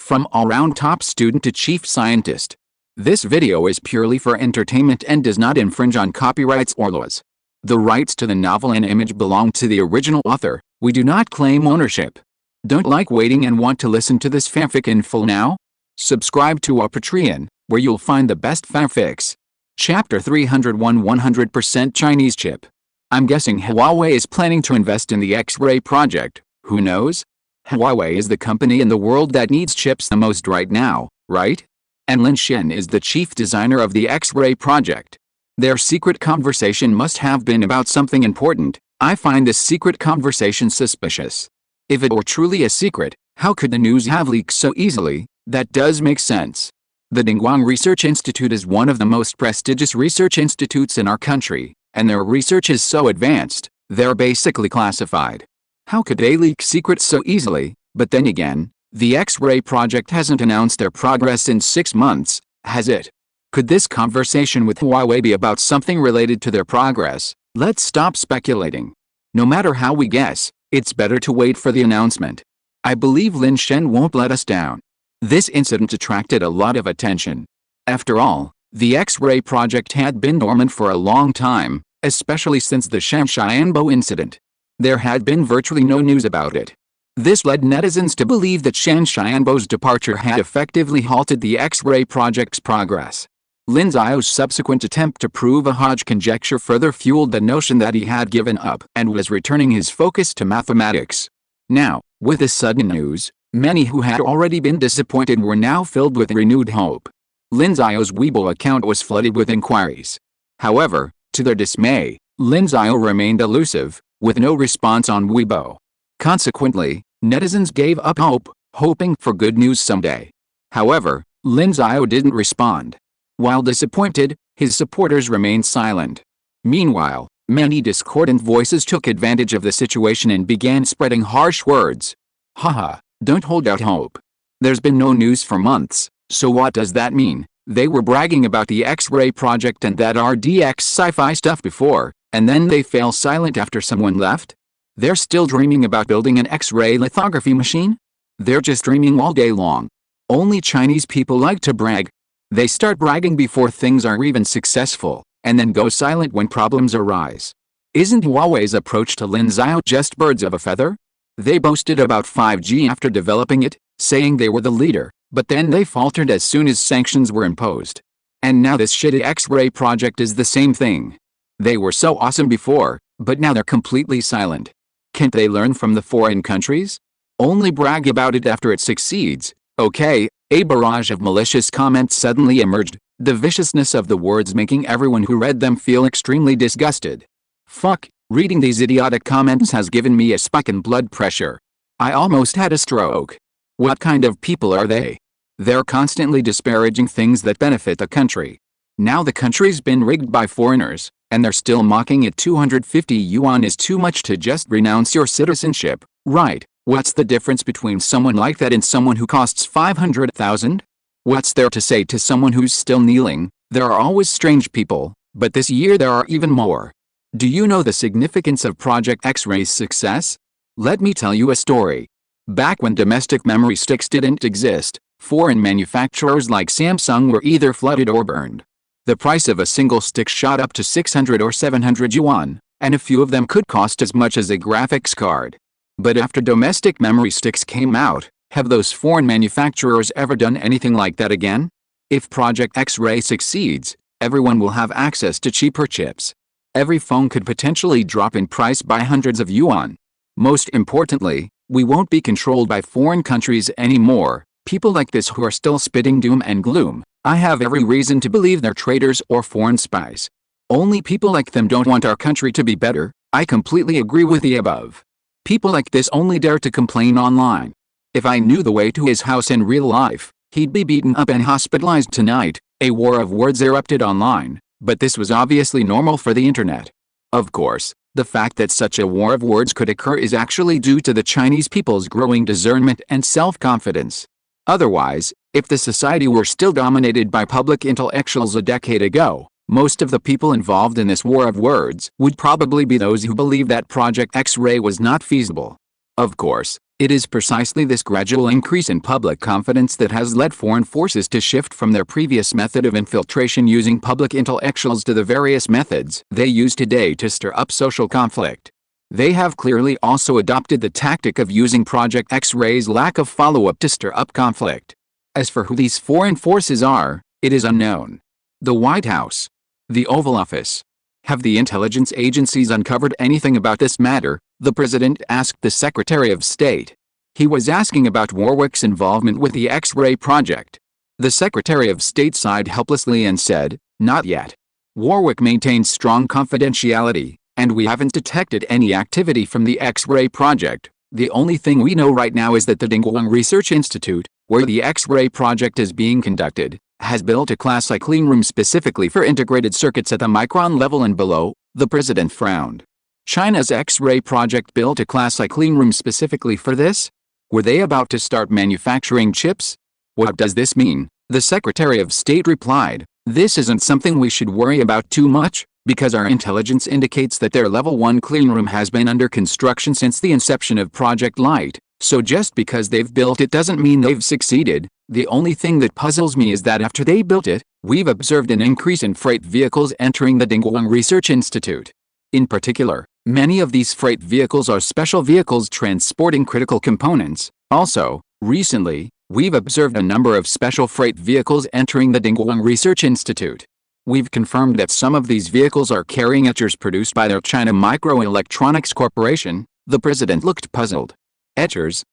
from all-round top student to chief scientist. This video is purely for entertainment and does not infringe on copyrights or laws. The rights to the novel and image belong to the original author. We do not claim ownership. Don't like waiting and want to listen to this fanfic in full now? Subscribe to our Patreon, where you'll find the best fanfics. Chapter 301 100% Chinese chip. I'm guessing Huawei is planning to invest in the X-ray project. Who knows? Huawei is the company in the world that needs chips the most right now, right? And Lin Xiao is the chief designer of the X-ray project. Their secret conversation must have been about something important. I find this secret conversation suspicious. If it were truly a secret, how could the news have leaked so easily? That does make sense. The Dingguang Research Institute is one of the most prestigious research institutes in our country, and their research is so advanced, they're basically classified. How could they leak secrets so easily? But then again, the X-ray project hasn't announced their progress in 6 months, has it? Could this conversation with Huawei be about something related to their progress? Let's stop speculating. No matter how we guess, it's better to wait for the announcement. I believe Lin Xiao won't let us down. This incident attracted a lot of attention. After all, the X-ray project had been dormant for a long time, especially since the Xianbo incident. There had been virtually no news about it. This led netizens to believe that Xianbo's departure had effectively halted the X-ray project's progress. Lin Xiao's subsequent attempt to prove a Hodge conjecture further fueled the notion that he had given up and was returning his focus to mathematics. Now, with this sudden news, many who had already been disappointed were now filled with renewed hope. Lin Xiao's Weibo account was flooded with inquiries. However, to their dismay, Lin Xiao remained elusive, with no response on Weibo. Consequently, netizens gave up hope, hoping for good news someday. However, Lin Xiao didn't respond. While disappointed, his supporters remained silent. Meanwhile, many discordant voices took advantage of the situation and began spreading harsh words. Haha, don't hold out hope. There's been no news for months, so what does that mean? They were bragging about the X-ray project and that RDX sci-fi stuff before, and then they fell silent after someone left? They're still dreaming about building an X-ray lithography machine? They're just dreaming all day long. Only Chinese people like to brag. They start bragging before things are even successful, and then go silent when problems arise. Isn't Huawei's approach to Lin Xiao just birds of a feather? They boasted about 5G after developing it, saying they were the leader, but then they faltered as soon as sanctions were imposed. And now this shitty X-ray project is the same thing. They were so awesome before, but now they're completely silent. Can't they learn from the foreign countries? Only brag about it after it succeeds. Okay, a barrage of malicious comments suddenly emerged, the viciousness of the words making everyone who read them feel extremely disgusted. Fuck, reading these idiotic comments has given me a spike in blood pressure. I almost had a stroke. What kind of people are they? They're constantly disparaging things that benefit the country. Now the country's been rigged by foreigners, and they're still mocking it. 250 yuan is too much to just renounce your citizenship, right? What's the difference between someone like that and someone who costs 500,000? What's there to say to someone who's still kneeling? There are always strange people, but this year there are even more. Do you know the significance of Project X-ray's success? Let me tell you a story. Back when domestic memory sticks didn't exist, foreign manufacturers like Samsung were either flooded or burned. The price of a single stick shot up to 600 or 700 yuan, and a few of them could cost as much as a graphics card. But after domestic memory sticks came out, have those foreign manufacturers ever done anything like that again? If Project X-ray succeeds, everyone will have access to cheaper chips. Every phone could potentially drop in price by hundreds of yuan. Most importantly, we won't be controlled by foreign countries anymore. People like this who are still spitting doom and gloom, I have every reason to believe they're traitors or foreign spies. Only people like them don't want our country to be better. I completely agree with the above. People like this only dare to complain online. If I knew the way to his house in real life, he'd be beaten up and hospitalized tonight. A war of words erupted online, but this was obviously normal for the internet. Of course, the fact that such a war of words could occur is actually due to the Chinese people's growing discernment and self-confidence. Otherwise, if the society were still dominated by public intellectuals a decade ago, most of the people involved in this war of words would probably be those who believe that Project X-ray was not feasible. Of course, It is precisely this gradual increase in public confidence that has led foreign forces to shift from their previous method of infiltration using public intellectuals to the various methods they use today to stir up social conflict. They have clearly also adopted the tactic of using Project X-ray's lack of follow-up to stir up conflict. As for who these foreign forces are, it is unknown. The White House. The Oval Office. Have the intelligence agencies uncovered anything about this matter? The President asked the Secretary of State. He was asking about Warwick's involvement with the X-ray project. The Secretary of State sighed helplessly and said, "Not yet. Warwick maintains strong confidentiality, and we haven't detected any activity from the X-ray project. The only thing we know right now is that the Dingguang Research Institute, where the X-ray project is being conducted, has built a class I cleanroom specifically for integrated circuits at the micron level and below." The President frowned. China's X-ray project built a class I cleanroom specifically for this? Were they about to start manufacturing chips? What does this mean? The Secretary of State replied, "This isn't something we should worry about too much, because our intelligence indicates that their level 1 cleanroom has been under construction since the inception of Project Light, so just because they've built it doesn't mean they've succeeded. The only thing that puzzles me is that after they built it, we've observed an increase in freight vehicles entering the Dingguang Research Institute. In particular, many of these freight vehicles are special vehicles transporting critical components. Also, recently, we've observed a number of special freight vehicles entering the Dingguang Research Institute. We've confirmed that some of these vehicles are carrying etchers produced by their China Microelectronics Corporation." The President looked puzzled. Etchers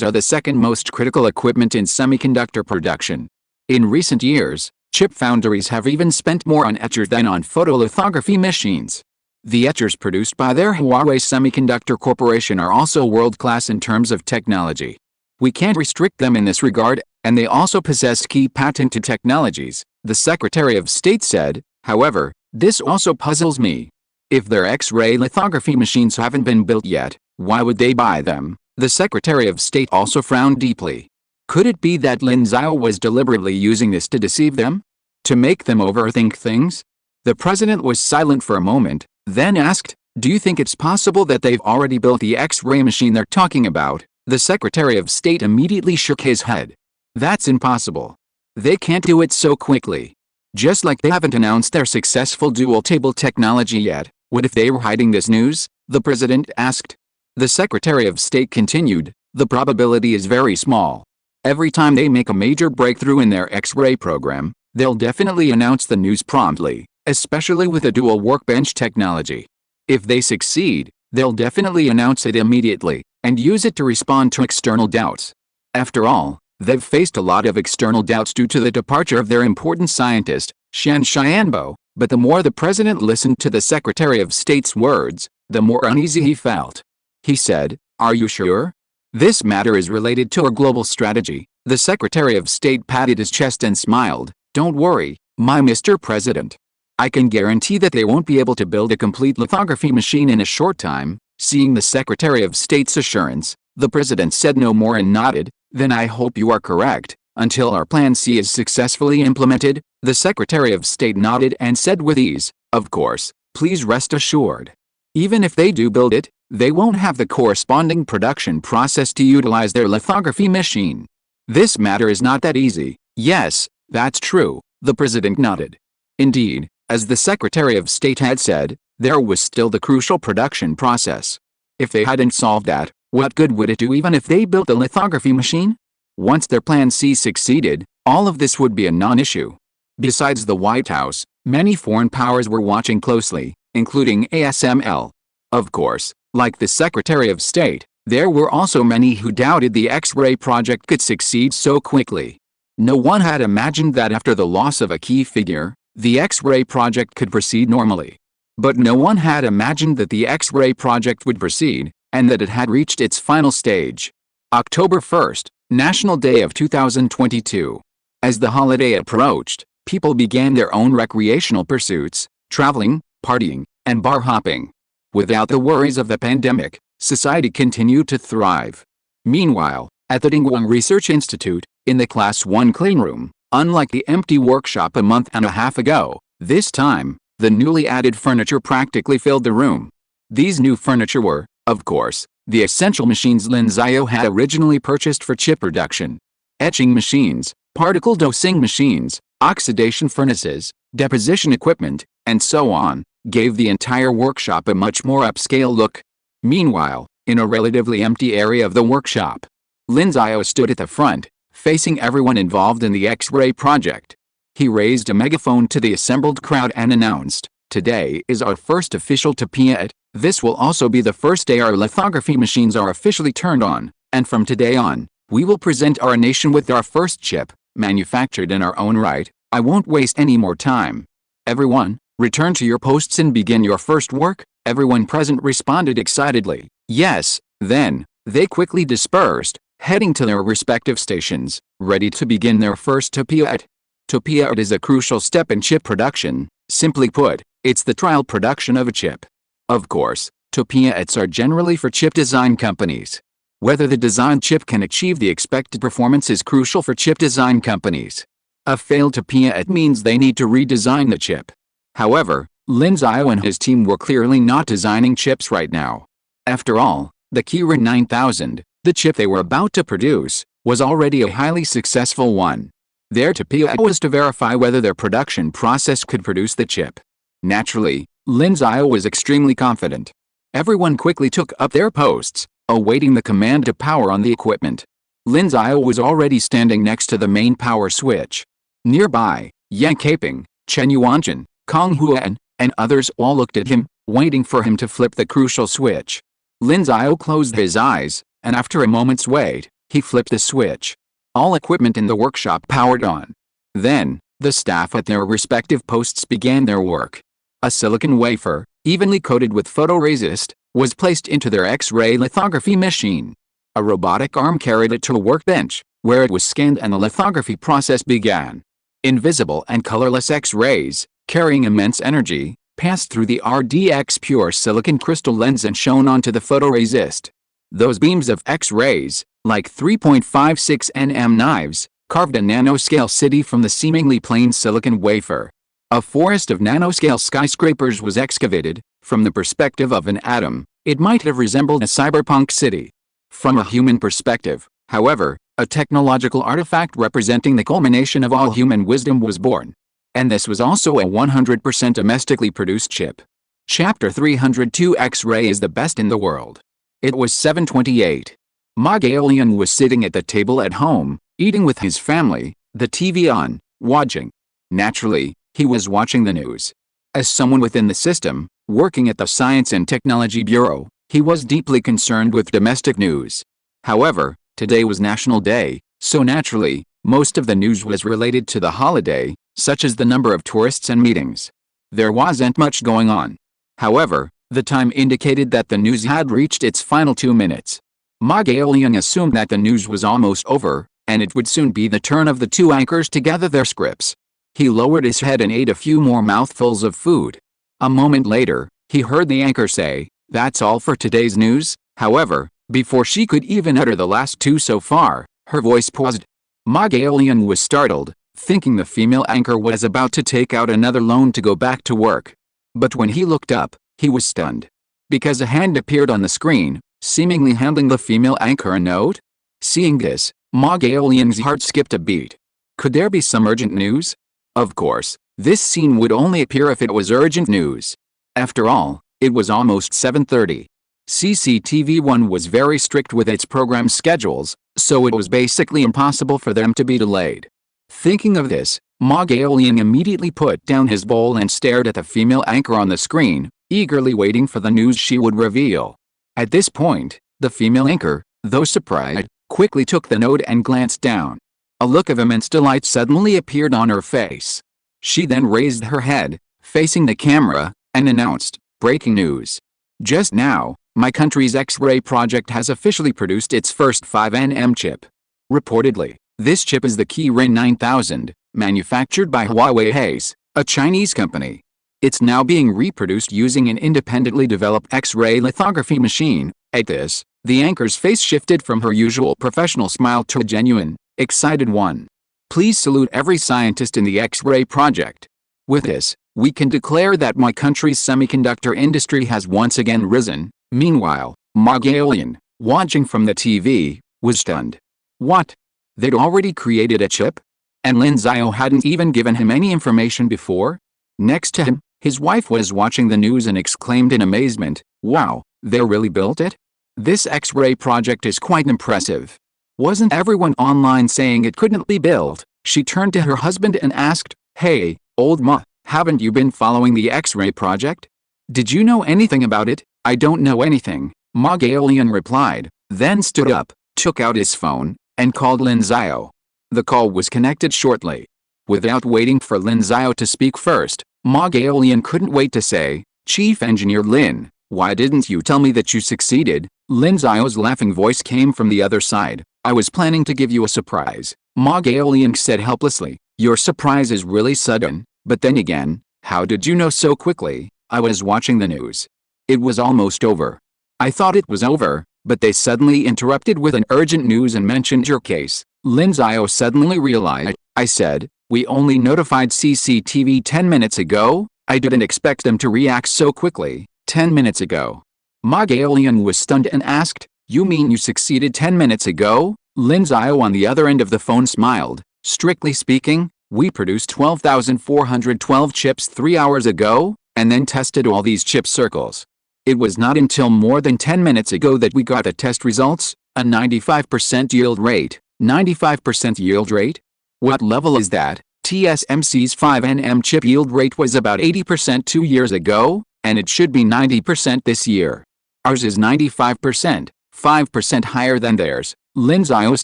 are the second most critical equipment in semiconductor production. In recent years, chip foundries have even spent more on etchers than on photolithography machines. The etchers produced by their Huawei Semiconductor Corporation are also world-class in terms of technology. We can't restrict them in this regard, and they also possess key patented technologies, the Secretary of State said. However, this also puzzles me. If their X-ray lithography machines haven't been built yet, why would they buy them? The Secretary of State also frowned deeply. Could it be that Lin Xiao was deliberately using this to deceive them? To make them overthink things? The President was silent for a moment, then asked, "Do you think it's possible that they've already built the X-ray machine they're talking about?" The Secretary of State immediately shook his head. "That's impossible. They can't do it so quickly. Just like they haven't announced their successful dual-table technology yet. What if they were hiding this news?" the President asked. The Secretary of State continued, "The probability is very small. Every time they make a major breakthrough in their X-ray program, they'll definitely announce the news promptly, especially with the dual workbench technology. If they succeed, they'll definitely announce it immediately, and use it to respond to external doubts. After all, they've faced a lot of external doubts due to the departure of their important scientist, Shan Xianbo, but the more the President listened to the Secretary of State's words, the more uneasy he felt. He said, "Are you sure? This matter is related to our global strategy." The Secretary of State patted his chest and smiled. "Don't worry, my Mr. President. I can guarantee that they won't be able to build a complete lithography machine in a short time." Seeing the Secretary of State's assurance, the President said no more and nodded. "Then I hope you are correct. Until our Plan C is successfully implemented." The Secretary of State nodded and said with ease, "Of course, please rest assured. Even if they do build it, they won't have the corresponding production process to utilize their lithography machine. This matter is not that easy." "Yes, that's true," the President nodded. Indeed, as the Secretary of State had said, there was still the crucial production process. If they hadn't solved that, what good would it do even if they built a lithography machine? Once their Plan C succeeded, all of this would be a non-issue. Besides the White House, many foreign powers were watching closely, including ASML. Of course, like the Secretary of State, there were also many who doubted the X-ray project could succeed so quickly. No one had imagined that after the loss of a key figure, the X-ray project could proceed normally. But no one had imagined that the X-ray project would proceed, and that it had reached its final stage. October 1st, National Day of 2022. As the holiday approached, people began their own recreational pursuits, traveling, partying, and bar hopping. Without the worries of the pandemic, society continued to thrive. Meanwhile, at the Dingguang Research Institute, in the Class 1 cleanroom, unlike the empty workshop a month and a half ago, this time, the newly added furniture practically filled the room. These new furniture were, of course, the essential machines Lin Xiao had originally purchased for chip production. Etching machines, particle dosing machines, oxidation furnaces, deposition equipment, and so on, gave the entire workshop a much more upscale look. Meanwhile, in a relatively empty area of the workshop, Lin Xiao stood at the front, facing everyone involved in the X-ray project. He raised a megaphone to the assembled crowd and announced, "Today is our first official TPET. This will also be the first day our lithography machines are officially turned on, and from today on, we will present our nation with our first chip, manufactured in our own right. I won't waste any more time. Everyone, return to your posts and begin your first work." Everyone present responded excitedly, "Yes." Then, they quickly dispersed, heading to their respective stations, ready to begin their first TPET. TPET is a crucial step in chip production. Simply put, it's the trial production of a chip. Of course, TPETs are generally for chip design companies. Whether the designed chip can achieve the expected performance is crucial for chip design companies. A failed TPET means they need to redesign the chip. However, Lin Xiao and his team were clearly not designing chips right now. After all, the Kirin 9000, the chip they were about to produce, was already a highly successful one. Their TPET was to verify whether their production process could produce the chip. Naturally, Lin Xiao was extremely confident. Everyone quickly took up their posts, awaiting the command to power on the equipment. Lin Xiao was already standing next to the main power switch. Nearby, Yang Caping, Chen Yuanjun, Kong Huan, and others all looked at him, waiting for him to flip the crucial switch. Lin Xiao closed his eyes, and after a moment's wait, he flipped the switch. All equipment in the workshop powered on. Then, the staff at their respective posts began their work. A silicon wafer, evenly coated with photoresist, was placed into their X-ray lithography machine. A robotic arm carried it to a workbench, where it was scanned and the lithography process began. Invisible and colorless X-rays, carrying immense energy, passed through the RDX pure silicon crystal lens and shone onto the photoresist. Those beams of X-rays, like 3.56 nm knives, carved a nanoscale city from the seemingly plain silicon wafer. A forest of nanoscale skyscrapers was excavated. From the perspective of an atom, it might have resembled a cyberpunk city. From a human perspective, however, a technological artifact representing the culmination of all human wisdom was born. And this was also a 100% domestically produced chip. Chapter 302 X-ray is the best in the world. It was 7:28. Ma Gaolian was sitting at the table at home, eating with his family, the TV on, watching. Naturally, he was watching the news. As someone within the system, working at the Science and Technology Bureau, he was deeply concerned with domestic news. However, today was National Day, so naturally, most of the news was related to the holiday, such as the number of tourists and meetings. There wasn't much going on. However, the time indicated that the news had reached its final 2 minutes. Ma Gaolian assumed that the news was almost over, and it would soon be the turn of the two anchors to gather their scripts. He lowered his head and ate a few more mouthfuls of food. A moment later, he heard the anchor say, "That's all for today's news." However, before she could even utter the last two so far, her voice paused. Ma Gaolian was startled, thinking the female anchor was about to take out another loan to go back to work. But when he looked up, he was stunned. Because a hand appeared on the screen, seemingly handing the female anchor a note. Seeing this, Ma Gaolian's heart skipped a beat. Could there be some urgent news? Of course, this scene would only appear if it was urgent news. After all, it was almost 7:30. CCTV1 was very strict with its program schedules, so it was basically impossible for them to be delayed. Thinking of this, Ma Gaolian immediately put down his bowl and stared at the female anchor on the screen, eagerly waiting for the news she would reveal. At this point, the female anchor, though surprised, quickly took the note and glanced down. A look of immense delight suddenly appeared on her face. She then raised her head, facing the camera, and announced, "Breaking news. Just now, my country's X-ray project has officially produced its first 5nm chip. Reportedly, this chip is the Kirin 9000, manufactured by Huawei Haze, a Chinese company. It's now being reproduced using an independently developed X-ray lithography machine." At this, the anchor's face shifted from her usual professional smile to a genuine, excited one. "Please salute every scientist in the X-ray project. With this, we can declare that my country's semiconductor industry has once again risen." Meanwhile, Margalian, watching from the TV, was stunned. What? They'd already created a chip? And Lin Xiao hadn't even given him any information before? Next to him, his wife was watching the news and exclaimed in amazement, "Wow, they really built it? This X-ray project is quite impressive. Wasn't everyone online saying it couldn't be built?" She turned to her husband and asked, "Hey, old ma, haven't you been following the X-ray project? Did you know anything about it?" "I don't know anything," Margalian replied, then stood up, took out his phone, and called Lin Xiao. The call was connected shortly. Without waiting for Lin Xiao to speak first, Margalian couldn't wait to say, "Chief Engineer Lin, why didn't you tell me that you succeeded?" Lin Xiao's laughing voice came from the other side. "I was planning to give you a surprise," Margalian said helplessly. "Your surprise is really sudden, but then again, how did you know so quickly?" "I was watching the news. It was almost over. I thought it was over, but they suddenly interrupted with an urgent news and mentioned your case." Lin Xiao suddenly realized. "I said, we only notified CCTV 10 minutes ago. I didn't expect them to react so quickly." 10 minutes ago. Margalian was stunned and asked, "You mean you succeeded 10 minutes ago?" Lin Xiao on the other end of the phone smiled. "Strictly speaking, we produced 12,412 chips 3 hours ago, and then tested all these chip circles. It was not until more than 10 minutes ago that we got the test results, a 95% yield rate." 95% yield rate? What level is that? TSMC's 5nm chip yield rate was about 80% 2 years ago, and it should be 90% this year. Ours is 95%, 5% higher than theirs. Lin Xiao's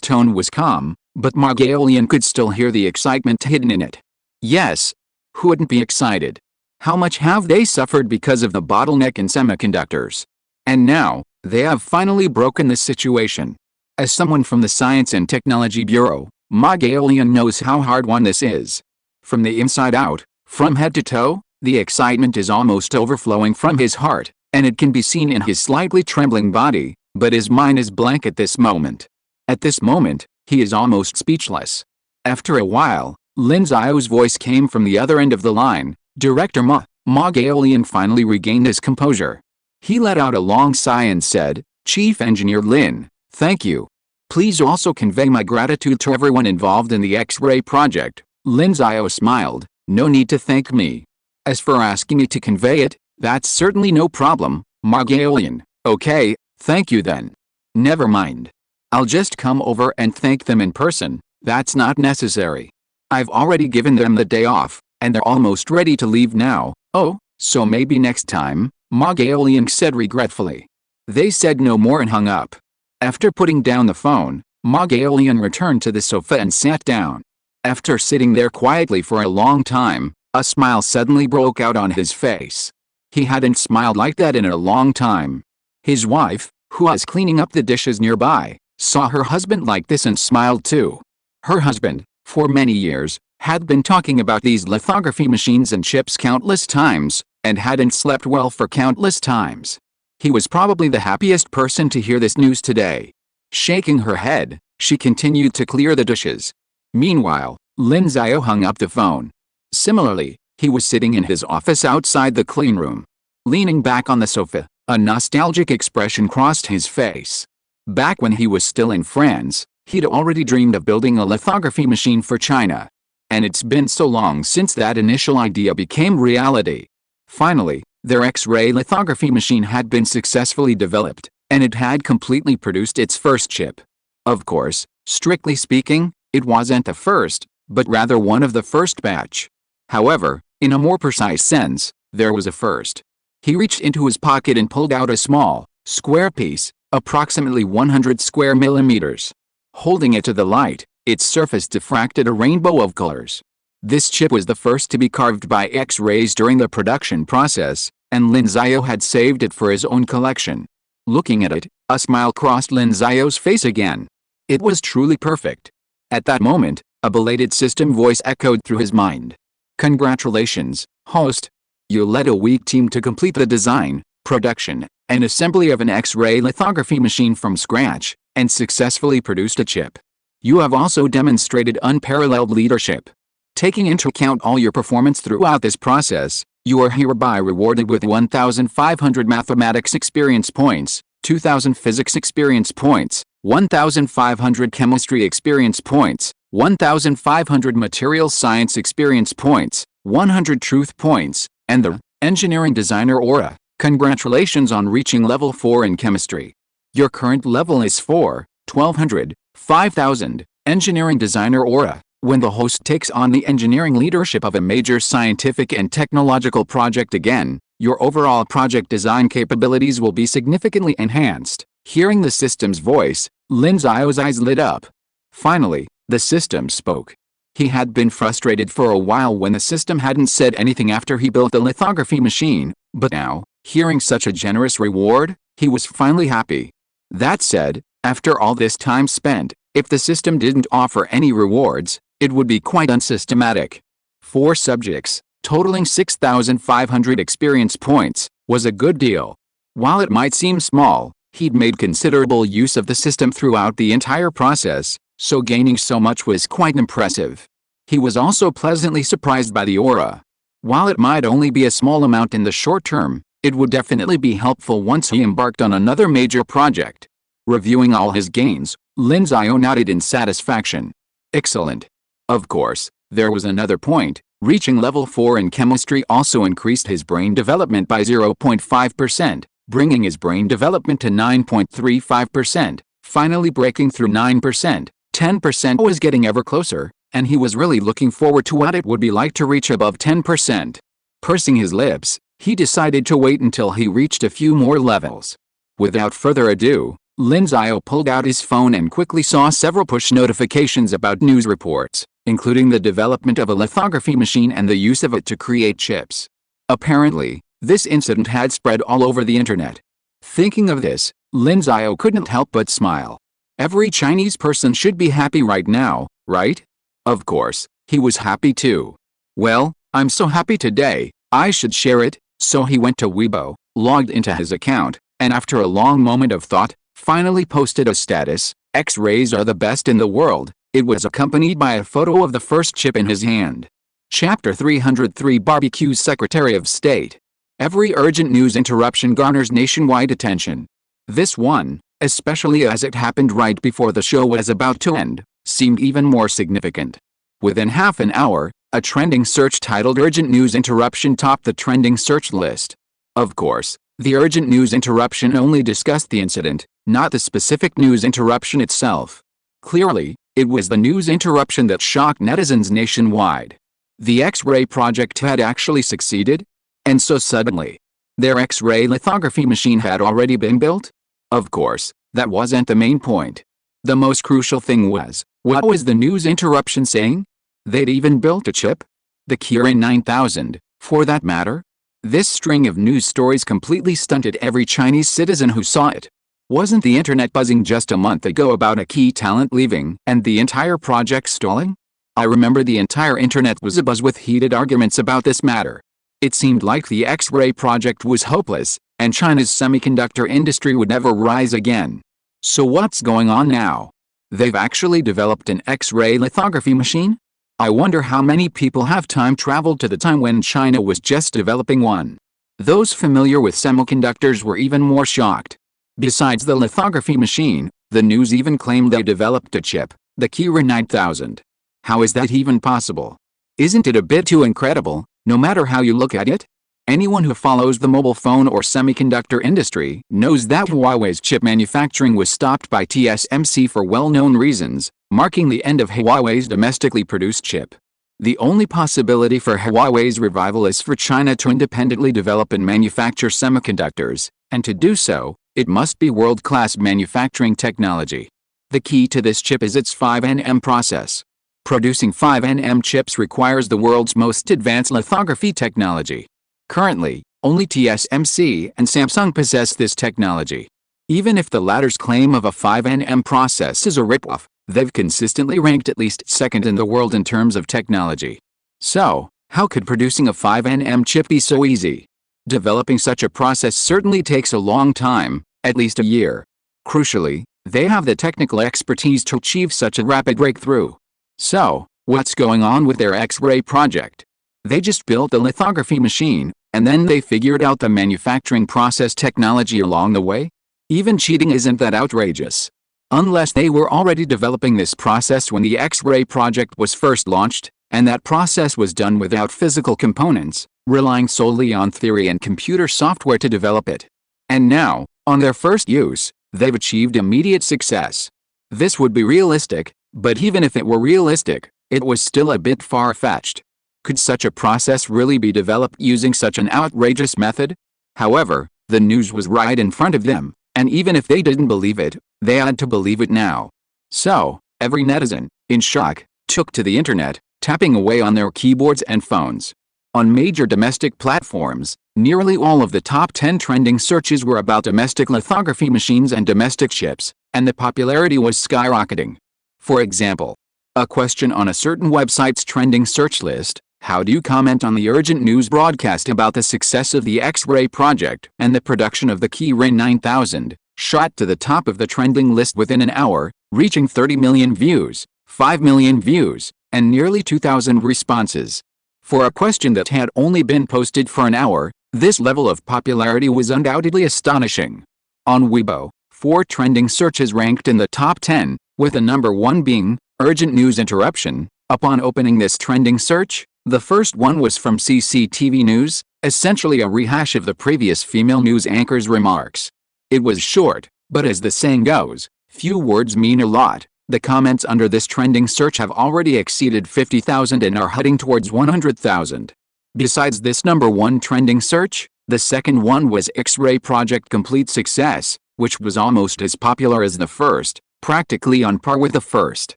tone was calm, but Margalian could still hear the excitement hidden in it. Yes. Who wouldn't be excited? How much have they suffered because of the bottleneck in semiconductors? And now, they have finally broken the situation. As someone from the Science and Technology Bureau, Margalian knows how hard one this is. From the inside out, from head to toe, the excitement is almost overflowing from his heart, and it can be seen in his slightly trembling body, but his mind is blank at this moment. At this moment, he is almost speechless. After a while, Lin Xiao's voice came from the other end of the line. "Director Ma." Margalian finally regained his composure. He let out a long sigh and said, "Chief Engineer Lin, thank you. Please also convey my gratitude to everyone involved in the X-ray project." Lin Xiao smiled. "No need to thank me. As for asking me to convey it, that's certainly no problem." Margalian: "Okay, thank you then. Never mind. I'll just come over and thank them in person." "That's not necessary. I've already given them the day off, and they're almost ready to leave now." "Oh, so maybe next time," Margalian said regretfully. They said no more and hung up. After putting down the phone, Margalian returned to the sofa and sat down. After sitting there quietly for a long time, a smile suddenly broke out on his face. He hadn't smiled like that in a long time. His wife, who was cleaning up the dishes nearby, saw her husband like this and smiled too. Her husband, for many years, had been talking about these lithography machines and chips countless times, and hadn't slept well for countless times. He was probably the happiest person to hear this news today. Shaking her head, she continued to clear the dishes. Meanwhile, Lin Xiao hung up the phone. Similarly, he was sitting in his office outside the clean room. Leaning back on the sofa, a nostalgic expression crossed his face. Back when he was still in France, he'd already dreamed of building a lithography machine for China. And it's been so long since that initial idea became reality. Finally, their X-ray lithography machine had been successfully developed, and it had completely produced its first chip. Of course, strictly speaking, it wasn't the first, but rather one of the first batch. However, in a more precise sense, there was a first. He reached into his pocket and pulled out a small, square piece, approximately 100 square millimeters. Holding it to the light, its surface diffracted a rainbow of colors. This chip was the first to be carved by X-rays during the production process, and Lin Xiao had saved it for his own collection. Looking at it, a smile crossed Lin Xiao's face again. It was truly perfect. At that moment, a belated system voice echoed through his mind. "Congratulations, host. You led a weak team to complete the design, production, and assembly of an X-ray lithography machine from scratch, and successfully produced a chip. You have also demonstrated unparalleled leadership. Taking into account all your performance throughout this process, you are hereby rewarded with 1,500 mathematics experience points, 2,000 physics experience points, 1,500 chemistry experience points, 1,500 material science experience points, 100 truth points, and the engineering designer aura. Congratulations on reaching level 4 in chemistry. Your current level is 4, 1,200, 5,000, engineering designer aura. When the host takes on the engineering leadership of a major scientific and technological project again, your overall project design capabilities will be significantly enhanced. Hearing the system's voice, Lin Xiao's eyes lit up. Finally, the system spoke. He had been frustrated for a while when the system hadn't said anything after he built the lithography machine, but now, hearing such a generous reward, he was finally happy. That said, after all this time spent, if the system didn't offer any rewards, it would be quite unsystematic. 4 subjects, totaling 6,500 experience points, was a good deal. While it might seem small, he'd made considerable use of the system throughout the entire process, so gaining so much was quite impressive. He was also pleasantly surprised by the aura. While it might only be a small amount in the short term, it would definitely be helpful once he embarked on another major project. Reviewing all his gains, Lin Xiao nodded in satisfaction. Excellent. Of course, there was another point. Reaching level 4 in chemistry also increased his brain development by 0.5%, bringing his brain development to 9.35%, finally breaking through 9%. 10% was getting ever closer, and he was really looking forward to what it would be like to reach above 10%. Pursing his lips, he decided to wait until he reached a few more levels. Without further ado, Lin Xiao pulled out his phone and quickly saw several push notifications about news reports, including the development of a lithography machine and the use of it to create chips. Apparently, this incident had spread all over the internet. Thinking of this, Lin Xiao couldn't help but smile. Every Chinese person should be happy right now, right? Of course, he was happy too. Well, I'm so happy today, I should share it, so he went to Weibo, logged into his account, and after a long moment of thought, finally posted a status, X-rays are the best in the world. It was accompanied by a photo of the first chip in his hand. Chapter 303 Barbecue's Secretary of State. Every urgent news interruption garners nationwide attention. This one, especially as it happened right before the show was about to end, seemed even more significant. Within half an hour, a trending search titled Urgent News Interruption topped the trending search list. Of course, the urgent news interruption only discussed the incident, not the specific news interruption itself. Clearly, it was the news interruption that shocked netizens nationwide. The X-ray project had actually succeeded? And so suddenly, their X-ray lithography machine had already been built? Of course, that wasn't the main point. The most crucial thing was, what was the news interruption saying? They'd even built a chip? The Kirin 9000, for that matter? This string of news stories completely stunted every Chinese citizen who saw it. Wasn't the internet buzzing just a month ago about a key talent leaving and the entire project stalling? I remember the entire internet was abuzz with heated arguments about this matter. It seemed like the X-ray project was hopeless, and China's semiconductor industry would never rise again. So what's going on now? They've actually developed an X-ray lithography machine? I wonder how many people have time traveled to the time when China was just developing one. Those familiar with semiconductors were even more shocked. Besides the lithography machine, the news even claimed they developed a chip, the Kirin 9000. How is that even possible? Isn't it a bit too incredible, no matter how you look at it? Anyone who follows the mobile phone or semiconductor industry knows that Huawei's chip manufacturing was stopped by TSMC for well-known reasons, marking the end of Huawei's domestically produced chip. The only possibility for Huawei's revival is for China to independently develop and manufacture semiconductors, and to do so, it must be world-class manufacturing technology. The key to this chip is its 5nm process. Producing 5nm chips requires the world's most advanced lithography technology. Currently, only TSMC and Samsung possess this technology. Even if the latter's claim of a 5nm process is a ripoff, they've consistently ranked at least second in the world in terms of technology. So, how could producing a 5nm chip be so easy? Developing such a process certainly takes a long time, at least a year. Crucially, they have the technical expertise to achieve such a rapid breakthrough. So, what's going on with their X-ray project? They just built the lithography machine, and then they figured out the manufacturing process technology along the way? Even cheating isn't that outrageous. Unless they were already developing this process when the X-ray project was first launched, and that process was done without physical components, relying solely on theory and computer software to develop it. And now, on their first use, they've achieved immediate success. This would be realistic, but even if it were realistic, it was still a bit far-fetched. Could such a process really be developed using such an outrageous method? However, the news was right in front of them, and even if they didn't believe it, they had to believe it now. So, every netizen, in shock, took to the internet, tapping away on their keyboards and phones. On major domestic platforms, nearly all of the top 10 trending searches were about domestic lithography machines and domestic chips, and the popularity was skyrocketing. For example, a question on a certain website's trending search list: how do you comment on the urgent news broadcast about the success of the X-ray project and the production of the Kirin 9000, shot to the top of the trending list within an hour, reaching 30 million views, 5 million views, and nearly 2,000 responses. For a question that had only been posted for an hour, this level of popularity was undoubtedly astonishing. On Weibo, 4 trending searches ranked in the top 10, with the number 1 being urgent news interruption. Upon opening this trending search, the first one was from CCTV News, essentially a rehash of the previous female news anchor's remarks. It was short, but as the saying goes, few words mean a lot. The comments under this trending search have already exceeded 50,000 and are heading towards 100,000. Besides this number 1 trending search, the second one was X-ray Project Complete Success, which was almost as popular as the first, practically on par with the first.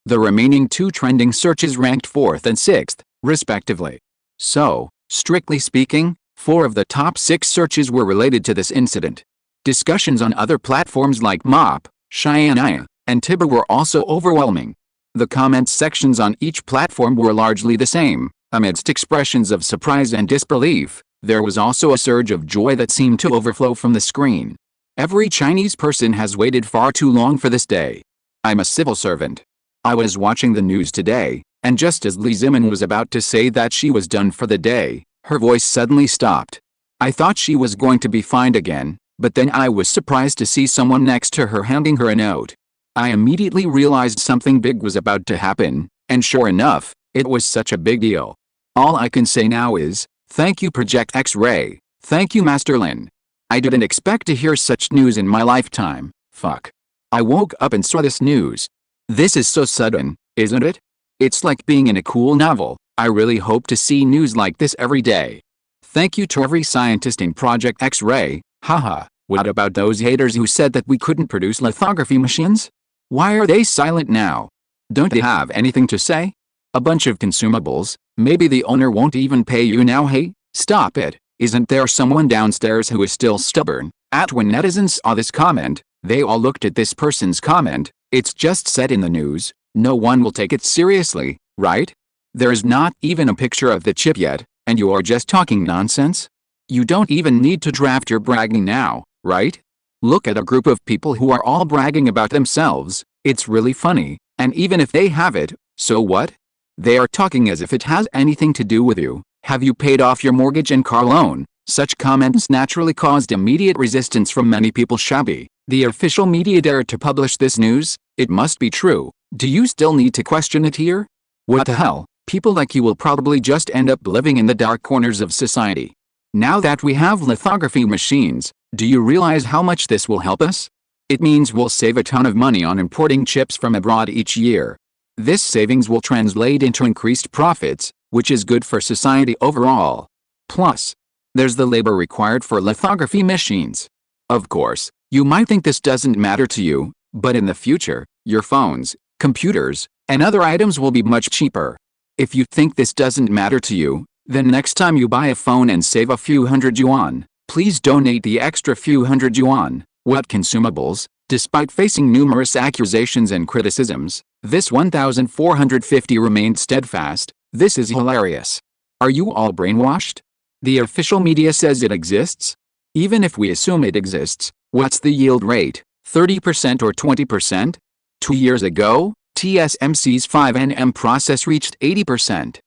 The remaining 2 trending searches ranked 4th and 6th, respectively. So, strictly speaking, 4 of the top 6 searches were related to this incident. Discussions on other platforms like Mop, Xianaya, and Tiba were also overwhelming. The comments sections on each platform were largely the same. Amidst expressions of surprise and disbelief, there was also a surge of joy that seemed to overflow from the screen. Every Chinese person has waited far too long for this day. I'm a civil servant. I was watching the news today, and just as Li Zimin was about to say that she was done for the day, her voice suddenly stopped. I thought she was going to be fined again, but then I was surprised to see someone next to her handing her a note. I immediately realized something big was about to happen, and sure enough, it was such a big deal. All I can say now is, thank you Project X-Ray, thank you Master Lin. I didn't expect to hear such news in my lifetime. Fuck. I woke up and saw this news. This is so sudden, isn't it? It's like being in a cool novel. I really hope to see news like this every day. Thank you to every scientist in Project X-Ray. Haha, what about those haters who said that we couldn't produce lithography machines? Why are they silent now? Don't they have anything to say? A bunch of consumables, maybe the owner won't even pay you now. Hey, stop it. Isn't there someone downstairs who is still stubborn? When netizens saw this comment, they all looked at this person's comment. It's just said in the news, no one will take it seriously, right? There's not even a picture of the chip yet, and you are just talking nonsense? You don't even need to draft your bragging now, right? Look at a group of people who are all bragging about themselves. It's really funny, and even if they have it, so what? They are talking as if it has anything to do with you. Have you paid off your mortgage and car loan? Such comments naturally caused immediate resistance from many people. Shabby. The official media dared to publish this news. It must be true. Do you still need to question it here? What the hell? People like you will probably just end up living in the dark corners of society. Now that we have lithography machines, do you realize how much this will help us? It means we'll save a ton of money on importing chips from abroad each year. This savings will translate into increased profits, which is good for society overall. Plus, there's the labor required for lithography machines. Of course, you might think this doesn't matter to you, but in the future, your phones, computers, and other items will be much cheaper. If you think this doesn't matter to you, then next time you buy a phone and save a few hundred yuan, please donate the extra few hundred yuan. What consumables? Despite facing numerous accusations and criticisms, this 1,450 remained steadfast. This is hilarious. Are you all brainwashed? The official media says it exists? Even if we assume it exists, what's the yield rate? 30% or 20%? 2 years ago, TSMC's 5nm process reached 80%.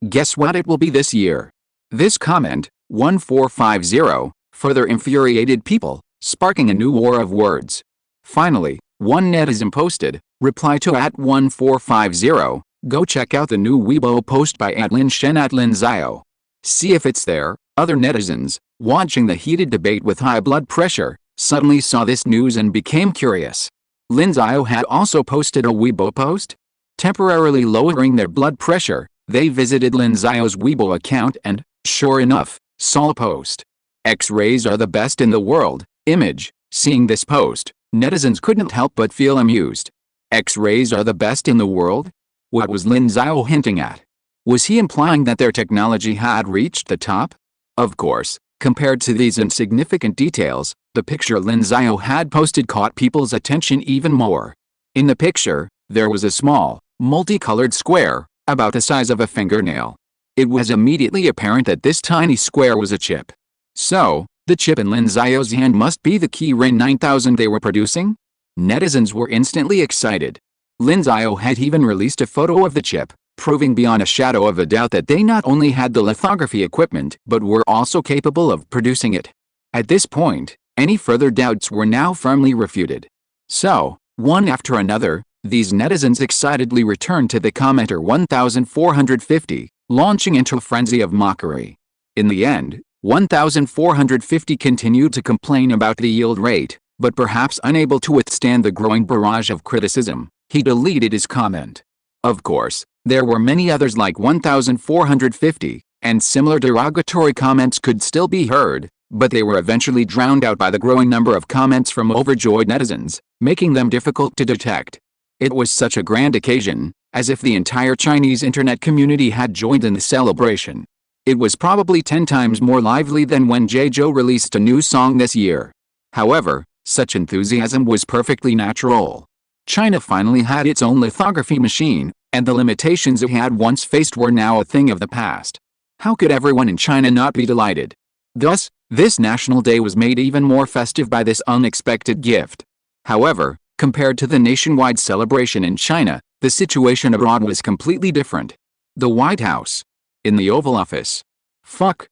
Guess what it will be this year? This comment, 1450, further infuriated people. sparking a new war of words. Finally, one netizen posted, reply to @1450, go check out the new Weibo post by @Lin Xiao @Lin Xiao. See if it's there. Other netizens, watching the heated debate with high blood pressure, suddenly saw this news and became curious. Lin Xiao had also posted a Weibo post. Temporarily lowering their blood pressure, they visited Lin Xiao's Weibo account and, sure enough, saw a post. X-rays are the best in the world. Image. Seeing this post, netizens couldn't help but feel amused. X-rays are the best in the world? What was Lin Xiao hinting at? Was he implying that their technology had reached the top? Of course, compared to these insignificant details, the picture Lin Xiao had posted caught people's attention even more. In the picture, there was a small, multicolored square, about the size of a fingernail. It was immediately apparent that this tiny square was a chip. So, the chip in Lin Xiao's hand must be the Kirin 9000 they were producing? Netizens were instantly excited. Lin Xiao had even released a photo of the chip, proving beyond a shadow of a doubt that they not only had the lithography equipment but were also capable of producing it. At this point, any further doubts were now firmly refuted. So, one after another, these netizens excitedly returned to the commenter 1450, launching into a frenzy of mockery. In the end, 1450 continued to complain about the yield rate, but perhaps unable to withstand the growing barrage of criticism, he deleted his comment. Of course, there were many others like 1450, and similar derogatory comments could still be heard, but they were eventually drowned out by the growing number of comments from overjoyed netizens, making them difficult to detect. It was such a grand occasion, as if the entire Chinese internet community had joined in the celebration. It was probably 10 times more lively than when Zhou released a new song this year. However, such enthusiasm was perfectly natural. China finally had its own lithography machine, and the limitations it had once faced were now a thing of the past. How could everyone in China not be delighted? Thus, this National Day was made even more festive by this unexpected gift. However, compared to the nationwide celebration in China, the situation abroad was completely different. The White House. In the Oval Office. Fuck,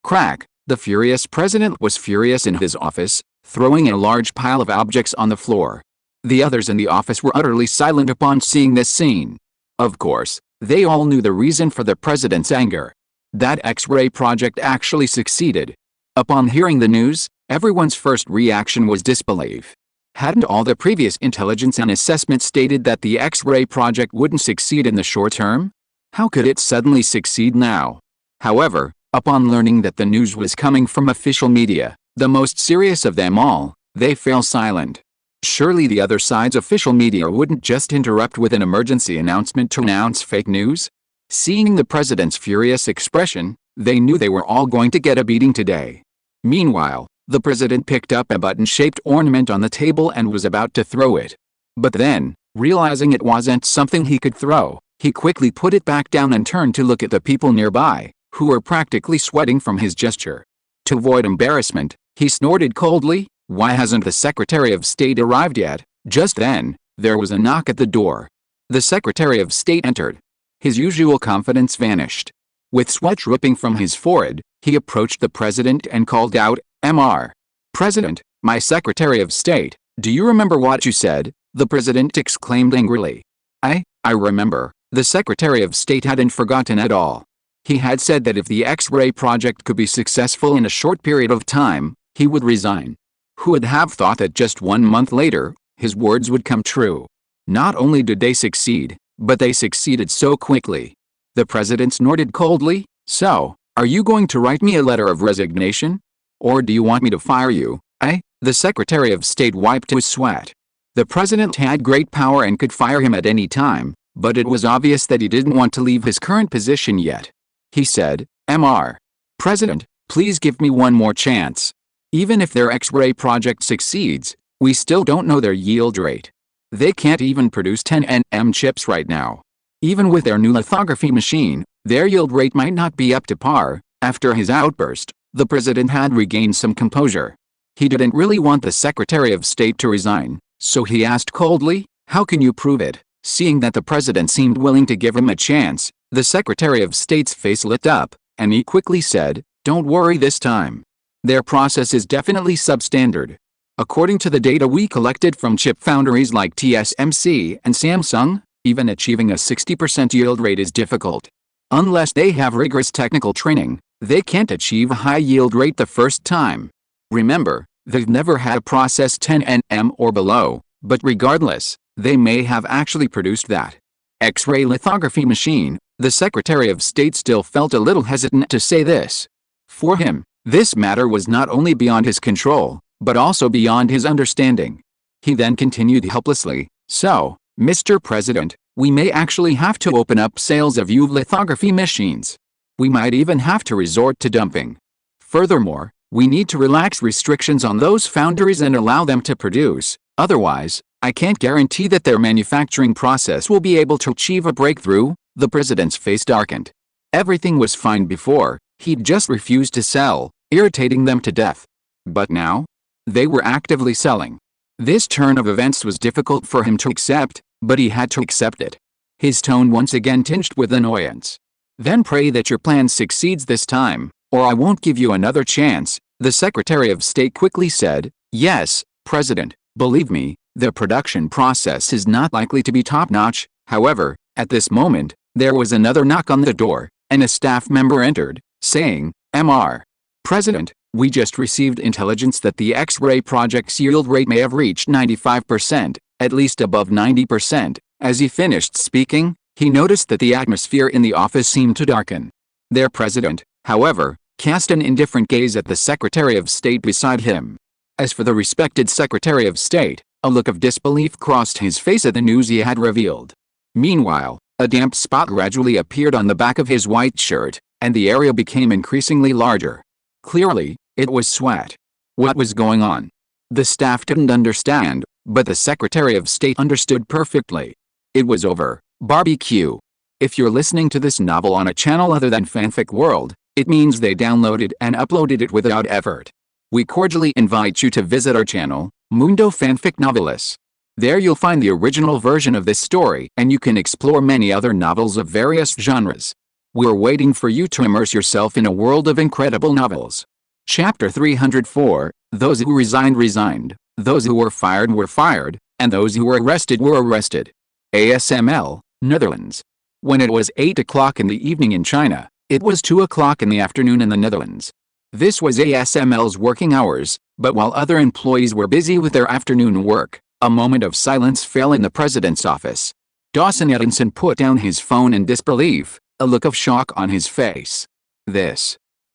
crack, the furious president was furious in his office, throwing a large pile of objects on the floor. The others in the office were utterly silent upon seeing this scene. Of course, they all knew the reason for the president's anger. That X-ray project actually succeeded. Upon hearing the news, everyone's first reaction was disbelief. Hadn't all the previous intelligence and assessment stated that the X-ray project wouldn't succeed in the short term? How could it suddenly succeed now? However, upon learning that the news was coming from official media, the most serious of them all, they fell silent. Surely the other side's official media wouldn't just interrupt with an emergency announcement to announce fake news? Seeing the president's furious expression, they knew they were all going to get a beating today. Meanwhile, the president picked up a button-shaped ornament on the table and was about to throw it. But then, realizing it wasn't something he could throw, he quickly put it back down and turned to look at the people nearby, who were practically sweating from his gesture. To avoid embarrassment, he snorted coldly, "Why hasn't the Secretary of State arrived yet?" Just then, there was a knock at the door. The Secretary of State entered. His usual confidence vanished. With sweat dripping from his forehead, he approached the president and called out, "Mr. President, my Secretary of State, do you remember what you said?" The president exclaimed angrily. I remember." The Secretary of State hadn't forgotten at all. He had said that if the X-ray project could be successful in a short period of time, he would resign. Who would have thought that just 1 month later, his words would come true? Not only did they succeed, but they succeeded so quickly. The president snorted coldly, "So, are you going to write me a letter of resignation? Or do you want me to fire you?" The Secretary of State wiped his sweat. The president had great power and could fire him at any time, but it was obvious that he didn't want to leave his current position yet. He said, "Mr. President, please give me one more chance. Even if their X-ray project succeeds, we still don't know their yield rate. They can't even produce 10 nm chips right now. Even with their new lithography machine, their yield rate might not be up to par." After his outburst, the president had regained some composure. He didn't really want the Secretary of State to resign, so he asked coldly, "How can you prove it?" Seeing that the president seemed willing to give him a chance, the Secretary of State's face lit up, and he quickly said, "Don't worry this time. Their process is definitely substandard. According to the data we collected from chip foundries like TSMC and Samsung, even achieving a 60% yield rate is difficult. Unless they have rigorous technical training, they can't achieve a high yield rate the first time. Remember, they've never had a process 10 nm or below, but regardless, they may have actually produced that X-ray lithography machine. The Secretary of State still felt a little hesitant to say this. For him, this matter was not only beyond his control, but also beyond his understanding. He then continued helplessly, "So, Mr. President, we may actually have to open up sales of UV lithography machines. We might even have to resort to dumping. Furthermore, we need to relax restrictions on those foundries and allow them to produce. Otherwise, I can't guarantee that their manufacturing process will be able to achieve a breakthrough." The president's face darkened. Everything was fine before, he'd just refused to sell, irritating them to death. But now? They were actively selling. This turn of events was difficult for him to accept, but he had to accept it. His tone once again tinged with annoyance. "Then pray that your plan succeeds this time, or I won't give you another chance," the Secretary of State quickly said. "Yes, President, believe me, the production process is not likely to be top-notch." However, at this moment, there was another knock on the door, and a staff member entered, saying, "Mr. President, we just received intelligence that the X-ray project's yield rate may have reached 95%, at least above 90%. As he finished speaking, he noticed that the atmosphere in the office seemed to darken. Their president, however, cast an indifferent gaze at the Secretary of State beside him. As for the respected Secretary of State, a look of disbelief crossed his face at the news he had revealed. Meanwhile, a damp spot gradually appeared on the back of his white shirt, and the area became increasingly larger. Clearly, it was sweat. What was going on? The staff didn't understand, but the Secretary of State understood perfectly. It was over. Barbecue. If you're listening to this novel on a channel other than Fanfic World, it means they downloaded and uploaded it without effort. We cordially invite you to visit our channel, Mundo Fanfic Novelis. There you'll find the original version of this story, and you can explore many other novels of various genres. We're waiting for you to immerse yourself in a world of incredible novels. Chapter 304, Those who resigned resigned, those who were fired, and those who were arrested were arrested. ASML, Netherlands. When it was 8 o'clock in the evening in China, it was 2 o'clock in the afternoon in the Netherlands. This was ASML's working hours, but while other employees were busy with their afternoon work, a moment of silence fell in the president's office. Dawson Edinson put down his phone in disbelief, a look of shock on his face.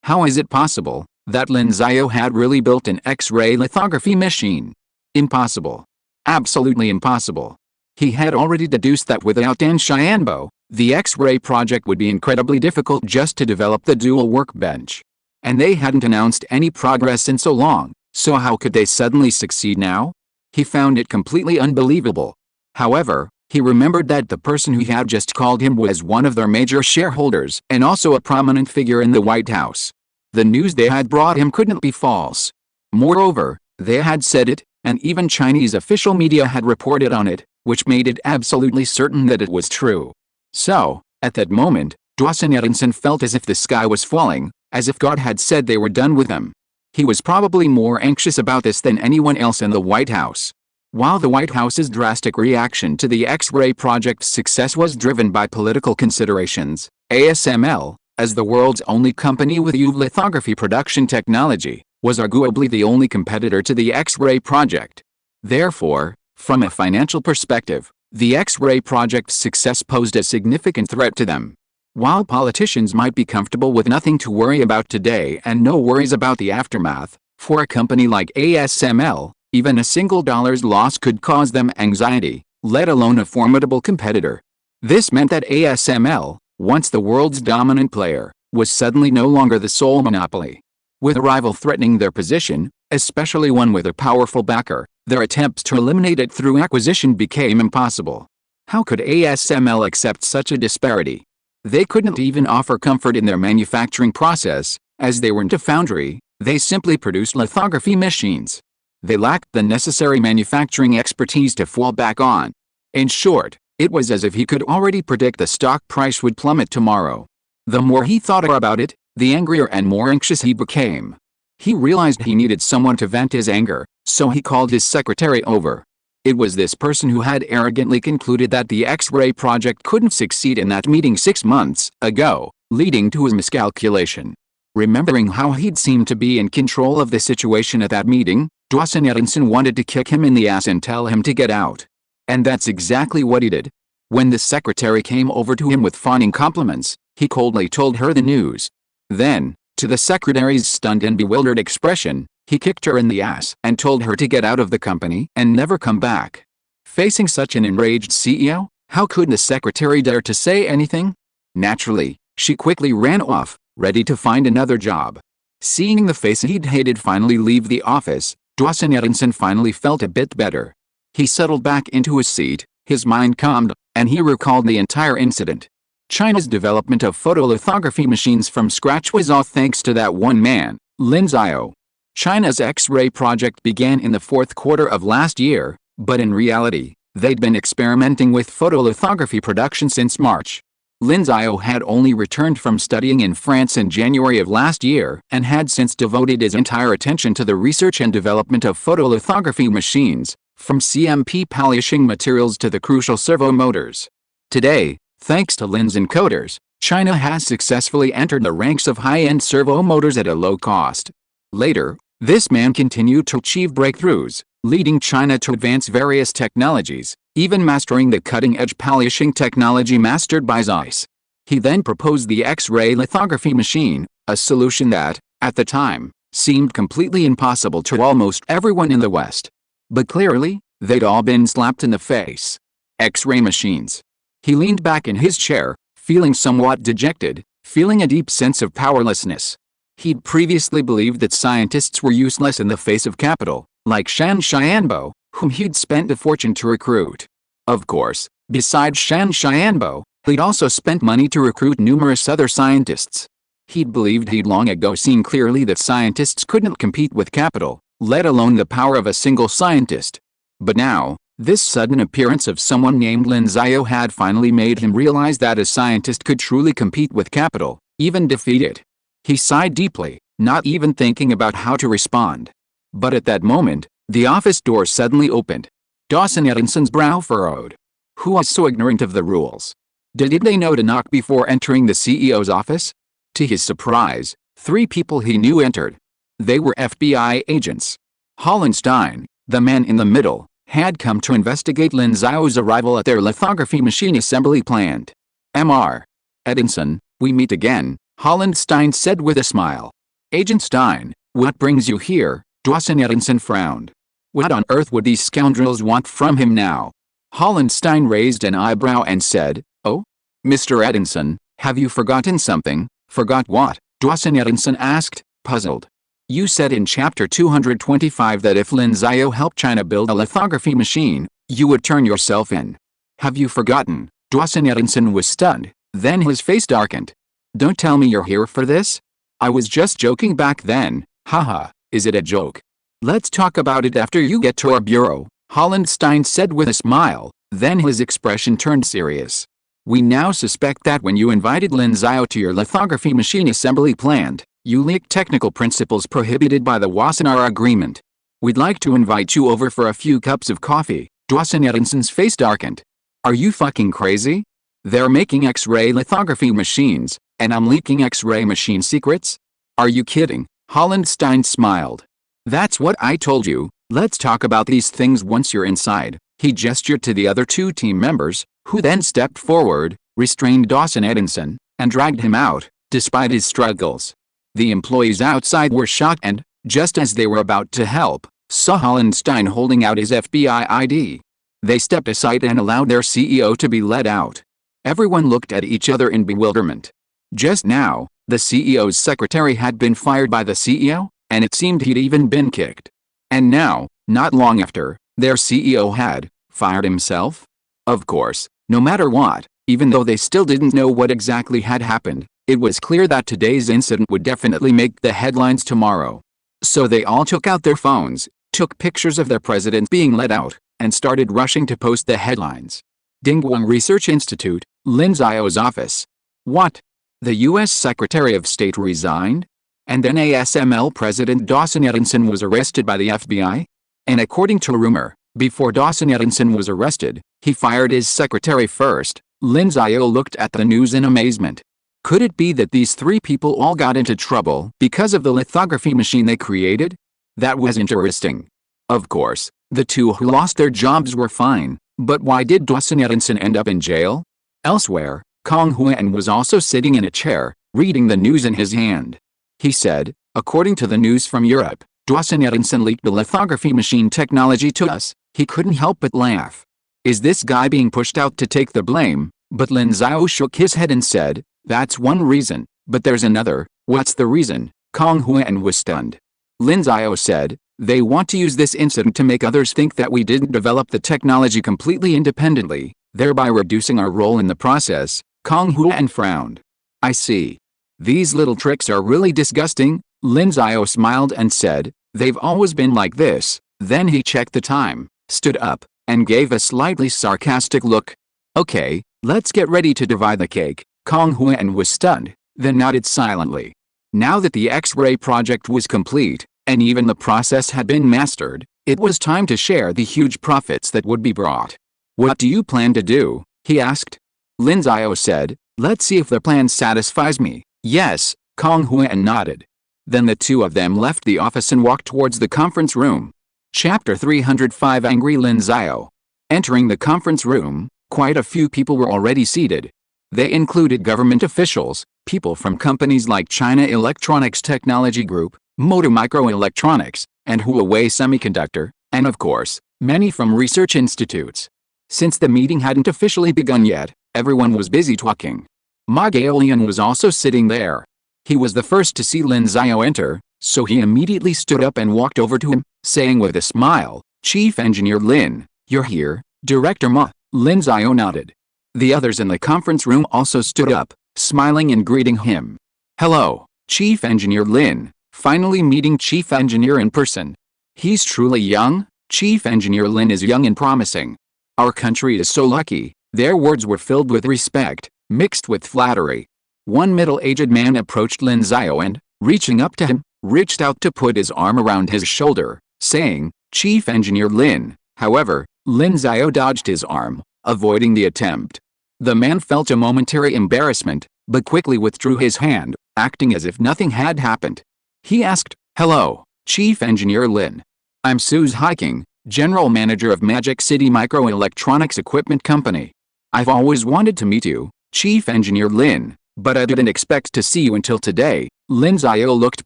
How is it possible that Lin Xiao had really built an X-ray lithography machine? Impossible. Absolutely impossible. He had already deduced that without Dan Xianbo, the X-ray project would be incredibly difficult just to develop the dual workbench. And they hadn't announced any progress in so long, so how could they suddenly succeed now? He found it completely unbelievable. However, he remembered that the person who had just called him was one of their major shareholders and also a prominent figure in the White House. The news they had brought him couldn't be false. Moreover, they had said it, and even Chinese official media had reported on it, which made it absolutely certain that it was true. So, at that moment, Dawson Edinson felt as if the sky was falling, as if God had said they were done with him. He was probably more anxious about this than anyone else in the White House. While the White House's drastic reaction to the X-ray project's success was driven by political considerations, ASML, as the world's only company with UV lithography production technology, was arguably the only competitor to the X-ray project. Therefore, from a financial perspective, the X-ray project's success posed a significant threat to them. While politicians might be comfortable with nothing to worry about today and no worries about the aftermath, for a company like ASML, even a single dollar's loss could cause them anxiety, let alone a formidable competitor. This meant that ASML, once the world's dominant player, was suddenly no longer the sole monopoly. With a rival threatening their position, especially one with a powerful backer, their attempts to eliminate it through acquisition became impossible. How could ASML accept such a disparity? They couldn't even offer comfort in their manufacturing process, as they weren't a foundry, they simply produced lithography machines. They lacked the necessary manufacturing expertise to fall back on. In short, it was as if he could already predict the stock price would plummet tomorrow. The more he thought about it, the angrier and more anxious he became. He realized he needed someone to vent his anger, so he called his secretary over. It was this person who had arrogantly concluded that the X-ray project couldn't succeed in that meeting 6 months ago, leading to his miscalculation. Remembering how he'd seemed to be in control of the situation at that meeting, Dawson Edinson wanted to kick him in the ass and tell him to get out. And that's exactly what he did. When the secretary came over to him with fawning compliments, he coldly told her the news. Then, to the secretary's stunned and bewildered expression, he kicked her in the ass and told her to get out of the company and never come back. Facing such an enraged CEO, how could the secretary dare to say anything? Naturally, she quickly ran off, ready to find another job. Seeing the face he'd hated finally leave the office, Dawson Edinson finally felt a bit better. He settled back into his seat, his mind calmed, and he recalled the entire incident. China's development of photolithography machines from scratch was all thanks to that one man, Lin Xiao. China's X-ray project began in the fourth quarter of last year, but in reality, they'd been experimenting with photolithography production since March. Lin Xiao had only returned from studying in France in January of last year and had since devoted his entire attention to the research and development of photolithography machines, from CMP polishing materials to the crucial servo motors. Today, thanks to Lin's encoders, China has successfully entered the ranks of high-end servo motors at a low cost. Later, this man continued to achieve breakthroughs, leading China to advance various technologies, even mastering the cutting-edge polishing technology mastered by Zeiss. He then proposed the X-ray lithography machine, a solution that, at the time, seemed completely impossible to almost everyone in the West. But clearly, they'd all been slapped in the face. X-ray machines. He leaned back in his chair, feeling somewhat dejected, feeling a deep sense of powerlessness. He'd previously believed that scientists were useless in the face of capital, like Shan Xianbo, whom he'd spent a fortune to recruit. Of course, besides Shan Xianbo, he'd also spent money to recruit numerous other scientists. He'd believed he'd long ago seen clearly that scientists couldn't compete with capital, let alone the power of a single scientist. But now, this sudden appearance of someone named Lin Xiao had finally made him realize that a scientist could truly compete with capital, even defeat it. He sighed deeply, not even thinking about how to respond. But at that moment, the office door suddenly opened. Dawson Edinson's brow furrowed. Who was so ignorant of the rules? Did they know to knock before entering the CEO's office? To his surprise, 3 people he knew entered. They were FBI agents. Hollenstein, the man in the middle, had come to investigate Lin Xiao's arrival at their lithography machine assembly plant. Mr. Edinson, we meet again, Hollenstein said with a smile. Agent Stein, what brings you here? Dawson Edinson frowned. What on earth would these scoundrels want from him now? Hollenstein raised an eyebrow and said, Oh? Mr. Edinson, have you forgotten something? Forgot what? Dawson Edinson asked, puzzled. You said in chapter 225 that if Lin Xiao helped China build a lithography machine, you would turn yourself in. Have you forgotten? Dawson Edinson was stunned, then his face darkened. Don't tell me you're here for this? I was just joking back then, haha, is it a joke? Let's talk about it after you get to our bureau, Hollenstein said with a smile, then his expression turned serious. We now suspect that when you invited Lin Xiao to your lithography machine assembly plant, you leaked technical principles prohibited by the Wassenaar Agreement. We'd like to invite you over for a few cups of coffee. Dawson Edinson's face darkened. Are you fucking crazy? They're making X-ray lithography machines, and I'm leaking X-ray machine secrets? Are you kidding? Hollenstein smiled. That's what I told you, let's talk about these things once you're inside. He gestured to the other 2 team members, who then stepped forward, restrained Dawson Edinson, and dragged him out, despite his struggles. The employees outside were shocked and, just as they were about to help, saw Hollenstein holding out his FBI ID. They stepped aside and allowed their CEO to be let out. Everyone looked at each other in bewilderment. Just now, the CEO's secretary had been fired by the CEO, and it seemed he'd even been kicked. And now, not long after, their CEO had fired himself? Of course, no matter what, even though they still didn't know what exactly had happened, it was clear that today's incident would definitely make the headlines tomorrow. So they all took out their phones, took pictures of their president being let out, and started rushing to post the headlines. Dingguang Research Institute, Lin Xiao's office. What? The U.S. Secretary of State resigned? And then ASML President Dawson Edinson was arrested by the FBI? And according to rumor, before Dawson Edinson was arrested, he fired his secretary first. Lin Xiao looked at the news in amazement. Could it be that these three people all got into trouble because of the lithography machine they created? That was interesting. Of course, the two who lost their jobs were fine, but why did Dawson Edinson end up in jail? Elsewhere, Kong Huan was also sitting in a chair, reading the news in his hand. He said, according to the news from Europe, Dawson Edinson leaked the lithography machine technology to us. He couldn't help but laugh. Is this guy being pushed out to take the blame? But Lin Xiao shook his head and said, that's one reason, but there's another. What's the reason? Kong Huan was stunned. Lin Xiao said, they want to use this incident to make others think that we didn't develop the technology completely independently, thereby reducing our role in the process. Kong Huan frowned. I see. These little tricks are really disgusting. Lin Xiao smiled and said, they've always been like this. Then he checked the time, stood up, and gave a slightly sarcastic look. Okay, let's get ready to divide the cake. Kong Huan was stunned, then nodded silently. Now that the X-ray project was complete, and even the process had been mastered, it was time to share the huge profits that would be brought. What do you plan to do? He asked. Lin Xiao said, let's see if the plan satisfies me. Yes, Kong Huan nodded. Then the two of them left the office and walked towards the conference room. Chapter 305 Angry Lin Xiao. Entering the conference room, quite a few people were already seated. They included government officials, people from companies like China Electronics Technology Group, Motor Microelectronics, and Huawei Semiconductor, and of course, many from research institutes. Since the meeting hadn't officially begun yet, everyone was busy talking. Ma Gaolian was also sitting there. He was the first to see Lin Xiao enter, so he immediately stood up and walked over to him, saying with a smile, Chief Engineer Lin, you're here, Director Ma. Lin Xiao nodded. The others in the conference room also stood up, smiling and greeting him. Hello, Chief Engineer Lin, finally meeting Chief Engineer in person. He's truly young. Chief Engineer Lin is young and promising. Our country is so lucky. Their words were filled with respect, mixed with flattery. One middle-aged man approached Lin Xiao and, reaching up to him, reached out to put his arm around his shoulder, saying, Chief Engineer Lin. However, Lin Xiao dodged his arm, avoiding the attempt. The man felt a momentary embarrassment, but quickly withdrew his hand, acting as if nothing had happened. He asked, Hello, Chief Engineer Lin. I'm Suze Hiking, General Manager of Magic City Microelectronics Equipment Company. I've always wanted to meet you, Chief Engineer Lin, but I didn't expect to see you until today. Lin Xiao looked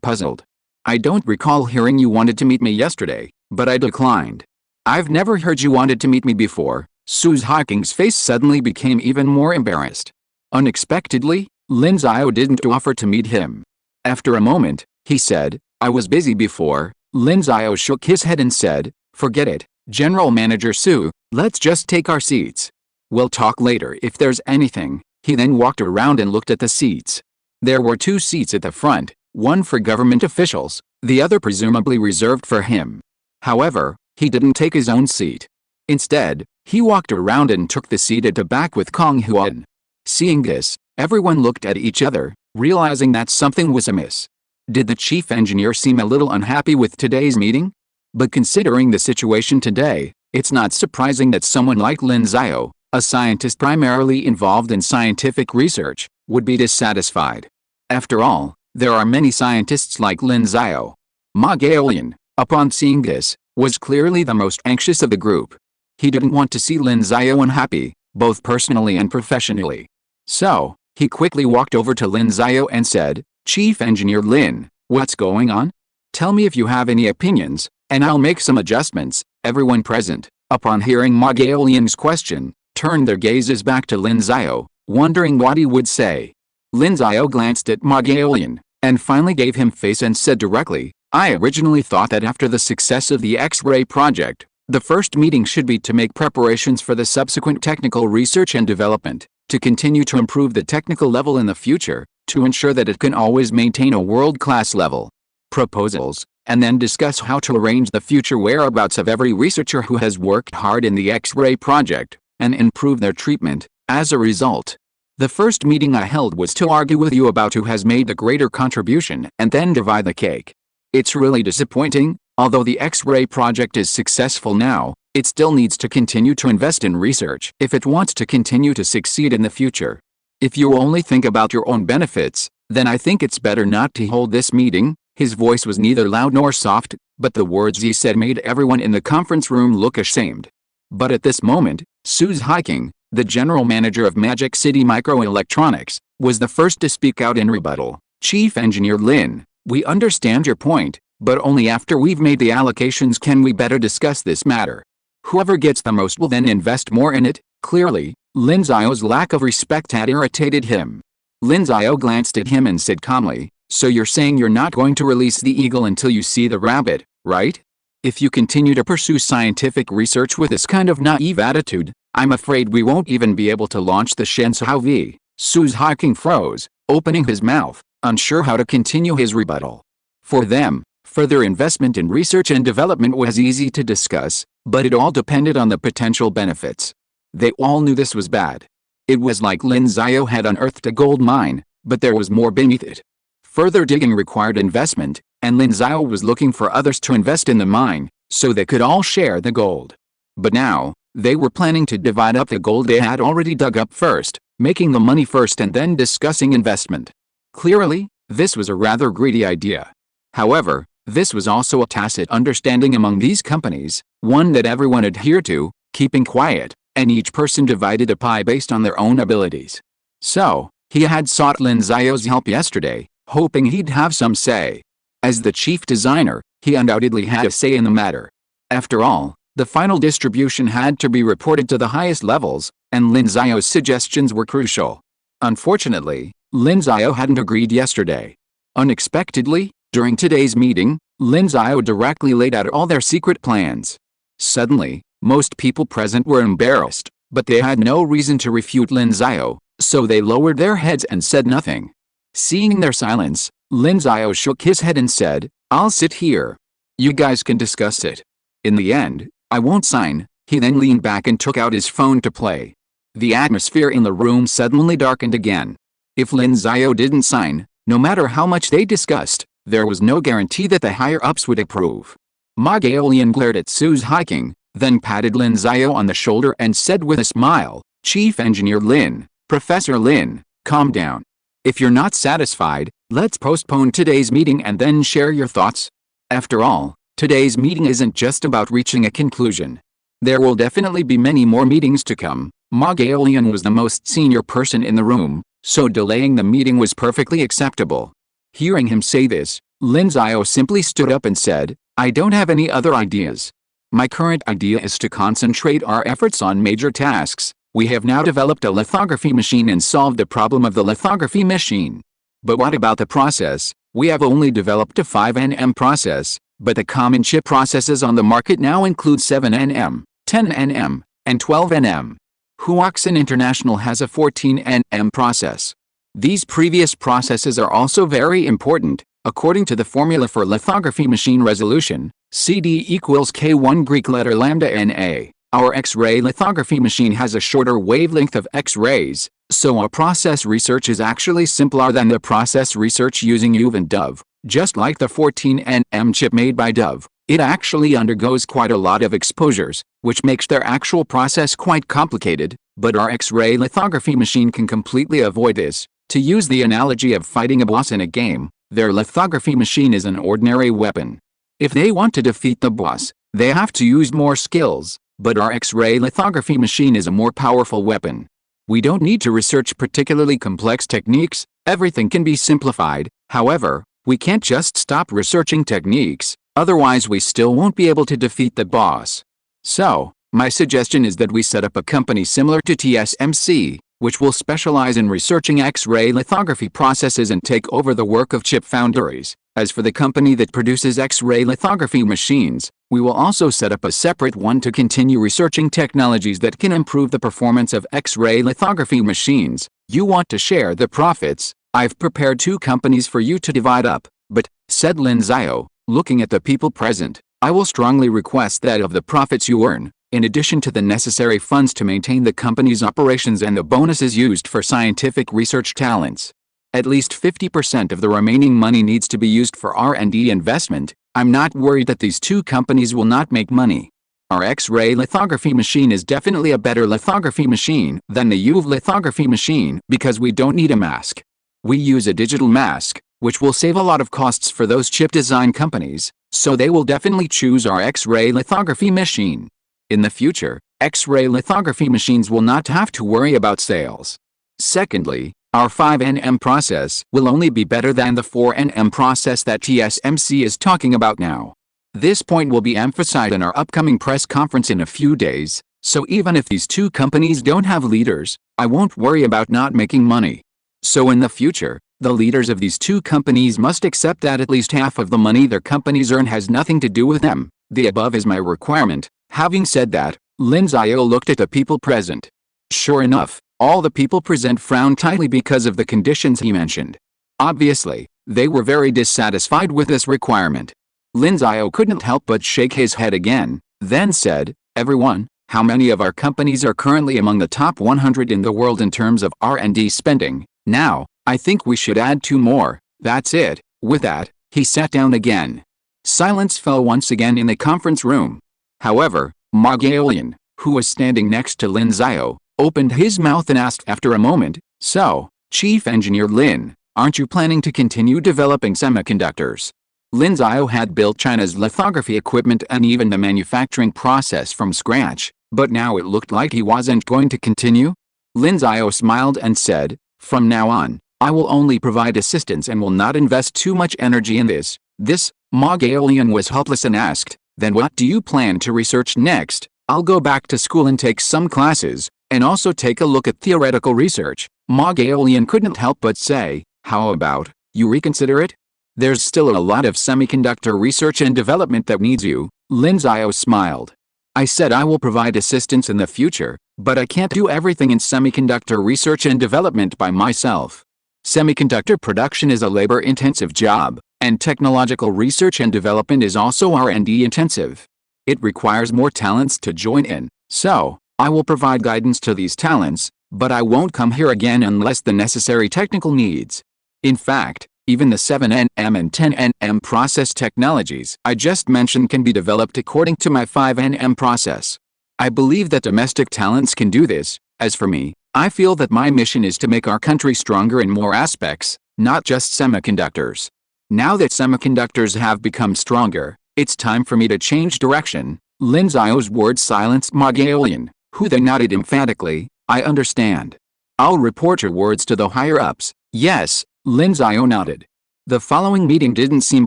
puzzled. I don't recall hearing you wanted to meet me yesterday, but I declined. I've never heard you wanted to meet me before. Suze Hiking's face suddenly became even more embarrassed. Unexpectedly, Lin Xiao didn't offer to meet him. After a moment, he said, I was busy before. Lin Xiao shook his head and said, Forget it, General Manager Su, let's just take our seats. We'll talk later if there's anything. He then walked around and looked at the seats. There were 2 seats at the front, one for government officials, the other presumably reserved for him. However, he didn't take his own seat. Instead, he walked around and took the seat at the back with Kong Huan. Seeing this, everyone looked at each other, realizing that something was amiss. Did the chief engineer seem a little unhappy with today's meeting? But considering the situation today, it's not surprising that someone like Lin Xiao, a scientist primarily involved in scientific research, would be dissatisfied. After all, there are many scientists like Lin Xiao. Ma Gaolian, upon seeing this, was clearly the most anxious of the group. He didn't want to see Lin Xiao unhappy, both personally and professionally. So, he quickly walked over to Lin Xiao and said, Chief Engineer Lin, what's going on? Tell me if you have any opinions, and I'll make some adjustments. Everyone present, upon hearing Ma Gaolian's question, turned their gazes back to Lin Xiao, wondering what he would say. Lin Xiao glanced at Ma Gaolian, and finally gave him face and said directly, I originally thought that after the success of the X-ray project, the first meeting should be to make preparations for the subsequent technical research and development, to continue to improve the technical level in the future, to ensure that it can always maintain a world-class level. Proposals, and then discuss how to arrange the future whereabouts of every researcher who has worked hard in the X-ray project, and improve their treatment. As a result, The first meeting I held was to argue with you about who has made the greater contribution and then divide the cake. It's really disappointing. Although the X-ray project is successful now, it still needs to continue to invest in research if it wants to continue to succeed in the future. If you only think about your own benefits, then I think it's better not to hold this meeting." His voice was neither loud nor soft, but the words he said made everyone in the conference room look ashamed. But at this moment, Suze Hiking, the general manager of Magic City Microelectronics, was the first to speak out in rebuttal. "Chief Engineer Lin, we understand your point, but only after we've made the allocations can we better discuss this matter. Whoever gets the most will then invest more in it." Clearly, Lin Xiao's lack of respect had irritated him. Lin Xiao glanced at him and said calmly, "So you're saying you're not going to release the eagle until you see the rabbit, right? If you continue to pursue scientific research with this kind of naive attitude, I'm afraid we won't even be able to launch the Shenzhou V." Suze Hiking froze, opening his mouth, unsure how to continue his rebuttal. For them, further investment in research and development was easy to discuss, but it all depended on the potential benefits. They all knew this was bad. It was like Lin Xiao had unearthed a gold mine, but there was more beneath it. Further digging required investment, and Lin Xiao was looking for others to invest in the mine, so they could all share the gold. But now, they were planning to divide up the gold they had already dug up first, making the money first and then discussing investment. Clearly, this was a rather greedy idea. However, this was also a tacit understanding among these companies, one that everyone adhered to, keeping quiet, and each person divided a pie based on their own abilities. So, he had sought Lin Xiao's help yesterday, hoping he'd have some say. As the chief designer, he undoubtedly had a say in the matter. After all, the final distribution had to be reported to the highest levels, and Lin Xiao's suggestions were crucial. Unfortunately, Lin Xiao hadn't agreed yesterday. Unexpectedly, during today's meeting, Lin Xiao directly laid out all their secret plans. Suddenly, most people present were embarrassed, but they had no reason to refute Lin Xiao, so they lowered their heads and said nothing. Seeing their silence, Lin Xiao shook his head and said, "I'll sit here. You guys can discuss it. In the end, I won't sign." He then leaned back and took out his phone to play. The atmosphere in the room suddenly darkened again. If Lin Xiao didn't sign, no matter how much they discussed, there was no guarantee that the higher-ups would approve. Ma Gaolian glared at Suze Hiking, then patted Lin Xiao on the shoulder and said with a smile, "Chief Engineer Lin, Professor Lin, calm down. If you're not satisfied, let's postpone today's meeting and then share your thoughts. After all, today's meeting isn't just about reaching a conclusion. There will definitely be many more meetings to come." Ma Gaolian was the most senior person in the room, so delaying the meeting was perfectly acceptable. Hearing him say this, Lin Xiao simply stood up and said, "I don't have any other ideas. My current idea is to concentrate our efforts on major tasks. We have now developed a lithography machine and solved the problem of the lithography machine. But what about the process? We have only developed a 5nm process, but the common chip processes on the market now include 7nm, 10nm, and 12nm. Huaxin International has a 14nm process. These previous processes are also very important. According to the formula for lithography machine resolution, CD equals K1 Greek letter lambda Na. Our X-ray lithography machine has a shorter wavelength of X-rays, so our process research is actually simpler than the process research using UV and DOV. Just like the 14nm chip made by DOV, it actually undergoes quite a lot of exposures, which makes their actual process quite complicated, but our X-ray lithography machine can completely avoid this. To use the analogy of fighting a boss in a game, their lithography machine is an ordinary weapon. If they want to defeat the boss, they have to use more skills, but our X-ray lithography machine is a more powerful weapon. We don't need to research particularly complex techniques, everything can be simplified. However, we can't just stop researching techniques, otherwise we still won't be able to defeat the boss. So, my suggestion is that we set up a company similar to TSMC, which will specialize in researching X-ray lithography processes and take over the work of chip foundries. As for the company that produces X-ray lithography machines, we will also set up a separate one to continue researching technologies that can improve the performance of X-ray lithography machines. You want to share the profits? I've prepared 2 companies for you to divide up, but, said Lin Xiao, looking at the people present, I will strongly request that of the profits you earn, in addition to the necessary funds to maintain the company's operations and the bonuses used for scientific research talents. At least 50% of the remaining money needs to be used for R&D investment. I'm not worried that these two companies will not make money. Our X-ray lithography machine is definitely a better lithography machine than the UV lithography machine because we don't need a mask. We use a digital mask, which will save a lot of costs for those chip design companies, so they will definitely choose our X-ray lithography machine. In the future, X-ray lithography machines will not have to worry about sales. Secondly, our 5nm process will only be better than the 4nm process that TSMC is talking about now. This point will be emphasized in our upcoming press conference in a few days, so even if these two companies don't have leaders, I won't worry about not making money. So in the future, the leaders of these two companies must accept that at least half of the money their companies earn has nothing to do with them. The above is my requirement. Having said that, Lin Xiao looked at the people present. Sure enough, all the people present frowned tightly because of the conditions he mentioned. Obviously, they were very dissatisfied with this requirement. Lin Xiao couldn't help but shake his head again, then said, "Everyone, how many of our companies are currently among the top 100 in the world in terms of R&D spending? Now, I think we should add 2 more, that's it." With that, he sat down again. Silence fell once again in the conference room. However, Ma Gaolian, who was standing next to Lin Xiao, opened his mouth and asked after a moment, "So, Chief Engineer Lin, aren't you planning to continue developing semiconductors?" Lin Xiao had built China's lithography equipment and even the manufacturing process from scratch, but now it looked like he wasn't going to continue. Lin Xiao smiled and said, "From now on, I will only provide assistance and will not invest too much energy in this." Ma Gaolian was helpless and asked, "Then what do you plan to research next?" "I'll go back to school and take some classes, and also take a look at theoretical research." Ma Gaolian couldn't help but say, "How about you reconsider it? There's still a lot of semiconductor research and development that needs you." Lin Xiao smiled. "I said I will provide assistance in the future, but I can't do everything in semiconductor research and development by myself. Semiconductor production is a labor-intensive job, and technological research and development is also R&D intensive. It requires more talents to join in, so I will provide guidance to these talents, but I won't come here again unless the necessary technical needs. In fact, even the 7nm and 10nm process technologies I just mentioned can be developed according to my 5nm process. I believe that domestic talents can do this. As for me, I feel that my mission is to make our country stronger in more aspects, not just semiconductors. Now that semiconductors have become stronger, it's time for me to change direction." Lin Xiao's words silenced Ma Gaolian, who then nodded emphatically, "I understand. I'll report your words to the higher-ups." "Yes," Lin Xiao nodded. The following meeting didn't seem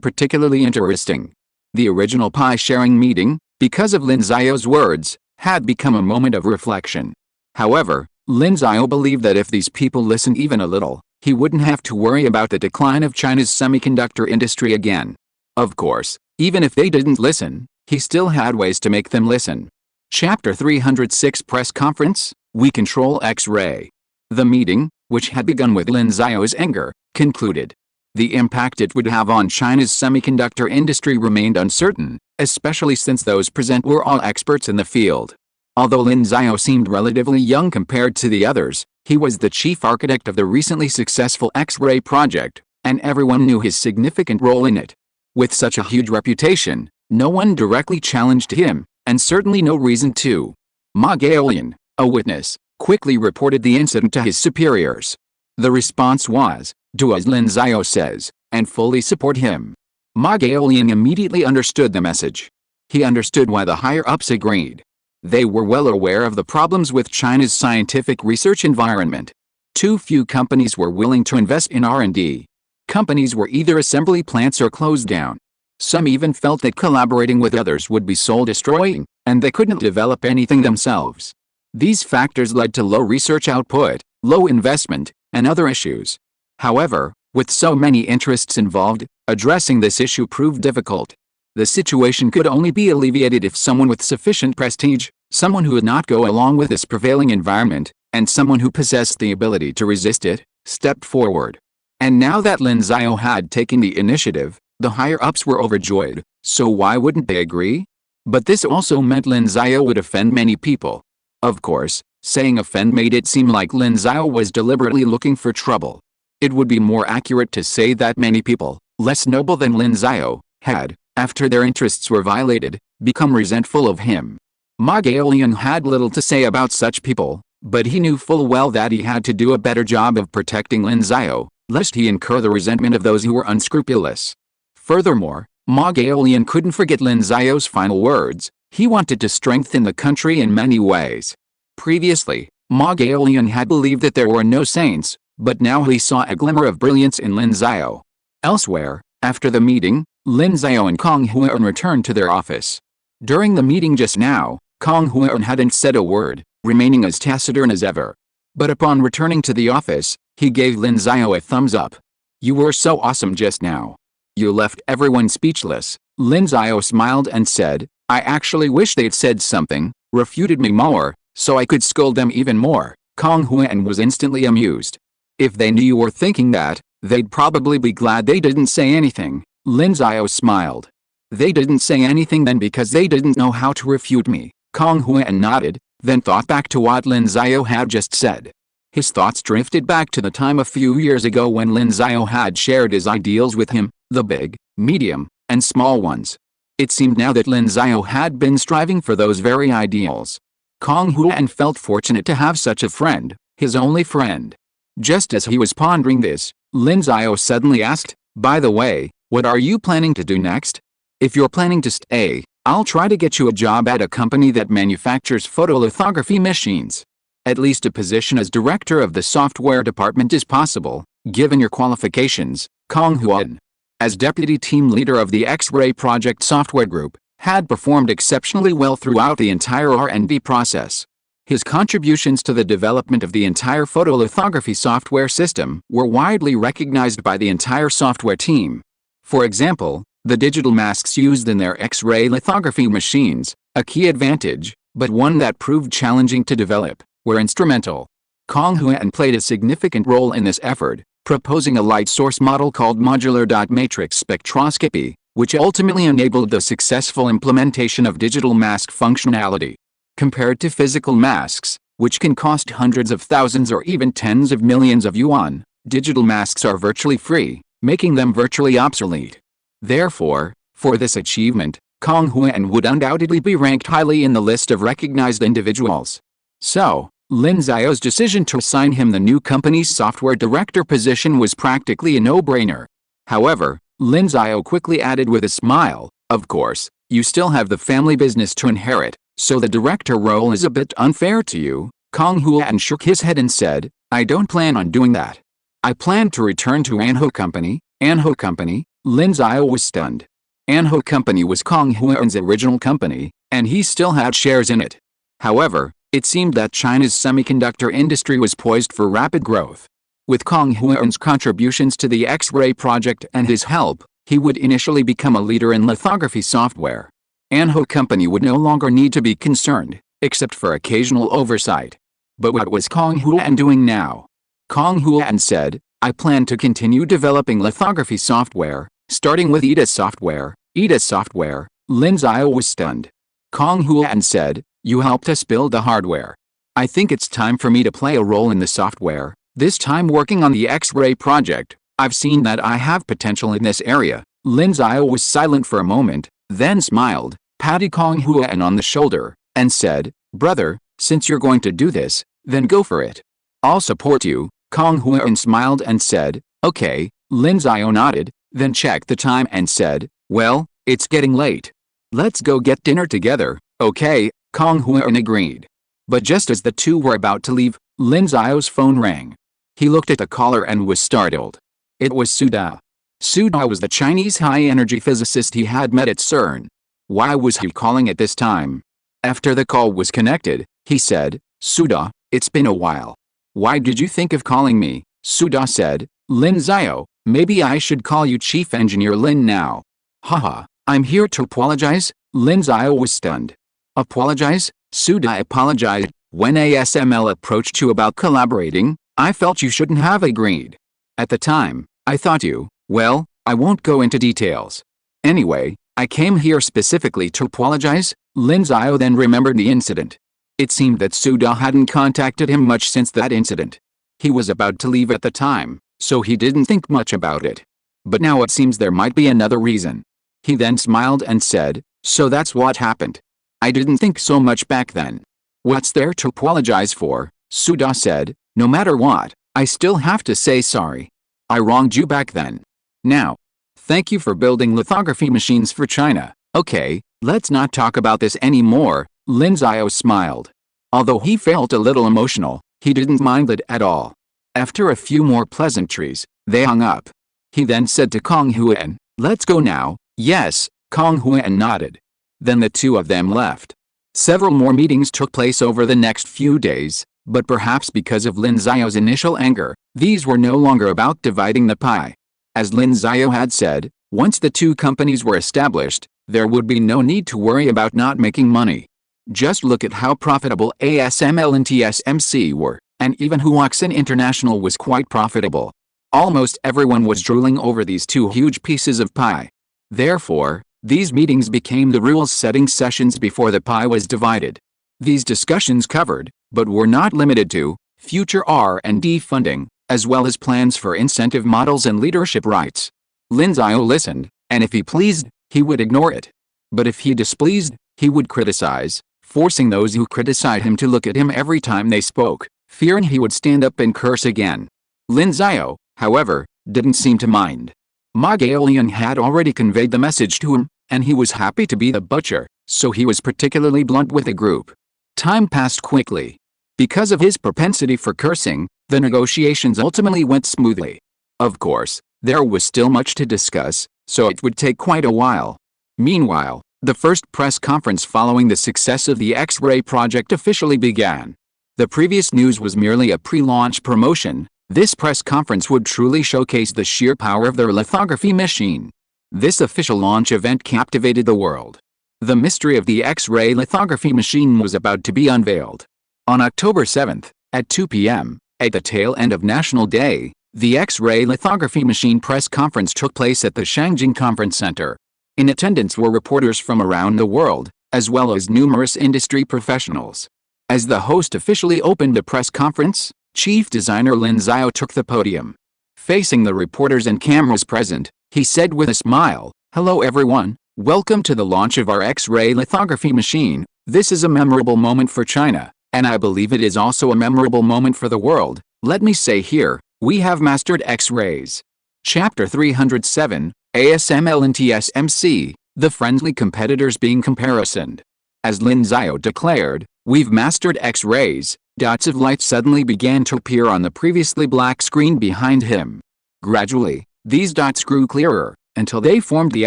particularly interesting. The original pie-sharing meeting, because of Lin Xiao's words, had become a moment of reflection. However, Lin Xiao believed that if these people listened even a little, he wouldn't have to worry about the decline of China's semiconductor industry again. Of course, even if they didn't listen, he still had ways to make them listen. Chapter 306 Press Conference, We Control X-ray. The meeting, which had begun with Lin Xiao's anger, concluded. The impact it would have on China's semiconductor industry remained uncertain, especially since those present were all experts in the field. Although Lin Xiao seemed relatively young compared to the others, he was the chief architect of the recently successful X-ray project, and everyone knew his significant role in it. With such a huge reputation, no one directly challenged him, and certainly no reason to. Ma Gaolian, a witness, quickly reported the incident to his superiors. The response was, "Do as Lin Xiao says, and fully support him." Ma Gaolian immediately understood the message. He understood why the higher-ups agreed. They were well aware of the problems with China's scientific research environment. Too few companies were willing to invest in R&D. Companies were either assembly plants or closed down. Some even felt that collaborating with others would be soul-destroying, and they couldn't develop anything themselves. These factors led to low research output, low investment, and other issues. However, with so many interests involved, addressing this issue proved difficult. The situation could only be alleviated if someone with sufficient prestige, someone who would not go along with this prevailing environment, and someone who possessed the ability to resist it, stepped forward. And now that Lin Xiao had taken the initiative, the higher-ups were overjoyed, so why wouldn't they agree? But this also meant Lin Xiao would offend many people. Of course, saying offend made it seem like Lin Xiao was deliberately looking for trouble. It would be more accurate to say that many people, less noble than Lin Xiao, had, after their interests were violated, become resentful of him. Ma Gaolian had little to say about such people, but he knew full well that he had to do a better job of protecting Lin Xiao, lest he incur the resentment of those who were unscrupulous. Furthermore, Ma Gaolian couldn't forget Lin Xiao's final words: he wanted to strengthen the country in many ways. Previously, Ma Gaolian had believed that there were no saints, but now he saw a glimmer of brilliance in Lin Xiao. Elsewhere, after the meeting, Lin Xiao and Kong Huan returned to their office. During the meeting just now, Kong Huan hadn't said a word, remaining as taciturn as ever. But upon returning to the office, he gave Lin Xiao a thumbs up. "You were so awesome just now. You left everyone speechless." Lin Xiao smiled and said, "I actually wish they'd said something, refuted me more, so I could scold them even more." Kong Huan was instantly amused. "If they knew you were thinking that, they'd probably be glad they didn't say anything." Lin Xiao smiled. "They didn't say anything then because they didn't know how to refute me." Kong Huan nodded, then thought back to what Lin Xiao had just said. His thoughts drifted back to the time a few years ago when Lin Xiao had shared his ideals with him, the big, medium, and small ones. It seemed now that Lin Xiao had been striving for those very ideals. Kong Huan felt fortunate to have such a friend, his only friend. Just as he was pondering this, Lin Xiao suddenly asked, "By the way, what are you planning to do next? If you're planning to stay, I'll try to get you a job at a company that manufactures photolithography machines. At least a position as director of the software department is possible, given your qualifications." Kong Huan, as deputy team leader of the X-ray project software group, had performed exceptionally well throughout the entire R&D process. His contributions to the development of the entire photolithography software system were widely recognized by the entire software team. For example, the digital masks used in their X-ray lithography machines, a key advantage, but one that proved challenging to develop, were instrumental. Kong Huan played a significant role in this effort, proposing a light source model called modular dot matrix spectroscopy, which ultimately enabled the successful implementation of digital mask functionality. Compared to physical masks, which can cost hundreds of thousands or even tens of millions of yuan, digital masks are virtually free, making them virtually obsolete. Therefore, for this achievement, Kong Huan would undoubtedly be ranked highly in the list of recognized individuals. So, Lin Xiao's decision to assign him the new company's software director position was practically a no-brainer. However, Lin Xiao quickly added with a smile, "Of course, you still have the family business to inherit, so the director role is a bit unfair to you." Kong Huan shook his head and said, "I don't plan on doing that. I plan to return to Anho Company." Anho Company? Lin Xiao was stunned. Anho Company was Kong Huan's original company, and he still had shares in it. However, it seemed that China's semiconductor industry was poised for rapid growth. With Kong Huan's contributions to the X-ray project and his help, he would initially become a leader in lithography software. Anho Company would no longer need to be concerned, except for occasional oversight. But what was Kong Huan doing now? Kong Huan said, "I plan to continue developing lithography software, starting with EDA software." EDA software? Lin Xiao was stunned. Kong Huan said, "You helped us build the hardware. I think it's time for me to play a role in the software. This time working on the X-ray project, I've seen that I have potential in this area." Lin Xiao was silent for a moment, then smiled, patted Kong Huan on the shoulder, and said, "Brother, since you're going to do this, then go for it. I'll support you." Kong Huan smiled and said, "Okay." Lin Xiao nodded, then checked the time and said, "Well, it's getting late. Let's go get dinner together." "Okay," Kong Huan agreed. But just as the two were about to leave, Lin Xiao's phone rang. He looked at the caller and was startled. It was Suda. Suda was the Chinese high-energy physicist he had met at CERN. Why was he calling at this time? After the call was connected, he said, "Suda, it's been a while. Why did you think of calling me?" Suda said, "Lin Xiao, maybe I should call you Chief Engineer Lin now." "Haha, I'm here to apologize." Lin Xiao was stunned. "Apologize?" Suda apologized. "When ASML approached you about collaborating, I felt you shouldn't have agreed. At the time, I thought you, well, I won't go into details. Anyway, I came here specifically to apologize. Lin Xiao then remembered the incident. It seemed that Suda hadn't contacted him much since that incident. He was about to leave at the time, so he didn't think much about it. But now it seems there might be another reason. He then smiled and said, so that's what happened. I didn't think so much back then. What's there to apologize for? Suda said, no matter what, I still have to say sorry. I wronged you back then. Now, thank you for building lithography machines for China. Okay, let's not talk about this anymore. Lin Xiao smiled. Although he felt a little emotional, he didn't mind it at all. After a few more pleasantries, they hung up. He then said to Kong Huan, let's go now. Yes, Kong Huan nodded. Then the two of them left. Several more meetings took place over the next few days, but perhaps because of Lin Xiao's initial anger, these were no longer about dividing the pie. As Lin Xiao had said, once the two companies were established, there would be no need to worry about not making money. Just look at how profitable ASML and TSMC were, and even Huaxin International was quite profitable. Almost everyone was drooling over these two huge pieces of pie. Therefore, these meetings became the rules-setting sessions before the pie was divided. These discussions covered, but were not limited to, future R&D funding, as well as plans for incentive models and leadership rights. Lin Xiao listened, and if he pleased, he would ignore it. But if he displeased, he would criticize, forcing those who criticized him to look at him every time they spoke, fearing he would stand up and curse again. Lin Xiao, however, didn't seem to mind. Ma Gaolian had already conveyed the message to him, and he was happy to be the butcher, so he was particularly blunt with the group. Time passed quickly. Because of his propensity for cursing, the negotiations ultimately went smoothly. Of course, there was still much to discuss, so it would take quite a while. Meanwhile, the first press conference following the success of the X-ray project officially began. The previous news was merely a pre-launch promotion. This press conference would truly showcase the sheer power of their lithography machine. This official launch event captivated the world. The mystery of the X-ray lithography machine was about to be unveiled. On October 7th, at 2 p.m., at the tail end of National Day, the X-ray lithography machine press conference took place at the Shangjing Conference Center. In attendance were reporters from around the world, as well as numerous industry professionals. As the host officially opened the press conference, Chief Designer Lin Xiao took the podium. Facing the reporters and cameras present, he said with a smile, "Hello everyone, welcome to the launch of our X-ray lithography machine. This is a memorable moment for China, and I believe it is also a memorable moment for the world. Let me say here, we have mastered X-rays." Chapter 307, ASML and TSMC, the friendly competitors being comparisoned. As Lin Xiao declared, "We've mastered X-rays," dots of light suddenly began to appear on the previously black screen behind him. Gradually, these dots grew clearer, until they formed the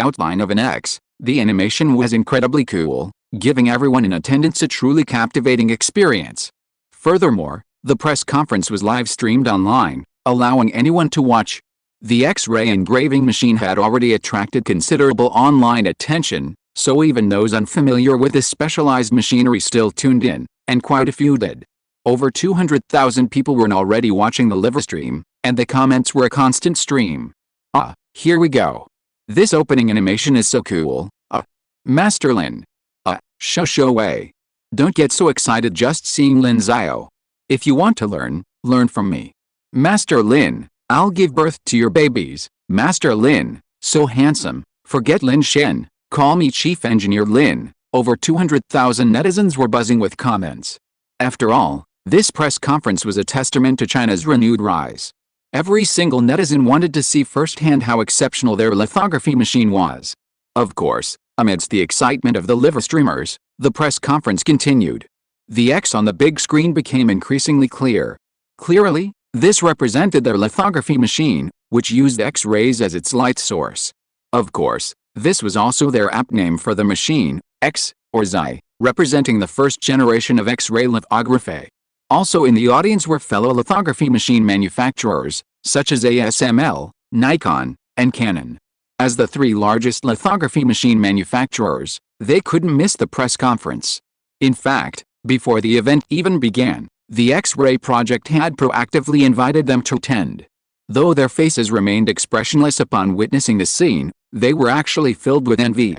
outline of an X. The animation was incredibly cool, giving everyone in attendance a truly captivating experience. Furthermore, the press conference was live-streamed online, allowing anyone to watch. The X-ray engraving machine had already attracted considerable online attention, so even those unfamiliar with this specialized machinery still tuned in, and quite a few did. Over 200,000 people were already watching the live stream, and the comments were a constant stream. "Ah, here we go. This opening animation is so cool. Master Lin. Show way. Don't get so excited just seeing Lin Xiao. If you want to learn, learn from me. Master Lin, I'll give birth to your babies. Master Lin, so handsome. Forget Lin Shen, call me Chief Engineer Lin." Over 200,000 netizens were buzzing with comments. After all, this press conference was a testament to China's renewed rise. Every single netizen wanted to see firsthand how exceptional their lithography machine was. Of course, amidst the excitement of the live streamers, the press conference continued. The X on the big screen became increasingly clear. Clearly, this represented their lithography machine, which used X-rays as its light source. Of course, this was also their apt name for the machine, X, or Xi, representing the first generation of X-ray lithography. Also in the audience were fellow lithography machine manufacturers, such as ASML, Nikon, and Canon. As the three largest lithography machine manufacturers, they couldn't miss the press conference. In fact, before the event even began, the X-ray project had proactively invited them to attend. Though their faces remained expressionless upon witnessing the scene, they were actually filled with envy.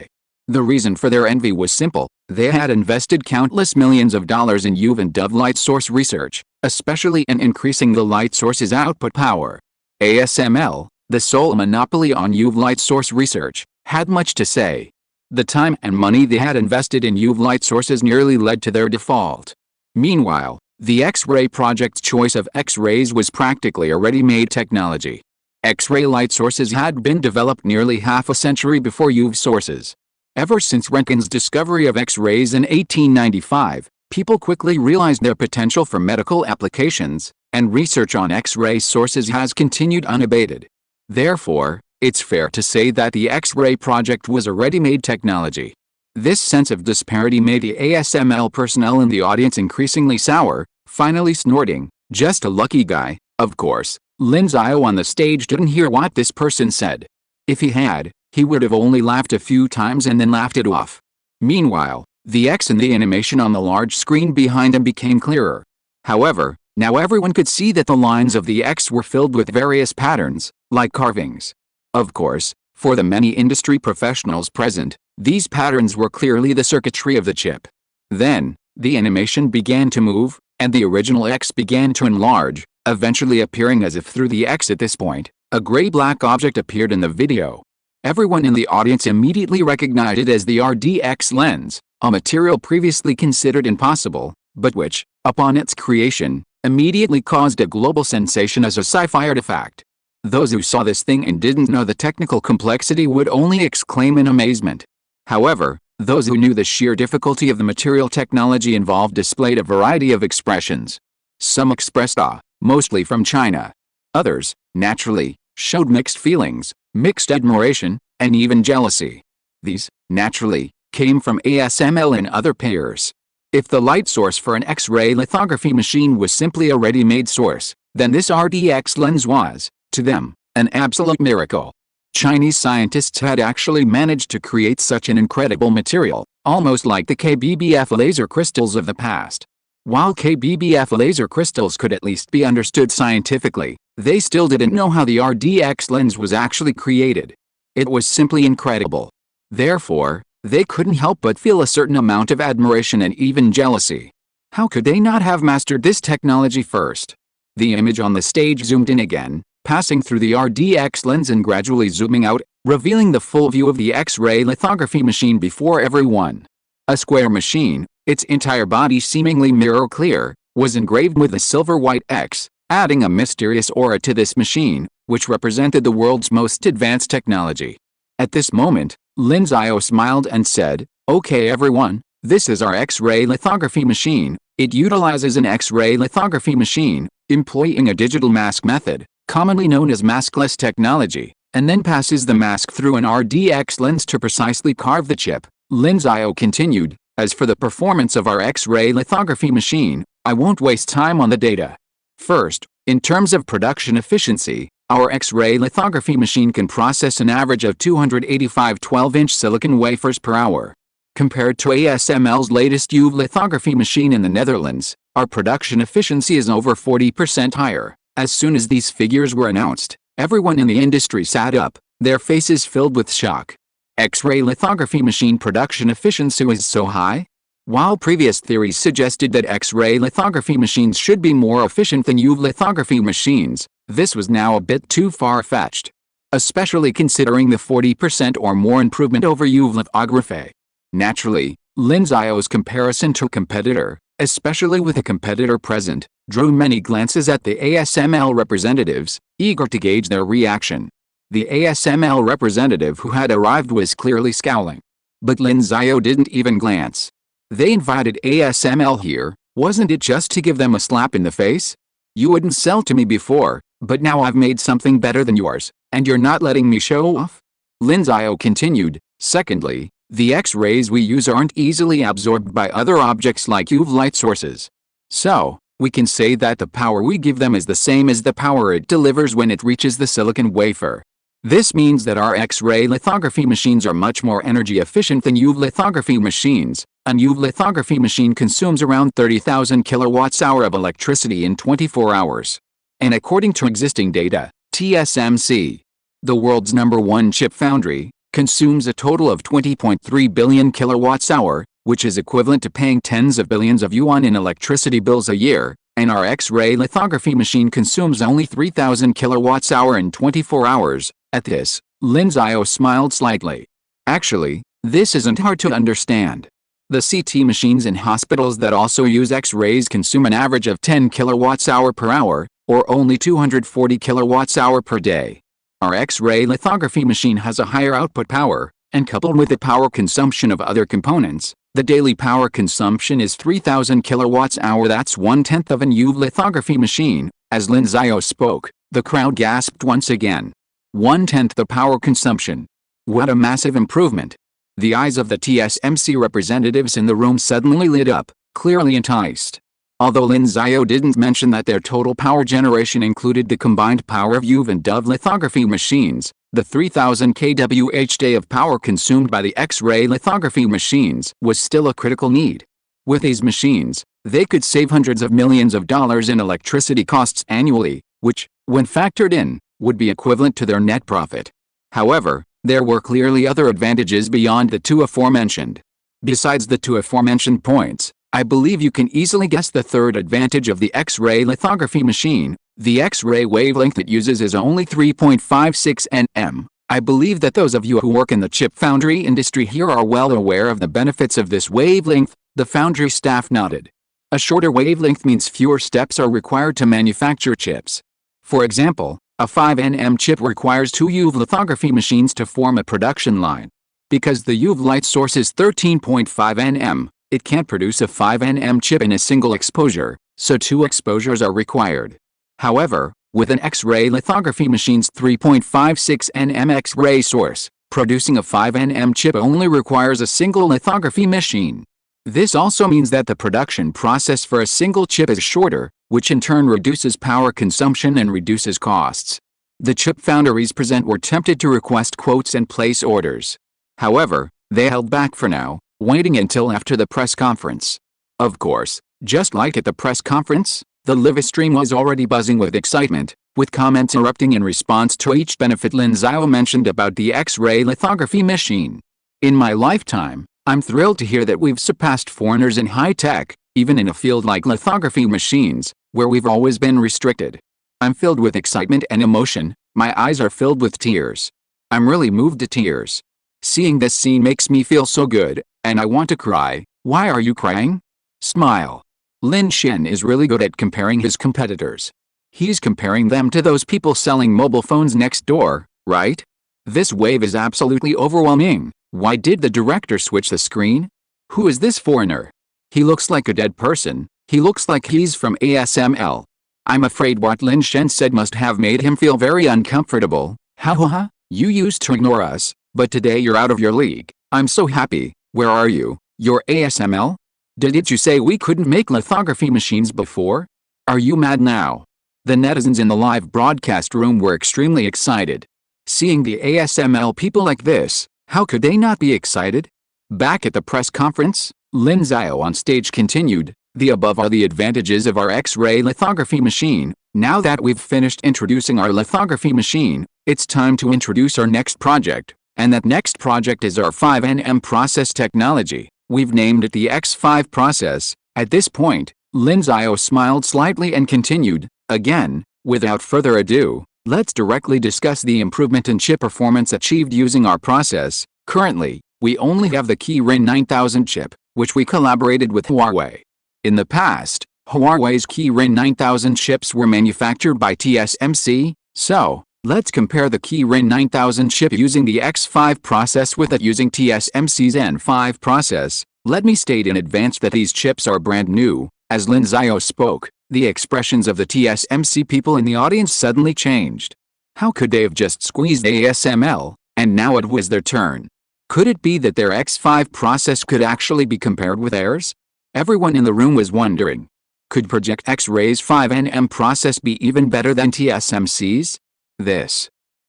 The reason for their envy was simple: they had invested countless millions of dollars in UV and DOV light source research, especially in increasing the light source's output power. ASML, the sole monopoly on UV light source research, had much to say. The time and money they had invested in UV light sources nearly led to their default. Meanwhile, the X-ray project's choice of X-rays was practically a ready-made technology. X-ray light sources had been developed nearly half a century before UV sources. Ever since Röntgen's discovery of X-rays in 1895, people quickly realized their potential for medical applications, and research on X-ray sources has continued unabated. Therefore, it's fair to say that the X-ray project was a ready-made technology. This sense of disparity made the ASML personnel in the audience increasingly sour, finally snorting, "Just a lucky guy." Of course, Lin Xiao on the stage didn't hear what this person said. If he had, he would have only laughed a few times and then laughed it off. Meanwhile, the X and the animation on the large screen behind him became clearer. However, now everyone could see that the lines of the X were filled with various patterns, like carvings. Of course, for the many industry professionals present, these patterns were clearly the circuitry of the chip. Then, the animation began to move, and the original X began to enlarge, eventually appearing as if through the X. At this point, a gray-black object appeared in the video. Everyone in the audience immediately recognized it as the RDX lens, a material previously considered impossible, but which, upon its creation, immediately caused a global sensation as a sci-fi artifact. Those who saw this thing and didn't know the technical complexity would only exclaim in amazement. However, those who knew the sheer difficulty of the material technology involved displayed a variety of expressions. Some expressed awe, mostly from China. Others, naturally, showed mixed feelings, mixed admiration, and even jealousy. These, naturally, came from ASML and other payers. If the light source for an X-ray lithography machine was simply a ready-made source, then this RDX lens was, to them, an absolute miracle. Chinese scientists had actually managed to create such an incredible material, almost like the KBBF laser crystals of the past. While KBBF laser crystals could at least be understood scientifically, they still didn't know how the RDX lens was actually created. It was simply incredible. Therefore, they couldn't help but feel a certain amount of admiration and even jealousy. How could they not have mastered this technology first? The image on the stage zoomed in again, passing through the RDX lens and gradually zooming out, revealing the full view of the X-ray lithography machine before everyone. A square machine, its entire body seemingly mirror clear, was engraved with a silver-white X, adding a mysterious aura to this machine, which represented the world's most advanced technology. At this moment, Lin Xiao smiled and said, "Okay everyone, this is our X-ray lithography machine. It utilizes an X-ray lithography machine, employing a digital mask method, commonly known as maskless technology, and then passes the mask through an RDX lens to precisely carve the chip." Lin Xiao continued, "As for the performance of our X-ray lithography machine, I won't waste time on the data. First, in terms of production efficiency, our X-ray lithography machine can process an average of 285 12-inch silicon wafers per hour. Compared to ASML's latest UV lithography machine in the Netherlands, our production efficiency is over 40% higher." As soon as these figures were announced, everyone in the industry sat up, their faces filled with shock. X-ray lithography machine production efficiency was so high? While previous theories suggested that X-ray lithography machines should be more efficient than UV lithography machines, this was now a bit too far-fetched. Especially considering the 40% or more improvement over UV lithography. Naturally, Lin Xiao's comparison to a competitor, especially with a competitor present, drew many glances at the ASML representatives, eager to gauge their reaction. The ASML representative who had arrived was clearly scowling. But Lin Xiao didn't even glance. They invited ASML here, wasn't it just to give them a slap in the face? "You wouldn't sell to me before, but now I've made something better than yours, and you're not letting me show off?" Lin Xiao continued, "Secondly, the X-rays we use aren't easily absorbed by other objects like UV light sources. So, we can say that the power we give them is the same as the power it delivers when it reaches the silicon wafer. This means that our X-ray lithography machines are much more energy efficient than UV lithography machines. An UV lithography machine consumes around 30,000 kilowatts-hour of electricity in 24 hours. And according to existing data, TSMC, the world's #1 chip foundry, consumes a total of 20.3 billion kilowatts-hour, which is equivalent to paying tens of billions of yuan in electricity bills a year, and our X-ray lithography machine consumes only 3,000 kilowatts-hour in 24 hours. At this, Lin Xiao smiled slightly. Actually, this isn't hard to understand. The CT machines in hospitals that also use X-rays consume an average of 10 kilowatts-hour per hour, or only 240 kilowatts-hour per day. Our X-ray lithography machine has a higher output power, and coupled with the power consumption of other components, the daily power consumption is 3,000 kilowatts-hour. That's 1/10 of an UV lithography machine. As Lin Xiao spoke, the crowd gasped once again. 1/10 the power consumption. What a massive improvement. The eyes of the TSMC representatives in the room suddenly lit up, clearly enticed. Although Lin Xiao didn't mention that their total power generation included the combined power of UV and DUV lithography machines, the 3,000 kWh of power consumed by the X-ray lithography machines was still a critical need. With these machines, they could save hundreds of millions of dollars in electricity costs annually, which, when factored in, would be equivalent to their net profit. However, there were clearly other advantages beyond the two aforementioned. Besides the two aforementioned points, I believe you can easily guess the third advantage of the X-ray lithography machine. The X-ray wavelength it uses is only 3.56 nm. I believe that those of you who work in the chip foundry industry here are well aware of the benefits of this wavelength. The foundry staff nodded. A shorter wavelength means fewer steps are required to manufacture chips. For example, a 5 nm chip requires 2 UV lithography machines to form a production line. Because the UV light source is 13.5 nm, it can't produce a 5 nm chip in a single exposure, so 2 exposures are required. However, with an X-ray lithography machine's 3.56 nm X-ray source, producing a 5 nm chip only requires a single lithography machine. This also means that the production process for a single chip is shorter, which in turn reduces power consumption and reduces costs. The chip foundries present were tempted to request quotes and place orders. However, they held back for now, waiting until after the press conference. Of course, just like at the press conference, the live stream was already buzzing with excitement, with comments erupting in response to each benefit Lin Xiao mentioned about the X-ray lithography machine. In my lifetime, I'm thrilled to hear that we've surpassed foreigners in high-tech, even in a field like lithography machines, where we've always been restricted. I'm filled with excitement and emotion, my eyes are filled with tears. I'm really moved to tears. Seeing this scene makes me feel so good, and I want to cry. Why are you crying? Smile. Lin Xiao is really good at comparing his competitors. He's comparing them to those people selling mobile phones next door, right? This wave is absolutely overwhelming. Why did the director switch the screen? Who is this foreigner? He looks like a dead person. He looks like he's from ASML. I'm afraid what Lin Xiao said must have made him feel very uncomfortable. Ha, you used to ignore us, but today you're out of your league. I'm so happy. Where are you? You're ASML? Didn't you say we couldn't make lithography machines before? Are you mad now? The netizens in the live broadcast room were extremely excited. Seeing the ASML people like this, how could they not be excited? Back at the press conference, Lin Xiao on stage continued, the above are the advantages of our X-ray lithography machine. Now that we've finished introducing our lithography machine, it's time to introduce our next project, and that next project is our 5 nm process technology. We've named it the X5 process. At this point, Lin Xiao smiled slightly and continued, again, without further ado, let's directly discuss the improvement in chip performance achieved using our process. Currently, we only have the Kirin 9000 chip, which we collaborated with Huawei. In the past, Huawei's Kirin 9000 chips were manufactured by TSMC, so let's compare the Kirin 9000 chip using the X5 process with it using TSMC's N5 process. Let me state in advance that these chips are brand new. As Lin Xiao spoke, the expressions of the TSMC people in the audience suddenly changed. How could they have just squeezed ASML, and now it was their turn? Could it be that their X5 process could actually be compared with theirs? Everyone in the room was wondering. Could Project X-Ray's 5 nm process be even better than TSMC's?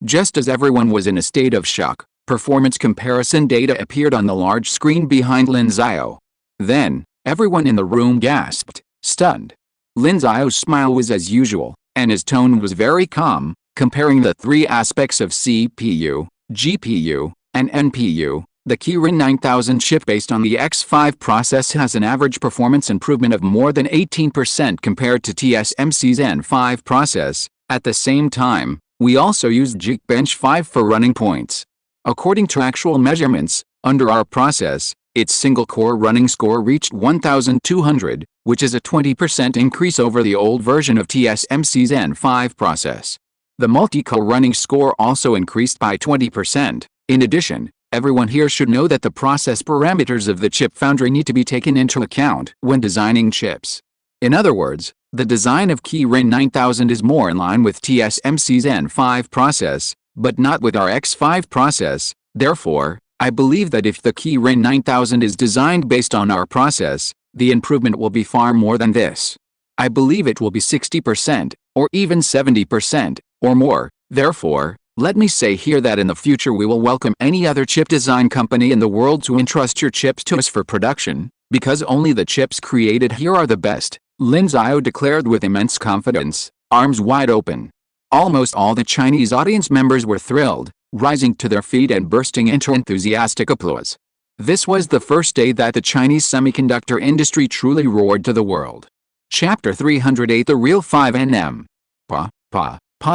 Just as everyone was in a state of shock, performance comparison data appeared on the large screen behind Lin Xiao. Then, everyone in the room gasped, stunned. Lin Xiao's smile was as usual, and his tone was very calm, comparing the three aspects of CPU, GPU, An NPU, the Kirin 9000 chip based on the X5 process has an average performance improvement of more than 18% compared to TSMC's N5 process. At the same time, we also used Geekbench 5 for running points. According to actual measurements, under our process, its single-core running score reached 1200, which is a 20% increase over the old version of TSMC's N5 process. The multi-core running score also increased by 20%. In addition, everyone here should know that the process parameters of the chip foundry need to be taken into account when designing chips. In other words, the design of Kirin 9000 is more in line with TSMC's N5 process, but not with our X5 process. Therefore, I believe that if the Kirin 9000 is designed based on our process, the improvement will be far more than this. I believe it will be 60%, or even 70%, or more. Therefore, let me say here that in the future we will welcome any other chip design company in the world to entrust your chips to us for production, because only the chips created here are the best, Lin Xiao declared with immense confidence, arms wide open. Almost all the Chinese audience members were thrilled, rising to their feet and bursting into enthusiastic applause. This was the first day that the Chinese semiconductor industry truly roared to the world. Chapter 308 The Real 5nm.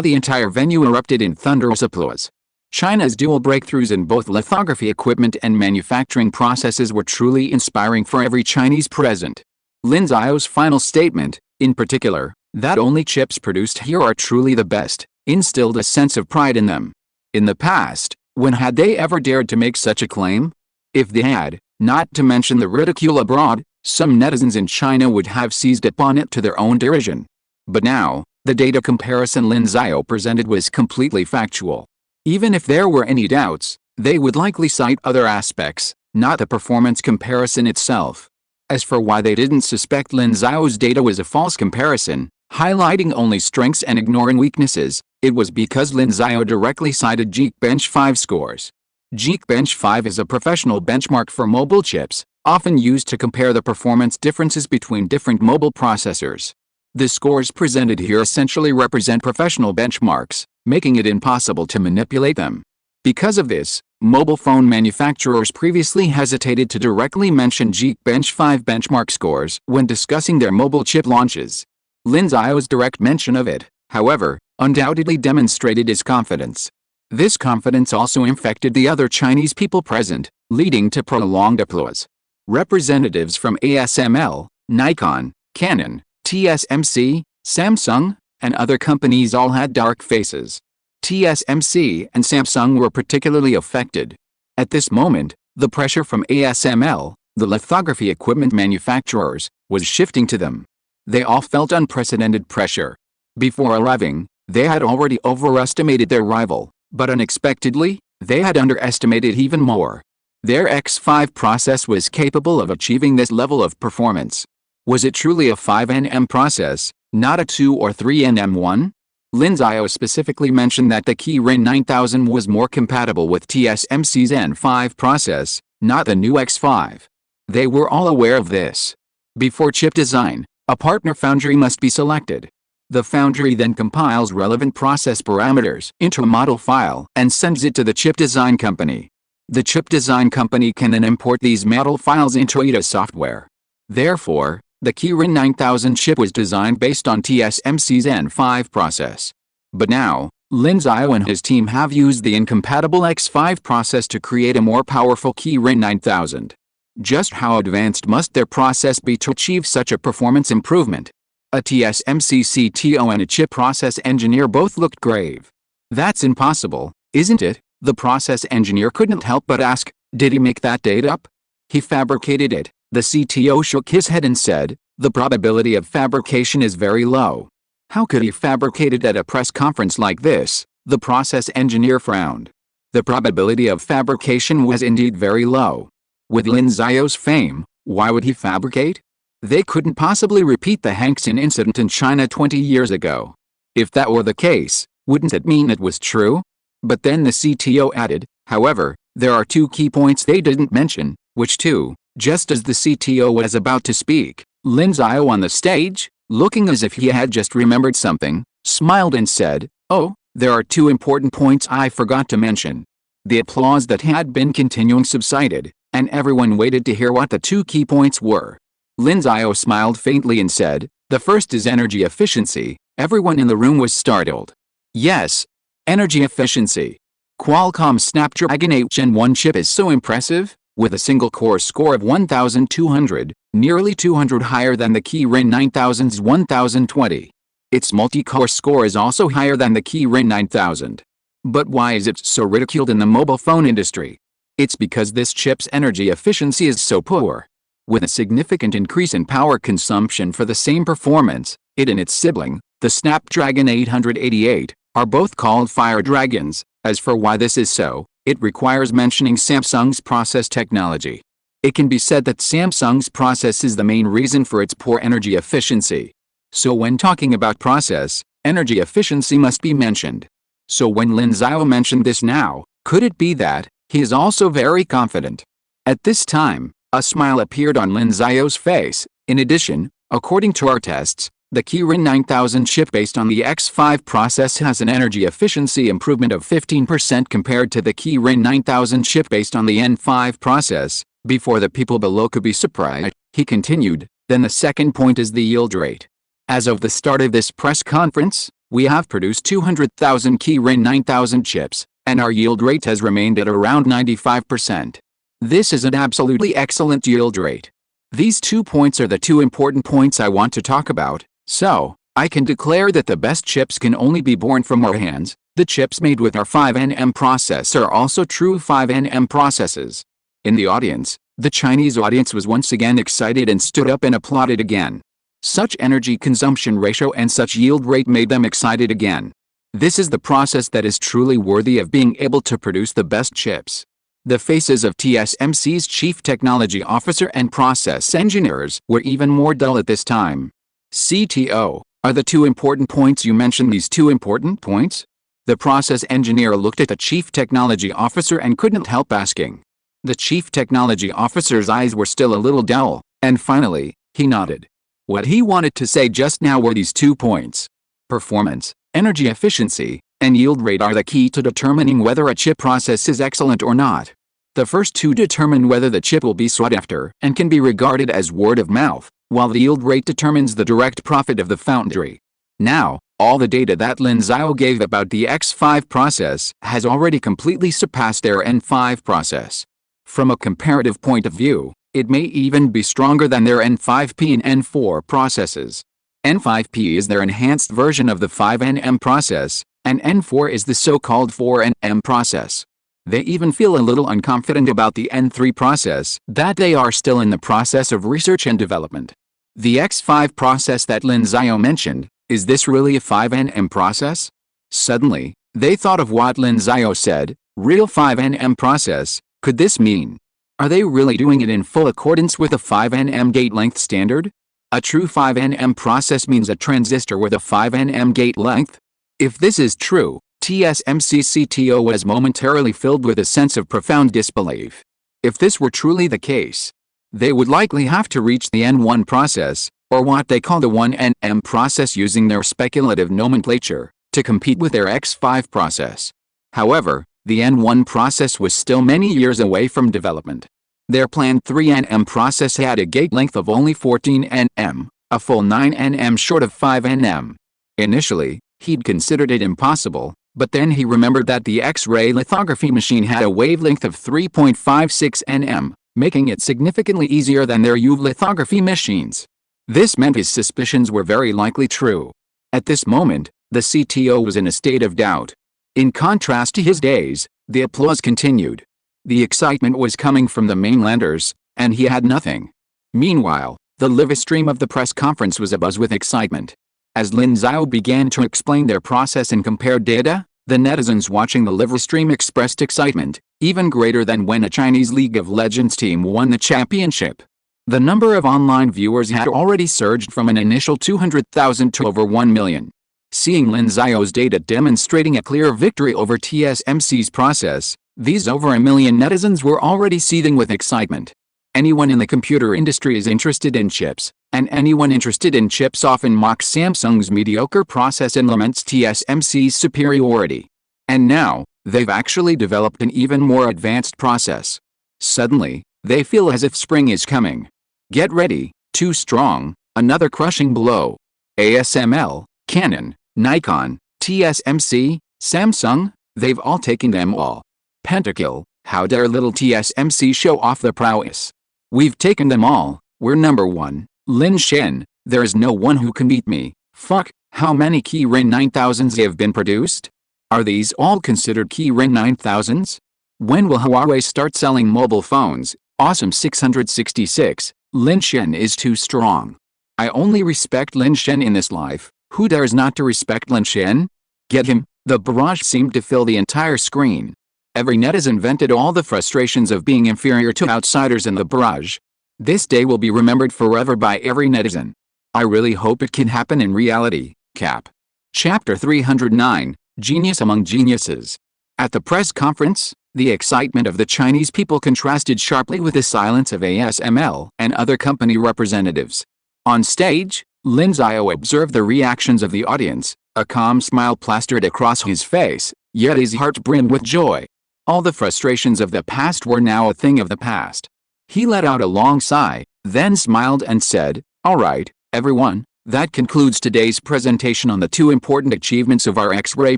The entire venue erupted in thunderous applause. China's dual breakthroughs in both lithography equipment and manufacturing processes were truly inspiring for every Chinese present. Lin Xiao's final statement, in particular, that only chips produced here are truly the best, instilled a sense of pride in them. In the past, when had they ever dared to make such a claim? If they had, not to mention the ridicule abroad, some netizens in China would have seized upon it to their own derision. But now, the data comparison Lin Xiao presented was completely factual. Even if there were any doubts, they would likely cite other aspects, not the performance comparison itself. As for why they didn't suspect Lin Xiao's data was a false comparison, highlighting only strengths and ignoring weaknesses, it was because Lin Xiao directly cited Geekbench 5 scores. Geekbench 5 is a professional benchmark for mobile chips, often used to compare the performance differences between different mobile processors. The scores presented here essentially represent professional benchmarks, making it impossible to manipulate them. Because of this, mobile phone manufacturers previously hesitated to directly mention Geekbench 5 benchmark scores when discussing their mobile chip launches. Lin Xiao's direct mention of it, however, undoubtedly demonstrated his confidence. This confidence also infected the other Chinese people present, leading to prolonged applause. Representatives from ASML, Nikon, Canon, TSMC, Samsung, and other companies all had dark faces. TSMC and Samsung were particularly affected. At this moment, the pressure from ASML, the lithography equipment manufacturers, was shifting to them. They all felt unprecedented pressure. Before arriving, they had already overestimated their rival, but unexpectedly, they had underestimated even more. Their X5 process was capable of achieving this level of performance. Was it truly a 5nm process, not a 2 or 3nm one? Lin Xiao specifically mentioned that the Kirin 9000 was more compatible with TSMC's N5 process, not the new X5. They were all aware of this. Before chip design, a partner foundry must be selected. The foundry then compiles relevant process parameters into a model file and sends it to the chip design company. The chip design company can then import these model files into ADA software. Therefore, the Kirin 9000 chip was designed based on TSMC's N5 process. But now, Lin Xiao and his team have used the incompatible X5 process to create a more powerful Kirin 9000. Just how advanced must their process be to achieve such a performance improvement? A TSMC CTO and a chip process engineer both looked grave. That's impossible, isn't it? The process engineer couldn't help but ask, did he make that data up? He fabricated it. The CTO shook his head and said, the probability of fabrication is very low. How could he fabricate it at a press conference like this? The process engineer frowned. The probability of fabrication was indeed very low. With Lin Xiao's fame, why would he fabricate? They couldn't possibly repeat the Hangxin incident in China 20 years ago. If that were the case, wouldn't it mean it was true? But then the CTO added, however, there are two key points they didn't mention, which two? Just as the CTO was about to speak, Lin Xiao on the stage, looking as if he had just remembered something, smiled and said, oh, there are two important points I forgot to mention. The applause that had been continuing subsided, and everyone waited to hear what the two key points were. Lin Xiao smiled faintly and said, "The first is energy efficiency." Everyone in the room was startled. Yes, energy efficiency. Qualcomm's Snapdragon 8 Gen 1 chip is so impressive, with a single core score of 1200, nearly 200 higher than the Kirin 9000's 1020. Its multi-core score is also higher than the Kirin 9000. But why is it so ridiculed in the mobile phone industry? It's because this chip's energy efficiency is so poor. With a significant increase in power consumption for the same performance, it and its sibling, the Snapdragon 888, are both called Fire Dragons. As for why this is so, it requires mentioning Samsung's process technology. It can be said that Samsung's process is the main reason for its poor energy efficiency. So when talking about process, energy efficiency must be mentioned. So when Lin Xiao mentioned this now, could it be that he is also very confident? At this time, a smile appeared on Lin Xiao's face. In addition, according to our tests, the Kirin 9000 chip based on the X5 process has an energy efficiency improvement of 15% compared to the Kirin 9000 chip based on the N5 process. Before the people below could be surprised, he continued, then the second point is the yield rate. As of the start of this press conference, we have produced 200,000 Kirin 9000 chips, and our yield rate has remained at around 95%. This is an absolutely excellent yield rate. These 2 points are the 2 important points I want to talk about, so I can declare that the best chips can only be born from our hands. The chips made with our 5nm process are also true 5nm processes. In the audience, the Chinese audience was once again excited and stood up and applauded again. Such energy consumption ratio and such yield rate made them excited again. This is the process that is truly worthy of being able to produce the best chips. The faces of TSMC's Chief Technology Officer and process engineers were even more dull at this time. CTO, are the 2 important points you mentioned these 2 important points? The process engineer looked at the Chief Technology Officer and couldn't help asking. The Chief Technology Officer's eyes were still a little dull, and finally, he nodded. What he wanted to say just now were these 2 points. Performance, energy efficiency, and yield rate are the key to determining whether a chip process is excellent or not. The first 2 determine whether the chip will be sought after and can be regarded as word of mouth, while the yield rate determines the direct profit of the foundry. Now, all the data that Lin Xiao gave about the X5 process has already completely surpassed their N5 process. From a comparative point of view, it may even be stronger than their N5P and N4 processes. N5P is their enhanced version of the 5nm process, and N4 is the so-called 4nm process. They even feel a little unconfident about the N3 process, that they are still in the process of research and development. The X5 process that Lin Xiao mentioned, is this really a 5nm process? Suddenly, they thought of what Lin Xiao said, real 5nm process, could this mean? Are they really doing it in full accordance with the 5nm gate length standard? A true 5nm process means a transistor with a 5nm gate length? If this is true, TSMC CTO was momentarily filled with a sense of profound disbelief. If this were truly the case, they would likely have to reach the N1 process, or what they call the 1nm process using their speculative nomenclature, to compete with their X5 process. However, the N1 process was still many years away from development. Their planned 3nm process had a gate length of only 14nm, a full 9nm short of 5nm. Initially, he'd considered it impossible, but then he remembered that the X-ray lithography machine had a wavelength of 3.56 nm, making it significantly easier than their UV lithography machines. This meant his suspicions were very likely true. At this moment, the CTO was in a state of doubt. In contrast to his days, the applause continued. The excitement was coming from the mainlanders, and he had nothing. Meanwhile, the live stream of the press conference was abuzz with excitement. As Lin Xiao began to explain their process and compare data, the netizens watching the live stream expressed excitement, even greater than when a Chinese League of Legends team won the championship. The number of online viewers had already surged from an initial 200,000 to over 1 million. Seeing Lin Xiao's data demonstrating a clear victory over TSMC's process, these over 1 million netizens were already seething with excitement. Anyone in the computer industry is interested in chips, and anyone interested in chips often mocks Samsung's mediocre process and laments TSMC's superiority. And now, They've actually developed an even more advanced process. Suddenly, they feel as if spring is coming. Get ready, too strong, another crushing blow. ASML, Canon, Nikon, TSMC, Samsung, they've all taken them all. Pentakill, how dare little TSMC show off the prowess. We've taken them all, we're number one. Lin Xiao, there is no one who can beat me. Fuck, how many Kirin 9000s have been produced? Are these all considered Kirin 9000s? When will Huawei start selling mobile phones? Awesome 666, Lin Xiao is too strong. I only respect Lin Xiao in this life, who dares not to respect Lin Xiao? Get him, the barrage seemed to fill the entire screen. Every netizen vented all the frustrations of being inferior to outsiders in the barrage. This day will be remembered forever by every netizen. I really hope it can happen in reality. Cap. Chapter 309, Genius Among Geniuses. At the press conference, the excitement of the Chinese people contrasted sharply with the silence of ASML and other company representatives. On stage, Lin Xiao observed the reactions of the audience. A calm smile plastered across his face, yet his heart brimmed with joy. All the frustrations of the past were now a thing of the past. He let out a long sigh, then smiled and said, "All right, everyone, that concludes today's presentation on the two important achievements of our X-ray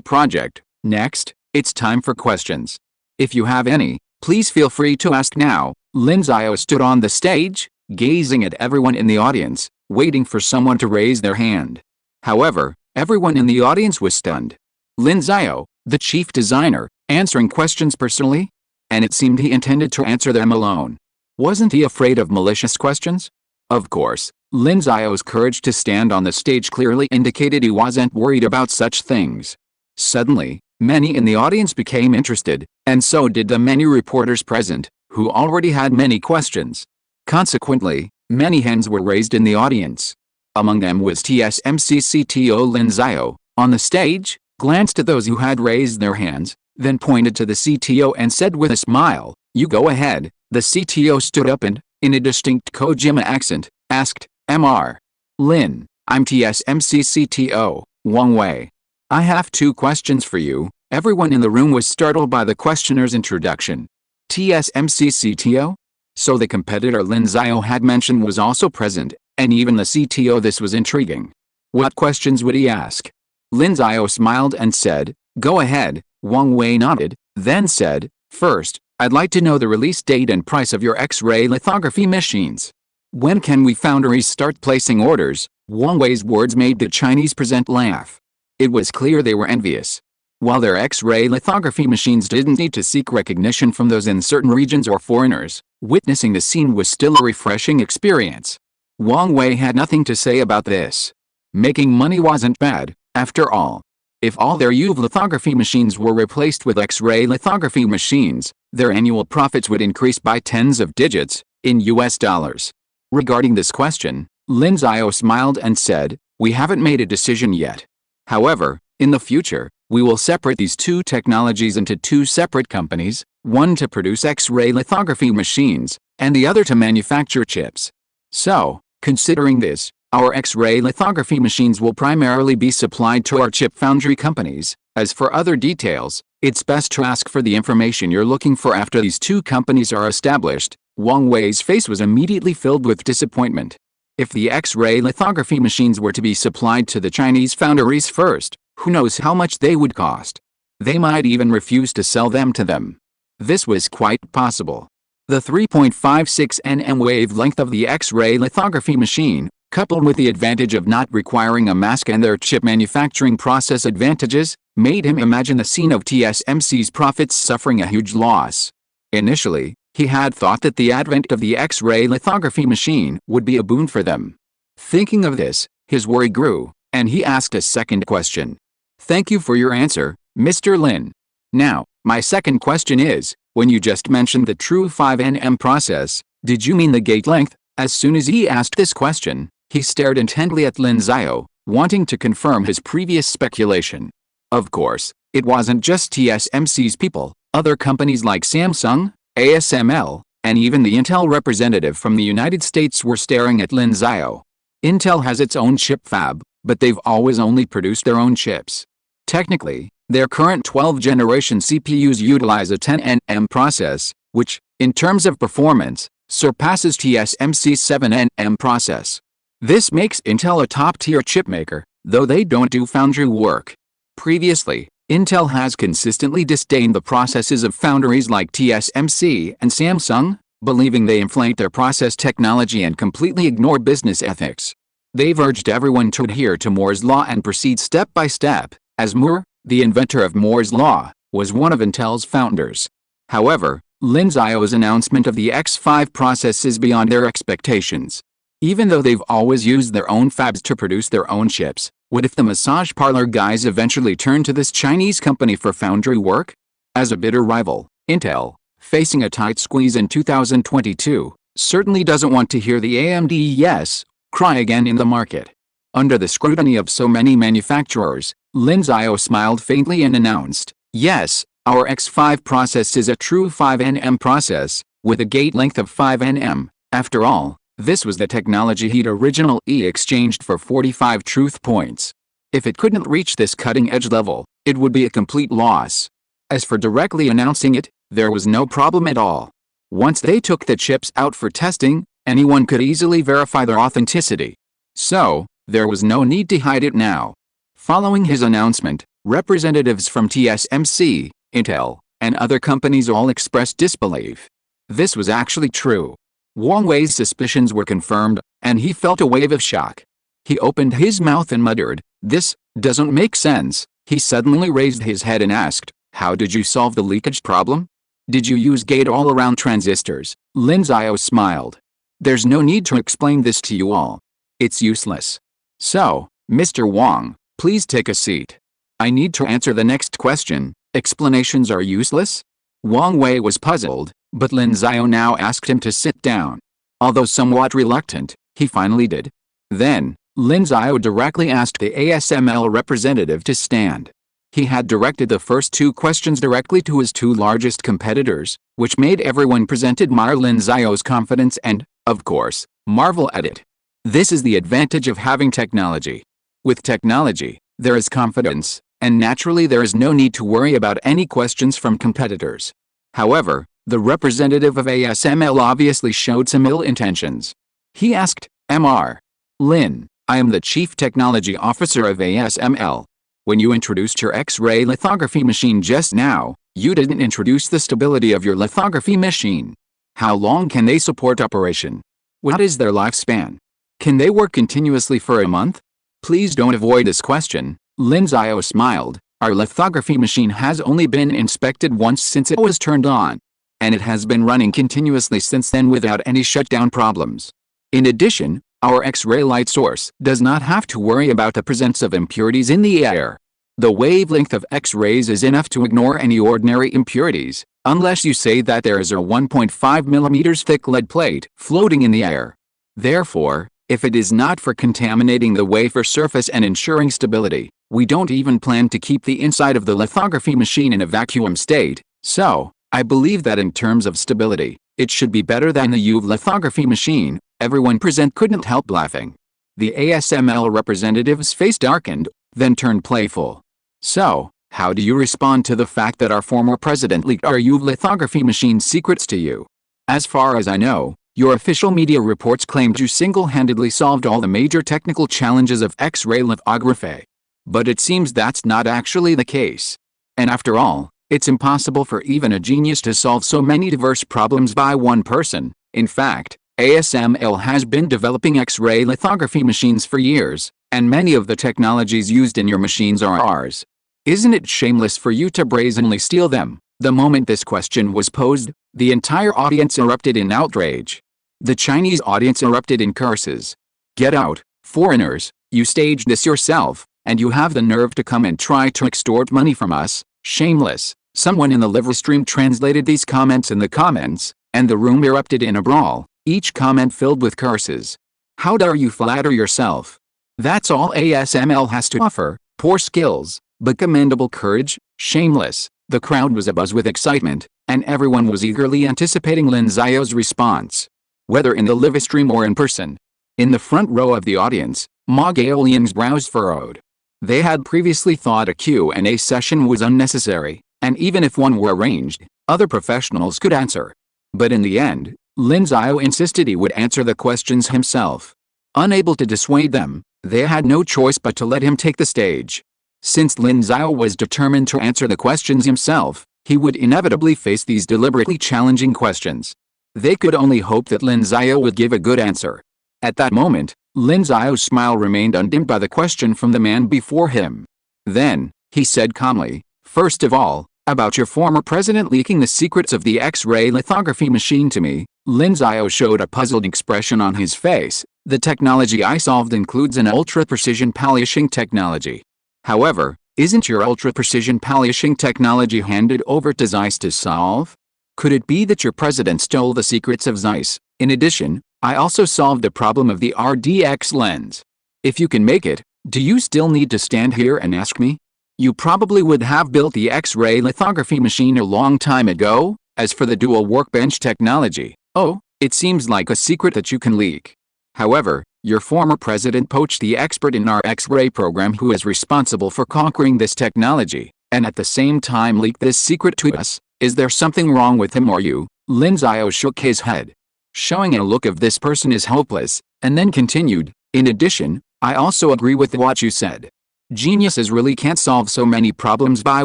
project. Next, it's time for questions. If you have any, please feel free to ask now." Lin Xiao stood on the stage, gazing at everyone in the audience, waiting for someone to raise their hand. However, everyone in the audience was stunned. Lin Xiao, the chief designer, answering questions personally? And it seemed he intended to answer them alone. Wasn't he afraid of malicious questions? Of course, Lin Xiao's courage to stand on the stage clearly indicated he wasn't worried about such things. Suddenly, many in the audience became interested, and so did the many reporters present, who already had many questions. Consequently, many hands were raised in the audience. Among them was TSMC CTO Lin Xiao, on the stage, glanced at those who had raised their hands, then pointed to the CTO and said with a smile, "You go ahead." The CTO stood up and, in a distinct Kojima accent, asked, "Mr. Lin, I'm TSMC CTO, Wang Wei. I have two questions for you." Everyone in the room was startled by the questioner's introduction. TSMC CTO? So the competitor Lin Xiao had mentioned was also present, and even the CTO. This was intriguing. What questions would he ask? Lin Xiao smiled and said, "Go ahead." Wang Wei nodded, then said, "First, I'd like to know the release date and price of your X-ray lithography machines. When can we foundries start placing orders?" Wang Wei's words made the Chinese present laugh. It was clear they were envious. While their X-ray lithography machines didn't need to seek recognition from those in certain regions or foreigners, witnessing the scene was still a refreshing experience. Wang Wei had nothing to say about this. Making money wasn't bad, after all. If all their UV lithography machines were replaced with X-ray lithography machines, their annual profits would increase by tens of digits, in US dollars. Regarding this question, Lin Xiao smiled and said, "We haven't made a decision yet. However, in the future, we will separate these two technologies into two separate companies, one to produce X-ray lithography machines, and the other to manufacture chips. So, considering this, our X-ray lithography machines will primarily be supplied to our chip foundry companies. As for other details, it's best to ask for the information you're looking for after these two companies are established." Wang Wei's face was immediately filled with disappointment. If the X-ray lithography machines were to be supplied to the Chinese foundries first, who knows how much they would cost? They might even refuse to sell them to them. This was quite possible. The 3.56 nm wavelength of the X-ray lithography machine, coupled with the advantage of not requiring a mask and their chip manufacturing process advantages, made him imagine the scene of TSMC's profits suffering a huge loss. Initially, he had thought that the advent of the X-ray lithography machine would be a boon for them. Thinking of this, his worry grew, and he asked a second question. "Thank you for your answer, Mr. Lin. Now, my second question is, when you just mentioned the true 5 nm process, did you mean the gate length?" As soon as he asked this question, he stared intently at Lin Xiao, wanting to confirm his previous speculation. Of course, it wasn't just TSMC's people. Other companies like Samsung, ASML, and even the Intel representative from the United States were staring at Lin Xiao. Intel has its own chip fab, but they've always only produced their own chips. Technically, Their current 12th-generation CPUs utilize a 10nm process, which, in terms of performance, surpasses TSMC's 7nm process. This makes Intel a top-tier chipmaker, though they don't do foundry work. Previously, Intel has consistently disdained the processes of foundries like TSMC and Samsung, believing they inflate their process technology and completely ignore business ethics. They've urged everyone to adhere to Moore's law and proceed step by step, as Moore, the inventor of Moore's law, was one of Intel's founders. However, Lin Xiao's announcement of the X5 process is beyond their expectations. Even though they've always used their own fabs to produce their own chips, what if the massage parlor guys eventually turn to this Chinese company for foundry work? As a bitter rival, Intel, facing a tight squeeze in 2022, certainly doesn't want to hear the AMD yes cry again in the market. Under the scrutiny of so many manufacturers, Lin Xiao smiled faintly and announced, "Yes, our X5 process is a true 5nm process, with a gate length of 5nm. After all, this was the technology he'd originally exchanged for 45 truth points. If it couldn't reach this cutting-edge level, it would be a complete loss." As for directly announcing it, there was no problem at all. Once they took the chips out for testing, anyone could easily verify their authenticity. So, there was no need to hide it now. Following his announcement, representatives from TSMC, Intel, and other companies all expressed disbelief. This was actually true. Wang Wei's suspicions were confirmed, and he felt a wave of shock. He opened his mouth and muttered, "This doesn't make sense." He suddenly raised his head and asked, "How did you solve the leakage problem? Did you use gate-all-around transistors?" Lin Xiao smiled. "There's no need to explain this to you all. It's useless. So, Mr. Wang, please take a seat. I need to answer the next question. Explanations are useless?" Wang Wei was puzzled, but Lin Xiao now asked him to sit down. Although somewhat reluctant, he finally did. Then, Lin Xiao directly asked the ASML representative to stand. He had directed the first two questions directly to his two largest competitors, which made everyone present admire Lin Xiao's confidence and, of course, marvel at it. This is the advantage of having technology. With technology, there is confidence, and naturally there is no need to worry about any questions from competitors. However, the representative of ASML obviously showed some ill intentions. He asked, "Mr. Lin, I am the Chief Technology Officer of ASML. When you introduced your X-ray lithography machine just now, you didn't introduce the stability of your lithography machine. How long can they support operation? What is their lifespan? Can they work continuously for a month?" "Please don't avoid this question," Lin Xiao smiled. "Our lithography machine has only been inspected once since it was turned on, and it has been running continuously since then without any shutdown problems. In addition, our X-ray light source does not have to worry about the presence of impurities in the air. The wavelength of X-rays is enough to ignore any ordinary impurities, unless you say that there is a 1.5 mm thick lead plate floating in the air. Therefore, if it is not for contaminating the wafer surface and ensuring stability, we don't even plan to keep the inside of the lithography machine in a vacuum state. So, I believe that in terms of stability, it should be better than the UV lithography machine." Everyone present couldn't help laughing. The ASML representative's face darkened, then turned playful. "So, how do you respond to the fact that our former president leaked our UV lithography machine secrets to you? As far as I know, your official media reports claimed you single-handedly solved all the major technical challenges of X-ray lithography. But it seems that's not actually the case. And after all, it's impossible for even a genius to solve so many diverse problems by one person. In fact, ASML has been developing X-ray lithography machines for years, and many of the technologies used in your machines are ours. Isn't it shameless for you to brazenly steal them?" The moment this question was posed, the entire audience erupted in outrage. The Chinese audience erupted in curses. "Get out, foreigners, you staged this yourself, and you have the nerve to come and try to extort money from us. Shameless." Someone in the live stream translated these comments in the comments, and the room erupted in a brawl, each comment filled with curses. "How dare you flatter yourself? That's all ASML has to offer, poor skills, but commendable courage, shameless." The crowd was abuzz with excitement, and everyone was eagerly anticipating Lin Xiao's response. Whether in the live stream or in person. In the front row of the audience, Ma Gaolian's brows furrowed. They had previously thought a Q&A session was unnecessary, and even if one were arranged, other professionals could answer. But in the end, Lin Xiao insisted he would answer the questions himself. Unable to dissuade them, they had no choice but to let him take the stage. Since Lin Xiao was determined to answer the questions himself, he would inevitably face these deliberately challenging questions. They could only hope that Lin Xiao would give a good answer. At that moment, Lin Xiao's smile remained undimmed by the question from the man before him. Then, he said calmly, "First of all, about your former president leaking the secrets of the X-ray lithography machine to me." Lin Xiao showed a puzzled expression on his face. "The technology I solved includes an ultra-precision polishing technology. However, isn't your ultra-precision polishing technology handed over to Zeiss to solve? Could it be that your president stole the secrets of Zeiss? In addition, I also solved the problem of the RDX lens. If you can make it, do you still need to stand here and ask me? You probably would have built the X-ray lithography machine a long time ago. As for the dual workbench technology, oh, it seems like a secret that you can leak. However, your former president poached the expert in our X-ray program who is responsible for conquering this technology, and at the same time leaked this secret to us. Is there something wrong with him or you?" Lin Xiao shook his head, showing a look of "this person is hopeless," and then continued, "In addition, I also agree with what you said. Geniuses really can't solve so many problems by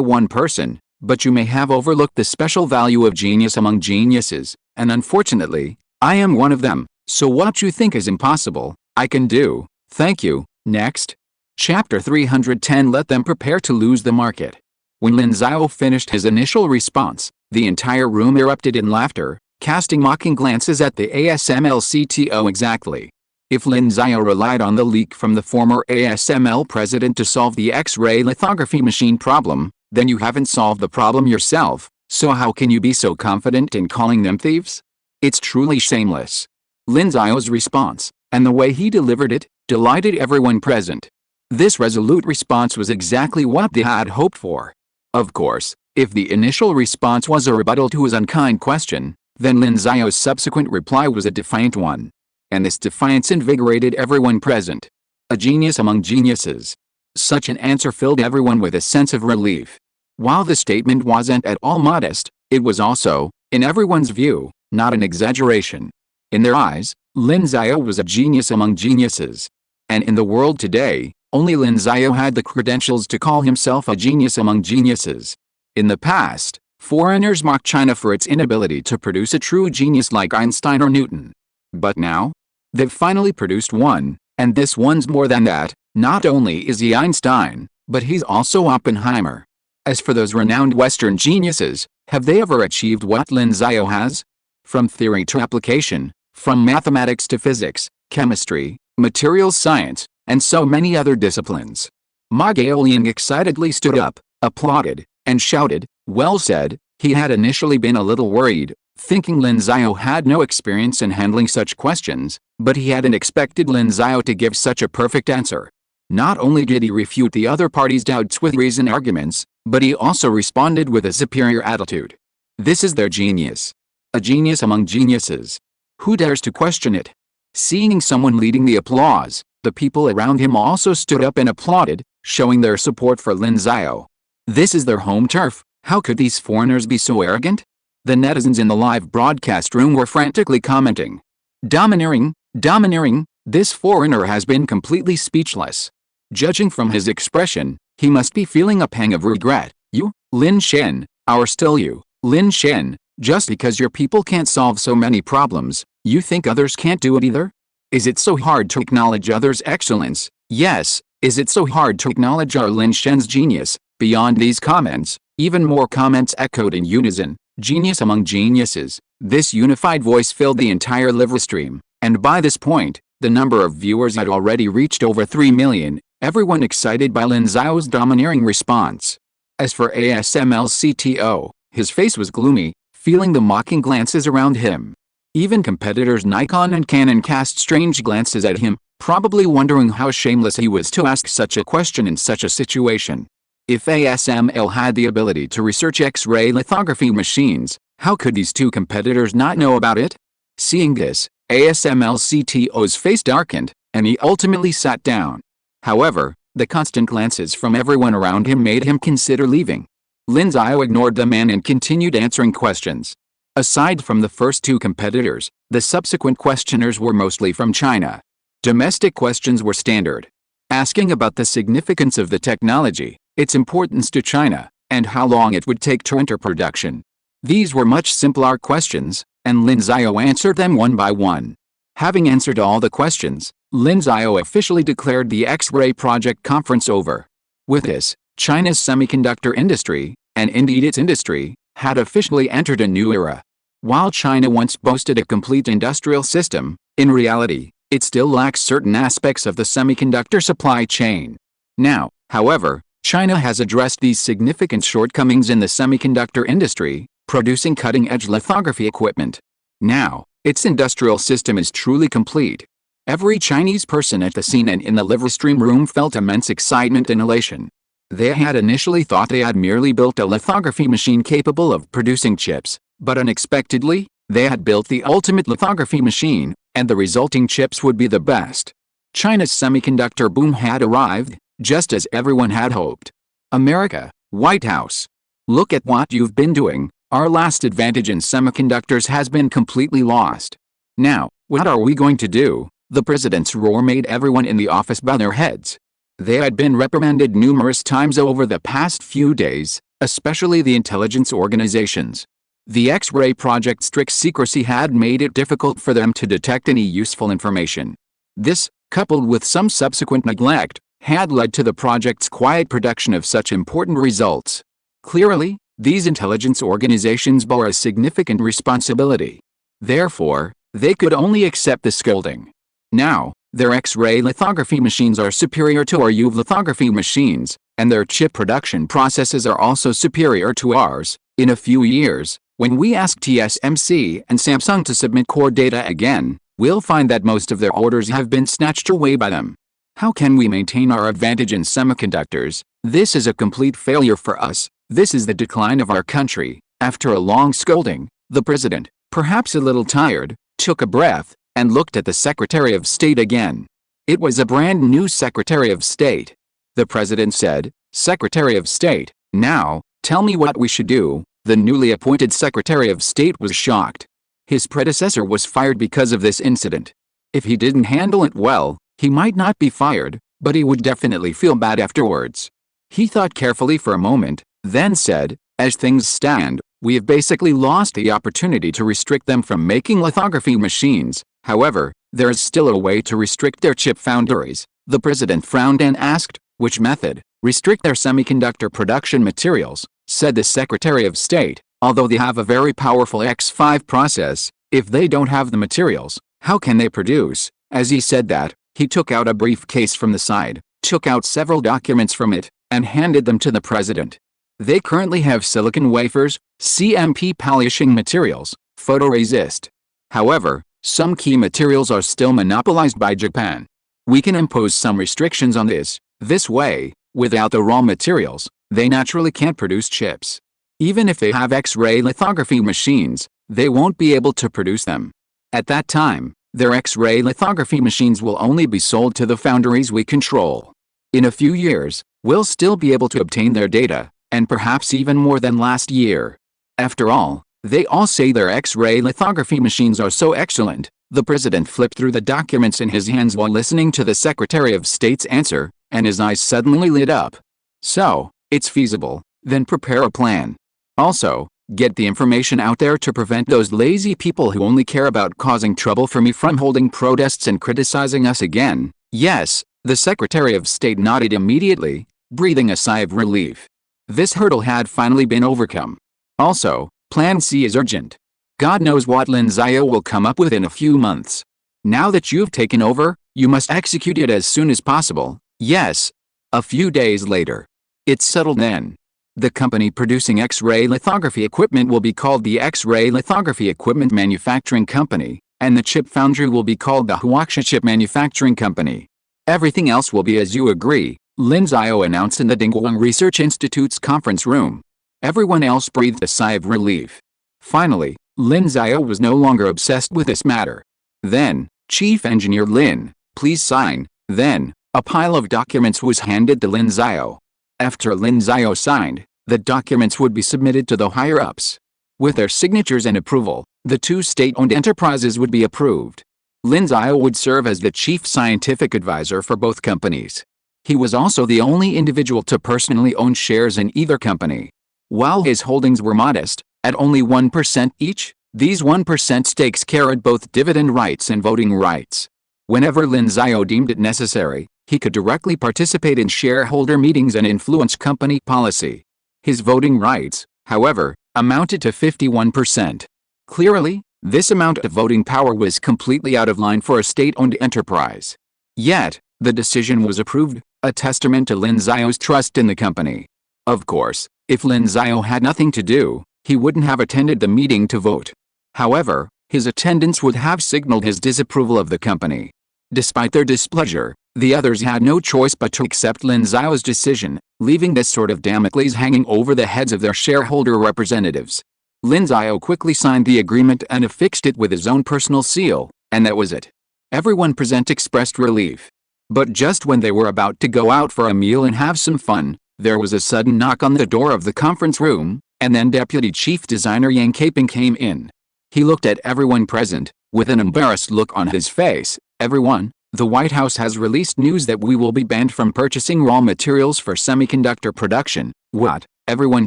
one person, but you may have overlooked the special value of genius among geniuses, and unfortunately, I am one of them. So what you think is impossible, I can do. Thank you." Next. Chapter 310. Let them prepare to lose the market. When Lin Xiao finished his initial response, the entire room erupted in laughter, casting mocking glances at the ASML CTO. Exactly. If Lin Xiao relied on the leak from the former ASML president to solve the X-ray lithography machine problem, then you haven't solved the problem yourself, so how can you be so confident in calling them thieves? It's truly shameless. Lin Xiao's response, and the way he delivered it, delighted everyone present. This resolute response was exactly what they had hoped for. Of course, if the initial response was a rebuttal to his unkind question, then Lin Xiao's subsequent reply was a defiant one. And this defiance invigorated everyone present. A genius among geniuses. Such an answer filled everyone with a sense of relief. While the statement wasn't at all modest, it was also, in everyone's view, not an exaggeration. In their eyes, Lin Xiao was a genius among geniuses. And in the world today, only Lin Xiao had the credentials to call himself a genius among geniuses. In the past, foreigners mocked China for its inability to produce a true genius like Einstein or Newton. But now, they've finally produced one, and this one's more than that. Not only is he Einstein, but he's also Oppenheimer. As for those renowned Western geniuses, have they ever achieved what Lin Xiao has? From theory to application, from mathematics to physics, chemistry, materials science, and so many other disciplines. Ma Gaolian excitedly stood up, applauded, and shouted, "Well said." He had initially been a little worried, thinking Lin Xiao had no experience in handling such questions, but he hadn't expected Lin Xiao to give such a perfect answer. Not only did he refute the other party's doubts with reasoned arguments, but he also responded with a superior attitude. This is their genius. A genius among geniuses. Who dares to question it? Seeing someone leading the applause, the people around him also stood up and applauded, showing their support for Lin Xiao. This is their home turf. How could these foreigners be so arrogant? The netizens in the live broadcast room were frantically commenting. Domineering, domineering, this foreigner has been completely speechless. Judging from his expression, he must be feeling a pang of regret. You, Lin Shen, are still you, Lin Shen, just because your people can't solve so many problems, you think others can't do it either? Is it so hard to acknowledge others' excellence? Yes, is it so hard to acknowledge our Lin Shen's genius? Beyond these comments, even more comments echoed in unison. Genius among geniuses. This unified voice filled the entire live stream, and by this point, the number of viewers had already reached over 3 million, everyone excited by Lin Xiao's domineering response. As for ASML CTO, his face was gloomy, feeling the mocking glances around him. Even competitors Nikon and Canon cast strange glances at him, probably wondering how shameless he was to ask such a question in such a situation. If ASML had the ability to research X-ray lithography machines, how could these two competitors not know about it? Seeing this, ASML CTO's face darkened, and he ultimately sat down. However, The constant glances from everyone around him made him consider leaving. Lin Xiao ignored the man and continued answering questions. Aside from the first two competitors, the subsequent questioners were mostly from China. Domestic questions were standard, asking about the significance of the technology, its importance to China, and how long it would take to enter production. These were much simpler questions, and Lin Xiao answered them one by one. Having answered all the questions, Lin Xiao officially declared the X-ray project conference over. With this, China's semiconductor industry, and indeed its industry, had officially entered a new era. While China once boasted a complete industrial system, in reality, it still lacks certain aspects of the semiconductor supply chain. Now, however, China has addressed these significant shortcomings in the semiconductor industry, producing cutting-edge lithography equipment. Now, its industrial system is truly complete. Every Chinese person at the scene and in the livestream room felt immense excitement and elation. They had initially thought they had merely built a lithography machine capable of producing chips, but unexpectedly, they had built the ultimate lithography machine, and the resulting chips would be the best. China's semiconductor boom had arrived, just as everyone had hoped. America, White House. Look at what you've been doing. Our last advantage in semiconductors has been completely lost. Now, what are we going to do? The president's roar made everyone in the office bow their heads. They had been reprimanded numerous times over the past few days, especially the intelligence organizations. The X-ray project's strict secrecy had made it difficult for them to detect any useful information. This, coupled with some subsequent neglect, had led to the project's quiet production of such important results. Clearly, these intelligence organizations bore a significant responsibility. Therefore, they could only accept the scolding. Now, their X-ray lithography machines are superior to our UV lithography machines, and their chip production processes are also superior to ours. In a few years, when we ask TSMC and Samsung to submit core data again, we'll find that most of their orders have been snatched away by them. How can we maintain our advantage in semiconductors? This is a complete failure for us. This is the decline of our country. After a long scolding, the president, perhaps a little tired, took a breath and looked at the Secretary of State again. It was a brand new Secretary of State. The president said, "Secretary of State, now, tell me what we should do." The newly appointed Secretary of State was shocked. His predecessor was fired because of this incident. If he didn't handle it well, he might not be fired, but he would definitely feel bad afterwards. He thought carefully for a moment, then said, "As things stand, we have basically lost the opportunity to restrict them from making lithography machines. However, there is still a way to restrict their chip foundries." The president frowned and asked, "Which method?" "Restrict their semiconductor production materials," said the Secretary of State. "Although they have a very powerful X5 process, if they don't have the materials, how can they produce?" As he said that, he took out a briefcase from the side, took out several documents from it, and handed them to the president. They currently have silicon wafers, CMP polishing materials, photoresist. However, some key materials are still monopolized by Japan. We can impose some restrictions on this. This way, without the raw materials, they naturally can't produce chips. Even if they have X-ray lithography machines, they won't be able to produce them. At that time, their X-ray lithography machines will only be sold to the foundries we control. In a few years, we'll still be able to obtain their data, and perhaps even more than last year. After all, they all say their X-ray lithography machines are so excellent. The president flipped through the documents in his hands while listening to the Secretary of State's answer, and his eyes suddenly lit up. "So, it's feasible. Then prepare a plan. Also, get the information out there to prevent those lazy people who only care about causing trouble for me from holding protests and criticizing us again." "Yes," the Secretary of State nodded immediately, breathing a sigh of relief. This hurdle had finally been overcome. Also, Plan C is urgent. God knows what Lin Xiao will come up with in a few months. Now that you've taken over, you must execute it as soon as possible. Yes. A few days later. It's settled then. The company producing X-ray lithography equipment will be called the X-ray Lithography Equipment Manufacturing Company, and the chip foundry will be called the Huaxia Chip Manufacturing Company. Everything else will be as you agree, Lin Xiao announced in the Dingguang Research Institute's conference room. Everyone else breathed a sigh of relief. Finally, Lin Xiao was no longer obsessed with this matter. "Then, Chief Engineer Lin, please sign." Then, A pile of documents was handed to Lin Xiao. After Lin Xiao signed, the documents would be submitted to the higher-ups. With their signatures and approval, the two state-owned enterprises would be approved. Lin Xiao would serve as the chief scientific advisor for both companies. He was also the only individual to personally own shares in either company. While his holdings were modest, at only 1% each, these 1% stakes carried both dividend rights and voting rights. Whenever Lin Xiao deemed it necessary, he could directly participate in shareholder meetings and influence company policy. His voting rights, however, amounted to 51%. Clearly, this amount of voting power was completely out of line for a state-owned enterprise. Yet, the decision was approved, a testament to Lin Xiao's trust in the company. Of course, if Lin Xiao had nothing to do, he wouldn't have attended the meeting to vote. However, his attendance would have signaled his disapproval of the company. Despite their displeasure, the others had no choice but to accept Lin Xiao's decision, leaving this sort of Damocles hanging over the heads of their shareholder representatives. Lin Xiao quickly signed the agreement and affixed it with his own personal seal, and that was it. Everyone present expressed relief. But just when they were about to go out for a meal and have some fun, there was a sudden knock on the door of the conference room, and then Deputy Chief Designer Yang Caping came in. He looked at everyone present, with an embarrassed look on his face. Everyone, the White House has released news that we will be banned from purchasing raw materials for semiconductor production. What? Everyone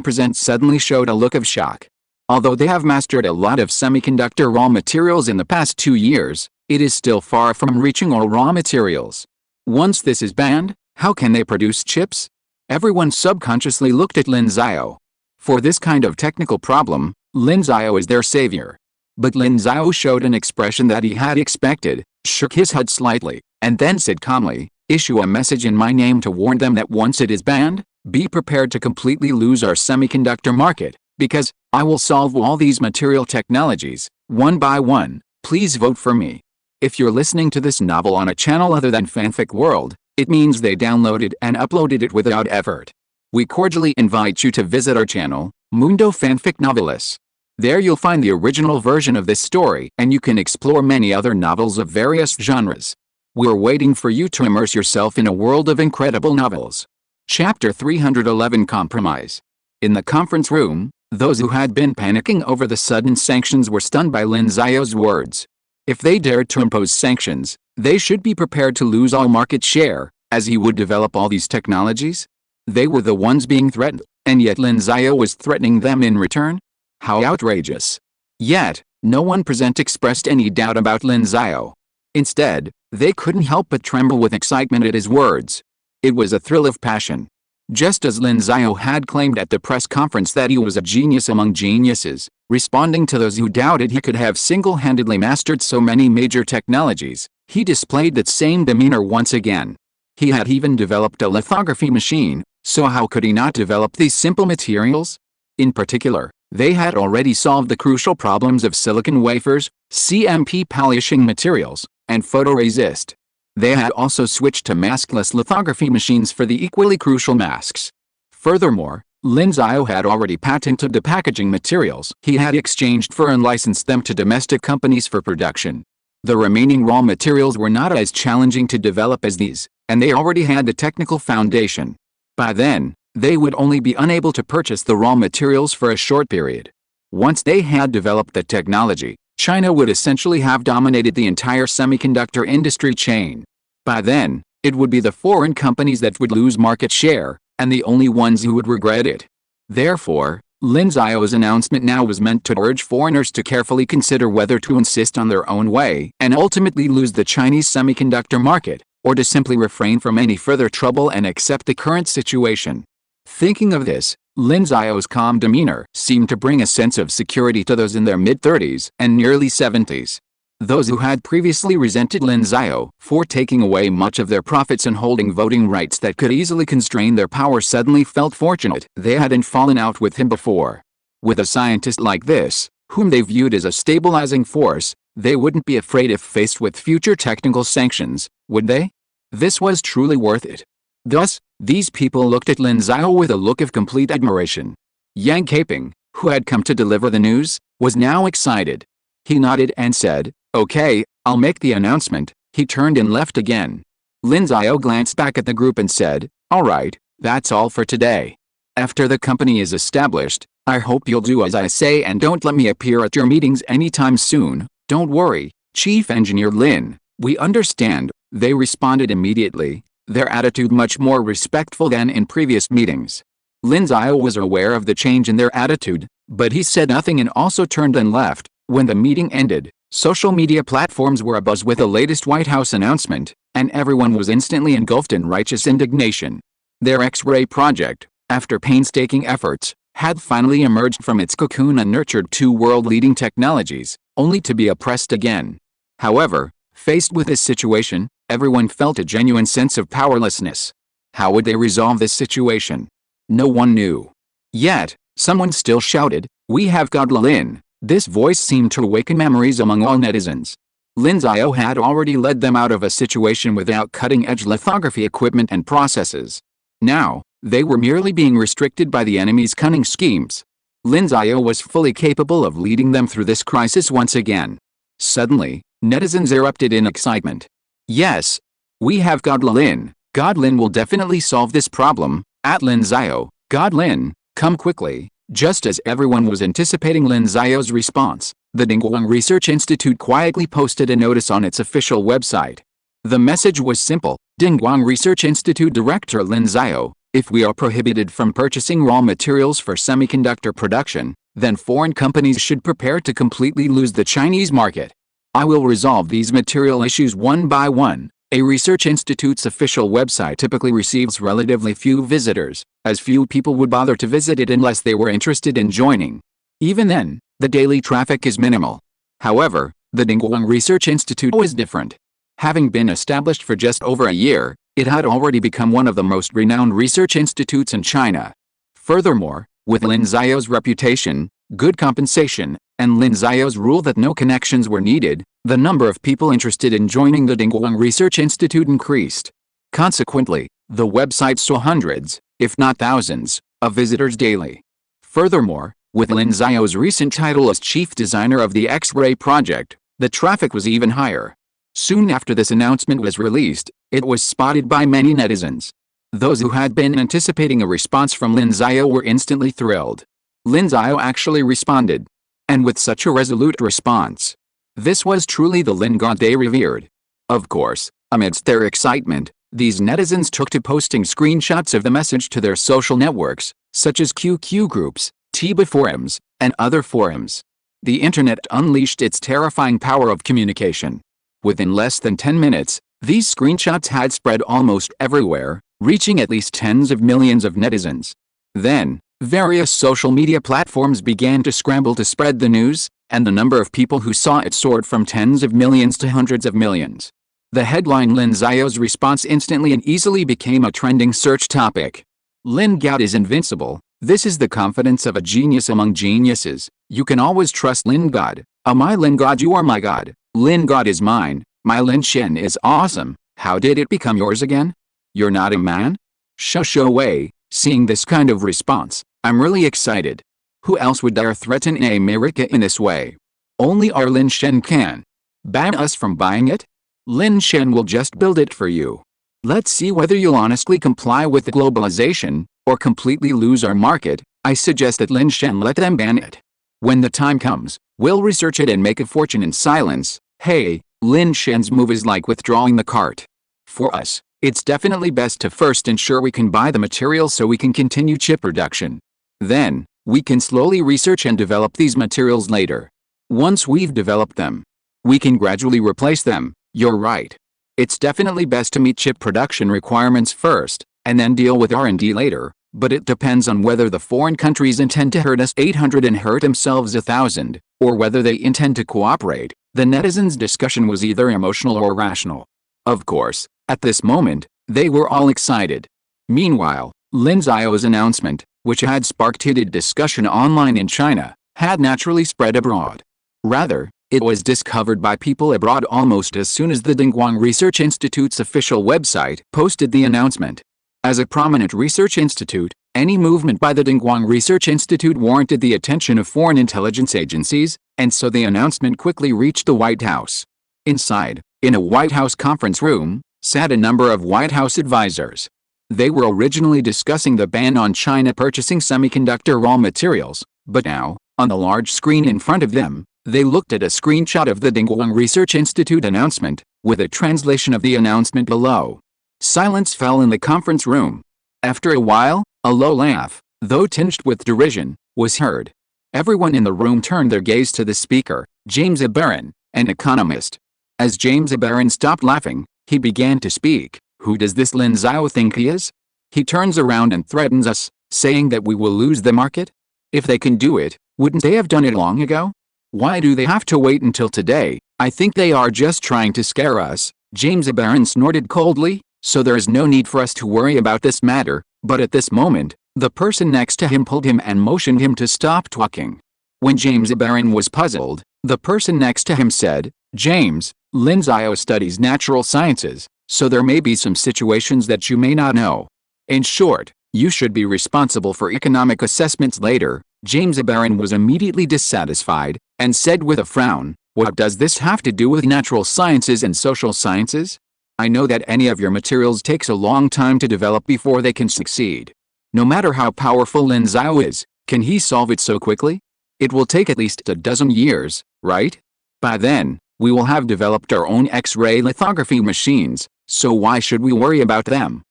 present suddenly showed a look of shock. Although they have mastered a lot of semiconductor raw materials in the past 2 years, it is still far from reaching all raw materials. Once this is banned, how can they produce chips? Everyone subconsciously looked at Lin Xiao. For this kind of technical problem, Lin Xiao is their savior. But Lin Xiao showed an expression that he had expected, shook his head slightly, and then said calmly, "Issue a message in my name to warn them that once it is banned, be prepared to completely lose our semiconductor market, because I will solve all these material technologies, one by one. Please vote for me." If you're listening to this novel on a channel other than Fanfic World, it means they downloaded and uploaded it without effort. We cordially invite you to visit our channel, Mundo Fanfic Novelis. There you'll find the original version of this story, and you can explore many other novels of various genres. We're waiting for you to immerse yourself in a world of incredible novels. Chapter 311 Compromise. In the conference room, those who had been panicking over the sudden sanctions were stunned by Lin Xiao's words. If they dared to impose sanctions, they should be prepared to lose all market share, as he would develop all these technologies. They were the ones being threatened, and yet Lin Xiao was threatening them in return? How outrageous. Yet, no one present expressed any doubt about Lin Xiao. Instead, they couldn't help but tremble with excitement at his words. It was a thrill of passion. Just as Lin Xiao had claimed at the press conference that he was a genius among geniuses, responding to those who doubted he could have single-handedly mastered so many major technologies, he displayed that same demeanor once again. He had even developed a lithography machine, so how could he not develop these simple materials? In particular, they had already solved the crucial problems of silicon wafers, CMP polishing materials, and photoresist. They had also switched to maskless lithography machines for the equally crucial masks. Furthermore, Lin Xiao had already patented the packaging materials he had exchanged for and licensed them to domestic companies for production. The remaining raw materials were not as challenging to develop as these, and they already had the technical foundation. By then, they would only be unable to purchase the raw materials for a short period. Once they had developed the technology, China would essentially have dominated the entire semiconductor industry chain. By then, it would be the foreign companies that would lose market share, and the only ones who would regret it. Therefore, Lin Xiao's announcement now was meant to urge foreigners to carefully consider whether to insist on their own way and ultimately lose the Chinese semiconductor market, or to simply refrain from any further trouble and accept the current situation. Thinking of this, Lin Xiao's calm demeanor seemed to bring a sense of security to those in their mid-30s and nearly 70s. Those who had previously resented Lin Xiao for taking away much of their profits and holding voting rights that could easily constrain their power suddenly felt fortunate they hadn't fallen out with him before. With a scientist like this, whom they viewed as a stabilizing force, they wouldn't be afraid if faced with future technical sanctions, would they? This was truly worth it. Thus, these people looked at Lin Xiao with a look of complete admiration. Yang Caping, who had come to deliver the news, was now excited. He nodded and said, "Okay, I'll make the announcement." He turned and left again. Lin Xiao glanced back at the group and said, "All right, that's all for today. After the company is established, I hope you'll do as I say and don't let me appear at your meetings anytime soon." "Don't worry, Chief Engineer Lin, we understand," they responded immediately, their attitude much more respectful than in previous meetings. Lin Xiao was aware of the change in their attitude, but he said nothing and also turned and left. When the meeting ended, social media platforms were abuzz with the latest White House announcement, and everyone was instantly engulfed in righteous indignation. Their X-ray project, after painstaking efforts, had finally emerged from its cocoon and nurtured two world-leading technologies, only to be oppressed again. However, faced with this situation, everyone felt a genuine sense of powerlessness. How would they resolve this situation? No one knew. Yet, someone still shouted, "We have got Lin." This voice seemed to awaken memories among all netizens. Lin Xiao had already led them out of a situation without cutting-edge lithography equipment and processes. Now, they were merely being restricted by the enemy's cunning schemes. Lin Xiao was fully capable of leading them through this crisis once again. Suddenly, netizens erupted in excitement. "Yes, we have got Lin. God Lin will definitely solve this problem." At Lin Xiao, "God Lin, come quickly." Just as everyone was anticipating Lin Xiao's response, the Dingguang Research Institute quietly posted a notice on its official website. The message was simple: Dingguang Research Institute Director Lin Xiao, if we are prohibited from purchasing raw materials for semiconductor production, then foreign companies should prepare to completely lose the Chinese market. I will resolve these material issues one by one. A research institute's official website typically receives relatively few visitors, as few people would bother to visit it unless they were interested in joining. Even then, the daily traffic is minimal. However, the Dingguang Research Institute was different. Having been established for just over a year, it had already become one of the most renowned research institutes in China. Furthermore, with Lin Xiao's reputation, good compensation, and Lin Xiao's rule that no connections were needed, the number of people interested in joining the Dingguang Research Institute increased. Consequently, the website saw hundreds, if not thousands, of visitors daily. Furthermore, with Lin Xiao's recent title as chief designer of the X-ray project, the traffic was even higher. Soon after this announcement was released, it was spotted by many netizens. Those who had been anticipating a response from Lin Xiao were instantly thrilled. Lin Xiao actually responded. And with such a resolute response. This was truly the Lin God they revered. Of course, amidst their excitement, these netizens took to posting screenshots of the message to their social networks, such as QQ groups, Tiba forums, and other forums. The internet unleashed its terrifying power of communication. Within less than 10 minutes, these screenshots had spread almost everywhere, reaching at least tens of millions of netizens. Then, various social media platforms began to scramble to spread the news, and the number of people who saw it soared from tens of millions to hundreds of millions. The headline Lin Xiao's response instantly and easily became a trending search topic. Lin God is invincible. This is the confidence of a genius among geniuses. You can always trust Lin God. Oh my Lin God, you are my God. Lin God is mine. My Lin Shen is awesome. How did it become yours again? You're not a man? Shou Wei, seeing this kind of response, I'm really excited. Who else would dare threaten America in this way? Only our Lin Shen can. Ban us from buying it? Lin Shen will just build it for you. Let's see whether you'll honestly comply with the globalization, or completely lose our market. I suggest that Lin Shen let them ban it. When the time comes, we'll research it and make a fortune in silence. Hey, Lin Shen's move is like withdrawing the cart. For us, it's definitely best to first ensure we can buy the material so we can continue chip production. Then, we can slowly research and develop these materials later. Once we've developed them, we can gradually replace them. You're right. It's definitely best to meet chip production requirements first, and then deal with R&D later, but it depends on whether the foreign countries intend to hurt us 800 and hurt themselves 1,000, or whether they intend to cooperate. The netizens' discussion was either emotional or rational. Of course, at this moment, they were all excited. Meanwhile, Lin Xiao's announcement, which had sparked heated discussion online in China, had naturally spread abroad. Rather, it was discovered by people abroad almost as soon as the Dingguang Research Institute's official website posted the announcement. As a prominent research institute, any movement by the Dingguang Research Institute warranted the attention of foreign intelligence agencies, and so the announcement quickly reached the White House. Inside, in a White House conference room, sat a number of White House advisors. They were originally discussing the ban on China purchasing semiconductor raw materials, but now, on the large screen in front of them, they looked at a screenshot of the Dingguang Research Institute announcement, with a translation of the announcement below. Silence fell in the conference room. After a while, a low laugh, though tinged with derision, was heard. Everyone in the room turned their gaze to the speaker, James A. Barron, an economist. As James A. Barron stopped laughing, he began to speak. Who does this Lin Xiao think he is? He turns around and threatens us, saying that we will lose the market? If they can do it, wouldn't they have done it long ago? Why do they have to wait until today? I think they are just trying to scare us. James A. Barron snorted coldly. So there is no need for us to worry about this matter, but at this moment, the person next to him pulled him and motioned him to stop talking. When James A. Barron was puzzled, the person next to him said, James, Lin Xiao studies natural sciences, so there may be some situations that you may not know. In short, you should be responsible for economic assessments later. James A. Barron was immediately dissatisfied, and said with a frown, what does this have to do with natural sciences and social sciences? I know that any of your materials takes a long time to develop before they can succeed. No matter how powerful Lin Xiao is, can he solve it so quickly? It will take at least a dozen years, right? By then, we will have developed our own X-ray lithography machines, so why should we worry about them?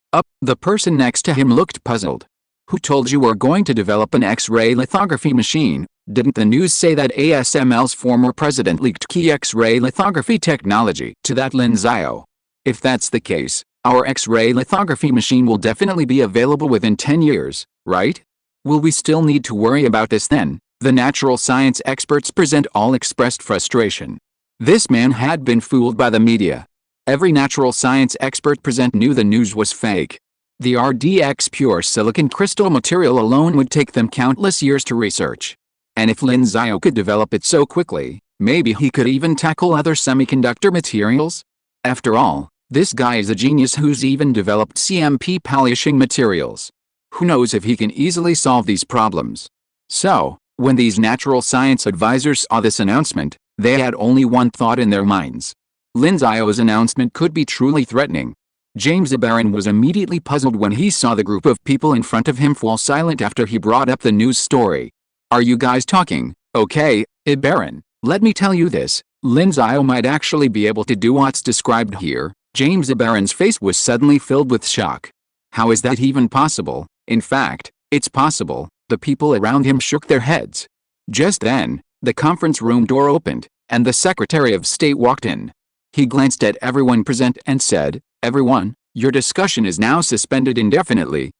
The person next to him looked puzzled. Who told you we're going to develop an X-ray lithography machine? Didn't the news say that ASML's former president leaked key X-ray lithography technology to that Lin Xiao? If that's the case, our X-ray lithography machine will definitely be available within 10 years, right? Will we still need to worry about this then? The natural science experts present all expressed frustration. This man had been fooled by the media. Every natural science expert present knew the news was fake. The RDX pure silicon crystal material alone would take them countless years to research. And if Lin Xiao could develop it so quickly, maybe he could even tackle other semiconductor materials? After all, this guy is a genius who's even developed CMP polishing materials. Who knows if he can easily solve these problems? So, when these natural science advisors saw this announcement, they had only one thought in their minds. Lin Xiao's announcement could be truly threatening. James A. Barron was immediately puzzled when he saw the group of people in front of him fall silent after he brought up the news story. Are you guys talking? Okay, A. Barron, let me tell you this. Lin Xiao might actually be able to do what's described here. James A. Barron's face was suddenly filled with shock. How is that even possible? In fact, it's possible. The people around him shook their heads. Just then, the conference room door opened, and the Secretary of State walked in. He glanced at everyone present and said, Everyone, your discussion is now suspended indefinitely.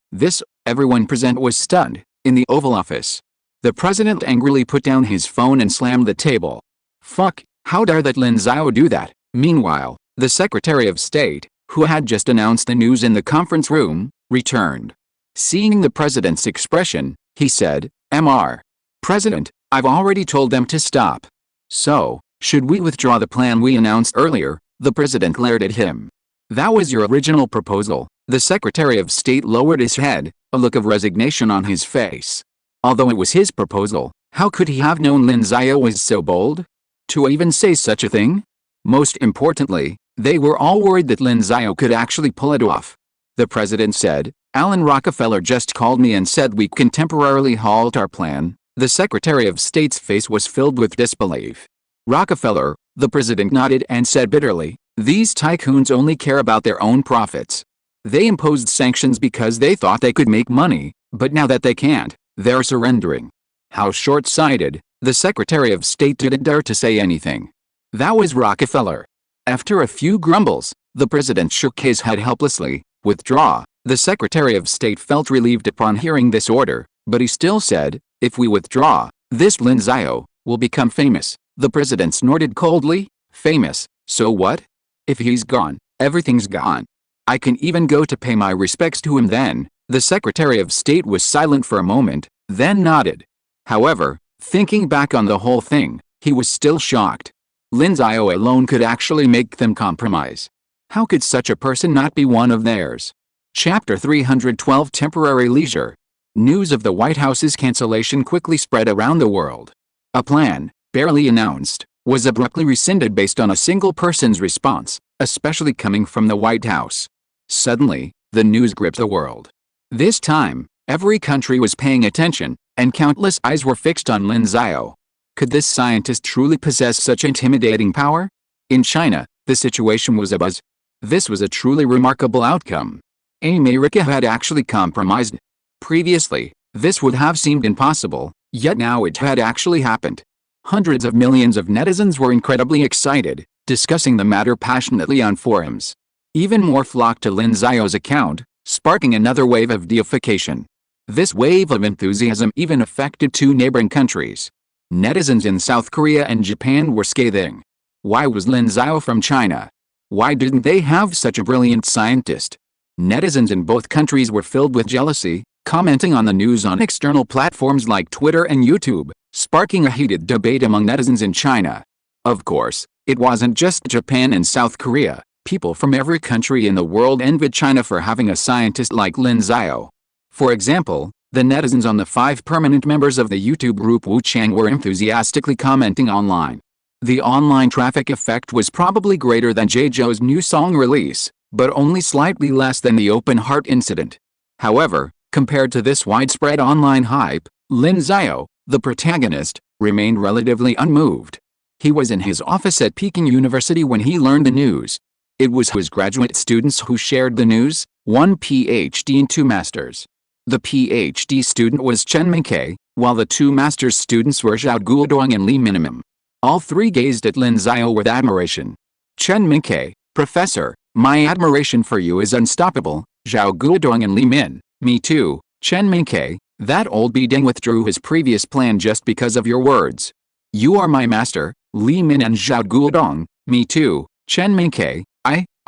Everyone present was stunned. In the Oval Office, the president angrily put down his phone and slammed the table. Fuck. How dare that Lin Xiao do that? Meanwhile, the Secretary of State, who had just announced the news in the conference room, returned. Seeing the president's expression, he said, Mr. President, I've already told them to stop. So, should we withdraw the plan we announced earlier? The president glared at him. That was your original proposal. The Secretary of State lowered his head, a look of resignation on his face. Although it was his proposal, how could he have known Lin Xiao was so bold? To even say such a thing? Most importantly, they were all worried that Lin Xiao could actually pull it off. The president said, Alan Rockefeller just called me and said we can temporarily halt our plan. The Secretary of State's face was filled with disbelief. Rockefeller, the president nodded and said bitterly, these tycoons only care about their own profits. They imposed sanctions because they thought they could make money, but now that they can't, they're surrendering. How short-sighted. The Secretary of State didn't dare to say anything. That was Rockefeller. After a few grumbles, the president shook his head helplessly. Withdraw. The Secretary of State felt relieved upon hearing this order, but he still said, if we withdraw, this Lin Xiao will become famous. The president snorted coldly. Famous? So what? If he's gone, everything's gone. I can even go to pay my respects to him then. The Secretary of State was silent for a moment, then nodded. However, thinking back on the whole thing, he was still shocked. Lin Xiao alone could actually make them compromise. How could such a person not be one of theirs? Chapter 312 Temporary Leisure. News of the White House's cancellation quickly spread around the world. A plan, barely announced, was abruptly rescinded based on a single person's response. especially coming from the White House. Suddenly, the news gripped the world. This time, every country was paying attention, and countless eyes were fixed on Lin Xiao. Could this scientist truly possess such intimidating power? In China, the situation was abuzz. This was a truly remarkable outcome. America had actually compromised. Previously, this would have seemed impossible, yet now it had actually happened. Hundreds of millions of netizens were incredibly excited, discussing the matter passionately on forums. Even more flocked to Lin Xiao's account, sparking another wave of deification. This wave of enthusiasm even affected two neighboring countries. Netizens in South Korea and Japan were scathing. Why was Lin Xiao from China? Why didn't they have such a brilliant scientist? Netizens in both countries were filled with jealousy, commenting on the news on external platforms like Twitter and YouTube, sparking a heated debate among netizens in China. Of course, it wasn't just Japan and South Korea. People from every country in the world envied China for having a scientist like Lin Xiao. For example, the netizens on the 5 permanent members of the YouTube group Wu Chang were enthusiastically commenting online. The online traffic effect was probably greater than J-Joe's new song release, but only slightly less than the open heart incident. However, compared to this widespread online hype, Lin Xiao, the protagonist, remained relatively unmoved. He was in his office at Peking University when he learned the news. It was his graduate students who shared the news, 1 PhD and 2 masters. The PhD student was Chen Mingke, while the 2 master's students were Zhao Guodong and Li Minimum. All 3 gazed at Lin Xiao with admiration. Chen Mingke, Professor, my admiration for you is unstoppable. Zhao Guodong and Li Min, me too. Chen Mingke, that old bideng withdrew his previous plan just because of your words. You are my master. Li Min and Zhao Guodong, me too. Chen Mingke,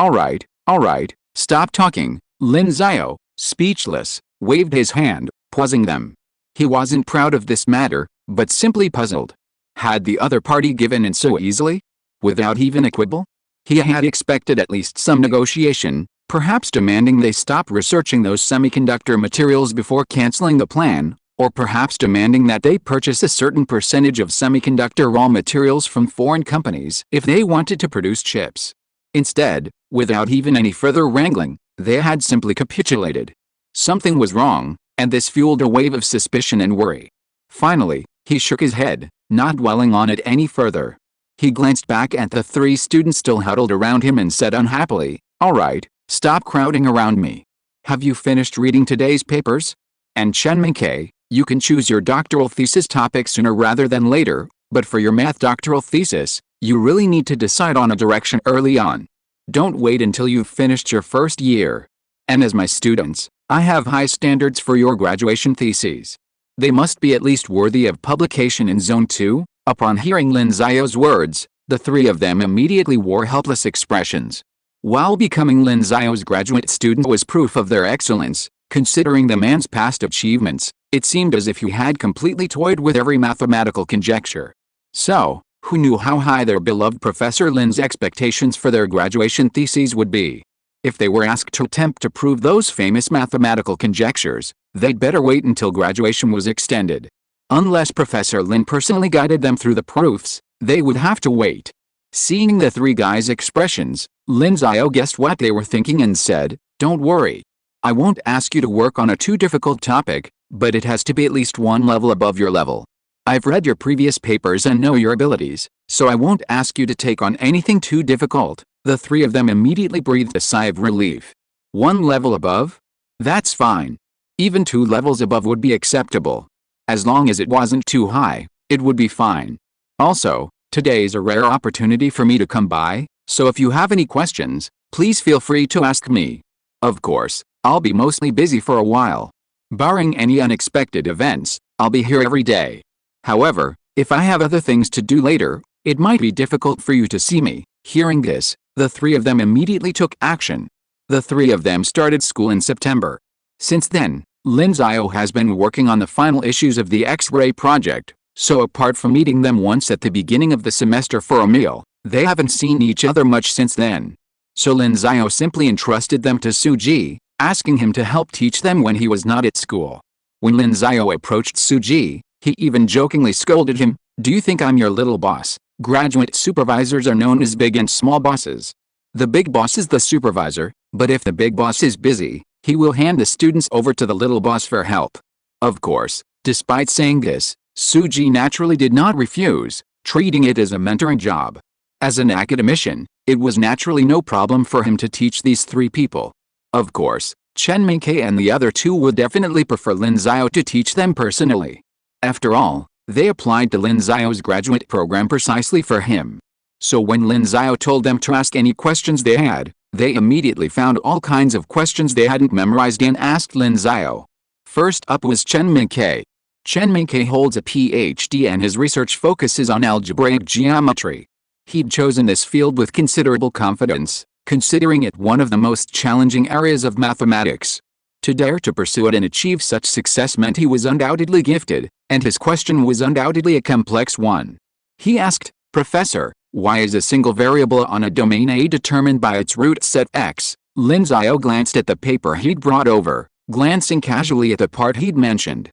alright, stop talking. Lin Xiao, speechless, waved his hand, pausing them. He wasn't proud of this matter, but simply puzzled. Had the other party given in so easily? Without even a quibble? He had expected at least some negotiation, perhaps demanding they stop researching those semiconductor materials before canceling the plan, or perhaps demanding that they purchase a certain percentage of semiconductor raw materials from foreign companies if they wanted to produce chips. Instead, without even any further wrangling, they had simply capitulated. Something was wrong, and this fueled a wave of suspicion and worry. Finally, he shook his head, not dwelling on it any further. He glanced back at the 3 students still huddled around him and said unhappily, alright, stop crowding around me. Have you finished reading today's papers? And Chen Mingke, you can choose your doctoral thesis topic sooner rather than later, but for your math doctoral thesis, you really need to decide on a direction early on. Don't wait until you've finished your first year. And as my students, I have high standards for your graduation theses. They must be at least worthy of publication in Zone 2. Upon hearing Lin Xiao's words, the 3 of them immediately wore helpless expressions. While becoming Lin Xiao's graduate student was proof of their excellence, considering the man's past achievements, it seemed as if he had completely toyed with every mathematical conjecture. So, who knew how high their beloved Professor Lin's expectations for their graduation theses would be? If they were asked to attempt to prove those famous mathematical conjectures, they'd better wait until graduation was extended. Unless Professor Lin personally guided them through the proofs, they would have to wait. Seeing the 3 guys' expressions, Lin Xiao guessed what they were thinking and said, don't worry. I won't ask you to work on a too difficult topic, but it has to be at least 1 level above your level. I've read your previous papers and know your abilities, so I won't ask you to take on anything too difficult. The 3 of them immediately breathed a sigh of relief. 1 level above? That's fine. Even 2 levels above would be acceptable. As long as it wasn't too high, it would be fine. Also, today's a rare opportunity for me to come by, so if you have any questions, please feel free to ask me. Of course, I'll be mostly busy for a while. Barring any unexpected events, I'll be here every day. However, if I have other things to do later, it might be difficult for you to see me. Hearing this, the 3 of them immediately took action. The 3 of them started school in September. Since then, Lin Xiao has been working on the final issues of the X-ray project, so apart from meeting them once at the beginning of the semester for a meal, they haven't seen each other much since then. So Lin Xiao simply entrusted them to Suji, asking him to help teach them when he was not at school. When Lin Xiao approached Suji, he even jokingly scolded him, "Do you think I'm your little boss? Graduate supervisors are known as big and small bosses. The big boss is the supervisor, but if the big boss is busy, he will hand the students over to the little boss for help. Of course, despite saying this, Suji naturally did not refuse, treating it as a mentoring job. As an academician, it was naturally no problem for him to teach these three people. Of course, Chen Mingke and the other two would definitely prefer Lin Xiao to teach them personally. After all, they applied to Lin Xiao's graduate program precisely for him. So when Lin Xiao told them to ask any questions they had, they immediately found all kinds of questions they hadn't memorized and asked Lin Xiao. First up was Chen Mingke. Chen Mingke holds a PhD and his research focuses on algebraic geometry. He'd chosen this field with considerable confidence, considering it one of the most challenging areas of mathematics. To dare to pursue it and achieve such success meant he was undoubtedly gifted, and his question was undoubtedly a complex one. He asked, "Professor, why is a single variable on a domain A determined by its root set x?" Lin Xiao glanced at the paper he'd brought over, glancing casually at the part he'd mentioned.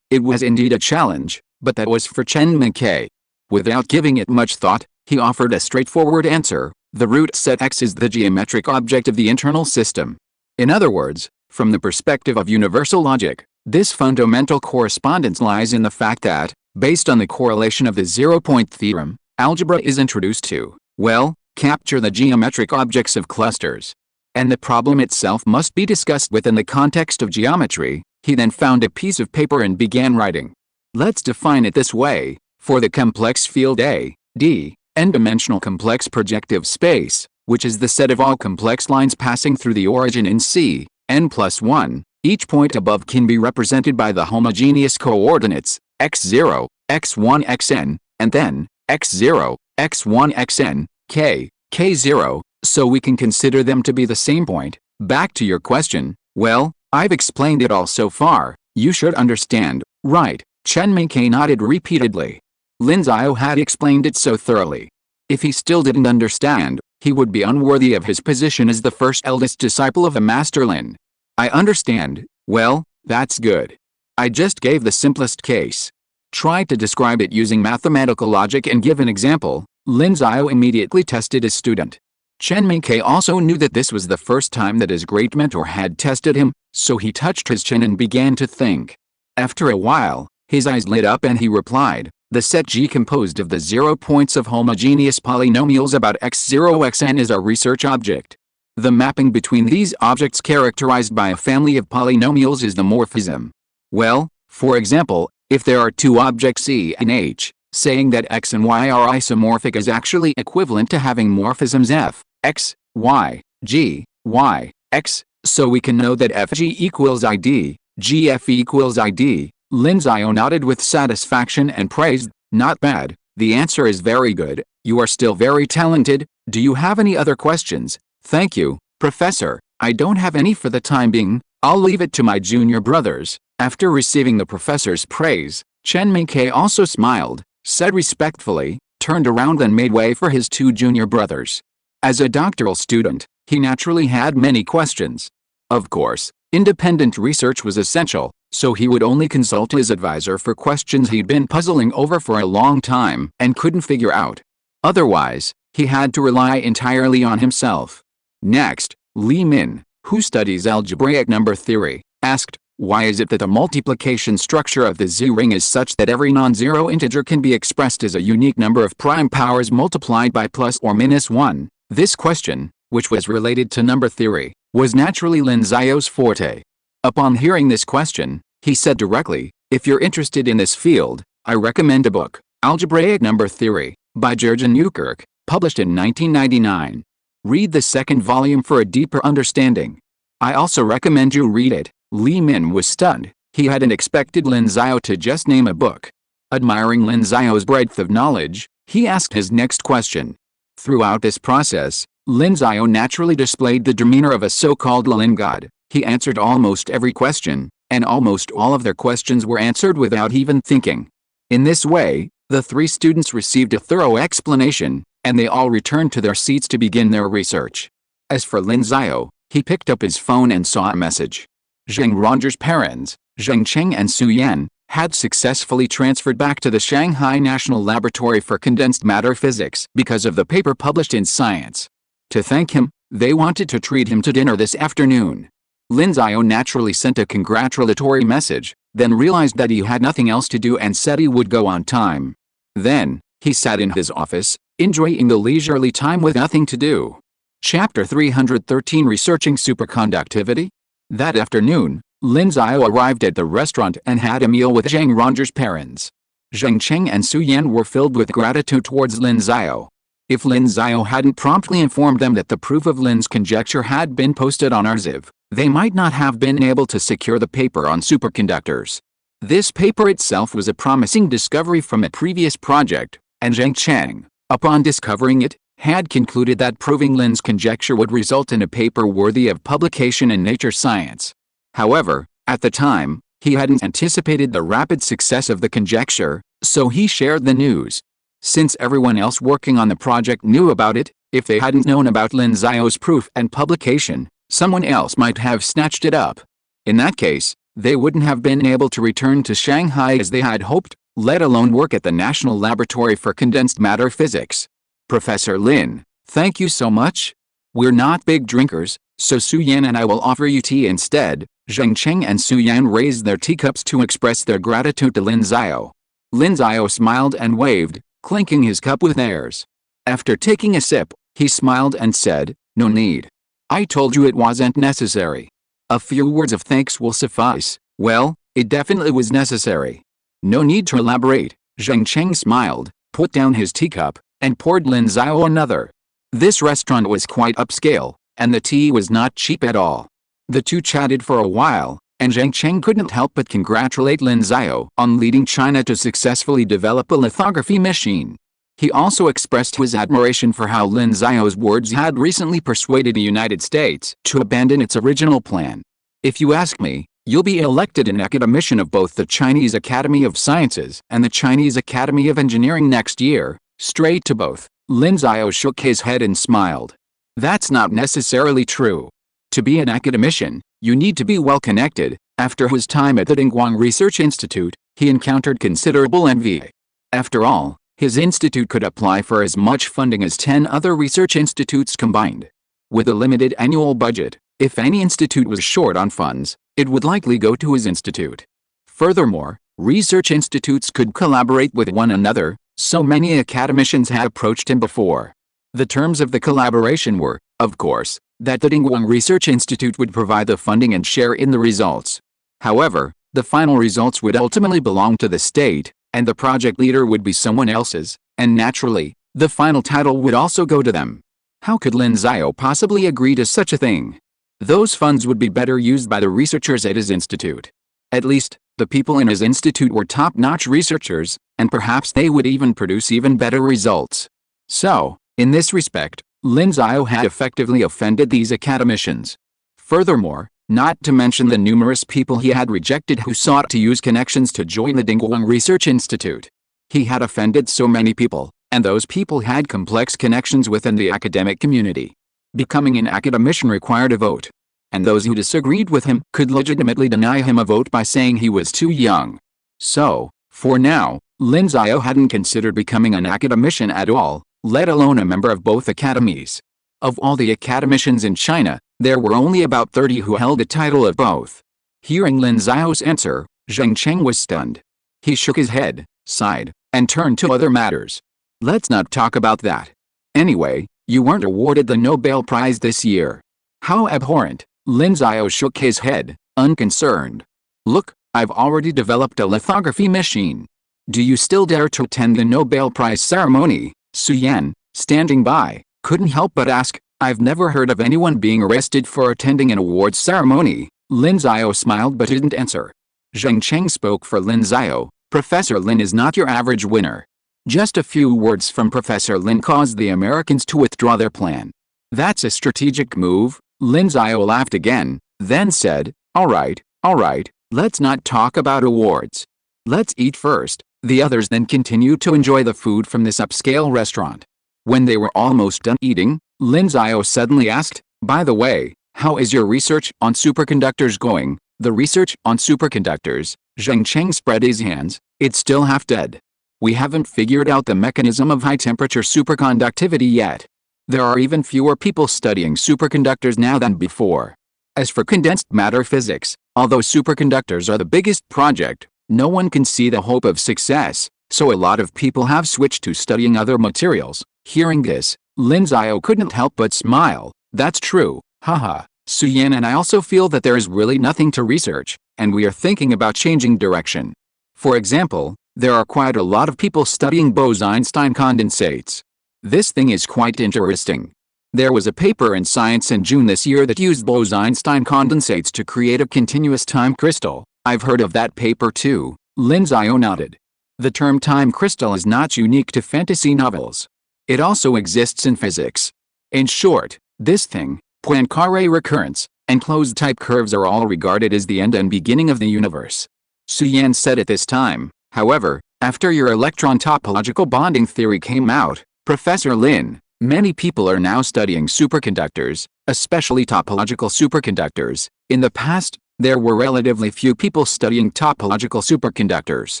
It was indeed a challenge, but that was for Chen Mingke. Without giving it much thought, he offered a straightforward answer: the root set x is the geometric object of the internal system. In other words, from the perspective of universal logic, this fundamental correspondence lies in the fact that, based on the correlation of the zero-point theorem, algebra is introduced to, well, capture the geometric objects of clusters. And the problem itself must be discussed within the context of geometry. He then found a piece of paper and began writing. Let's define it this way: for the complex field A, D, n-dimensional complex projective space, which is the set of all complex lines passing through the origin in C, n+1, each point above can be represented by the homogeneous coordinates, x0, x1, xn, and then, x0, x1, xn, k, k0, so we can consider them to be the same point. Back to your question, well, I've explained it all so far, you should understand, right? Chen Mingke nodded repeatedly. Lin Xiao had explained it so thoroughly. If he still didn't understand, he would be unworthy of his position as the first eldest disciple of a master Lin. I understand. Well, that's good. I just gave the simplest case. Try to describe it using mathematical logic and give an example. Lin Xiao immediately tested his student. Chen Mingke also knew that this was the first time that his great mentor had tested him, so he touched his chin and began to think. After a while, his eyes lit up and he replied, the set G composed of the 0 points of homogeneous polynomials about x0 xn is our research object. The mapping between these objects characterized by a family of polynomials is the morphism. Well, for example, if there are two objects E and H, saying that x and y are isomorphic is actually equivalent to having morphisms f, x, y, g, y, x, so we can know that fg equals id, gf equals id. Lin Xiao nodded with satisfaction and praised, not bad, the answer is very good, you are still very talented. Do you have any other questions? Thank you, Professor, I don't have any for the time being, I'll leave it to my junior brothers. After receiving the professor's praise, Chen Mingke also smiled, said respectfully, turned around and made way for his two junior brothers. As a doctoral student, he naturally had many questions. Of course, independent research was essential, so he would only consult his advisor for questions he'd been puzzling over for a long time and couldn't figure out. Otherwise, he had to rely entirely on himself. Next, Li Min, who studies algebraic number theory, asked, why is it that the multiplication structure of the Z-ring is such that every non-zero integer can be expressed as a unique number of prime powers multiplied by plus or minus 1? This question, which was related to number theory, was naturally Lin Xiao's forte. Upon hearing this question, he said directly, if you're interested in this field, I recommend a book, Algebraic Number Theory, by Jurgen Newkirk, published in 1999. Read the second volume for a deeper understanding. I also recommend you read it. Li Min was stunned. He hadn't expected Lin Xiao to just name a book. Admiring Lin Xiao's breadth of knowledge, he asked his next question. Throughout this process, Lin Xiao naturally displayed the demeanor of a so-called Lin god. He answered almost every question, and almost all of their questions were answered without even thinking. In this way, the three students received a thorough explanation, and they all returned to their seats to begin their research. As for Lin Xiao, he picked up his phone and saw a message. Zheng Ronger's parents, Zheng Cheng and Su Yan, had successfully transferred back to the Shanghai National Laboratory for Condensed Matter Physics because of the paper published in Science. To thank him, they wanted to treat him to dinner this afternoon. Lin Xiao naturally sent a congratulatory message, then realized that he had nothing else to do and said he would go on time. Then, he sat in his office, enjoying the leisurely time with nothing to do. Chapter 313 Researching Superconductivity? That afternoon, Lin Xiao arrived at the restaurant and had a meal with Zhang Ronger's parents. Zheng Cheng and Su Yan were filled with gratitude towards Lin Xiao. If Lin Xiao hadn't promptly informed them that the proof of Lin's conjecture had been posted on arXiv, they might not have been able to secure the paper on superconductors. This paper itself was a promising discovery from a previous project, and Zheng Cheng, upon discovering it, had concluded that proving Lin's conjecture would result in a paper worthy of publication in Nature Science. However, at the time, he hadn't anticipated the rapid success of the conjecture, so he shared the news. Since everyone else working on the project knew about it, if they hadn't known about Lin Xiao's proof and publication, someone else might have snatched it up. In that case, they wouldn't have been able to return to Shanghai as they had hoped, let alone work at the National Laboratory for Condensed Matter Physics. Professor Lin, thank you so much. We're not big drinkers, so Su Yan and I will offer you tea instead. Zheng Cheng and Su Yan raised their teacups to express their gratitude to Lin Xiao. Lin Xiao smiled and waved, clinking his cup with theirs. After taking a sip, he smiled and said, "No need. I told you it wasn't necessary. A few words of thanks will suffice." Well, it definitely was necessary. No need to elaborate. Zheng Cheng smiled, put down his teacup, and poured Lin Xiao another. This restaurant was quite upscale, and the tea was not cheap at all. The two chatted for a while, and Zheng Cheng couldn't help but congratulate Lin Xiao on leading China to successfully develop a lithography machine. He also expressed his admiration for how Lin Xiao's words had recently persuaded the United States to abandon its original plan. "If you ask me, you'll be elected an academician of both the Chinese Academy of Sciences and the Chinese Academy of Engineering next year, straight to both." Lin Xiao shook his head and smiled. "That's not necessarily true. To be an academician, you need to be well connected." After his time at the Dingguang Research Institute, he encountered considerable envy. After all, his institute could apply for as much funding as 10 other research institutes combined. With a limited annual budget, if any institute was short on funds, it would likely go to his institute. Furthermore, research institutes could collaborate with one another, so many academicians had approached him before. The terms of the collaboration were, of course, that the Dingguang Research Institute would provide the funding and share in the results. However, the final results would ultimately belong to the state, and the project leader would be someone else's, and naturally, the final title would also go to them. How could Lin Xiao possibly agree to such a thing? Those funds would be better used by the researchers at his institute. At least, the people in his institute were top-notch researchers, and perhaps they would even produce even better results. So, in this respect, Lin Xiao had effectively offended these academicians. Furthermore, not to mention the numerous people he had rejected who sought to use connections to join the Dingguang Research Institute. He had offended so many people, and those people had complex connections within the academic community. Becoming an academician required a vote, and those who disagreed with him could legitimately deny him a vote by saying he was too young. So, for now, Lin Xiao hadn't considered becoming an academician at all, let alone a member of both academies. Of all the academicians in China, there were only about 30 who held the title of both. Hearing Lin Xiao's answer, Zheng Cheng was stunned. He shook his head, sighed, and turned to other matters. "Let's not talk about that. Anyway, you weren't awarded the Nobel Prize this year." "How abhorrent." Lin Xiao shook his head, unconcerned. "Look, I've already developed a lithography machine. Do you still dare to attend the Nobel Prize ceremony?" Su Yan, standing by, couldn't help but ask, "I've never heard of anyone being arrested for attending an awards ceremony." Lin Xiao smiled but didn't answer. Zheng Cheng spoke for Lin Xiao. "Professor Lin is not your average winner." Just a few words from Professor Lin caused the Americans to withdraw their plan. "That's a strategic move." Lin Xiao laughed again, then said, all right, let's not talk about awards. Let's eat first." The others then continued to enjoy the food from this upscale restaurant. When they were almost done eating, Lin Xiao suddenly asked, "By the way, how is your research on superconductors going?" "The research on superconductors," Zheng Cheng spread his hands, "it's still half dead. We haven't figured out the mechanism of high-temperature superconductivity yet. There are even fewer people studying superconductors now than before. As for condensed matter physics, although superconductors are the biggest project, no one can see the hope of success, so a lot of people have switched to studying other materials. Hearing this, Lin Xiao couldn't help but smile. That's true, haha. Suyan and I also feel that there is really nothing to research, and we are thinking about changing direction. For example, there are quite a lot of people studying Bose-Einstein condensates. This thing is quite interesting. There was a paper in Science in June this year that used Bose-Einstein condensates to create a continuous time crystal. I've heard of that paper too, Lin Xiao nodded. The term time crystal is not unique to fantasy novels. It also exists in physics. In short, this thing, Poincaré recurrence, and closed-type curves are all regarded as the end and beginning of the universe. Suyan said at this time, however, after your electron topological bonding theory came out, Professor Lin, many people are now studying superconductors, especially topological superconductors. In the past, there were relatively few people studying topological superconductors.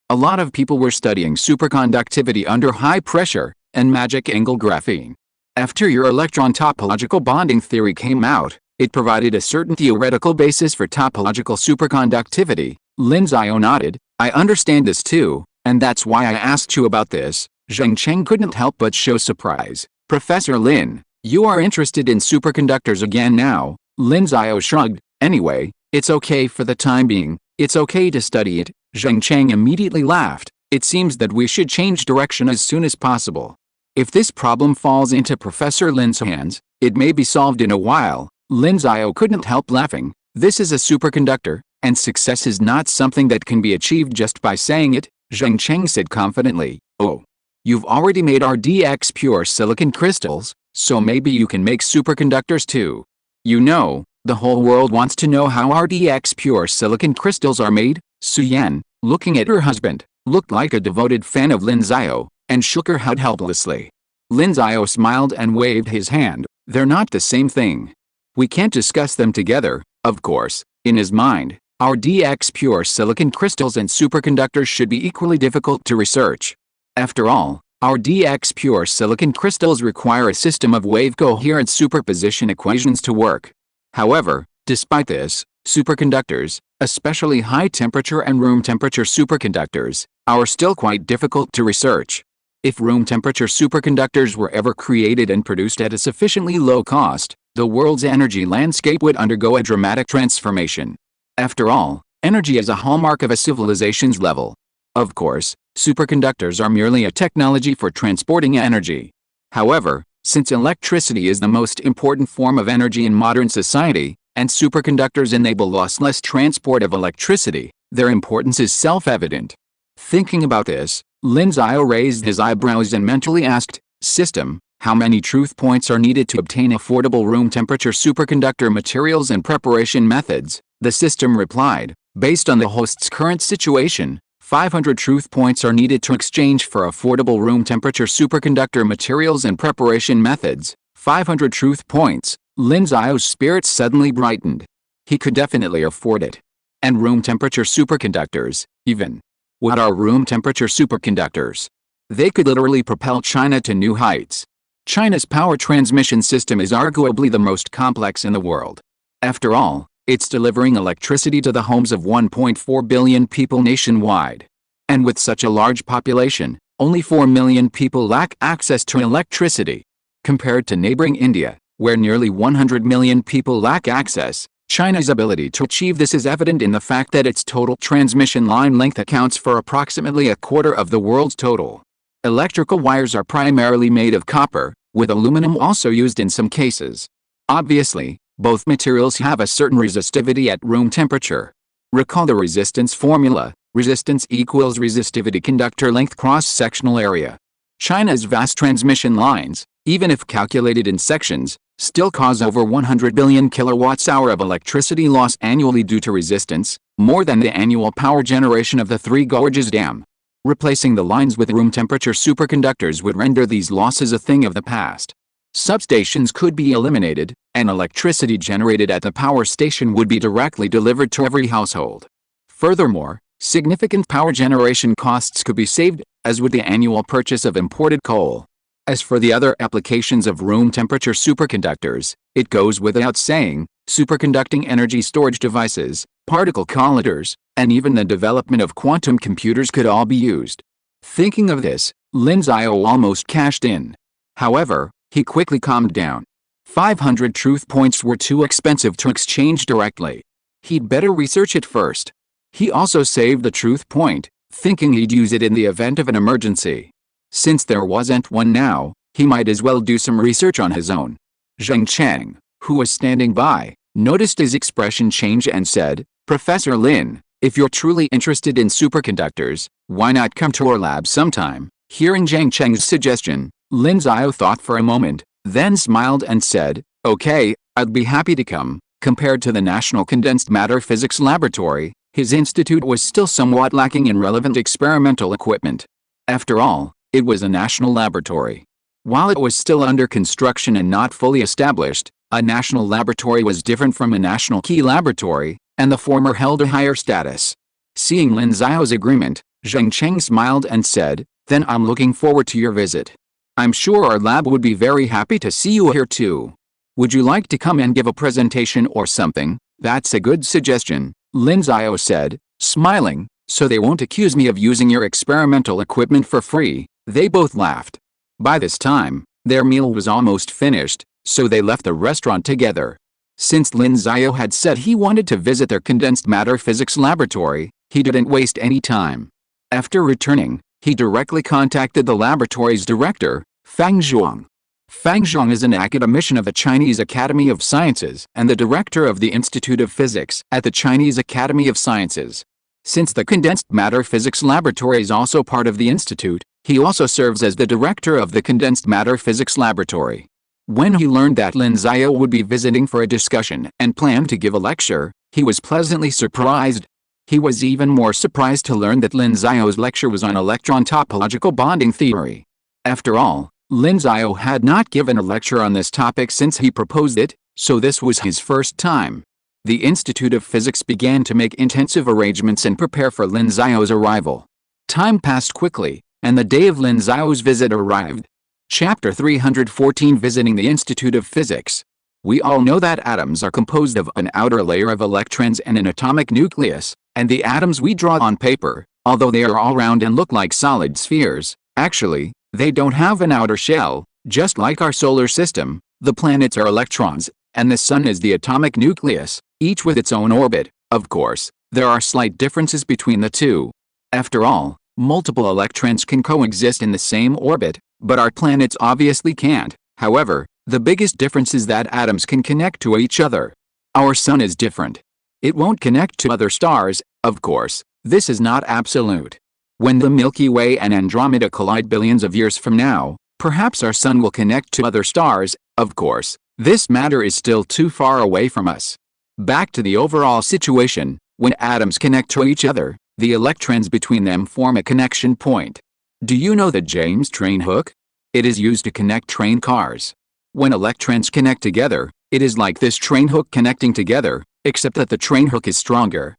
A lot of people were studying superconductivity under high pressure and magic angle graphene. After your electron topological bonding theory came out, it provided a certain theoretical basis for topological superconductivity. Lin Xiao nodded. I understand this too, and that's why I asked you about this. Zheng Cheng couldn't help but show surprise. Professor Lin, you are interested in superconductors again now? Lin Xiao shrugged. Anyway, it's okay for the time being. It's okay to study it. Zheng Cheng immediately laughed. It seems that we should change direction as soon as possible. If this problem falls into Professor Lin's hands, it may be solved in a while. Lin Xiao couldn't help laughing. This is a superconductor, and success is not something that can be achieved just by saying it, Zheng Cheng said confidently. Oh. You've already made RDX pure silicon crystals, so maybe you can make superconductors too. You know, the whole world wants to know how RDX pure silicon crystals are made. Suyan, looking at her husband, looked like a devoted fan of Lin Xiao, and shook her head helplessly. Lin Xiao smiled and waved his hand. They're not the same thing. We can't discuss them together, of course. In his mind, RDX pure silicon crystals and superconductors should be equally difficult to research. After all, RDX pure silicon crystals require a system of wave-coherent superposition equations to work. However, despite this, superconductors, especially high-temperature and room-temperature superconductors, are still quite difficult to research. If room-temperature superconductors were ever created and produced at a sufficiently low cost, the world's energy landscape would undergo a dramatic transformation. After all, energy is a hallmark of a civilization's level. Of course, superconductors are merely a technology for transporting energy. However, since electricity is the most important form of energy in modern society, and superconductors enable lossless transport of electricity, their importance is self-evident. Thinking about this, Lin Xiao raised his eyebrows and mentally asked, System, how many truth points are needed to obtain affordable room-temperature superconductor materials and preparation methods? The system replied, based on the host's current situation, 500 truth points are needed to exchange for affordable room-temperature superconductor materials and preparation methods. 500 truth points. Lin Xiao's spirit suddenly brightened. He could definitely afford it. And room-temperature superconductors, even. What are room-temperature superconductors? They could literally propel China to new heights. China's power transmission system is arguably the most complex in the world. After all, it's delivering electricity to the homes of 1.4 billion people nationwide. And with such a large population, only 4 million people lack access to electricity. Compared to neighboring India, where nearly 100 million people lack access, China's ability to achieve this is evident in the fact that its total transmission line length accounts for approximately a quarter of the world's total. Electrical wires are primarily made of copper, with aluminum also used in some cases. Obviously, both materials have a certain resistivity at room temperature. Recall the resistance formula. Resistance equals resistivity conductor length cross-sectional area. China's vast transmission lines, even if calculated in sections, still cause over 100 billion kilowatts-hour of electricity loss annually due to resistance, more than the annual power generation of the Three Gorges Dam. Replacing the lines with room-temperature superconductors would render these losses a thing of the past. Substations could be eliminated, and electricity generated at the power station would be directly delivered to every household. Furthermore, significant power generation costs could be saved, as would the annual purchase of imported coal. As for the other applications of room temperature superconductors, it goes without saying, superconducting energy storage devices, particle colliders, and even the development of quantum computers could all be used. Thinking of this, Lin Xiao almost cashed in. However, he quickly calmed down. 500 truth points were too expensive to exchange directly. He'd better research it first. He also saved the truth point, thinking he'd use it in the event of an emergency. Since there wasn't one now, he might as well do some research on his own. Zheng Cheng, who was standing by, noticed his expression change and said, "Professor Lin, if you're truly interested in superconductors, why not come to our lab sometime?" Hearing Zheng Cheng's suggestion, Lin Xiao thought for a moment, then smiled and said, "Okay, I'd be happy to come." Compared to the National Condensed Matter Physics Laboratory, his institute was still somewhat lacking in relevant experimental equipment. After all, it was a national laboratory. While it was still under construction and not fully established, a national laboratory was different from a national key laboratory, and the former held a higher status. Seeing Lin Xiao's agreement, Zheng Cheng smiled and said, "Then I'm looking forward to your visit. I'm sure our lab would be very happy to see you here too. Would you like to come and give a presentation or something?" "That's a good suggestion," Lin Xiao said, smiling, "so they won't accuse me of using your experimental equipment for free." They both laughed. By this time, their meal was almost finished, so they left the restaurant together. Since Lin Xiao had said he wanted to visit their condensed matter physics laboratory, he didn't waste any time. After returning, he directly contacted the laboratory's director, Fang Zhuang. Fang Zhuang is an academician of the Chinese Academy of Sciences and the director of the Institute of Physics at the Chinese Academy of Sciences. Since the condensed matter physics laboratory is also part of the institute, he also serves as the director of the condensed matter physics laboratory. When he learned that Lin Xiao would be visiting for a discussion and planned to give a lecture, he was pleasantly surprised. He was even more surprised to learn that Lin Xiao's lecture was on electron topological bonding theory. After all, Lin Xiao had not given a lecture on this topic since he proposed it, so this was his first time. The Institute of Physics began to make intensive arrangements and prepare for Lin Xiao's arrival. Time passed quickly, and the day of Lin Xiao's visit arrived. Chapter 314 Visiting the Institute of Physics. We all know that atoms are composed of an outer layer of electrons and an atomic nucleus, and the atoms we draw on paper, although they are all round and look like solid spheres, actually, they don't have an outer shell. Just like our solar system, the planets are electrons, and the sun is the atomic nucleus, each with its own orbit. Of course, there are slight differences between the two. After all, multiple electrons can coexist in the same orbit, but our planets obviously can't. However, the biggest difference is that atoms can connect to each other. Our sun is different. It won't connect to other stars. Of course, this is not absolute. When the Milky Way and Andromeda collide billions of years from now, perhaps our sun will connect to other stars. Of course, this matter is still too far away from us. Back to the overall situation, when atoms connect to each other, the electrons between them form a connection point. Do you know the James train hook? It is used to connect train cars. When electrons connect together, it is like this train hook connecting together, except that the train hook is stronger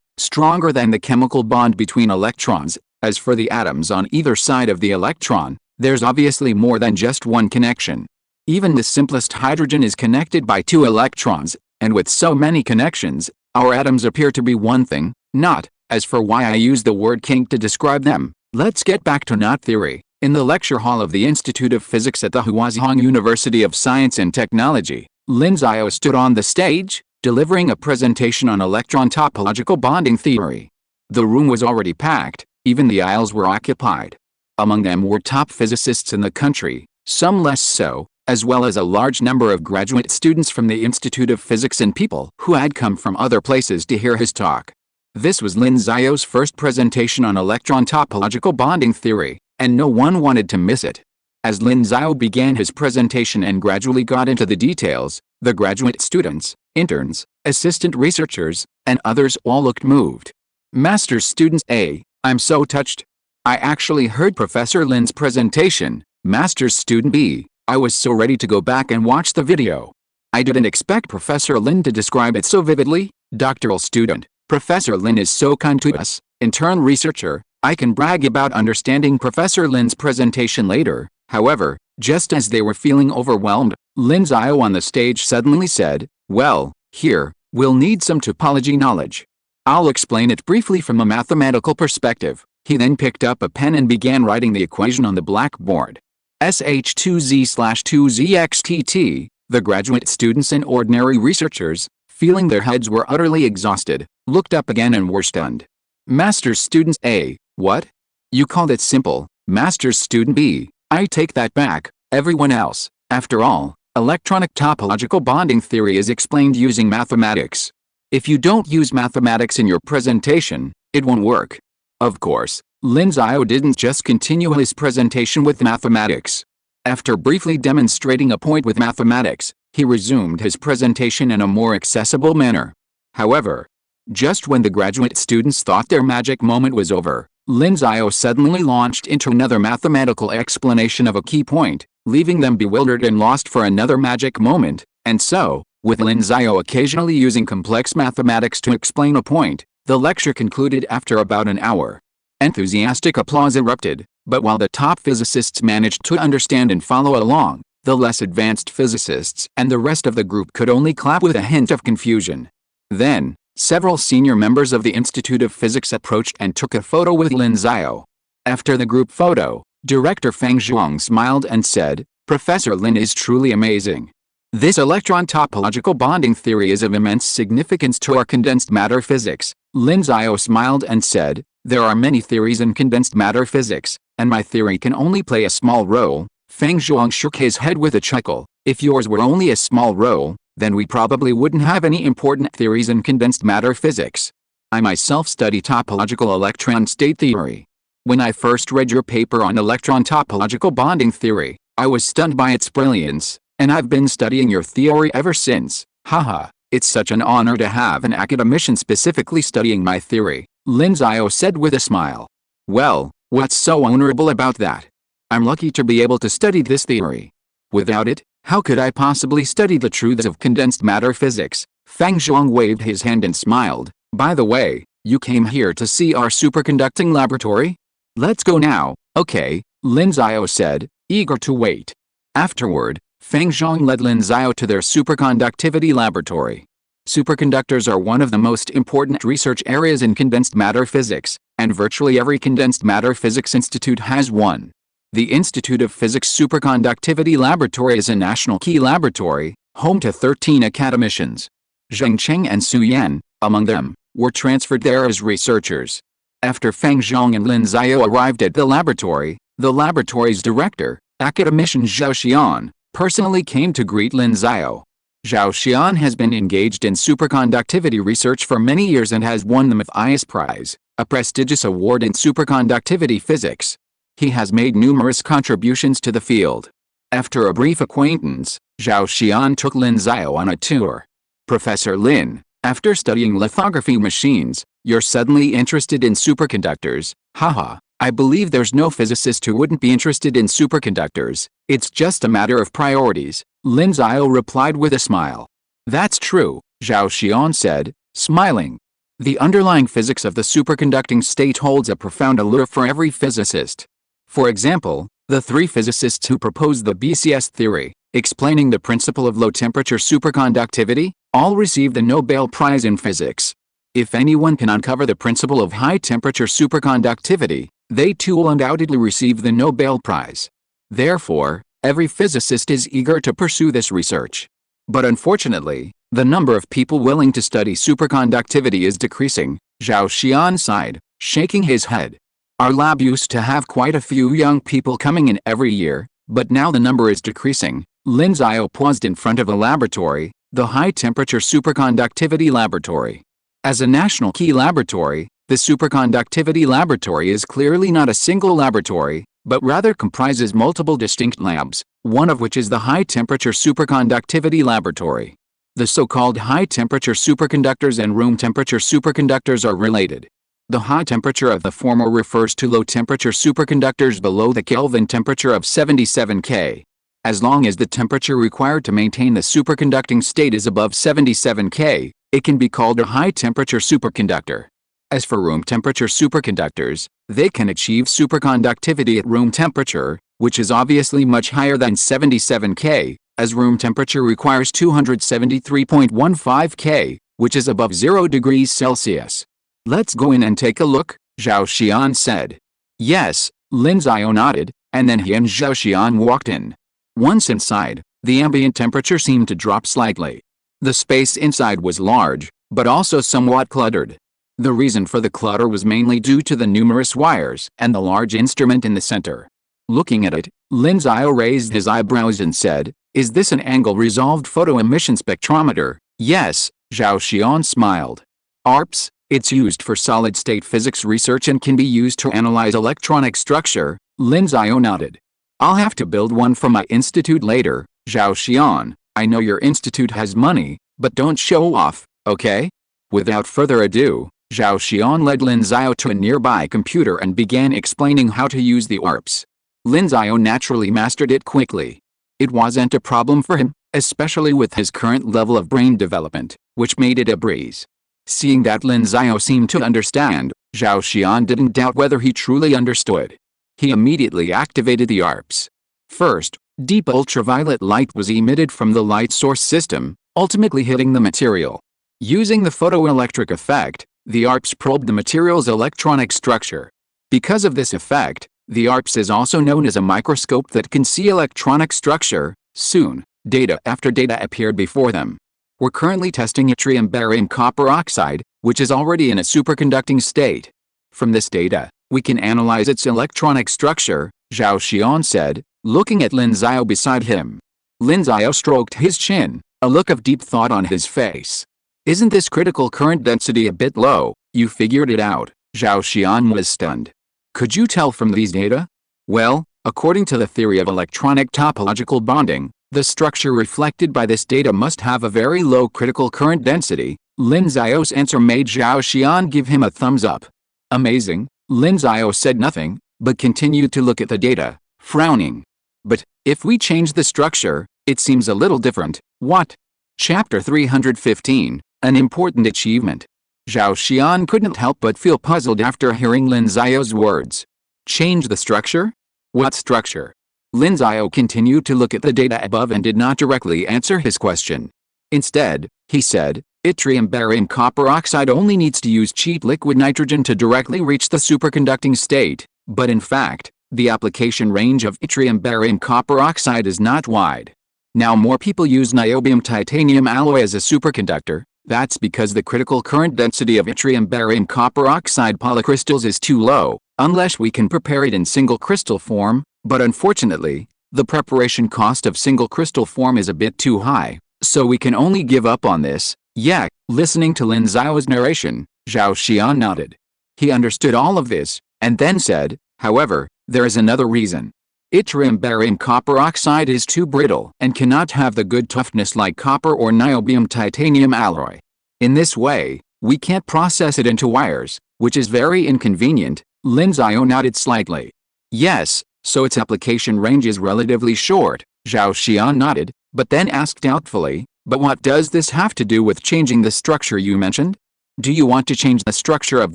than the chemical bond between electrons. As for the atoms on either side of the electron, there's obviously more than just one connection. Even the simplest hydrogen is connected by two electrons, and with so many connections, our atoms appear to be one thing, not. As for why I use the word kink to describe them, let's get back to knot theory. In the lecture hall of the Institute of Physics at the Huazhong University of Science and Technology, Lin Xiao stood on the stage, delivering a presentation on electron topological bonding theory. The room was already packed, even the aisles were occupied. Among them were top physicists in the country, some less so, as well as a large number of graduate students from the Institute of Physics and people who had come from other places to hear his talk. This was Lin Xiao's first presentation on electron topological bonding theory, and no one wanted to miss it. As Lin Xiao began his presentation and gradually got into the details, the graduate students, interns, assistant researchers, and others all looked moved. Master's students A, I'm so touched. I actually heard Professor Lin's presentation. Master's student B, I was so ready to go back and watch the video. I didn't expect Professor Lin to describe it so vividly. Doctoral student, Professor Lin is so kind to us. Intern researcher, I can brag about understanding Professor Lin's presentation later. However, just as they were feeling overwhelmed, Lin Xiao on the stage suddenly said, "Well, here, we'll need some topology knowledge. I'll explain it briefly from a mathematical perspective." He then picked up a pen and began writing the equation on the blackboard. SH2Z/2ZXTT, the graduate students and ordinary researchers, feeling their heads were utterly exhausted, looked up again and were stunned. Master's students A, what? You called it simple. Master's student B, I take that back. Everyone else, after all, electronic topological bonding theory is explained using mathematics. If you don't use mathematics in your presentation, it won't work. Of course, Lin Xiao didn't just continue his presentation with mathematics. After briefly demonstrating a point with mathematics, he resumed his presentation in a more accessible manner. However, just when the graduate students thought their magic moment was over, Lin Xiao suddenly launched into another mathematical explanation of a key point, leaving them bewildered and lost for another magic moment. And so, with Lin Xiao occasionally using complex mathematics to explain a point, the lecture concluded after about an hour. Enthusiastic applause erupted, but while the top physicists managed to understand and follow along, the less advanced physicists and the rest of the group could only clap with a hint of confusion. Then, several senior members of the Institute of Physics approached and took a photo with Lin Xiao. After the group photo, Director Feng Zhuang smiled and said, "Professor Lin is truly amazing. This electron topological bonding theory is of immense significance to our condensed matter physics." Lin Xiao smiled and said, "There are many theories in condensed matter physics, and my theory can only play a small role." Feng Zhuang shook his head with a chuckle. "If yours were only a small role, then we probably wouldn't have any important theories in condensed matter physics. I myself study topological electron state theory. When I first read your paper on electron topological bonding theory, I was stunned by its brilliance, and I've been studying your theory ever since." "Haha, it's such an honor to have an academician specifically studying my theory," Lin Xiao said with a smile. "Well, what's so honorable about that? I'm lucky to be able to study this theory. Without it, how could I possibly study the truths of condensed matter physics?" Feng Zhuang waved his hand and smiled. "By the way, you came here to see our superconducting laboratory? Let's go now." "Okay," Lin Xiao said, eager to wait. Afterward, Feng Zhuang led Lin Xiao to their superconductivity laboratory. Superconductors are one of the most important research areas in condensed matter physics, and virtually every condensed matter physics institute has one. The Institute of Physics Superconductivity Laboratory is a national key laboratory, home to 13 academicians. Zheng Cheng and Su Yan, among them, were transferred there as researchers. After Feng Zhuang and Lin Xiao arrived at the laboratory's director, academician Zhao Xian, personally came to greet Lin Xiao. Zhao Xian has been engaged in superconductivity research for many years and has won the Matthias Prize, a prestigious award in superconductivity physics. He has made numerous contributions to the field. After a brief acquaintance, Zhao Xian took Lin Xiao on a tour. "Professor Lin, after studying lithography machines, you're suddenly interested in superconductors." "Haha, I believe there's no physicist who wouldn't be interested in superconductors. It's just a matter of priorities," Lin Xiao replied with a smile. "That's true," Zhao Xian said, smiling. "The underlying physics of the superconducting state holds a profound allure for every physicist. For example, the three physicists who proposed the BCS theory, explaining the principle of low-temperature superconductivity, all received the Nobel Prize in Physics. If anyone can uncover the principle of high-temperature superconductivity, they too will undoubtedly receive the Nobel Prize. Therefore, every physicist is eager to pursue this research. But unfortunately, the number of people willing to study superconductivity is decreasing," Zhao Xian sighed, shaking his head. "Our lab used to have quite a few young people coming in every year, but now the number is decreasing." Lin Xiao paused in front of a laboratory, the High-Temperature Superconductivity Laboratory. As a national key laboratory, the Superconductivity Laboratory is clearly not a single laboratory, but rather comprises multiple distinct labs, one of which is the High-Temperature Superconductivity Laboratory. The so-called high-temperature superconductors and room-temperature superconductors are related. The high temperature of the former refers to low-temperature superconductors below the Kelvin temperature of 77 K. As long as the temperature required to maintain the superconducting state is above 77 K, it can be called a high-temperature superconductor. As for room-temperature superconductors, they can achieve superconductivity at room temperature, which is obviously much higher than 77 K, as room temperature requires 273.15 K, which is above 0 degrees Celsius. Let's go in and take a look, Zhao Xian said. Yes, Lin Xiao nodded, and then he and Zhao Xian walked in. Once inside, the ambient temperature seemed to drop slightly. The space inside was large, but also somewhat cluttered. The reason for the clutter was mainly due to the numerous wires and the large instrument in the center. Looking at it, Lin Xiao raised his eyebrows and said, "Is this an angle-resolved photoemission spectrometer?" "Yes," Zhao Xian smiled. "ARPS, it's used for solid-state physics research and can be used to analyze electronic structure," Lin Xiao nodded. "I'll have to build one for my institute later, Zhao Xian. I know your institute has money, but don't show off, okay?" Without further ado, Zhao Xian led Lin Xiao to a nearby computer and began explaining how to use the ARPS. Lin Xiao naturally mastered it quickly. It wasn't a problem for him, especially with his current level of brain development, which made it a breeze. Seeing that Lin Xiao seemed to understand, Zhao Xian didn't doubt whether he truly understood. He immediately activated the ARPS. First, deep ultraviolet light was emitted from the light source system, ultimately hitting the material. Using the photoelectric effect, the ARPS probed the material's electronic structure. Because of this effect, the ARPS is also known as a microscope that can see electronic structure. Soon, data after data appeared before them. We're currently testing yttrium barium copper oxide, which is already in a superconducting state. From this data, we can analyze its electronic structure, Zhao Xian said, looking at Lin Xiao beside him. Lin Xiao stroked his chin, a look of deep thought on his face. "Isn't this critical current density a bit low?" "You figured it out," Zhao Xian was stunned. "Could you tell from these data?" "Well, according to the theory of electronic topological bonding, the structure reflected by this data must have a very low critical current density." Lin Xiao's answer made Zhao Xian give him a thumbs up. "Amazing." Lin Xiao said nothing, but continued to look at the data, frowning. "But, if we change the structure, it seems a little different." "What?" Chapter 315, An Important Achievement. Zhao Xian couldn't help but feel puzzled after hearing Lin Xiao's words. "Change the structure? What structure?" Lin Xiao continued to look at the data above and did not directly answer his question. Instead, he said, "Yttrium barium copper oxide only needs to use cheap liquid nitrogen to directly reach the superconducting state, but in fact, the application range of yttrium barium copper oxide is not wide. Now more people use niobium titanium alloy as a superconductor. That's because the critical current density of yttrium barium copper oxide polycrystals is too low, unless we can prepare it in single crystal form, but unfortunately, the preparation cost of single crystal form is a bit too high, so we can only give up on this." "Yeah." Listening to Lin Xiao's narration, Zhao Xian nodded. He understood all of this, and then said, "However, there is another reason. Yttrium barium copper oxide is too brittle and cannot have the good toughness like copper or niobium titanium alloy. In this way, we can't process it into wires, which is very inconvenient." Lin Xiao nodded slightly. "Yes, so its application range is relatively short." Zhao Xian nodded, but then asked doubtfully, "But what does this have to do with changing the structure you mentioned?" "Do you want to change the structure of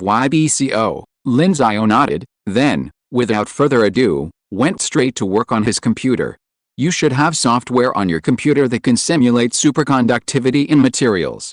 YBCO?" Lin Xiao nodded, then, without further ado, went straight to work on his computer. "You should have software on your computer that can simulate superconductivity in materials."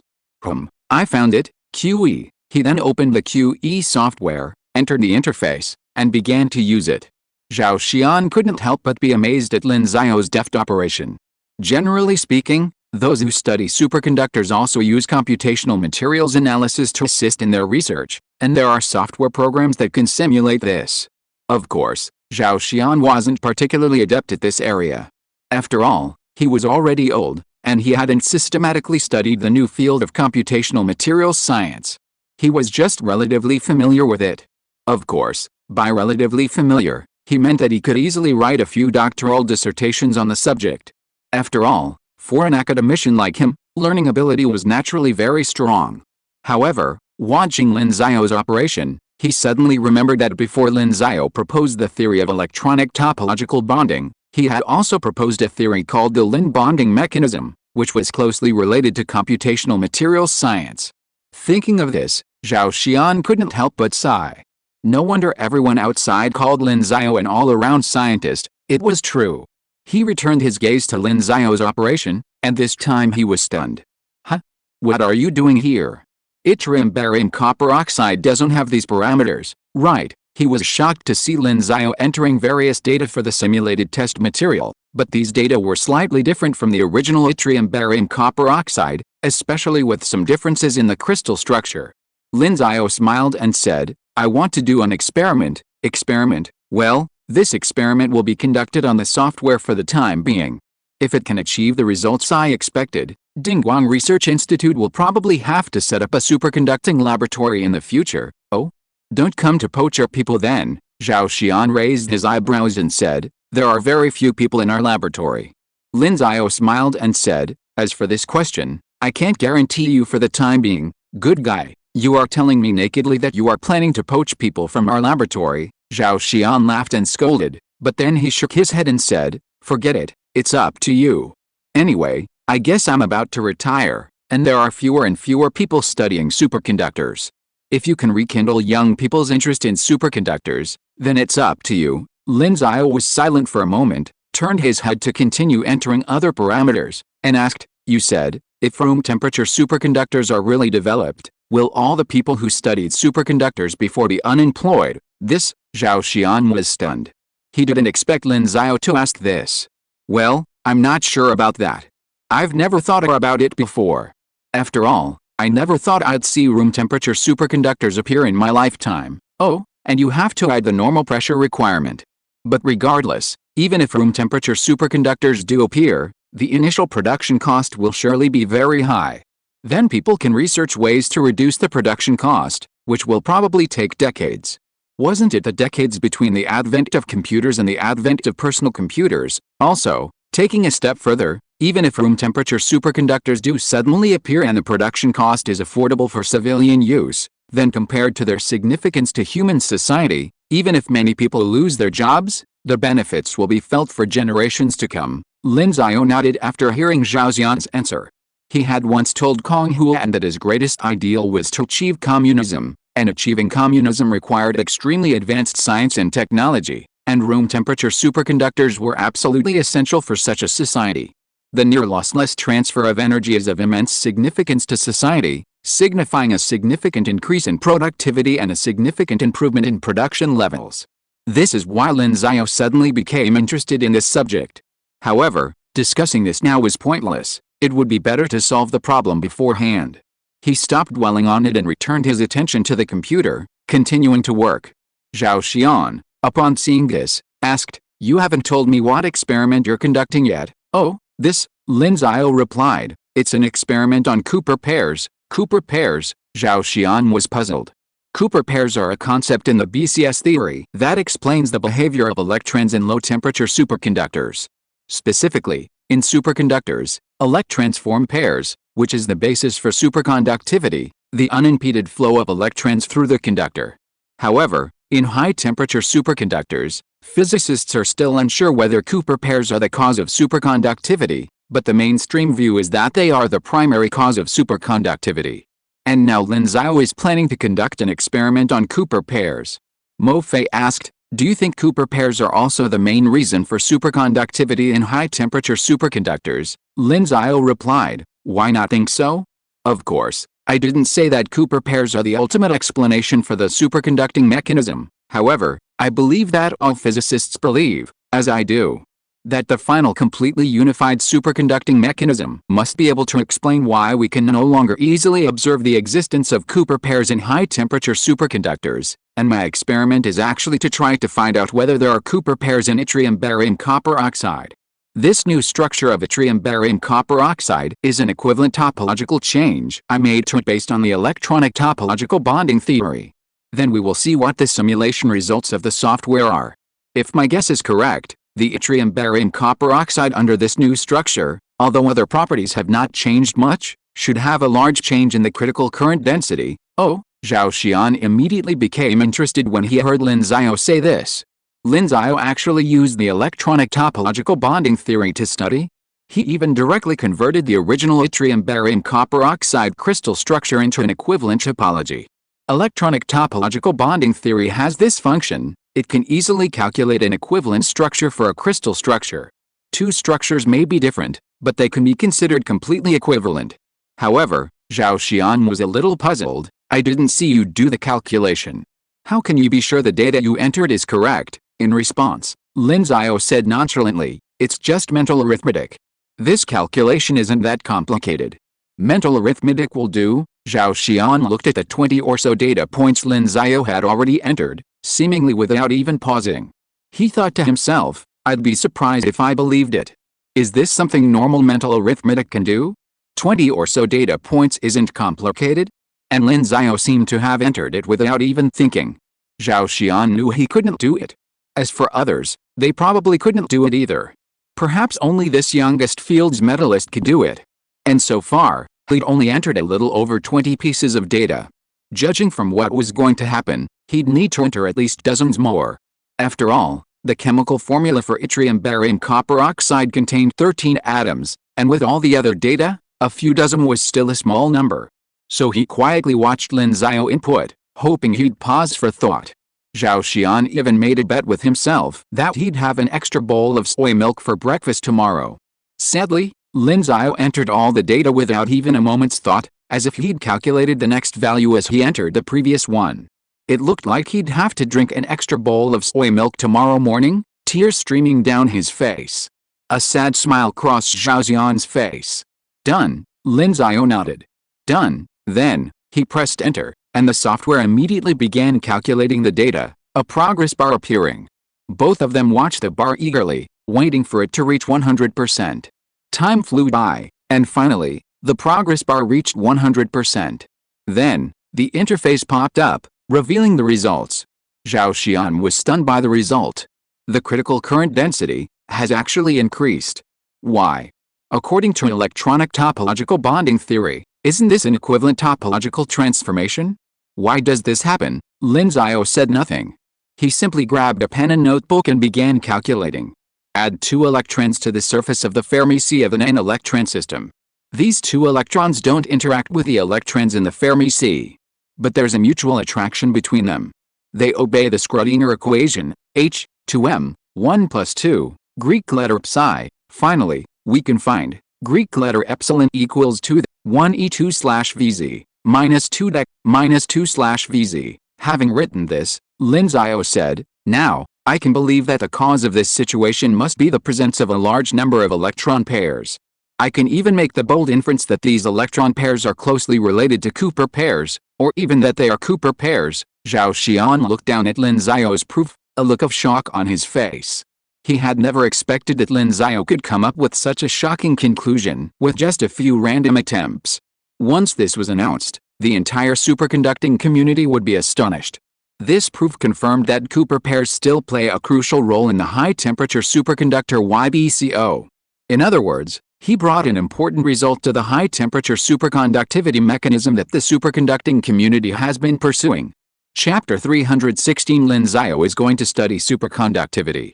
"I found it, QE." He then opened the QE software, entered the interface, and began to use it. Zhao Xian couldn't help but be amazed at Lin Xiao's deft operation. Generally speaking, those who study superconductors also use computational materials analysis to assist in their research, and there are software programs that can simulate this. Of course, Zhao Xian wasn't particularly adept at this area. After all, he was already old, and he hadn't systematically studied the new field of computational materials science. He was just relatively familiar with it. Of course, by relatively familiar, he meant that he could easily write a few doctoral dissertations on the subject. After all, for an academician like him, learning ability was naturally very strong. However, watching Lin Xiao's operation, he suddenly remembered that before Lin Xiao proposed the theory of electronic topological bonding, he had also proposed a theory called the Lin bonding mechanism, which was closely related to computational materials science. Thinking of this, Zhao Xian couldn't help but sigh. No wonder everyone outside called Lin Xiao an all-around scientist, It was true. He returned his gaze to Lin Xiao's operation, and this time he was stunned. Huh? What are you doing here? Yttrium barium copper oxide doesn't have these parameters, right? He was shocked to see Lin Xiao entering various data for the simulated test material, but these data were slightly different from the original yttrium barium copper oxide, especially with some differences in the crystal structure. Lin Xiao smiled and said, I want to do an experiment. Experiment? Well, this experiment will be conducted on the software for the time being. If it can achieve the results I expected, Dingguang Research Institute will probably have to set up a superconducting laboratory in the future. Oh? Don't come to poach our people then. Zhao Xian raised his eyebrows and said, there are very few people in our laboratory. Lin Xiao smiled and said, as for this question, I can't guarantee you for the time being. Good guy, you are telling me nakedly that you are planning to poach people from our laboratory. Zhao Xian laughed and scolded, but then he shook his head and said, forget it, it's up to you. Anyway, I guess I'm about to retire, and there are fewer and fewer people studying superconductors. If you can rekindle young people's interest in superconductors, then it's up to you. Lin Xiao was silent for a moment, turned his head to continue entering other parameters, and asked, you said, if room temperature superconductors are really developed, will all the people who studied superconductors before be unemployed? This, Zhao Xian was stunned. He didn't expect Lin Xiao to ask this. Well, I'm not sure about that. I've never thought about it before. After all, I never thought I'd see room temperature superconductors appear in my lifetime. Oh, and you have to add the normal pressure requirement. But regardless, even if room temperature superconductors do appear, the initial production cost will surely be very high. Then people can research ways to reduce the production cost, which will probably take decades. Wasn't it the decades between the advent of computers and the advent of personal computers? Also, taking a step further, even if room temperature superconductors do suddenly appear and the production cost is affordable for civilian use, then compared to their significance to human society, even if many people lose their jobs, the benefits will be felt for generations to come. Lin Xiao nodded after hearing Zhao Xian's answer. He had once told Kong Huan that his greatest ideal was to achieve communism, and achieving communism required extremely advanced science and technology, and room temperature superconductors were absolutely essential for such a society. The near lossless transfer of energy is of immense significance to society, signifying a significant increase in productivity and a significant improvement in production levels. This is why Lin Xiao suddenly became interested in this subject. However, discussing this now was pointless. It would be better to solve the problem beforehand. He stopped dwelling on it and returned his attention to the computer, continuing to work. Zhao Xian, upon seeing this, asked, you haven't told me what experiment you're conducting yet. Oh, this, Lin Xiao replied, it's an experiment on Cooper pairs. Cooper pairs, Zhao Xian was puzzled. Cooper pairs are a concept in the BCS theory that explains the behavior of electrons in low-temperature superconductors. Specifically, in superconductors, electrons form pairs, which is the basis for superconductivity, the unimpeded flow of electrons through the conductor. However, in high-temperature superconductors, physicists are still unsure whether Cooper pairs are the cause of superconductivity, but the mainstream view is that they are the primary cause of superconductivity. And now Lin Xiao is planning to conduct an experiment on Cooper pairs. Mo Fei asked, do you think Cooper pairs are also the main reason for superconductivity in high-temperature superconductors? Lin Xiao replied, why not think so? Of course, I didn't say that Cooper pairs are the ultimate explanation for the superconducting mechanism. However, I believe that all physicists believe, as I do, that the final completely unified superconducting mechanism must be able to explain why we can no longer easily observe the existence of Cooper pairs in high-temperature superconductors, and my experiment is actually to try to find out whether there are Cooper pairs in yttrium barium copper oxide. This new structure of yttrium barium copper oxide is an equivalent topological change I made to it based on the electronic topological bonding theory. Then we will see what the simulation results of the software are. If my guess is correct, the yttrium barium copper oxide under this new structure, although other properties have not changed much, should have a large change in the critical current density. Oh, Zhao Xian immediately became interested when he heard Lin Xiao say this. Lin Xiao actually used the electronic topological bonding theory to study. He even directly converted the original yttrium barium copper oxide crystal structure into an equivalent topology. Electronic topological bonding theory has this function. It can easily calculate an equivalent structure for a crystal structure. Two structures may be different, but they can be considered completely equivalent. However, Zhao Xian was a little puzzled. I didn't see you do the calculation. How can you be sure the data you entered is correct? In response, Lin Xiao said nonchalantly, it's just mental arithmetic. This calculation isn't that complicated. Mental arithmetic will do. Zhao Xian looked at the 20 or so data points Lin Xiao had already entered, seemingly without even pausing. He thought to himself, I'd be surprised if I believed it. Is this something normal mental arithmetic can do? 20 or so data points isn't complicated? And Lin Xiao seemed to have entered it without even thinking. Zhao Xian knew he couldn't do it. As for others, they probably couldn't do it either. Perhaps only this youngest Fields medalist could do it. And so far, he'd only entered a little over 20 pieces of data. Judging from what was going to happen, he'd need to enter at least dozens more. After all, the chemical formula for yttrium barium copper oxide contained 13 atoms, and with all the other data, a few dozen was still a small number. So he quietly watched Lin Xiao input, hoping he'd pause for thought. Zhao Xian even made a bet with himself that he'd have an extra bowl of soy milk for breakfast tomorrow. Sadly, Lin Xiao entered all the data without even a moment's thought, as if he'd calculated the next value as he entered the previous one. It looked like he'd have to drink an extra bowl of soy milk tomorrow morning, tears streaming down his face. A sad smile crossed Zhao Xian's face. Done, Lin Xiao nodded. Done. Then, he pressed enter, and the software immediately began calculating the data, a progress bar appearing. Both of them watched the bar eagerly, waiting for it to reach 100%. Time flew by, and finally, the progress bar reached 100%. Then, the interface popped up, revealing the results. Zhao Xian was stunned by the result. The critical current density has actually increased. Why? According to electronic topological bonding theory, isn't this an equivalent topological transformation? Why does this happen? Lin Xiao said nothing. He simply grabbed a pen and notebook and began calculating. Add 2 electrons to the surface of the Fermi sea of an n-electron system. These 2 electrons don't interact with the electrons in the Fermi sea. But there's a mutual attraction between them. They obey the Schrödinger equation, H, 2m, 1 plus 2, Greek letter psi. Finally, we can find Greek letter epsilon equals 2 1 e2/vz minus 2 dec minus 2/vz. Having written this, Lin Xiao said, now, I can believe that the cause of this situation must be the presence of a large number of electron pairs. I can even make the bold inference that these electron pairs are closely related to Cooper pairs, or even that they are Cooper pairs. Zhao Xian looked down at Lin Xiao's proof, a look of shock on his face. He had never expected that Lin Xiao could come up with such a shocking conclusion with just a few random attempts. Once this was announced, the entire superconducting community would be astonished. This proof confirmed that Cooper pairs still play a crucial role in the high-temperature superconductor YBCO. In other words, he brought an important result to the high-temperature superconductivity mechanism that the superconducting community has been pursuing. Chapter 316 Lin Xiao is going to study superconductivity.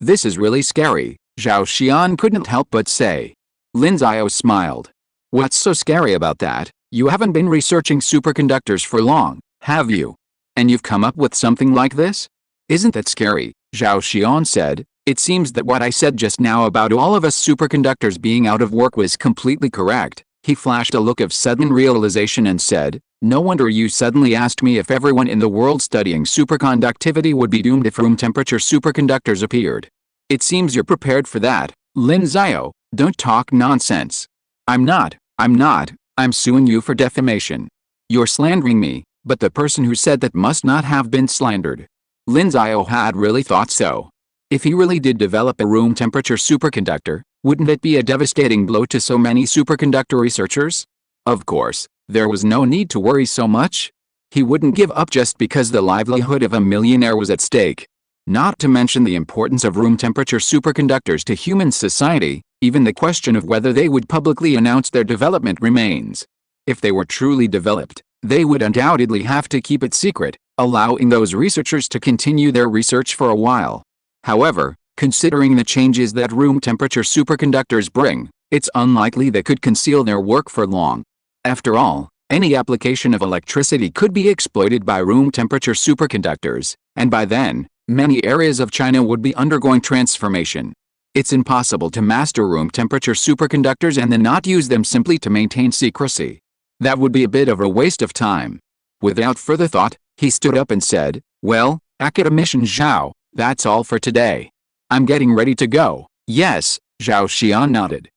This is really scary, Zhao Xian couldn't help but say. Lin Xiao smiled. What's so scary about that? You haven't been researching superconductors for long, have you? And you've come up with something like this? Isn't that scary? Zhao Xian said. It seems that what I said just now about all of us superconductors being out of work was completely correct. He flashed a look of sudden realization and said, no wonder you suddenly asked me if everyone in the world studying superconductivity would be doomed if room temperature superconductors appeared. It seems you're prepared for that. Lin Xiao, don't talk nonsense. I'm not. I'm suing you for defamation. You're slandering me, but the person who said that must not have been slandered. Lin Xiao had really thought so. If he really did develop a room temperature superconductor, wouldn't it be a devastating blow to so many superconductor researchers? Of course, there was no need to worry so much. He wouldn't give up just because the livelihood of a millionaire was at stake. Not to mention the importance of room temperature superconductors to human society, even the question of whether they would publicly announce their development remains. If they were truly developed, they would undoubtedly have to keep it secret, allowing those researchers to continue their research for a while. However, considering the changes that room temperature superconductors bring, it's unlikely they could conceal their work for long. After all, Any application of electricity could be exploited by room temperature superconductors, and by then, many areas of China would be undergoing transformation. It's impossible to master room temperature superconductors and then not use them simply to maintain secrecy. That would be a bit of a waste of time. Without further thought, he stood up and said, "Well, academician Xiao, that's all for today. I'm getting ready to go." "Yes," Zhao Xian nodded.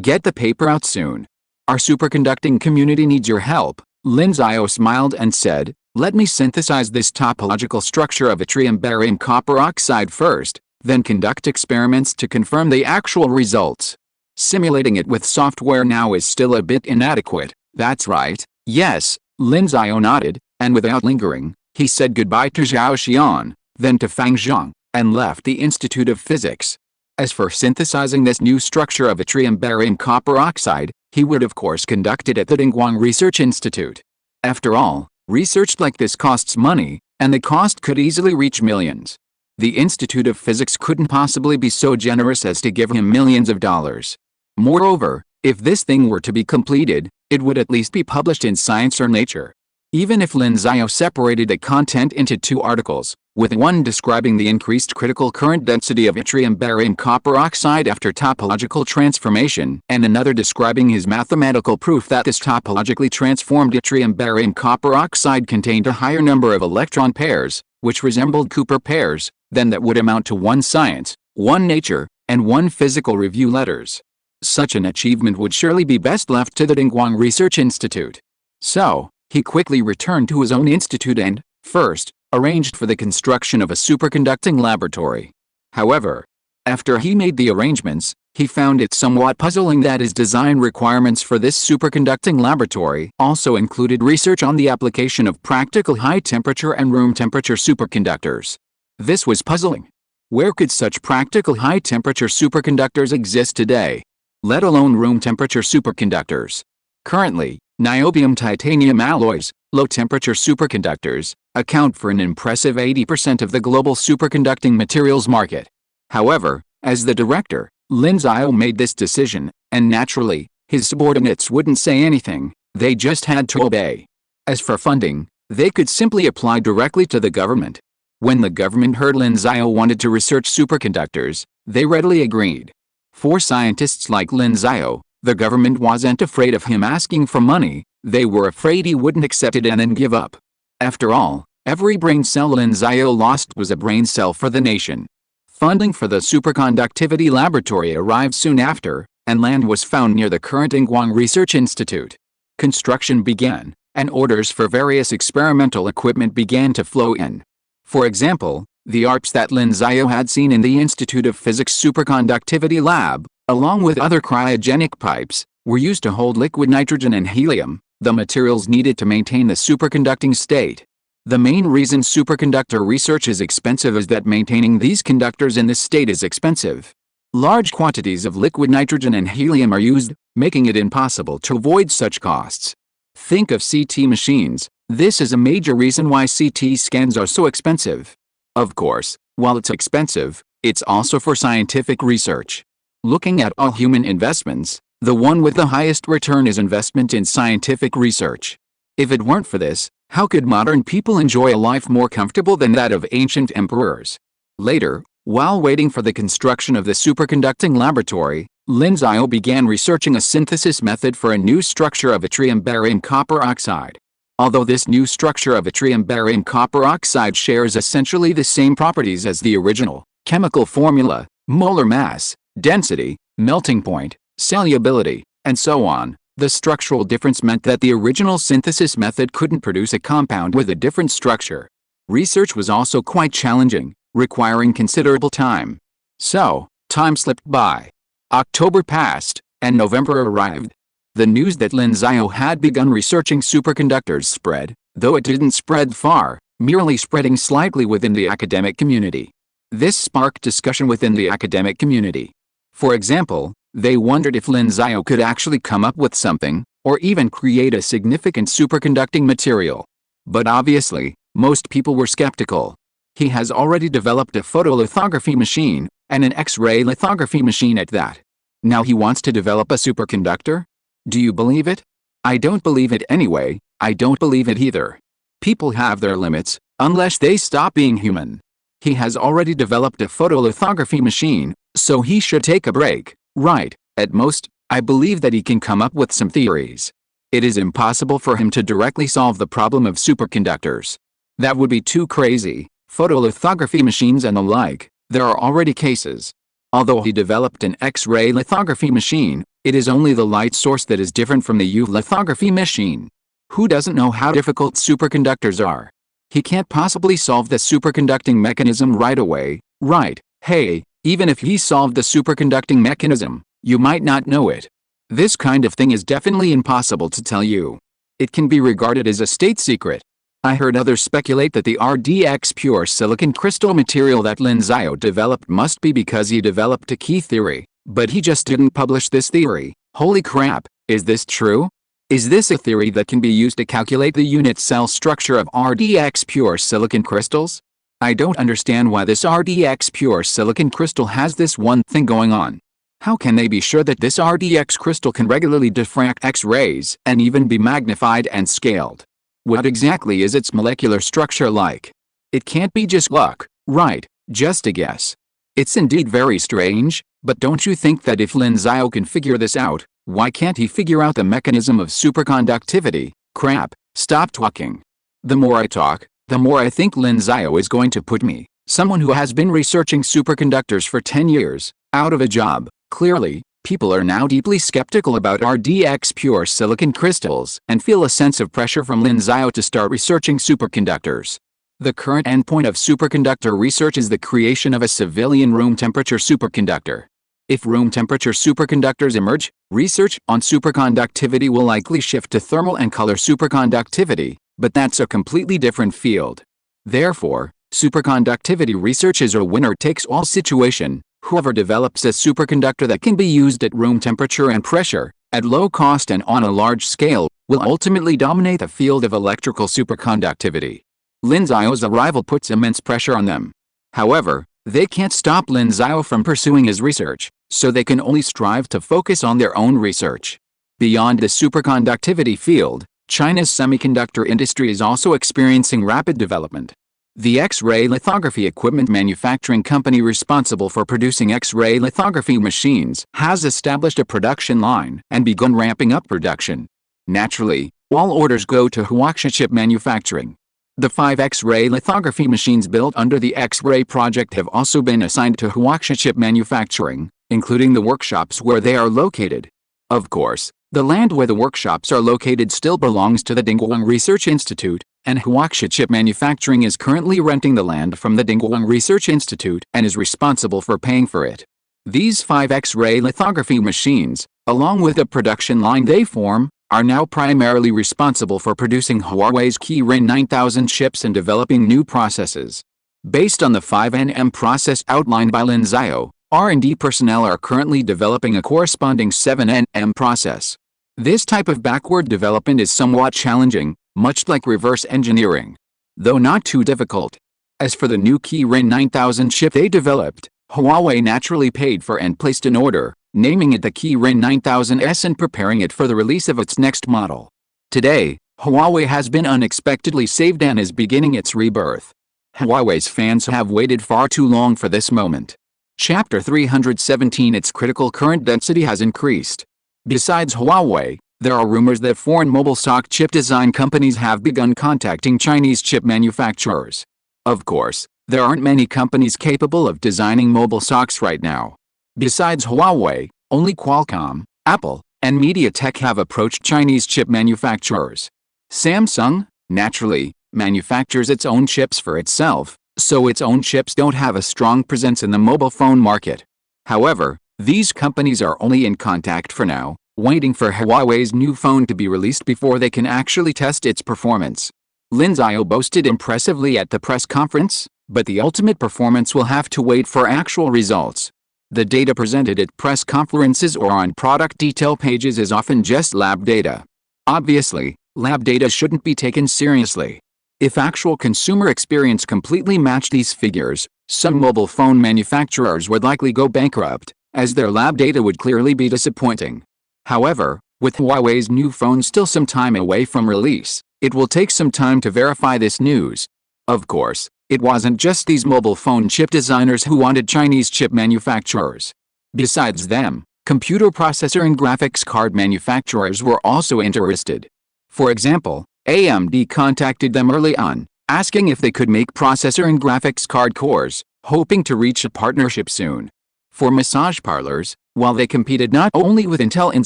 "Get the paper out soon. Our superconducting community needs your help." Lin Xiao smiled and said, "Let me synthesize this topological structure of yttrium barium copper oxide first, then conduct experiments to confirm the actual results. Simulating it with software now is still a bit inadequate." "That's right." "Yes," Lin Xiao nodded, and without lingering, he said goodbye to Zhao Xian, then to Fang Zhang, and left the Institute of Physics. As for synthesizing this new structure of yttrium barium copper oxide, he would of course conduct it at the Dingguang Research Institute. After all, research like this costs money, and the cost could easily reach millions. The Institute of Physics couldn't possibly be so generous as to give him millions of dollars. Moreover, if this thing were to be completed, it would at least be published in Science or Nature. Even if Lin Xiao separated the content into 2 articles, with one describing the increased critical current density of yttrium barium copper oxide after topological transformation, and another describing his mathematical proof that this topologically transformed yttrium barium copper oxide contained a higher number of electron pairs, which resembled Cooper pairs, then that would amount to 1 Science, 1 Nature, and 1 Physical Review letters. Such an achievement would surely be best left to the Dingguang Research Institute. So, he quickly returned to his own institute and, first, arranged for the construction of a superconducting laboratory. However, after he made the arrangements, he found it somewhat puzzling that his design requirements for this superconducting laboratory also included research on the application of practical high-temperature and room-temperature superconductors. This was puzzling. Where could such practical high-temperature superconductors exist today? Let alone room-temperature superconductors. Currently, niobium-titanium alloys, low-temperature superconductors, account for an impressive 80% of the global superconducting materials market. However, as the director, Lin Xiao made this decision, and naturally, his subordinates wouldn't say anything, they just had to obey. As for funding, they could simply apply directly to the government. When the government heard Lin Xiao wanted to research superconductors, they readily agreed. For scientists like Lin Xiao, the government wasn't afraid of him asking for money, they were afraid he wouldn't accept it and then give up. After all, every brain cell Lin Xiao lost was a brain cell for the nation. Funding for the superconductivity laboratory arrived soon after, and land was found near the current Dingguang Research Institute. Construction began, and orders for various experimental equipment began to flow in. For example, the ARPs that Lin Xiao had seen in the Institute of Physics Superconductivity Lab, along with other cryogenic pipes, were used to hold liquid nitrogen and helium, the materials needed to maintain the superconducting state. The main reason superconductor research is expensive is that maintaining these conductors in this state is expensive. Large quantities of liquid nitrogen and helium are used, making it impossible to avoid such costs. Think of CT machines. This is a major reason why CT scans are so expensive. Of course, while it's expensive, it's also for scientific research. Looking at all human investments, the one with the highest return is investment in scientific research. If it weren't for this, how could modern people enjoy a life more comfortable than that of ancient emperors? Later, while waiting for the construction of the superconducting laboratory, Lin Xiao began researching a synthesis method for a new structure of yttrium barium copper oxide. Although this new structure of yttrium barium copper oxide shares essentially the same properties as the original chemical formula, molar mass, density, melting point, solubility, and so on, the structural difference meant that the original synthesis method couldn't produce a compound with a different structure. Research was also quite challenging, requiring considerable time. So, time slipped by. October passed, and November arrived. The news that Lin Xiao had begun researching superconductors spread, though it didn't spread far, merely spreading slightly within the academic community. This sparked discussion within the academic community. For example, they wondered if Lin Xiao could actually come up with something, or even create a significant superconducting material. But obviously, most people were skeptical. He has already developed a photolithography machine, and an X-ray lithography machine at that. Now he wants to develop a superconductor? Do you believe it? I don't believe it anyway, I don't believe it either. People have their limits, unless they stop being human. He has already developed a photolithography machine, so he should take a break, right? At most, I believe that he can come up with some theories. It is impossible for him to directly solve the problem of superconductors. That would be too crazy. Photolithography machines and the like, there are already cases. Although he developed an X-ray lithography machine, it is only the light source that is different from the UV lithography machine. Who doesn't know how difficult superconductors are? He can't possibly solve the superconducting mechanism right away, right? Hey, even if he solved the superconducting mechanism, you might not know it. This kind of thing is definitely impossible to tell you. It can be regarded as a state secret. I heard others speculate that the RDX pure silicon crystal material that Lin Xiao developed must be because he developed a key theory, but he just didn't publish this theory. Holy crap, is this true? Is this a theory that can be used to calculate the unit cell structure of RDX pure silicon crystals? I don't understand why this RDX pure silicon crystal has this one thing going on. How can they be sure that this RDX crystal can regularly diffract X-rays and even be magnified and scaled? What exactly is its molecular structure like? It can't be just luck, right? Just a guess. It's indeed very strange, but don't you think that if Lin Xiao can figure this out, why can't he figure out the mechanism of superconductivity? Crap, stop talking. The more I talk, the more I think Lin Xiao is going to put me, someone who has been researching superconductors for 10 years, out of a job. Clearly, people are now deeply skeptical about RDX pure silicon crystals and feel a sense of pressure from Lin Xiao to start researching superconductors. The current endpoint of superconductor research is the creation of a civilian room temperature superconductor. If room temperature superconductors emerge, research on superconductivity will likely shift to thermal and color superconductivity, but that's a completely different field. Therefore, superconductivity research is a winner-takes-all situation. Whoever develops a superconductor that can be used at room temperature and pressure, at low cost and on a large scale, will ultimately dominate the field of electrical superconductivity. Lin Xiao's arrival puts immense pressure on them. However, they can't stop Lin Xiao from pursuing his research, so they can only strive to focus on their own research. Beyond the superconductivity field, China's semiconductor industry is also experiencing rapid development. The X-ray lithography equipment manufacturing company responsible for producing X-ray lithography machines has established a production line and begun ramping up production. Naturally, all orders go to Huaxia Chip Manufacturing. The 5 X-ray lithography machines built under the X-ray project have also been assigned to Huaxia Chip Manufacturing, including the workshops where they are located. Of course, the land where the workshops are located still belongs to the Dingguang Research Institute, and Huaxia Chip Manufacturing is currently renting the land from the Dingguang Research Institute and is responsible for paying for it. These 5 X-ray lithography machines, along with the production line they form, are now primarily responsible for producing Huawei's Kirin 9000 chips and developing new processes. Based on the 5nm process outlined by Lin Xiao, R&D personnel are currently developing a corresponding 7nm process. This type of backward development is somewhat challenging, much like reverse engineering, though not too difficult. As for the new Kirin 9000 chip they developed, Huawei naturally paid for and placed an order, naming it the Kirin 9000S and preparing it for the release of its next model. Today, Huawei has been unexpectedly saved and is beginning its rebirth. Huawei's fans have waited far too long for this moment. Chapter 317 Its critical current density has increased. Besides Huawei, there are rumors that foreign mobile stock chip design companies have begun contacting Chinese chip manufacturers. Of course, there aren't many companies capable of designing mobile stocks right now. Besides Huawei, only Qualcomm, Apple, and MediaTek have approached Chinese chip manufacturers. Samsung, naturally, manufactures its own chips for itself, so its own chips don't have a strong presence in the mobile phone market. However, these companies are only in contact for now, waiting for Huawei's new phone to be released before they can actually test its performance. Lin Xiao boasted impressively at the press conference, but the ultimate performance will have to wait for actual results. The data presented at press conferences or on product detail pages is often just lab data. Obviously, lab data shouldn't be taken seriously. If actual consumer experience completely matched these figures, some mobile phone manufacturers would likely go bankrupt, as their lab data would clearly be disappointing. However, with Huawei's new phone still some time away from release, It will take some time to verify this news. Of course, it wasn't just these mobile phone chip designers who wanted Chinese chip manufacturers. Besides them, computer processor and graphics card manufacturers were also interested. For example, AMD contacted them early on, asking if they could make processor and graphics card cores, hoping to reach a partnership soon. For massage parlors, while they competed not only with Intel and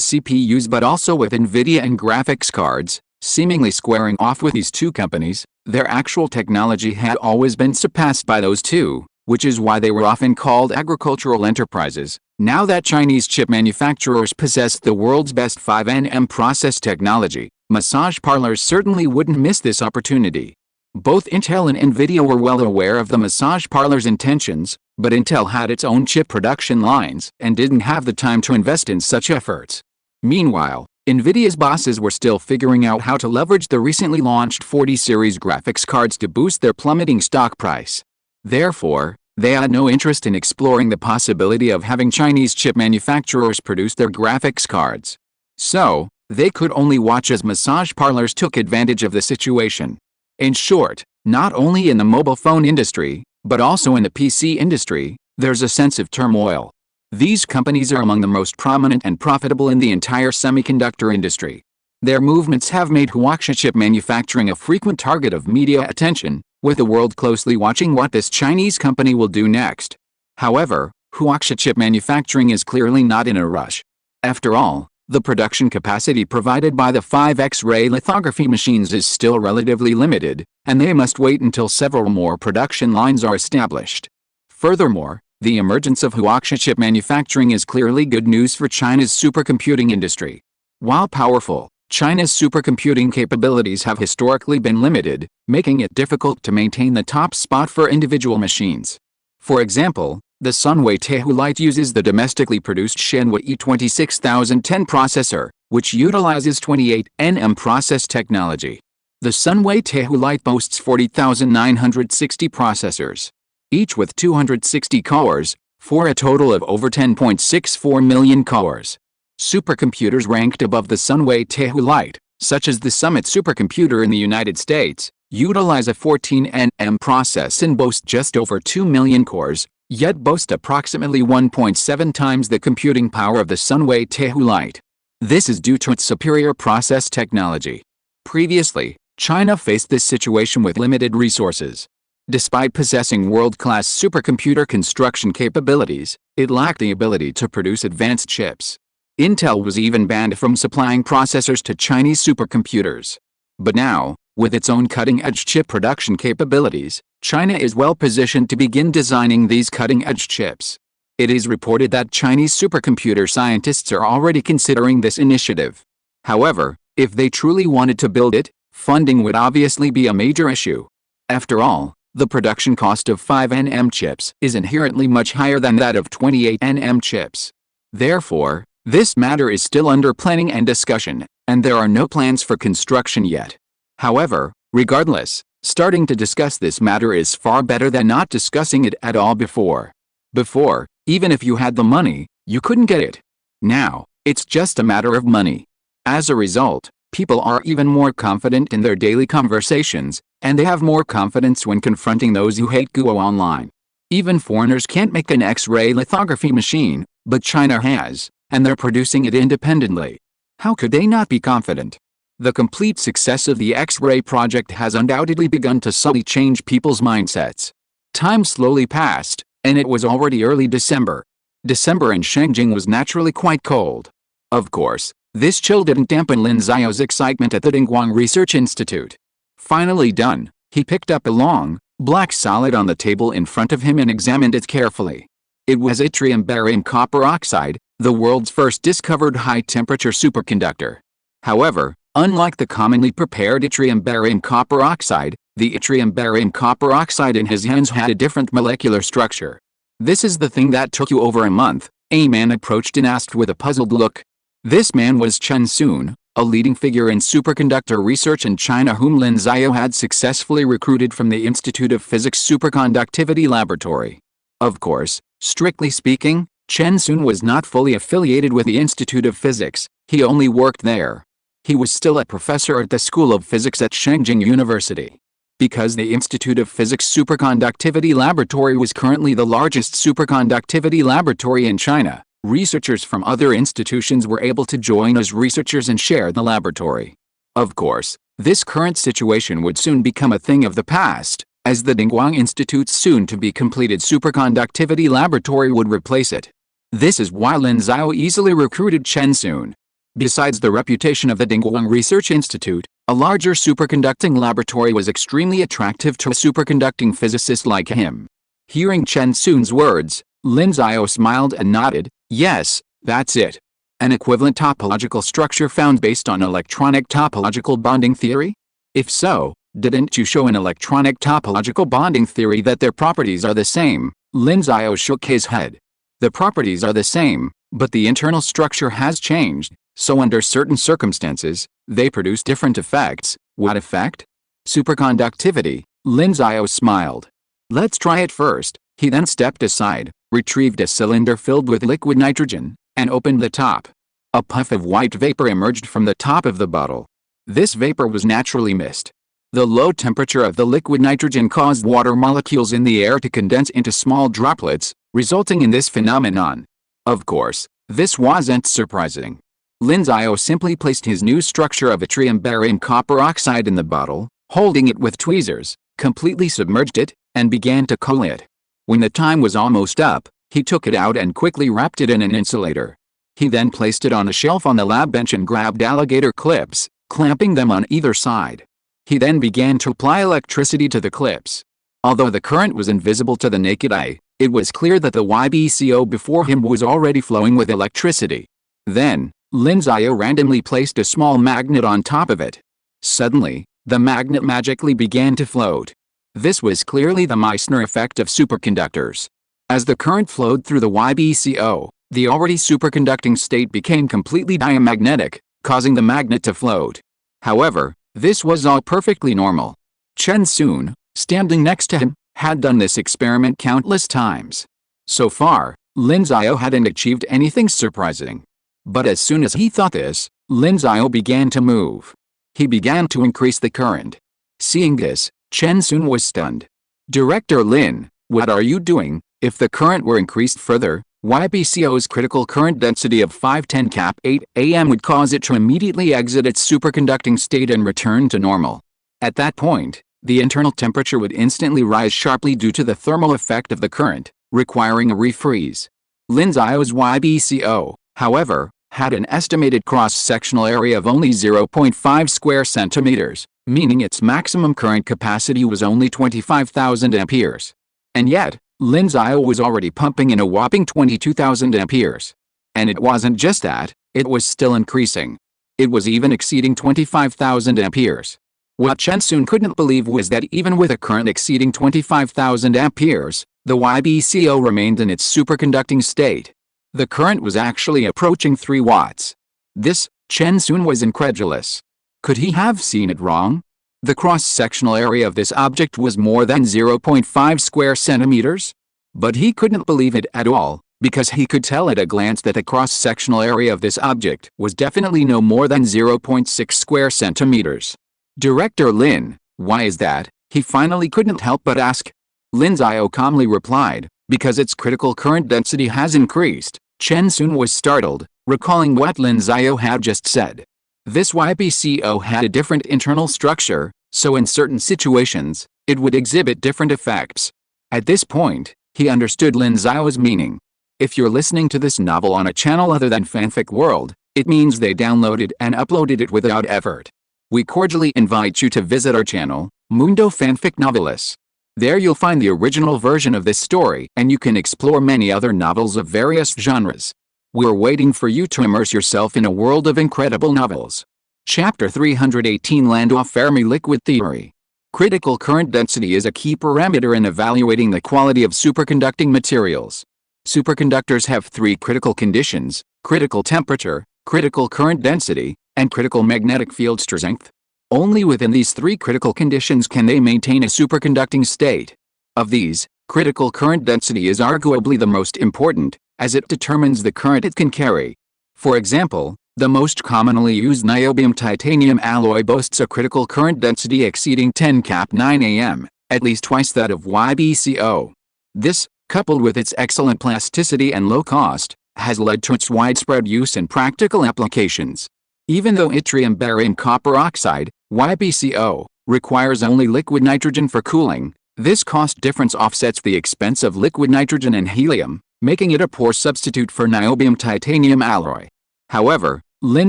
CPUs but also with NVIDIA and graphics cards, seemingly squaring off with these two companies, their actual technology had always been surpassed by those two, which is why they were often called agricultural enterprises. Now that Chinese chip manufacturers possessed the world's best 5nm process technology, massage parlors certainly wouldn't miss this opportunity. Both Intel and NVIDIA were well aware of the massage parlor's intentions, but Intel had its own chip production lines and didn't have the time to invest in such efforts. Meanwhile, NVIDIA's bosses were still figuring out how to leverage the recently launched 40 series graphics cards to boost their plummeting stock price. Therefore, they had no interest in exploring the possibility of having Chinese chip manufacturers produce their graphics cards. So, they could only watch as massage parlors took advantage of the situation. In short, not only in the mobile phone industry, but also in the PC industry, there's a sense of turmoil. These companies are among the most prominent and profitable in the entire semiconductor industry. Their movements have made Huaxia chip manufacturing a frequent target of media attention, with the world closely watching what this Chinese company will do next. However, Huaxia chip manufacturing is clearly not in a rush. After all, the production capacity provided by the 5 X-ray lithography machines is still relatively limited, and they must wait until several more production lines are established. Furthermore, the emergence of Huaxia chip manufacturing is clearly good news for China's supercomputing industry. While powerful, China's supercomputing capabilities have historically been limited, making it difficult to maintain the top spot for individual machines. For example, the Sunway Tehu Lite uses the domestically produced Shenhua E26010 processor, which utilizes 28nm process technology. The Sunway Tehu Lite boasts 40,960 processors, each with 260 cores, for a total of over 10.64 million cores. Supercomputers ranked above the Sunway Tehu Lite, such as the Summit supercomputer in the United States, utilize a 14nm process and boast just over 2 million cores, yet boast approximately 1.7 times the computing power of the Sunway Tehu Lite. This is due to its superior process technology. Previously, China faced this situation with limited resources. Despite possessing world-class supercomputer construction capabilities, it lacked the ability to produce advanced chips. Intel was even banned from supplying processors to Chinese supercomputers. But now, with its own cutting-edge chip production capabilities, China is well positioned to begin designing these cutting-edge chips. It is reported that Chinese supercomputer scientists are already considering this initiative. However, if they truly wanted to build it, funding would obviously be a major issue. After all, the production cost of 5nm chips is inherently much higher than that of 28nm chips. Therefore, this matter is still under planning and discussion, and there are no plans for construction yet. However, regardless, starting to discuss this matter is far better than not discussing it at all before. Before, even if you had the money, you couldn't get it. Now, it's just a matter of money. As a result, people are even more confident in their daily conversations, and they have more confidence when confronting those who hate Guo online. Even foreigners can't make an X-ray lithography machine, but China has, and they're producing it independently. How could they not be confident? The complete success of the X-ray project has undoubtedly begun to subtly change people's mindsets. Time slowly passed, and it was already early December. December in Shenzhen was naturally quite cold. Of course, this chill didn't dampen Lin Xiao's excitement at the Dingguang Research Institute. Finally done, he picked up a long, black solid on the table in front of him and examined it carefully. It was yttrium barium copper oxide, the world's first discovered high-temperature superconductor. However, unlike the commonly prepared yttrium barium copper oxide, the yttrium barium copper oxide in his hands had a different molecular structure. "This is the thing that took you over a month," a man approached and asked with a puzzled look. This man was Chen Sun, a leading figure in superconductor research in China whom Lin Xiao had successfully recruited from the Institute of Physics Superconductivity Laboratory. Of course, strictly speaking, Chen Sun was not fully affiliated with the Institute of Physics, he only worked there. He was still a professor at the School of Physics at Shengjing University. Because the Institute of Physics Superconductivity Laboratory was currently the largest superconductivity laboratory in China, researchers from other institutions were able to join as researchers and share the laboratory. Of course, this current situation would soon become a thing of the past, as the Dingguang Institute's soon-to-be completed superconductivity laboratory would replace it. This is why Lin Xiao easily recruited Chen Sun. Besides the reputation of the Dingguang Research Institute, a larger superconducting laboratory was extremely attractive to a superconducting physicist like him. Hearing Chen Sun's words, Lin Xiao smiled and nodded. Yes, that's it. An equivalent topological structure found based on electronic topological bonding theory? If so, didn't you show in electronic topological bonding theory that their properties are the same? Lin Xiao shook his head. The properties are the same, but the internal structure has changed, so under certain circumstances, they produce different effects. What effect? Superconductivity. Lin Xiao smiled. Let's try it first. He then stepped aside, retrieved a cylinder filled with liquid nitrogen, and opened the top. A puff of white vapor emerged from the top of the bottle. This vapor was naturally mist. The low temperature of the liquid nitrogen caused water molecules in the air to condense into small droplets, resulting in this phenomenon. Of course, this wasn't surprising. Lin Xiao simply placed his new structure of yttrium barium copper oxide in the bottle, holding it with tweezers, completely submerged it, and began to cool it. When the time was almost up, he took it out and quickly wrapped it in an insulator. He then placed it on a shelf on the lab bench and grabbed alligator clips, clamping them on either side. He then began to apply electricity to the clips. Although the current was invisible to the naked eye, it was clear that the YBCO before him was already flowing with electricity. Then, Lin Xiao randomly placed a small magnet on top of it. Suddenly, the magnet magically began to float. This was clearly the Meissner effect of superconductors. As the current flowed through the YBCO, the already superconducting state became completely diamagnetic, causing the magnet to float. However, this was all perfectly normal. Chen Sun, standing next to him, had done this experiment countless times. So far, Lin Xiao hadn't achieved anything surprising. But as soon as he thought this, Lin Xiao began to move. He began to increase the current. Seeing this, Chen Sun was stunned. Director Lin, what are you doing? If the current were increased further, YBCO's critical current density of 510 cap 8 am would cause it to immediately exit its superconducting state and return to normal. At that point, the internal temperature would instantly rise sharply due to the thermal effect of the current, requiring a refreeze. Lin Xiao's YBCO, however, had an estimated cross-sectional area of only 0.5 square centimeters, meaning its maximum current capacity was only 25,000 amperes. And yet, Lin Xiao was already pumping in a whopping 22,000 amperes. And it wasn't just that, it was still increasing. It was even exceeding 25,000 amperes. What Chen Sun couldn't believe was that even with a current exceeding 25,000 amperes, the YBCO remained in its superconducting state. The current was actually approaching 3 watts. This, Chen Sun was incredulous. Could he have seen it wrong? The cross-sectional area of this object was more than 0.5 square centimeters. But he couldn't believe it at all, because he could tell at a glance that the cross-sectional area of this object was definitely no more than 0.6 square centimeters. Director Lin, why is that? He finally couldn't help but ask. Lin Xiao calmly replied, because its critical current density has increased. Chen Sun was startled, recalling what Lin Xiao had just said. This YBCO had a different internal structure, so in certain situations, it would exhibit different effects. At this point, he understood Lin Xiao's meaning. If you're listening to this novel on a channel other than Fanfic World, it means they downloaded and uploaded it without effort. We cordially invite you to visit our channel, Mundo Fanfic Novelis. There you'll find the original version of this story and you can explore many other novels of various genres. We're waiting for you to immerse yourself in a world of incredible novels. Chapter 318 Landau-Fermi Liquid Theory. Critical current density is a key parameter in evaluating the quality of superconducting materials. Superconductors have 3 critical conditions: critical temperature, critical current density, and critical magnetic field strength. Only within these 3 critical conditions can they maintain a superconducting state. Of these, critical current density is arguably the most important, as it determines the current it can carry. For example, The most commonly used niobium titanium alloy boasts a critical current density exceeding 10 cap 9 am, at least twice that of YbCO. This, coupled with its excellent plasticity and low cost, has led to its widespread use in practical applications. Even though yttrium barium copper oxide, YbCO, requires only liquid nitrogen for cooling, this cost difference offsets the expense of liquid nitrogen and helium, making it a poor substitute for niobium titanium alloy. However, Lin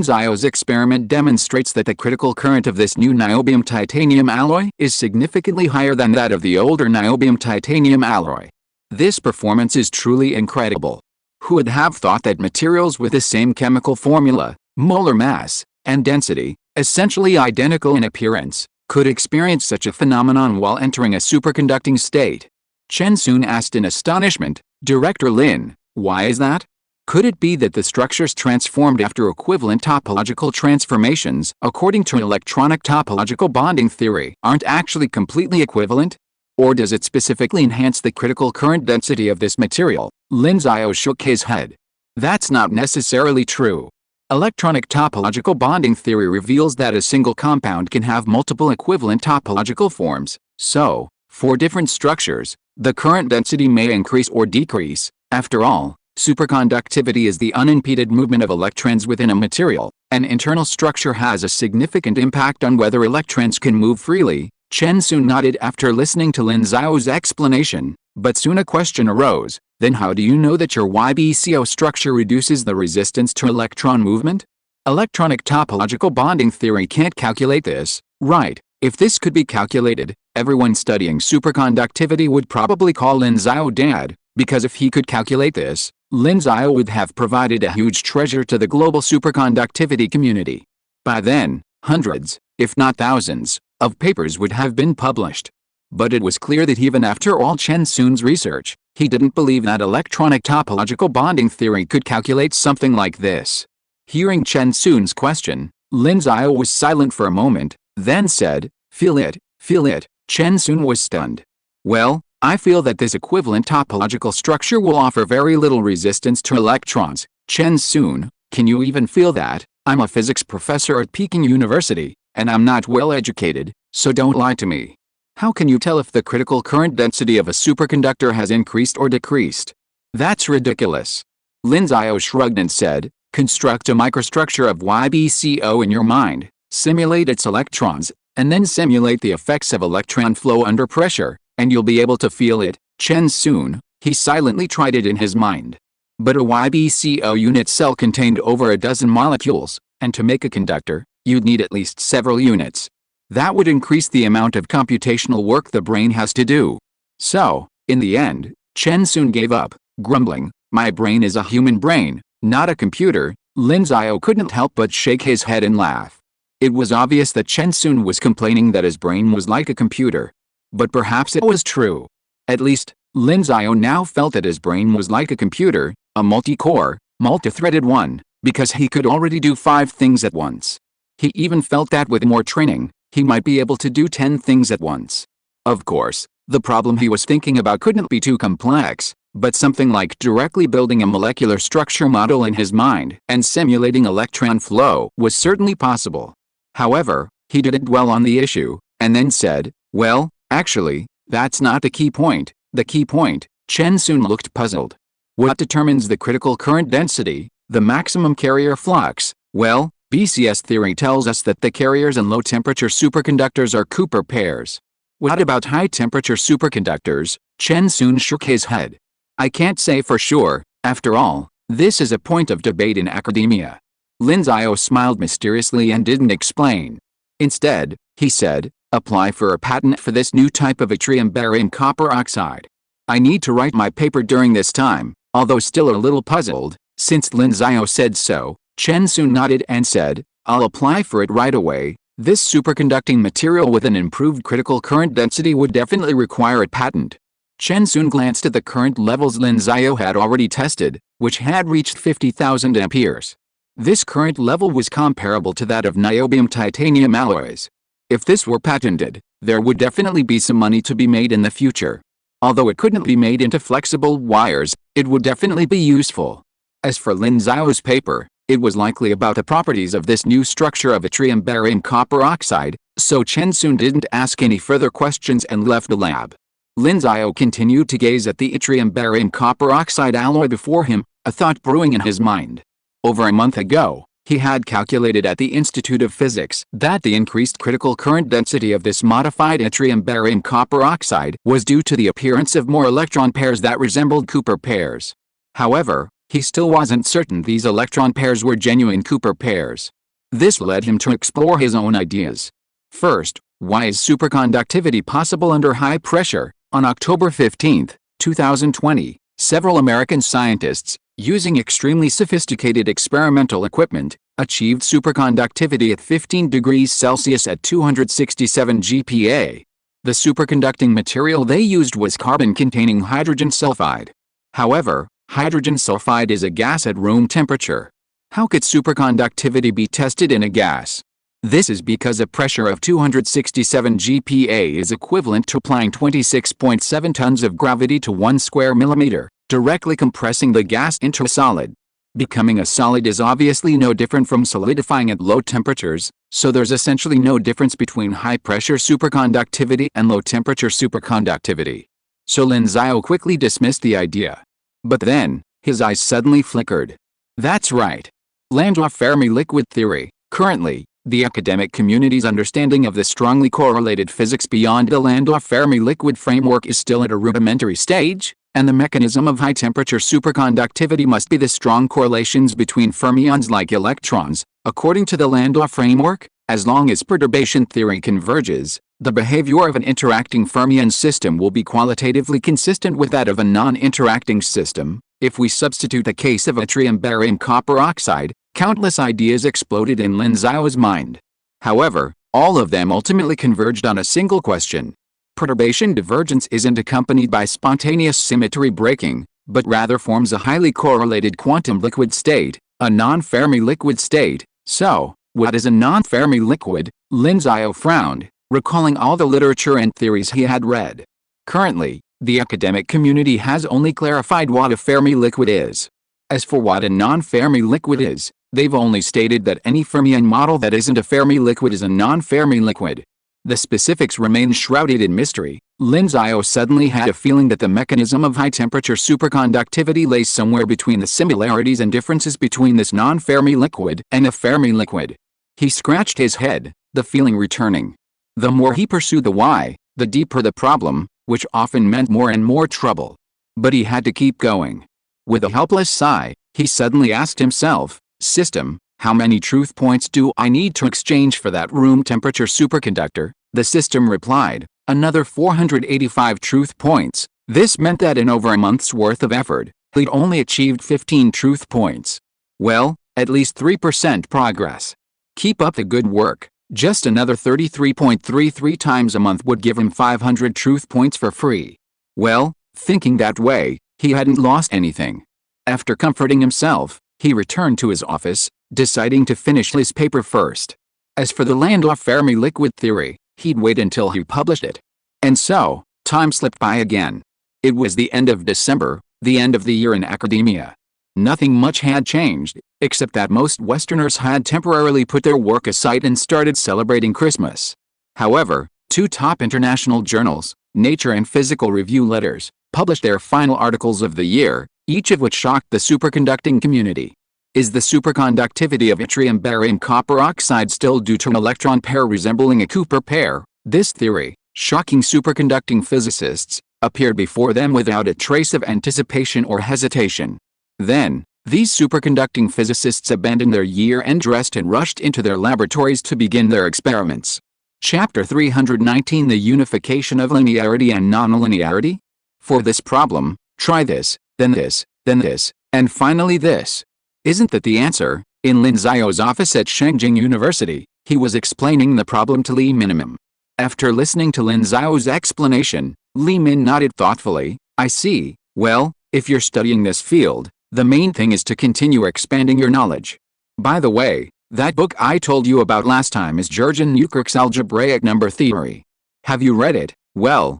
Xiao's experiment demonstrates that the critical current of this new niobium titanium alloy is significantly higher than that of the older niobium titanium alloy. This performance is truly incredible. Who would have thought that materials with the same chemical formula, molar mass, and density, essentially identical in appearance, could experience such a phenomenon while entering a superconducting state? Chen soon asked in astonishment, "Director Lin, why is that? Could it be that the structures transformed after equivalent topological transformations, according to electronic topological bonding theory, aren't actually completely equivalent? Or does it specifically enhance the critical current density of this material?" Lin Xiao shook his head. "That's not necessarily true. Electronic topological bonding theory reveals that a single compound can have multiple equivalent topological forms, so, for different structures, the current density may increase or decrease. After all, superconductivity is the unimpeded movement of electrons within a material. An internal structure has a significant impact on whether electrons can move freely." Chen soon nodded after listening to Lin Xiao's explanation, but soon a question arose. "Then how do you know that your YbCO structure reduces the resistance to electron movement? Electronic topological bonding theory can't calculate this, right? If this could be calculated, everyone studying superconductivity would probably call Lin Xiao dad, because if he could calculate this, Lin Xiao would have provided a huge treasure to the global superconductivity community. By then, hundreds, if not thousands, of papers would have been published." But it was clear that even after all Chen soon's research, he didn't believe that electronic topological bonding theory could calculate something like this. Hearing Chen soon's question, Lin Xiao was silent for a moment, then said, Feel it, feel it." Chen soon was stunned. "Well, I feel that this equivalent topological structure will offer very little resistance to electrons." "Chen soon, can you even feel that? I'm a physics professor at Peking University, and I'm not well educated, so don't lie to me. How can you tell if the critical current density of a superconductor has increased or decreased? That's ridiculous." Lin Xiao shrugged and said, "Construct a microstructure of YbCO in your mind, simulate its electrons, and then simulate the effects of electron flow under pressure, and you'll be able to feel it." Chen soon, he silently tried it in his mind. But a YbCO unit cell contained over a dozen molecules, and to make a conductor, you'd need at least several units. That would increase the amount of computational work the brain has to do. So, in the end, Chen soon gave up, grumbling, "My brain is a human brain, not a computer." Lin Xiao couldn't help but shake his head and laugh. It was obvious that Chen soon was complaining that his brain was like a computer. But perhaps it was true. At least, Lin Xiao now felt that his brain was like a computer, a multi-core, multi-threaded one, because he could already do 5 things at once. He even felt that with more training, he might be able to do 10 things at once. Of course, the problem he was thinking about couldn't be too complex, but something like directly building a molecular structure model in his mind and simulating electron flow was certainly possible. However, he didn't dwell on the issue, and then said, "Well, actually, that's not the key point." "The key point?" Chen soon looked puzzled. "What determines the critical current density, the maximum carrier flux?" "Well, BCS theory tells us that the carriers in low-temperature superconductors are Cooper pairs." "What about high-temperature superconductors?" Chen soon shook his head. "I can't say for sure. After all, this is a point of debate in academia." Lin Xiao smiled mysteriously and didn't explain. Instead, he said, "Apply for a patent for this new type of yttrium barium copper oxide." I need to write my paper during this time, although still a little puzzled, since Lin Xiao said so. Chen soon nodded and said, "I'll apply for it right away." This superconducting material with an improved critical current density would definitely require a patent. Chen soon glanced at the current levels Lin Xiao had already tested, which had reached 50,000 amperes. This current level was comparable to that of niobium titanium alloys. If this were patented, there would definitely be some money to be made in the future. Although it couldn't be made into flexible wires, it would definitely be useful. As for Lin Xiao's paper, It was likely about the properties of this new structure of yttrium barium copper oxide, so Chen soon didn't ask any further questions and left the lab. Lin Xiao continued to gaze at the yttrium barium copper oxide alloy before him, a thought brewing in his mind. Over a month ago, he had calculated at the Institute of Physics that the increased critical current density of this modified yttrium barium copper oxide was due to the appearance of more electron pairs that resembled Cooper pairs. However, he still wasn't certain these electron pairs were genuine Cooper pairs. This led him to explore his own ideas. First, why is superconductivity possible under high pressure? On October 15, 2020, several American scientists, using extremely sophisticated experimental equipment, achieved superconductivity at 15 degrees Celsius at 267 GPa. The superconducting material they used was carbon-containing hydrogen sulfide. However, hydrogen sulfide is a gas at room temperature. How could superconductivity be tested in a gas? This is because a pressure of 267 GPa is equivalent to applying 26.7 tons of gravity to 1 square millimeter, directly compressing the gas into a solid. Becoming a solid is obviously no different from solidifying at low temperatures, so there's essentially no difference between high-pressure superconductivity and low-temperature superconductivity. So Lin Xiao quickly dismissed the idea. But then, his eyes suddenly flickered. That's right. Landau-Fermi liquid theory. Currently, the academic community's understanding of the strongly correlated physics beyond the Landau-Fermi liquid framework is still at a rudimentary stage, and the mechanism of high-temperature superconductivity must be the strong correlations between fermions like electrons. According to the Landau framework, as long as perturbation theory converges, the behavior of an interacting fermion system will be qualitatively consistent with that of a non-interacting system. If we substitute the case of yttrium barium copper oxide, countless ideas exploded in Lin Xiao's mind. However, all of them ultimately converged on a single question. Perturbation divergence isn't accompanied by spontaneous symmetry breaking, but rather forms a highly correlated quantum liquid state, a non-Fermi liquid state. So, what is a non-Fermi liquid? Lin Xiao frowned, recalling all the literature and theories he had read. Currently, the academic community has only clarified what a Fermi liquid is. As for what a non-Fermi liquid is, they've only stated that any fermion model that isn't a Fermi liquid is a non-Fermi liquid. The specifics remain shrouded in mystery. Lin Xiao suddenly had a feeling that the mechanism of high-temperature superconductivity lays somewhere between the similarities and differences between this non-Fermi liquid and a Fermi liquid. He scratched his head, the feeling returning. The more he pursued the why, the deeper the problem, which often meant more and more trouble. But he had to keep going. With a helpless sigh, he suddenly asked himself, "System, how many truth points do I need to exchange for that room temperature superconductor?" The system replied, "Another 485 truth points." This meant that in over a month's worth of effort, he'd only achieved 15 truth points. Well, at least 3% progress. Keep up the good work. Just another 33.33 times a month would give him 500 truth points for free. Well, thinking that way, he hadn't lost anything. After comforting himself, he returned to his office, deciding to finish his paper first. As for the Landau-Fermi liquid theory, he'd wait until he published it. And so, time slipped by again. It was the end of December, the end of the year in academia. Nothing much had changed, except that most Westerners had temporarily put their work aside and started celebrating Christmas. However, two top international journals, Nature and Physical Review Letters, published their final articles of the year, each of which shocked the superconducting community. Is the superconductivity of yttrium barium copper oxide still due to an electron pair resembling a Cooper pair? This theory, shocking superconducting physicists, appeared before them without a trace of anticipation or hesitation. Then, these superconducting physicists abandoned their year-end rest and rushed into their laboratories to begin their experiments. Chapter 319: The Unification of Linearity and Nonlinearity? For this problem, try this, and finally this. Isn't that the answer? In Lin Xiao's office at Shengjing University, he was explaining the problem to Li Min. After listening to Lin Xiao's explanation, Li Min nodded thoughtfully. I see. Well, if you're studying this field, the main thing is to continue expanding your knowledge. By the way, that book I told you about last time is Jurgen Newkirk's algebraic number theory. Have you read it? Well,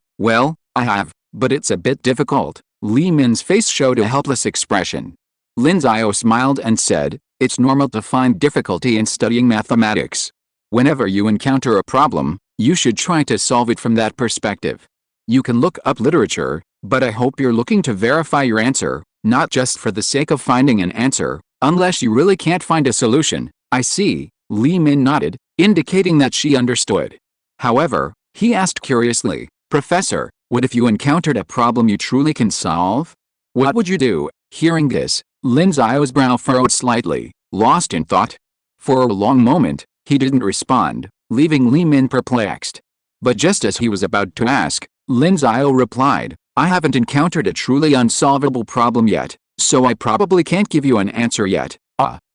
I have, but it's a bit difficult. Li Min's face showed a helpless expression. Lin Xiao smiled and said, It's normal to find difficulty in studying mathematics. Whenever you encounter a problem, you should try to solve it from that perspective. You can look up literature, but I hope you're looking to verify your answer, not just for the sake of finding an answer, unless you really can't find a solution. I see, Li Min nodded, indicating that she understood. However, he asked curiously, Professor, what if you encountered a problem you truly can solve? What would you do? Hearing this, Lin Xiao's brow furrowed slightly, lost in thought. For a long moment, he didn't respond, leaving Li Min perplexed. But just as he was about to ask, Lin Xiao replied, I haven't encountered a truly unsolvable problem yet, so I probably can't give you an answer yet.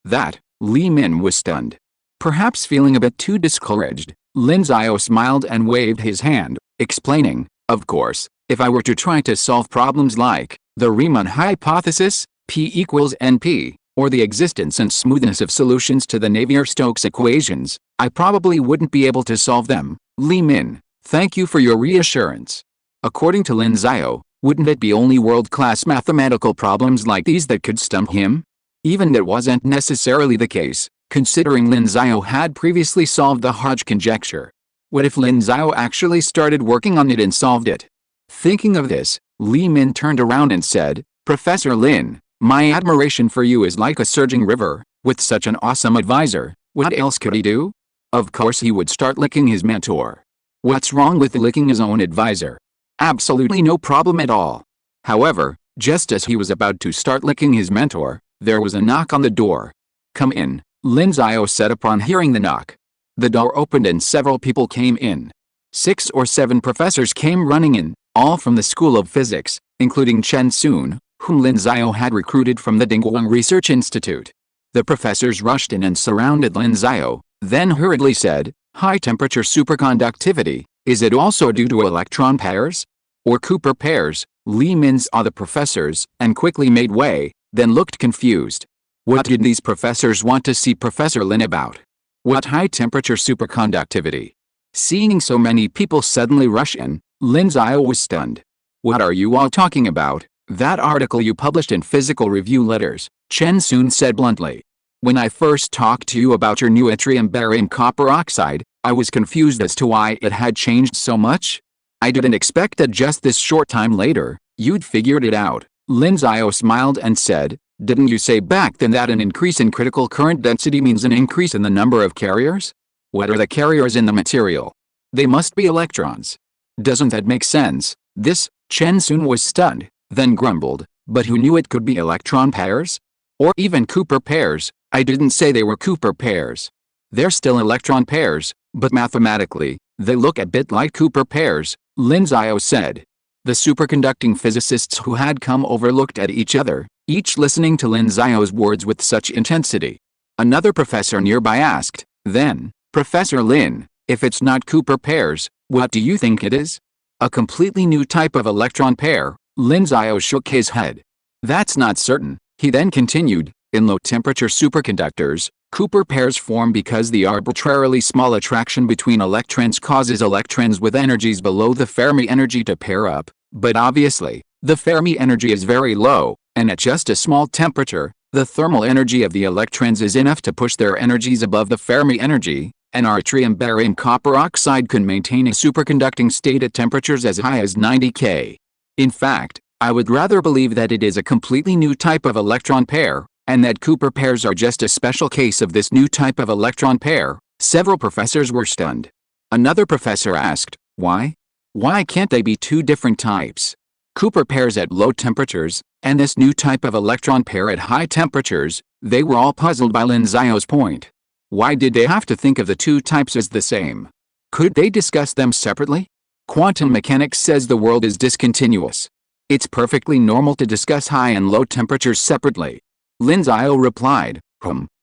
That, Li Min was stunned. Perhaps feeling a bit too discouraged, Lin Xiao smiled and waved his hand, explaining, of course, if I were to try to solve problems like the Riemann Hypothesis, P equals NP, or the existence and smoothness of solutions to the Navier-Stokes equations, I probably wouldn't be able to solve them. Li Min, thank you for your reassurance. According to Lin Xiao, wouldn't it be only world-class mathematical problems like these that could stump him? Even that wasn't necessarily the case, considering Lin Xiao had previously solved the Hodge conjecture. What if Lin Xiao actually started working on it and solved it? Thinking of this, Li Min turned around and said, Professor Lin, my admiration for you is like a surging river. With such an awesome advisor, what else could he do? Of course he would start licking his mentor. What's wrong with licking his own advisor? Absolutely no problem at all. However, just as he was about to start licking his mentor, there was a knock on the door. Come in, Lin Xiao said upon hearing the knock. The door opened and several people came in. 6 or 7 professors came running in, all from the School of Physics, including Chen Sun, whom Lin Xiao had recruited from the Dingguang Research Institute. The professors rushed in and surrounded Lin Xiao, then hurriedly said, High-temperature superconductivity, is it also due to electron pairs? Or Cooper pairs? Li Min saw the professors, and quickly made way, then looked confused. What did these professors want to see Professor Lin about? What high-temperature superconductivity? Seeing so many people suddenly rush in, Lin Xiao was stunned. What are you all talking about? That article you published in Physical Review Letters, Chen Sun said bluntly. When I first talked to you about your new yttrium barium copper oxide, I was confused as to why it had changed so much. I didn't expect that just this short time later, you'd figured it out. Lin Xiao smiled and said, didn't you say back then that an increase in critical current density means an increase in the number of carriers? What are the carriers in the material? They must be electrons. Doesn't that make sense? This, Chen Sun was stunned, then grumbled, but who knew it could be electron pairs? Or even Cooper pairs? I didn't say they were Cooper pairs. They're still electron pairs, but mathematically, they look a bit like Cooper pairs, Lin Xiao said. The superconducting physicists who had come over looked at each other, each listening to Lin Xiao's words with such intensity. Another professor nearby asked, then, Professor Lin, if it's not Cooper pairs, what do you think it is? A completely new type of electron pair, Lin Xiao shook his head. That's not certain, he then continued, in low-temperature superconductors, Cooper pairs form because the arbitrarily small attraction between electrons causes electrons with energies below the Fermi energy to pair up, but obviously, the Fermi energy is very low, and at just a small temperature, the thermal energy of the electrons is enough to push their energies above the Fermi energy, and our yttrium barium copper oxide can maintain a superconducting state at temperatures as high as 90 K. In fact, I would rather believe that it is a completely new type of electron pair, and that Cooper pairs are just a special case of this new type of electron pair. Several professors were stunned. Another professor asked, why? Why can't they be two different types? Cooper pairs at low temperatures, and this new type of electron pair at high temperatures. They were all puzzled by Lin Xiao's point. Why did they have to think of the two types as the same? Could they discuss them separately? Quantum mechanics says the world is discontinuous. It's perfectly normal to discuss high and low temperatures separately. Lin Xiao replied,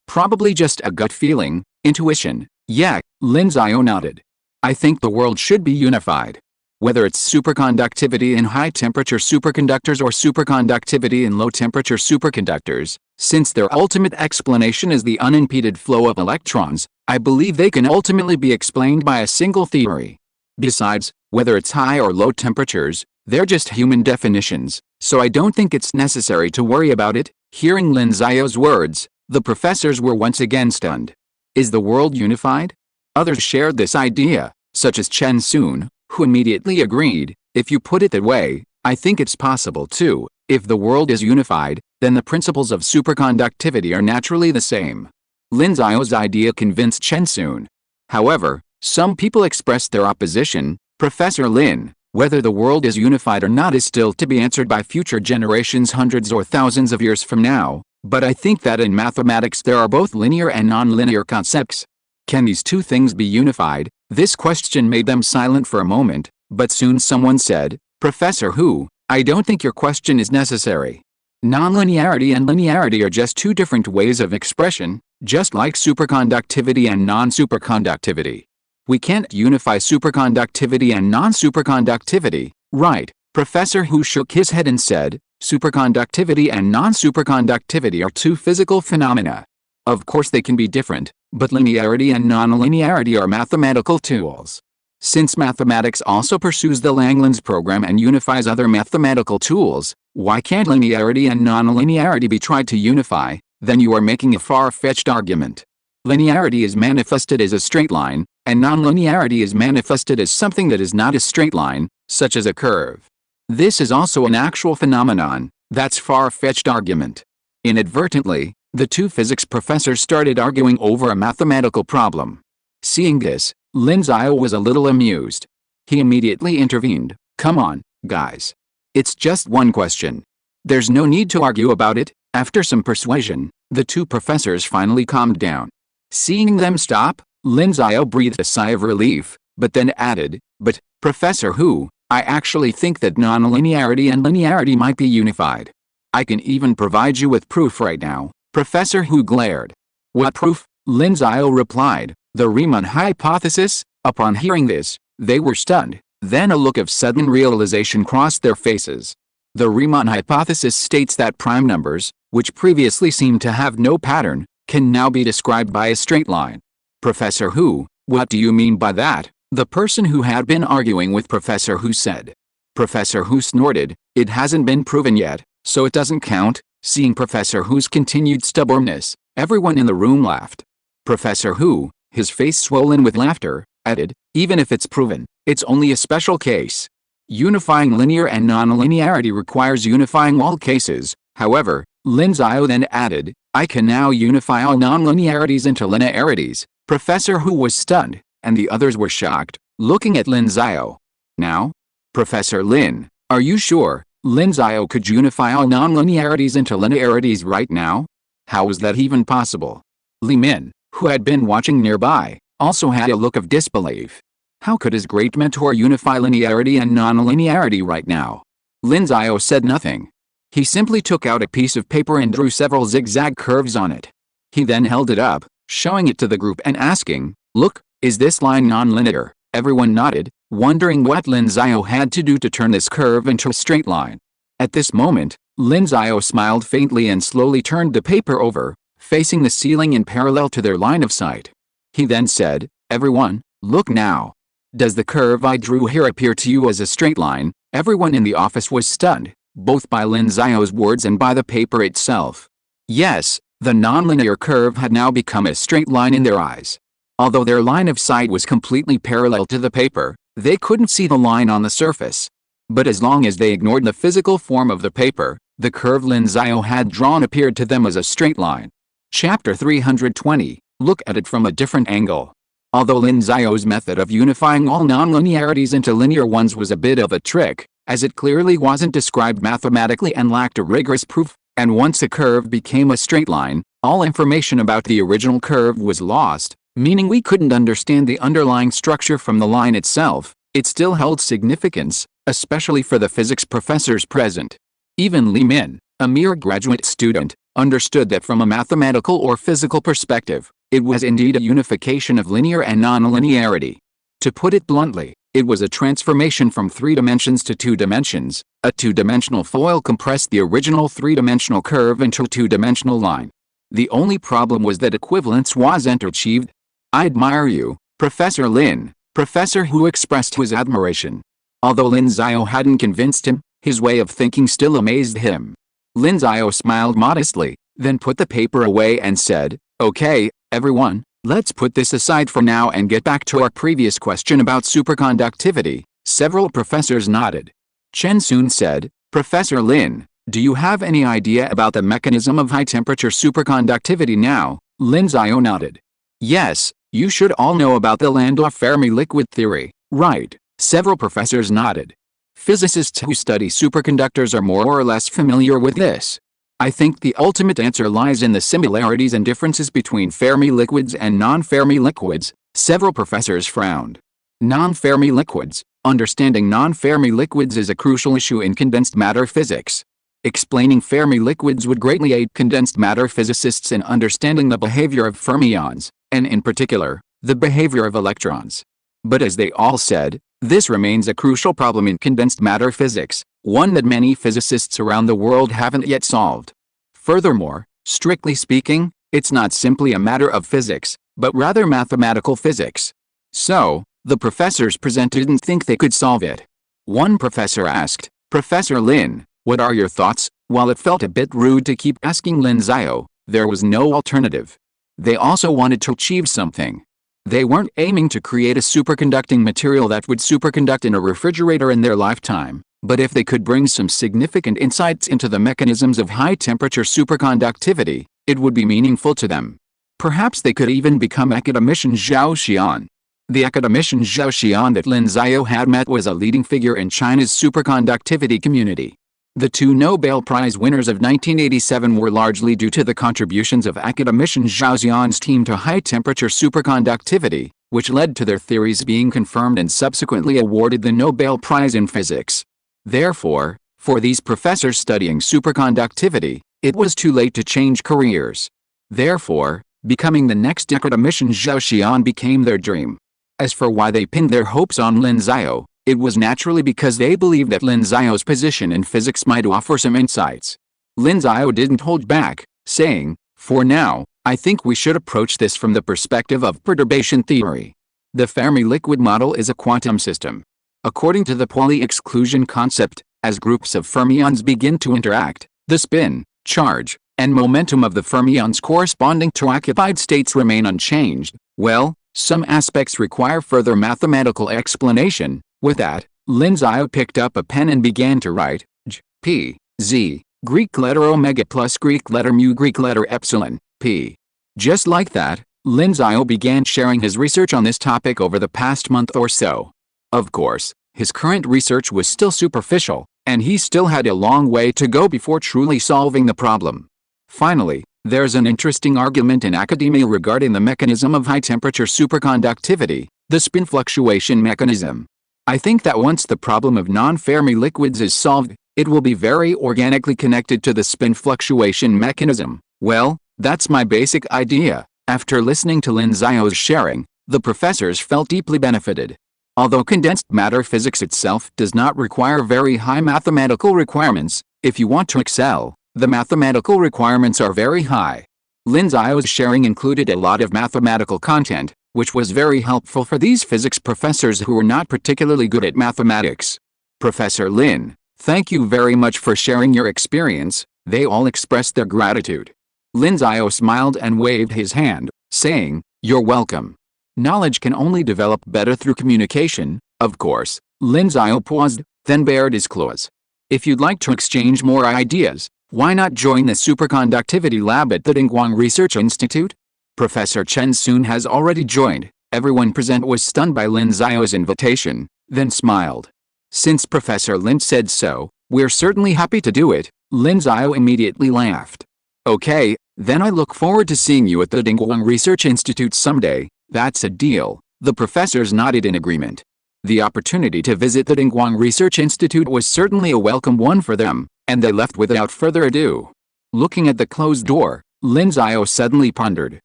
probably just a gut feeling, intuition. Yeah, Lin Xiao nodded. I think the world should be unified. Whether it's superconductivity in high-temperature superconductors or superconductivity in low-temperature superconductors, since their ultimate explanation is the unimpeded flow of electrons, I believe they can ultimately be explained by a single theory. Besides, whether it's high or low temperatures, they're just human definitions, so I don't think it's necessary to worry about it. Hearing Lin Xiao's words, The professors were once again stunned. Is the world unified? Others shared this idea, such as Chen Sun, who immediately agreed, if you put it that way, I think it's possible too. If the world is unified, then the principles of superconductivity are naturally the same. Lin Xiao's idea convinced Chen Sun. However, some people expressed their opposition. Professor Lin, whether the world is unified or not is still to be answered by future generations hundreds or thousands of years from now, but I think that in mathematics there are both linear and non-linear concepts. Can these two things be unified? This question made them silent for a moment, but soon someone said, Professor Hu, I don't think your question is necessary. Nonlinearity and linearity are just two different ways of expression, just like superconductivity and non-superconductivity. We can't unify superconductivity and non-superconductivity, right? Professor Hu shook his head and said, superconductivity and non-superconductivity are two physical phenomena. Of course they can be different, but linearity and nonlinearity are mathematical tools. Since mathematics also pursues the Langlands program and unifies other mathematical tools, why can't linearity and nonlinearity be tried to unify? Then you are making a far-fetched argument. Linearity is manifested as a straight line, and nonlinearity is manifested as something that is not a straight line, such as a curve. This is also an actual phenomenon. That's far-fetched argument. Inadvertently, the two physics professors started arguing over a mathematical problem. Seeing this, Lin Xiao was a little amused. He immediately intervened. Come on, guys. It's just one question. There's no need to argue about it. After some persuasion, the two professors finally calmed down. Seeing them stop, Lin Xiao breathed a sigh of relief, but then added, but, Professor Hu, I actually think that nonlinearity and linearity might be unified. I can even provide you with proof right now. Professor Hu glared. What proof? Lin Xiao replied, the Riemann Hypothesis. Upon hearing this, they were stunned. Then a look of sudden realization crossed their faces. The Riemann Hypothesis states that prime numbers, which previously seemed to have no pattern, can now be described by a straight line. Professor Hu, what do you mean by that? The person who had been arguing with Professor Hu said. Professor Hu snorted, it hasn't been proven yet, so it doesn't count. Seeing Professor Hu's continued stubbornness, everyone in the room laughed. Professor Hu, his face swollen with laughter, added, even if it's proven, it's only a special case. Unifying linear and nonlinearity requires unifying all cases. However, Lin Xiao then added, I can now unify all nonlinearities into linearities. Professor Hu was stunned, and the others were shocked, looking at Lin Xiao. Now? Professor Lin, are you sure Lin Xiao could unify all nonlinearities into linearities right now? How was that even possible? Li Min, who had been watching nearby, also had a look of disbelief. How could his great mentor unify linearity and nonlinearity right now? Lin Xiao said nothing. He simply took out a piece of paper and drew several zigzag curves on it. He then held it up, showing it to the group and asking, look, is this line nonlinear? Everyone nodded, wondering what Lin Xiao had to do to turn this curve into a straight line. At this moment, Lin Xiao smiled faintly and slowly turned the paper over, facing the ceiling in parallel to their line of sight. He then said, everyone, look now. Does the curve I drew here appear to you as a straight line? Everyone in the office was stunned, both by Lin Xiao's words and by the paper itself. Yes, the nonlinear curve had now become a straight line in their eyes. Although their line of sight was completely parallel to the paper, they couldn't see the line on the surface. But as long as they ignored the physical form of the paper, the curve Lin Xiao had drawn appeared to them as a straight line. Chapter 320, look at it from a different angle. Although Lin Xiao's method of unifying all nonlinearities into linear ones was a bit of a trick, as it clearly wasn't described mathematically and lacked a rigorous proof, and once a curve became a straight line, all information about the original curve was lost, meaning we couldn't understand the underlying structure from the line itself. It still held significance, especially for the physics professors present. Even Li Min, a mere graduate student, understood that from a mathematical or physical perspective, it was indeed a unification of linear and nonlinearity. To put it bluntly, it was a transformation from 3 dimensions to 2 dimensions. A 2-dimensional foil compressed the original 3-dimensional curve into a 2-dimensional line. The only problem was that equivalence wasn't achieved. I admire you, Professor Lin. Professor Hu expressed his admiration. Although Lin Xiao hadn't convinced him, his way of thinking still amazed him. Lin Xiao smiled modestly, then put the paper away and said, "Okay, everyone, let's put this aside for now and get back to our previous question about superconductivity." Several professors nodded. Chen soon said, "Professor Lin, do you have any idea about the mechanism of high-temperature superconductivity now?" Lin Xiao nodded. "Yes, you should all know about the Landau-Fermi liquid theory, right?" Several professors nodded. Physicists who study superconductors are more or less familiar with this. I think the ultimate answer lies in the similarities and differences between Fermi liquids and non-Fermi liquids. Several professors frowned. Non-Fermi liquids. Understanding non-Fermi liquids is a crucial issue in condensed matter physics. Explaining Fermi liquids would greatly aid condensed matter physicists in understanding the behavior of fermions, and in particular, the behavior of electrons. But as they all said, this remains a crucial problem in condensed matter physics, one that many physicists around the world haven't yet solved. Furthermore, strictly speaking, it's not simply a matter of physics, but rather mathematical physics. So, the professors present didn't think they could solve it. One professor asked, "Professor Lin, what are your thoughts?" While it felt a bit rude to keep asking Lin Xiao, there was no alternative. They also wanted to achieve something. They weren't aiming to create a superconducting material that would superconduct in a refrigerator in their lifetime, but if they could bring some significant insights into the mechanisms of high-temperature superconductivity, it would be meaningful to them. Perhaps they could even become academician Zhao Xian. The academician Zhao Xian that Lin Xiao had met was a leading figure in China's superconductivity community. The two Nobel Prize winners of 1987 were largely due to the contributions of academician Zhao Xian's team to high-temperature superconductivity, which led to their theories being confirmed and subsequently awarded the Nobel Prize in Physics. Therefore, for these professors studying superconductivity, it was too late to change careers. Therefore, becoming the next academician Zhao Xian became their dream. As for why they pinned their hopes on Lin Xiao, it was naturally because they believed that Lin Xiao's position in physics might offer some insights. Lin Xiao didn't hold back, saying, "For now, I think we should approach this from the perspective of perturbation theory. The Fermi liquid model is a quantum system. According to the Pauli exclusion concept, as groups of fermions begin to interact, the spin, charge, and momentum of the fermions corresponding to occupied states remain unchanged. Well, some aspects require further mathematical explanation." With that, Lin Xiao picked up a pen and began to write, G, P, Z, Greek letter omega plus Greek letter mu Greek letter epsilon, P. Just like that, Lin Xiao began sharing his research on this topic over the past month or so. Of course, his current research was still superficial, and he still had a long way to go before truly solving the problem. Finally, there's an interesting argument in academia regarding the mechanism of high-temperature superconductivity, the spin fluctuation mechanism. I think that once the problem of non-Fermi liquids is solved, it will be very organically connected to the spin fluctuation mechanism. Well, that's my basic idea. After listening to Lin Xiao's sharing, the professors felt deeply benefited. Although condensed matter physics itself does not require very high mathematical requirements, if you want to excel, the mathematical requirements are very high. Lin Xiao's sharing included a lot of mathematical content, which was very helpful for these physics professors who were not particularly good at mathematics. "Professor Lin, thank you very much for sharing your experience," they all expressed their gratitude. Lin Xiao smiled and waved his hand, saying, "You're welcome. Knowledge can only develop better through communication, of course." Lin Xiao paused, then bared his claws. "If you'd like to exchange more ideas, why not join the superconductivity lab at the Dingguang Research Institute? Professor Chen soon has already joined." Everyone present was stunned by Lin Xiao's invitation, then smiled. "Since Professor Lin said so, we're certainly happy to do it." Lin Xiao immediately laughed. "Okay, then I look forward to seeing you at the Dingguang Research Institute someday." "That's a deal." The professors nodded in agreement. The opportunity to visit the Dingguang Research Institute was certainly a welcome one for them, and they left without further ado. Looking at the closed door, Lin Xiao suddenly pondered.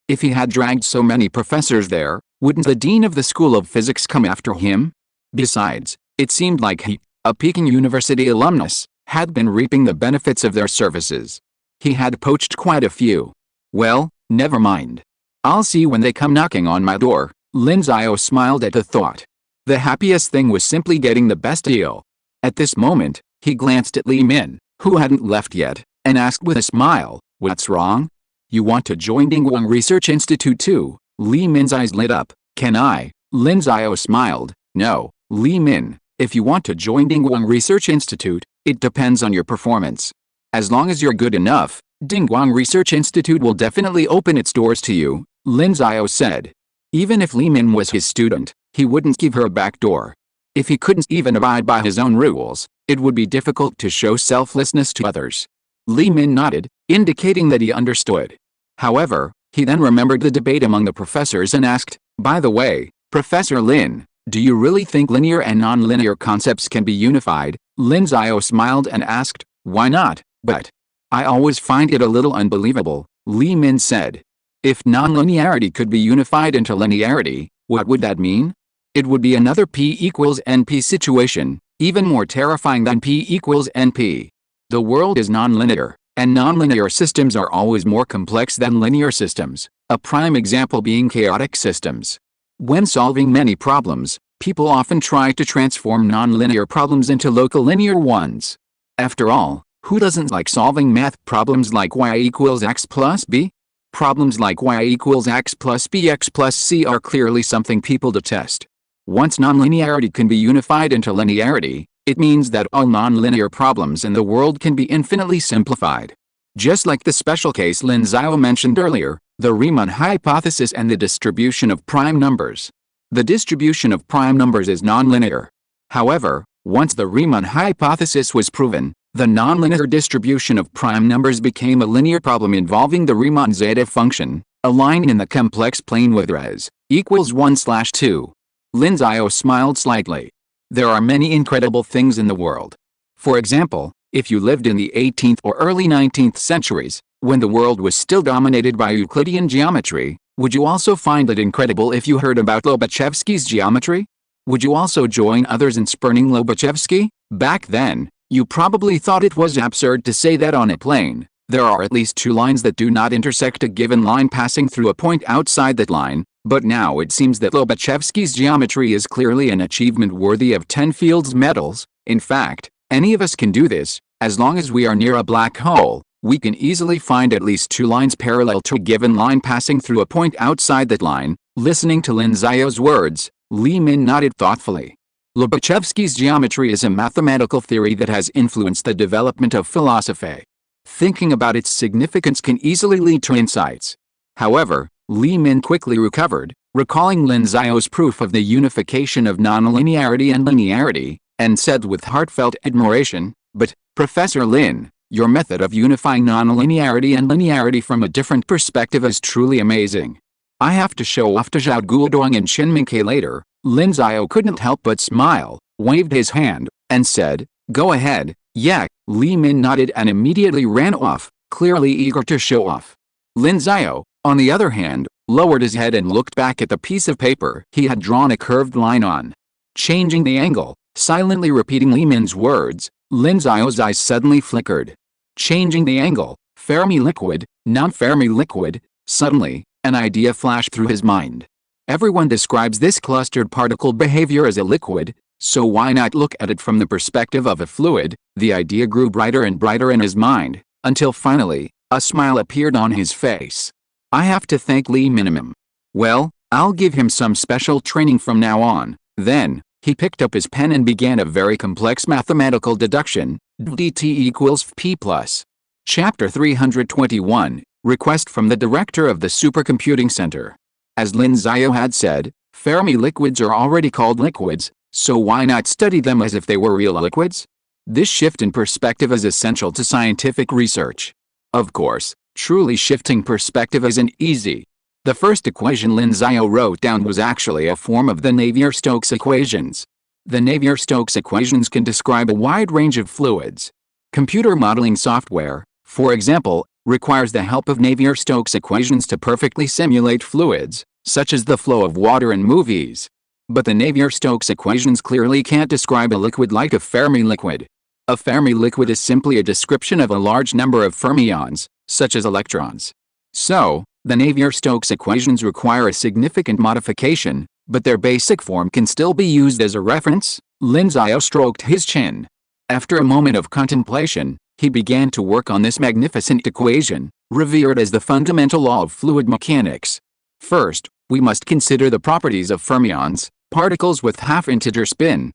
If he had dragged so many professors there, wouldn't the dean of the School of Physics come after him? Besides, it seemed like he, a Peking University alumnus, had been reaping the benefits of their services. He had poached quite a few. Well, never mind. I'll see when they come knocking on my door. Lin Xiao smiled at the thought. The happiest thing was simply getting the best deal. At this moment, he glanced at Li Min, who hadn't left yet, and asked with a smile, What's wrong? You want to join Dingguang Research Institute too? Li Min's eyes lit up. Can I? Lin Xiao smiled. No, Li Min, if you want to join Dingguang Research Institute, it depends on your performance. As long as you're good enough, Dingguang Research Institute will definitely open its doors to you, Lin Xiao said. Even if Li Min was his student, he wouldn't give her a back door. If he couldn't even abide by his own rules, it would be difficult to show selflessness to others. Li Min nodded, indicating that he understood. However, he then remembered the debate among the professors and asked, by the way, Professor Lin, do you really think linear and non-linear concepts can be unified? Lin Xiao smiled and asked, why not? But I always find it a little unbelievable, Li Min said. If nonlinearity could be unified into linearity, what would that mean? It would be another P equals NP situation, even more terrifying than P equals NP. The world is nonlinear, and nonlinear systems are always more complex than linear systems, a prime example being chaotic systems. When solving many problems, people often try to transform nonlinear problems into local linear ones. After all, who doesn't like solving math problems like y equals x plus b? Problems like y equals x plus b x plus c are clearly something people detest. Once nonlinearity can be unified into linearity, it means that all nonlinear problems in the world can be infinitely simplified. Just like the special case Lin Xiao mentioned earlier, the Riemann hypothesis and the distribution of prime numbers. The distribution of prime numbers is nonlinear. However, once the Riemann hypothesis was proven, the nonlinear distribution of prime numbers became a linear problem involving the Riemann zeta function, a line in the complex plane with res equals 1/2. Lin Xiao smiled slightly. There are many incredible things in the world. For example, if you lived in the 18th or early 19th centuries, when the world was still dominated by Euclidean geometry, would you also find it incredible if you heard about Lobachevsky's geometry? Would you also join others in spurning Lobachevsky? Back then, you probably thought it was absurd to say that on a plane, there are at least two lines that do not intersect a given line passing through a point outside that line, but now it seems that Lobachevsky's geometry is clearly an achievement worthy of 10 Fields medals. In fact, any of us can do this, as long as we are near a black hole. We can easily find at least two lines parallel to a given line passing through a point outside that line. Listening to Lin Xiao's words, Li Min nodded thoughtfully. Lobachevsky's geometry is a mathematical theory that has influenced the development of philosophy. Thinking about its significance can easily lead to insights. However, Li Min quickly recovered, recalling Lin Xiao's proof of the unification of nonlinearity and linearity, and said with heartfelt admiration, but, Professor Lin, your method of unifying nonlinearity and linearity from a different perspective is truly amazing. I have to show off to Zhao Guodong and Shin Mingke later. Lin Xiao couldn't help but smile, waved his hand, and said, go ahead. Yeah, Li Min nodded and immediately ran off, clearly eager to show off. Lin Xiao, on the other hand, lowered his head and looked back at the piece of paper he had drawn a curved line on. Changing the angle, silently repeating Li Min's words, Lin Xiao's eyes suddenly flickered. Changing the angle, Fermi liquid, non-Fermi liquid. Suddenly, an idea flashed through his mind. Everyone describes this clustered particle behavior as a liquid, so why not look at it from the perspective of a fluid? The idea grew brighter and brighter in his mind, until finally, a smile appeared on his face. I have to thank Li Minimum. Well, I'll give him some special training from now on. Then, he picked up his pen and began a very complex mathematical deduction, dt equals P plus. Chapter 321, Request from the Director of the Supercomputing Center. As Lin Xiao had said, Fermi liquids are already called liquids, so why not study them as if they were real liquids? This shift in perspective is essential to scientific research. Of course, truly shifting perspective isn't easy. The first equation Lin Xiao wrote down was actually a form of the Navier-Stokes equations. The Navier-Stokes equations can describe a wide range of fluids. Computer modeling software, for example, requires the help of Navier-Stokes equations to perfectly simulate fluids, such as the flow of water in movies. But the Navier-Stokes equations clearly can't describe a liquid like a Fermi liquid. A Fermi liquid is simply a description of a large number of fermions, such as electrons. So, the Navier-Stokes equations require a significant modification, but their basic form can still be used as a reference. Lin Xiao stroked his chin. After a moment of contemplation, he began to work on this magnificent equation, revered as the fundamental law of fluid mechanics. First, we must consider the properties of fermions, particles with half-integer spin.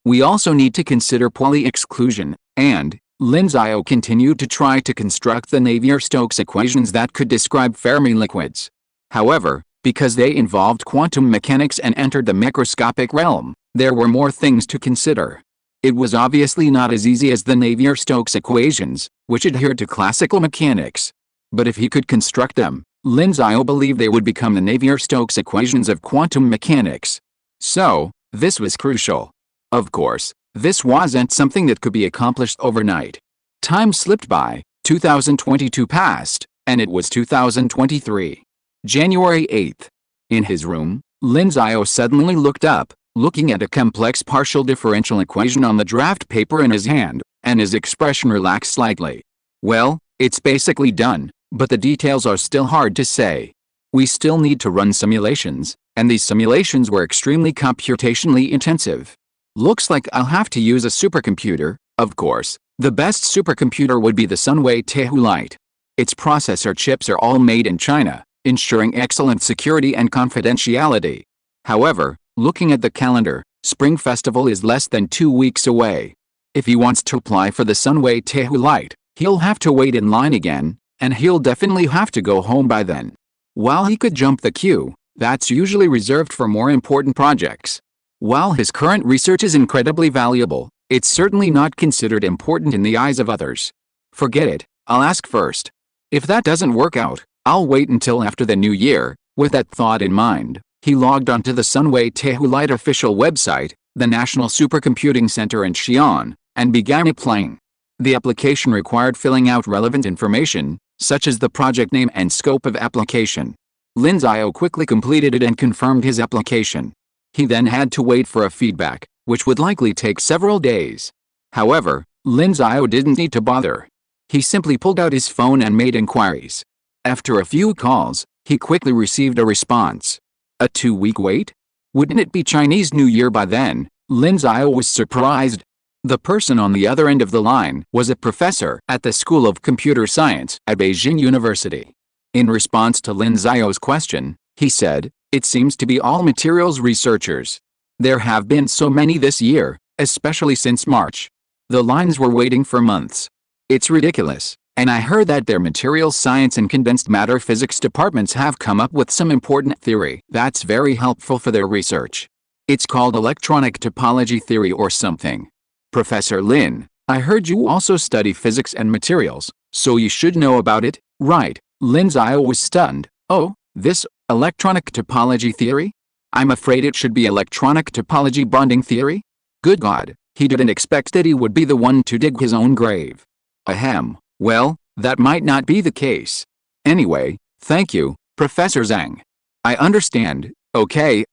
We also need to consider Pauli exclusion, and Lin Xiao continued to try to construct the Navier-Stokes equations that could describe Fermi liquids. However, because they involved quantum mechanics and entered the microscopic realm, there were more things to consider. It was obviously not as easy as the Navier-Stokes equations, which adhered to classical mechanics. But if he could construct them, Lin Xiao believed they would become the Navier-Stokes equations of quantum mechanics. So, this was crucial. Of course, this wasn't something that could be accomplished overnight. Time slipped by, 2022 passed, and it was 2023. January 8th. In his room, Lin Xiao suddenly looked up, looking at a complex partial differential equation on the draft paper in his hand, and his expression relaxed slightly. Well, it's basically done, but the details are still hard to say. We still need to run simulations, and these simulations were extremely computationally intensive. Looks like I'll have to use a supercomputer. Of course, the best supercomputer would be the Sunway Tehu Lite. Its processor chips are all made in China, ensuring excellent security and confidentiality. However, looking at the calendar, Spring Festival is less than 2 weeks away. If he wants to apply for the Sunway Tehu Lite, he'll have to wait in line again, and he'll definitely have to go home by then. While he could jump the queue, that's usually reserved for more important projects. While his current research is incredibly valuable, it's certainly not considered important in the eyes of others. Forget it, I'll ask first. If that doesn't work out, I'll wait until after the new year. With that thought in mind, he logged onto the Sunway Tehu Lite official website, the National Supercomputing Center in Xi'an, and began applying. The application required filling out relevant information, such as the project name and scope of application. Lin Xiao quickly completed it and confirmed his application. He then had to wait for a feedback, which would likely take several days. However, Lin Xiao didn't need to bother. He simply pulled out his phone and made inquiries. After a few calls, he quickly received a response. A 2-week wait? Wouldn't it be Chinese New Year by then? Lin Xiao was surprised. The person on the other end of the line was a professor at the School of Computer Science at Beijing University. In response to Lin Xiao's question, he said, "It seems to be all materials researchers. There have been so many this year, especially since March. The lines were waiting for months. It's ridiculous, and I heard that their materials science and condensed matter physics departments have come up with some important theory that's very helpful for their research. It's called electronic topology theory or something. Professor Lin, I heard you also study physics and materials, so you should know about it, right?" Lin Xiao was stunned. "Oh, this electronic topology theory? I'm afraid it should be electronic topology bonding theory?" Good God, he didn't expect that he would be the one to dig his own grave. Ahem, well, that might not be the case. Anyway, thank you, Professor Zhang. I understand. Okay,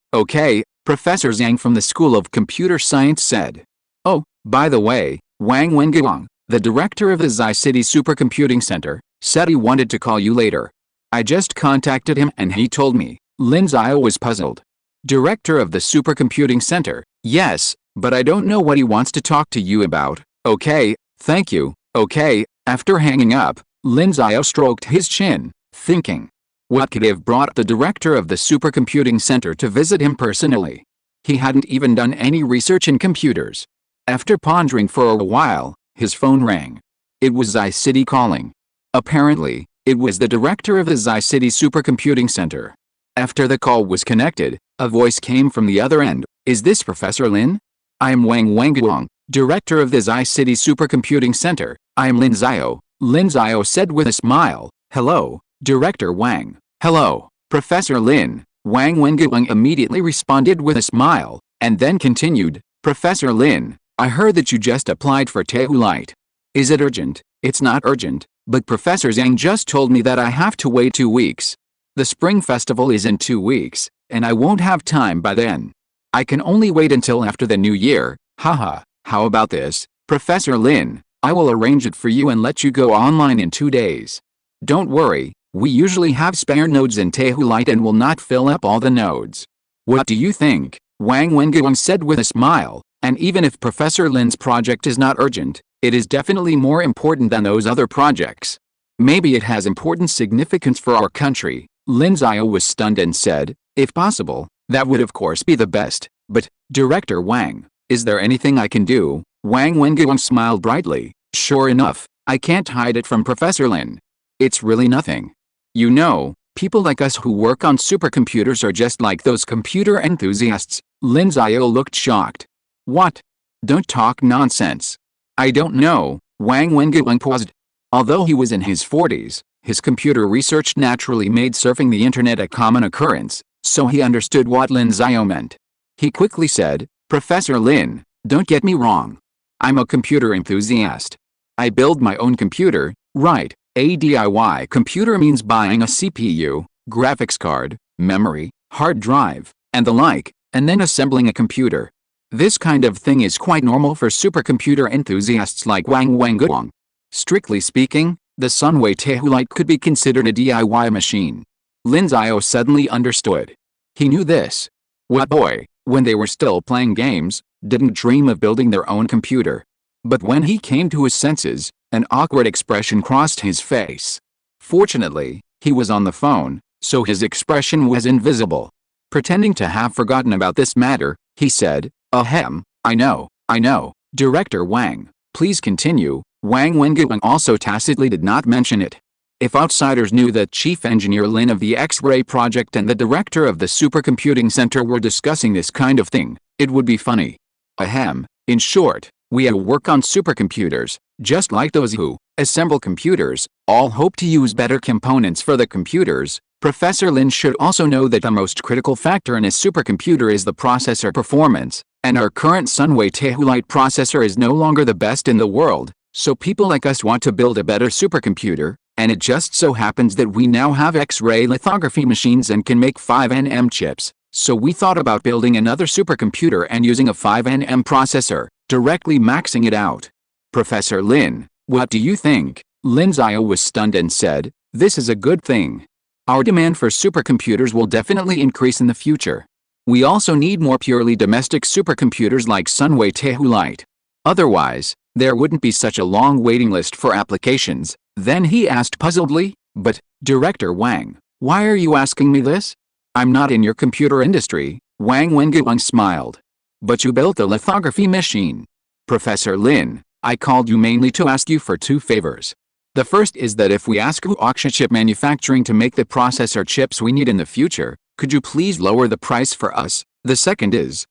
Professor Zhang from the School of Computer Science said. Oh, by the way, Wang Wenguang, the director of the Xi City Supercomputing Center, said he wanted to call you later. I just contacted him and he told me. Lin Xiao was puzzled. Director of the Supercomputing Center, yes, but I don't know what he wants to talk to you about. Okay, thank you, okay. After hanging up, Lin Xiao stroked his chin, thinking. What could have brought the director of the Supercomputing Center to visit him personally? He hadn't even done any research in computers. After pondering for a while, his phone rang. It was Xi City calling. Apparently, it was the director of the Xi City Supercomputing Center. After the call was connected, a voice came from the other end. Is this Professor Lin? I am Wang Wenguang, director of the Xi City Supercomputing Center. I am Lin Xiao. Lin Xiao said with a smile. Hello, Director Wang. Hello, Professor Lin. Wang Wenguang immediately responded with a smile, and then continued. Professor Lin, I heard that you just applied for Tehu Lite. Is it urgent? It's not urgent, but Professor Zhang just told me that I have to wait 2 weeks. The Spring Festival is in 2 weeks, and I won't have time by then. I can only wait until after the new year. Haha, how about this, Professor Lin? I will arrange it for you and let you go online in 2 days. Don't worry, we usually have spare nodes in Tehu Lite and will not fill up all the nodes. What do you think? Wang Wenguang said with a smile, and even if Professor Lin's project is not urgent, it is definitely more important than those other projects. Maybe it has important significance for our country. Lin Xiao was stunned and said, if possible, that would of course be the best. But, Director Wang, is there anything I can do? Wang Wenguang smiled brightly. Sure enough, I can't hide it from Professor Lin. It's really nothing. You know, people like us who work on supercomputers are just like those computer enthusiasts. Lin Xiao looked shocked. What? Don't talk nonsense. I don't know. Wang Wenguang paused. Although he was in his 40s, his computer research naturally made surfing the internet a common occurrence, so he understood what Lin Xiao meant. He quickly said, Professor Lin, don't get me wrong. I'm a computer enthusiast. I build my own computer, right? A DIY computer means buying a CPU, graphics card, memory, hard drive, and the like, and then assembling a computer. This kind of thing is quite normal for supercomputer enthusiasts like Wang Wenguang. Strictly speaking, the Sunway Tehulite could be considered a DIY machine. Lin Xiao suddenly understood. He knew this. What boy, when they were still playing games, didn't dream of building their own computer. But when he came to his senses, an awkward expression crossed his face. Fortunately, he was on the phone, so his expression was invisible. Pretending to have forgotten about this matter, he said, Ahem, I know. Director Wang, please continue. Wang Wenguang also tacitly did not mention it. If outsiders knew that Chief Engineer Lin of the X-ray project and the director of the supercomputing center were discussing this kind of thing, it would be funny. Ahem, in short, we who work on supercomputers, just like those who assemble computers, all hope to use better components for the computers. Professor Lin should also know that the most critical factor in a supercomputer is the processor performance, and our current Sunway Tehulite processor is no longer the best in the world, so people like us want to build a better supercomputer, and it just so happens that we now have X-ray lithography machines and can make 5nm chips, so we thought about building another supercomputer and using a 5nm processor, directly maxing it out. Professor Lin, what do you think? Lin Xiao was stunned and said, this is a good thing. Our demand for supercomputers will definitely increase in the future. We also need more purely domestic supercomputers like Sunway Tehulite. Otherwise, there wouldn't be such a long waiting list for applications. Then he asked puzzledly, but, Director Wang, why are you asking me this? I'm not in your computer industry. Wang Wenguang smiled. But you built a lithography machine. Professor Lin, I called you mainly to ask you for two favors. The first is that if we ask Huoxia chip manufacturing to make the processor chips we need in the future, could you please lower the price for us? The second is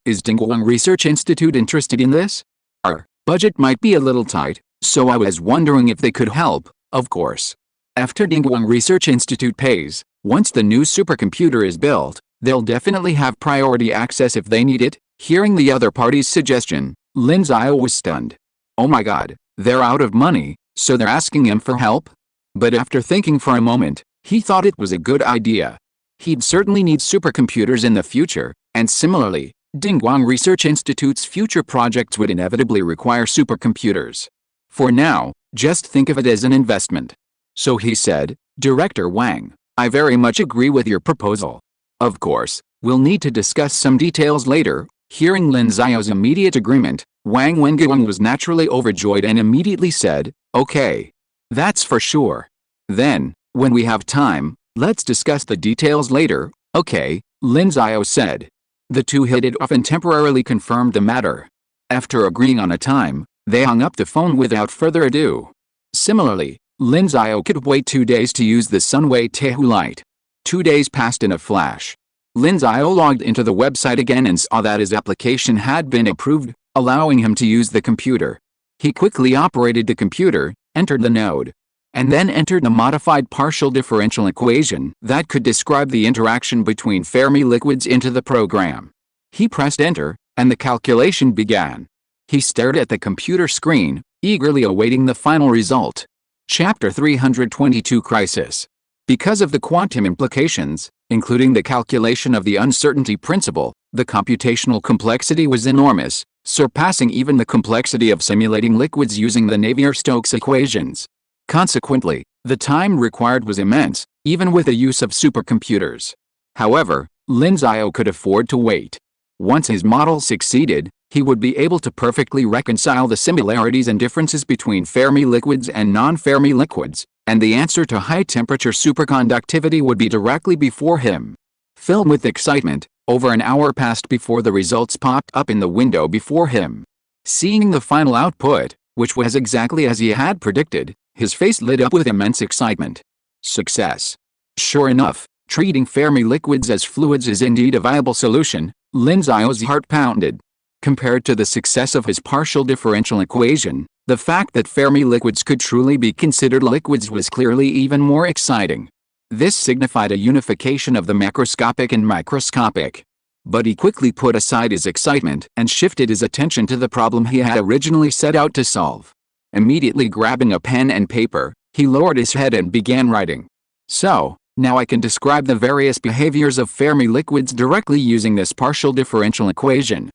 Dingguang Research Institute interested in this? Our budget might be a little tight, so I was wondering if they could help, of course. After Dingguang Research Institute pays, once the new supercomputer is built, they'll definitely have priority access if they need it. Hearing the other party's suggestion, Lin Xiao was stunned. Oh my god, they're out of money, so they're asking him for help? But after thinking for a moment, he thought it was a good idea. He'd certainly need supercomputers in the future, and similarly, Dingguang Research Institute's future projects would inevitably require supercomputers. For now, just think of it as an investment. So he said, Director Wang, I very much agree with your proposal. Of course, we'll need to discuss some details later. Hearing Lin Xiao's immediate agreement, Wang Wenguang was naturally overjoyed and immediately said, okay. That's for sure. Then, when we have time, let's discuss the details later. Okay, Lin Xiao said. The two hit it off and temporarily confirmed the matter. After agreeing on a time, they hung up the phone without further ado. Similarly, Lin Xiao could wait 2 days to use the Sunway Tehulite. 2 days passed in a flash. Lin Xiao logged into the website again and saw that his application had been approved, allowing him to use the computer. He quickly operated the computer, entered the node, and then entered the modified partial differential equation that could describe the interaction between Fermi liquids into the program. He pressed enter, and the calculation began. He stared at the computer screen, eagerly awaiting the final result. Chapter 322 Crisis. Because of the quantum implications, including the calculation of the uncertainty principle, the computational complexity was enormous, surpassing even the complexity of simulating liquids using the Navier-Stokes equations. Consequently, the time required was immense, even with the use of supercomputers. However, Lin Xiao could afford to wait. Once his model succeeded, he would be able to perfectly reconcile the similarities and differences between Fermi liquids and non-Fermi liquids, And the answer to high-temperature superconductivity would be directly before him. Filled with excitement, over an hour passed before the results popped up in the window before him. Seeing the final output, which was exactly as he had predicted, his face lit up with immense excitement. Success. Sure enough, treating Fermi liquids as fluids is indeed a viable solution. Lin Xiao's heart pounded. Compared to the success of his partial differential equation, the fact that Fermi liquids could truly be considered liquids was clearly even more exciting. This signified a unification of the macroscopic and microscopic. But he quickly put aside his excitement and shifted his attention to the problem he had originally set out to solve. Immediately grabbing a pen and paper, he lowered his head and began writing. So, now I can describe the various behaviors of Fermi liquids directly using this partial differential equation.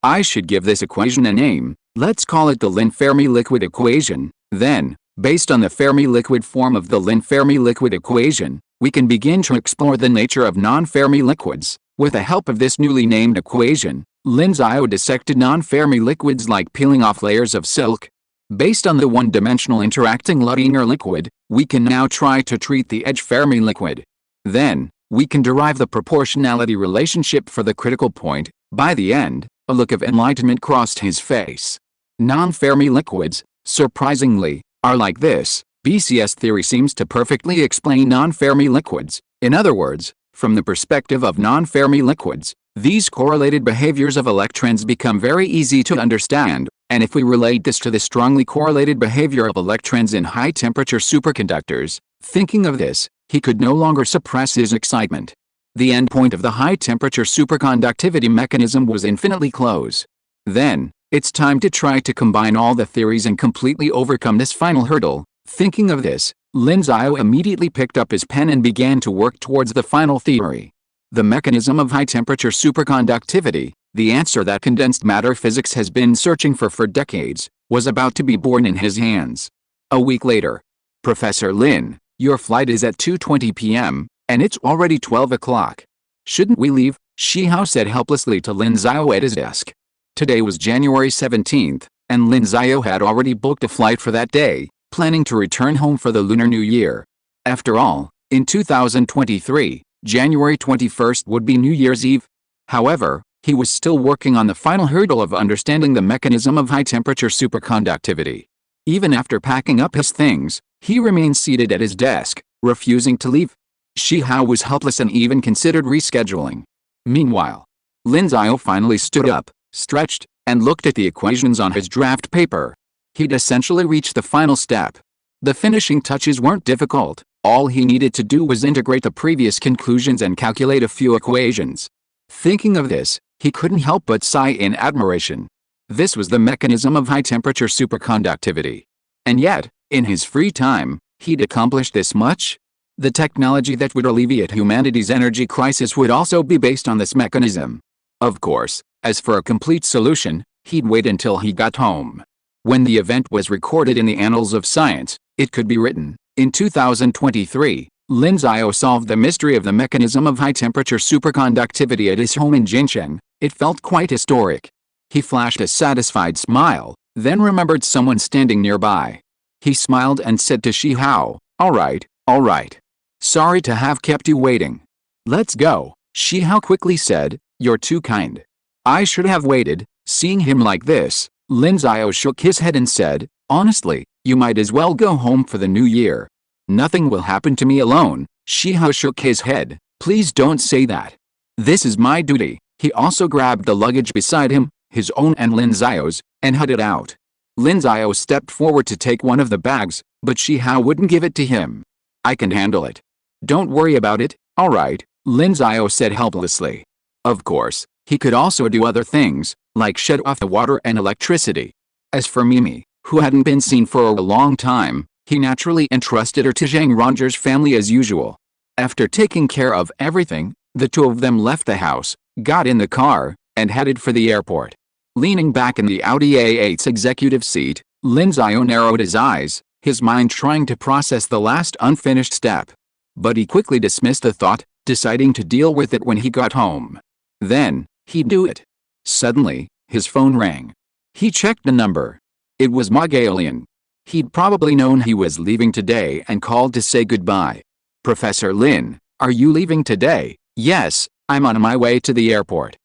I should give this equation a name. Let's call it the Lin Fermi liquid equation. Then, based on the Fermi liquid form of the Lin Fermi liquid equation, we can begin to explore the nature of non-Fermi liquids. With the help of this newly named equation, Lin Xiao dissected non-Fermi liquids like peeling off layers of silk. Based on the one-dimensional interacting linear liquid, we can now try to treat the edge Fermi liquid. Then, we can derive the proportionality relationship for the critical point. By the end, a look of enlightenment crossed his face. Non-Fermi liquids, surprisingly, are like this. BCS theory seems to perfectly explain non-Fermi liquids. In other words, from the perspective of non-Fermi liquids, these correlated behaviors of electrons become very easy to understand, and if we relate this to the strongly correlated behavior of electrons in high-temperature superconductors, thinking of this, he could no longer suppress his excitement. The endpoint of the high-temperature superconductivity mechanism was infinitely close. Then, it's time to try to combine all the theories and completely overcome this final hurdle. Thinking of this, Lin Xiao immediately picked up his pen and began to work towards the final theory. The mechanism of high-temperature superconductivity, the answer that condensed matter physics has been searching for decades, was about to be born in his hands. A week later. Professor Lin, your flight is at 2:20 p.m., and it's already 12 o'clock. Shouldn't we leave? Shihao said helplessly to Lin Xiao at his desk. Today was January 17th, and Lin Xiao had already booked a flight for that day, planning to return home for the Lunar New Year. After all, in 2023, January 21st would be New Year's Eve. However, he was still working on the final hurdle of understanding the mechanism of high-temperature superconductivity. Even after packing up his things, he remained seated at his desk, refusing to leave. Shihao was helpless and even considered rescheduling. Meanwhile, Lin Xiao finally stood up, stretched, and looked at the equations on his draft paper. He'd essentially reached the final step. The finishing touches weren't difficult. All he needed to do was integrate the previous conclusions and calculate a few equations. Thinking of this, he couldn't help but sigh in admiration. This was the mechanism of high-temperature superconductivity. And yet, in his free time, he'd accomplished this much? The technology that would alleviate humanity's energy crisis would also be based on this mechanism. Of course, as for a complete solution, he'd wait until he got home. When the event was recorded in the annals of science, it could be written. In 2023, Lin Xiao solved the mystery of the mechanism of high-temperature superconductivity at his home in Jincheng. It felt quite historic. He flashed a satisfied smile, then remembered someone standing nearby. He smiled and said to Shihao, all right. Sorry to have kept you waiting. Let's go, Shihao quickly said, you're too kind. I should have waited. Seeing him like this, Lin Xiao shook his head and said, honestly, you might as well go home for the new year. Nothing will happen to me alone. Shihao shook his head. Please don't say that. This is my duty. He also grabbed the luggage beside him, his own and Lin Xiao's, and headed out. Lin Xiao stepped forward to take one of the bags, but Shihao wouldn't give it to him. I can handle it. Don't worry about it. All right, Lin Xiao said helplessly. Of course, he could also do other things, like shut off the water and electricity. As for Mimi, who hadn't been seen for a long time, he naturally entrusted her to Zhang Ronger's family as usual. After taking care of everything, the two of them left the house, got in the car, and headed for the airport. Leaning back in the Audi A8's executive seat, Lin Xiao narrowed his eyes, his mind trying to process the last unfinished step. But he quickly dismissed the thought, deciding to deal with it when he got home. Then, he'd do it. Suddenly, his phone rang. He checked the number. It was Ma Gaolian. He'd probably known he was leaving today and called to say goodbye. Professor Lin, are you leaving today? Yes, I'm on my way to the airport.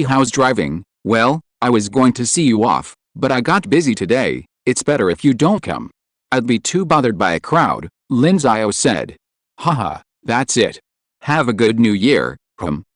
How's driving? Well, I was going to see you off, but I got busy today. It's better if you don't come. I'd be too bothered by a crowd, Lin Xiao said. Haha, that's it. Have a good new year.